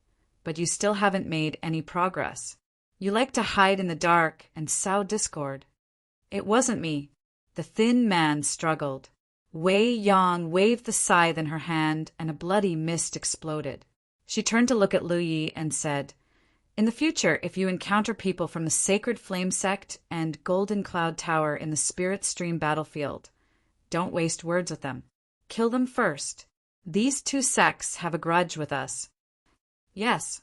Speaker 1: but you still haven't made any progress. You like to hide in the dark and sow discord. It wasn't me. The thin man struggled. Wei Yang waved the scythe in her hand, and a bloody mist exploded. She turned to look at Lu Yi and said, In the future, if you encounter people from the Sacred Flame Sect and Golden Cloud Tower in the Spirit Stream battlefield, don't waste words with them. Kill them first. These 2 sects have a grudge with us. Yes,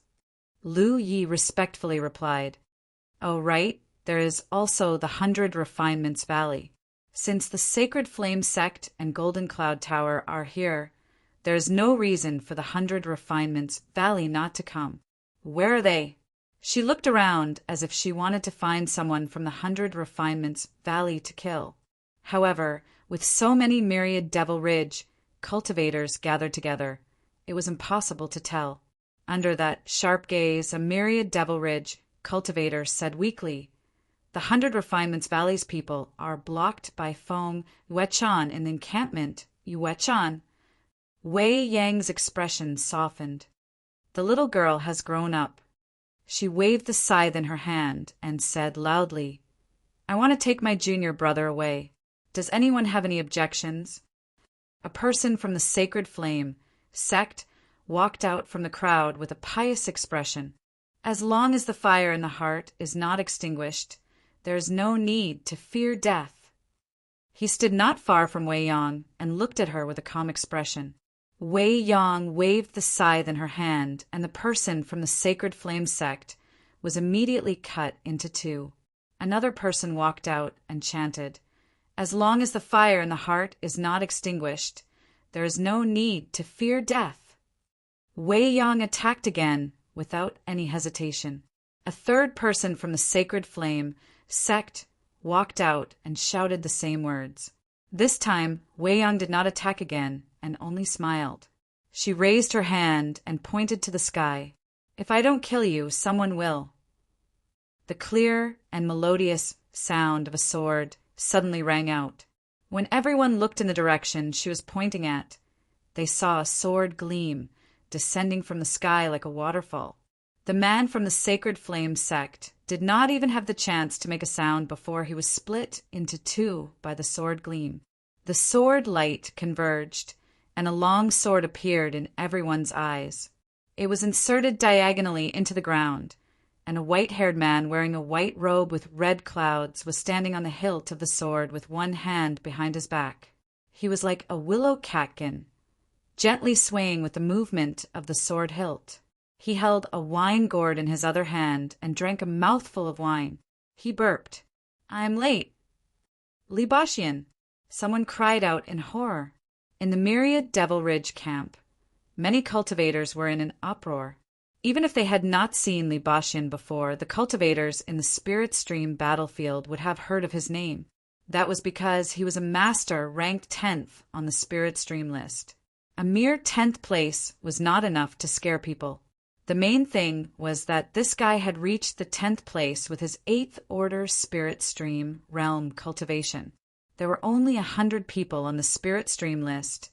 Speaker 1: Lu Yi respectfully replied. Oh, right, there is also the 100 Refinements Valley. Since the Sacred Flame Sect and Golden Cloud Tower are here, there is no reason for the 100 Refinements Valley not to come. Where are they? She looked around as if she wanted to find someone from the 100 Refinements Valley to kill. However, with so many myriad Devil Ridge cultivators gathered together, it was impossible to tell. Under that sharp gaze, a myriad Devil Ridge cultivator said weakly, "The 100 Refinements Valley's people are blocked by Feng Yuechan in the encampment. Yuechan." Wei Yang's expression softened. The little girl has grown up. She waved the scythe in her hand and said loudly, "I want to take my junior brother away. Does anyone have any objections?" A person from the Sacred Flame Sect walked out from the crowd with a pious expression. As long as the fire in the heart is not extinguished, there is no need to fear death. He stood not far from Wei Yang and looked at her with a calm expression. Wei Yang waved the scythe in her hand, and the person from the Sacred Flame Sect was immediately cut into two. Another person walked out and chanted, "As long as the fire in the heart is not extinguished, there is no need to fear death." Wei Yang attacked again without any hesitation. A third person from the Sacred Flame Sect walked out and shouted the same words. This time, Wei Yang did not attack again and only smiled. She raised her hand and pointed to the sky. "If I don't kill you, someone will." The clear and melodious sound of a sword suddenly rang out. When everyone looked in the direction she was pointing at, they saw a sword gleam, descending from the sky like a waterfall. The man from the Sacred Flame Sect did not even have the chance to make a sound before he was split into two by the sword gleam. The sword light converged, and a long sword appeared in everyone's eyes. It was inserted diagonally into the ground, and a white-haired man wearing a white robe with red clouds was standing on the hilt of the sword with one hand behind his back. He was like a willow catkin, gently swaying with the movement of the sword hilt. He held a wine gourd in his other hand and drank a mouthful of wine. He burped. "I'm late." "Li Bashian!" Someone cried out in horror. In the myriad Devil Ridge camp, many cultivators were in an uproar. Even if they had not seen Li Bashian before, the cultivators in the Spirit Stream battlefield would have heard of his name. That was because he was a master ranked 10th on the Spirit Stream list. A mere 10th place was not enough to scare people. The main thing was that this guy had reached the 10th place with his 8th Order Spirit Stream realm cultivation. There were only 100 people on the Spirit Stream list,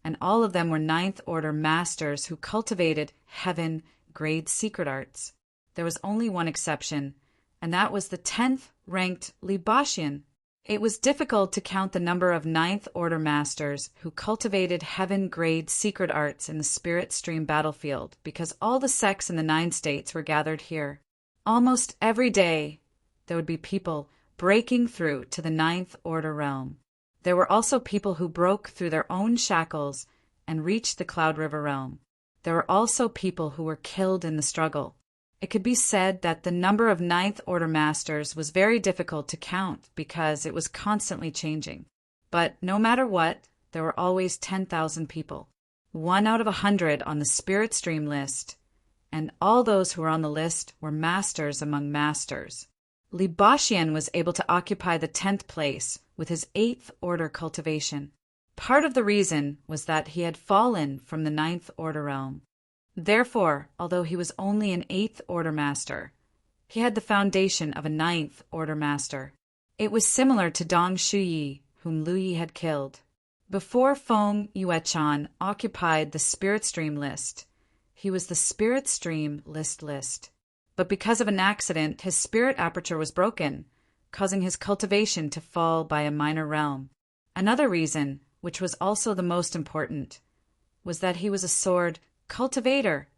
Speaker 1: and all of them were 9th Order masters who cultivated heaven grade secret arts. There was only one exception, and that was the 10th ranked Li Bashian. It was difficult to count the number of 9th Order masters who cultivated heaven grade secret arts in the Spirit Stream battlefield because all the sects in the 9 states were gathered here. Almost every day, there would be people breaking through to the 9th Order realm. There were also people who broke through their own shackles and reached the Cloud River realm. There were also people who were killed in the struggle. It could be said that the number of 9th Order masters was very difficult to count because it was constantly changing. But no matter what, there were always 10,000 people. 1 out of 100 on the Spirit Stream list, and all those who were on the list were masters among masters. Li Bashian was able to occupy the 10th place with his 8th Order cultivation. Part of the reason was that he had fallen from the 9th Order realm. Therefore, although he was only an 8th Order master, he had the foundation of a 9th Order master. It was similar to Dong Shuyi, whom Lu Yi had killed. Before Feng Yuechan occupied the Spirit Stream list, he was the Spirit Stream list. But because of an accident, his spirit aperture was broken, causing his cultivation to fall by a minor realm. Another reason, which was also the most important, was that he was a sword cultivator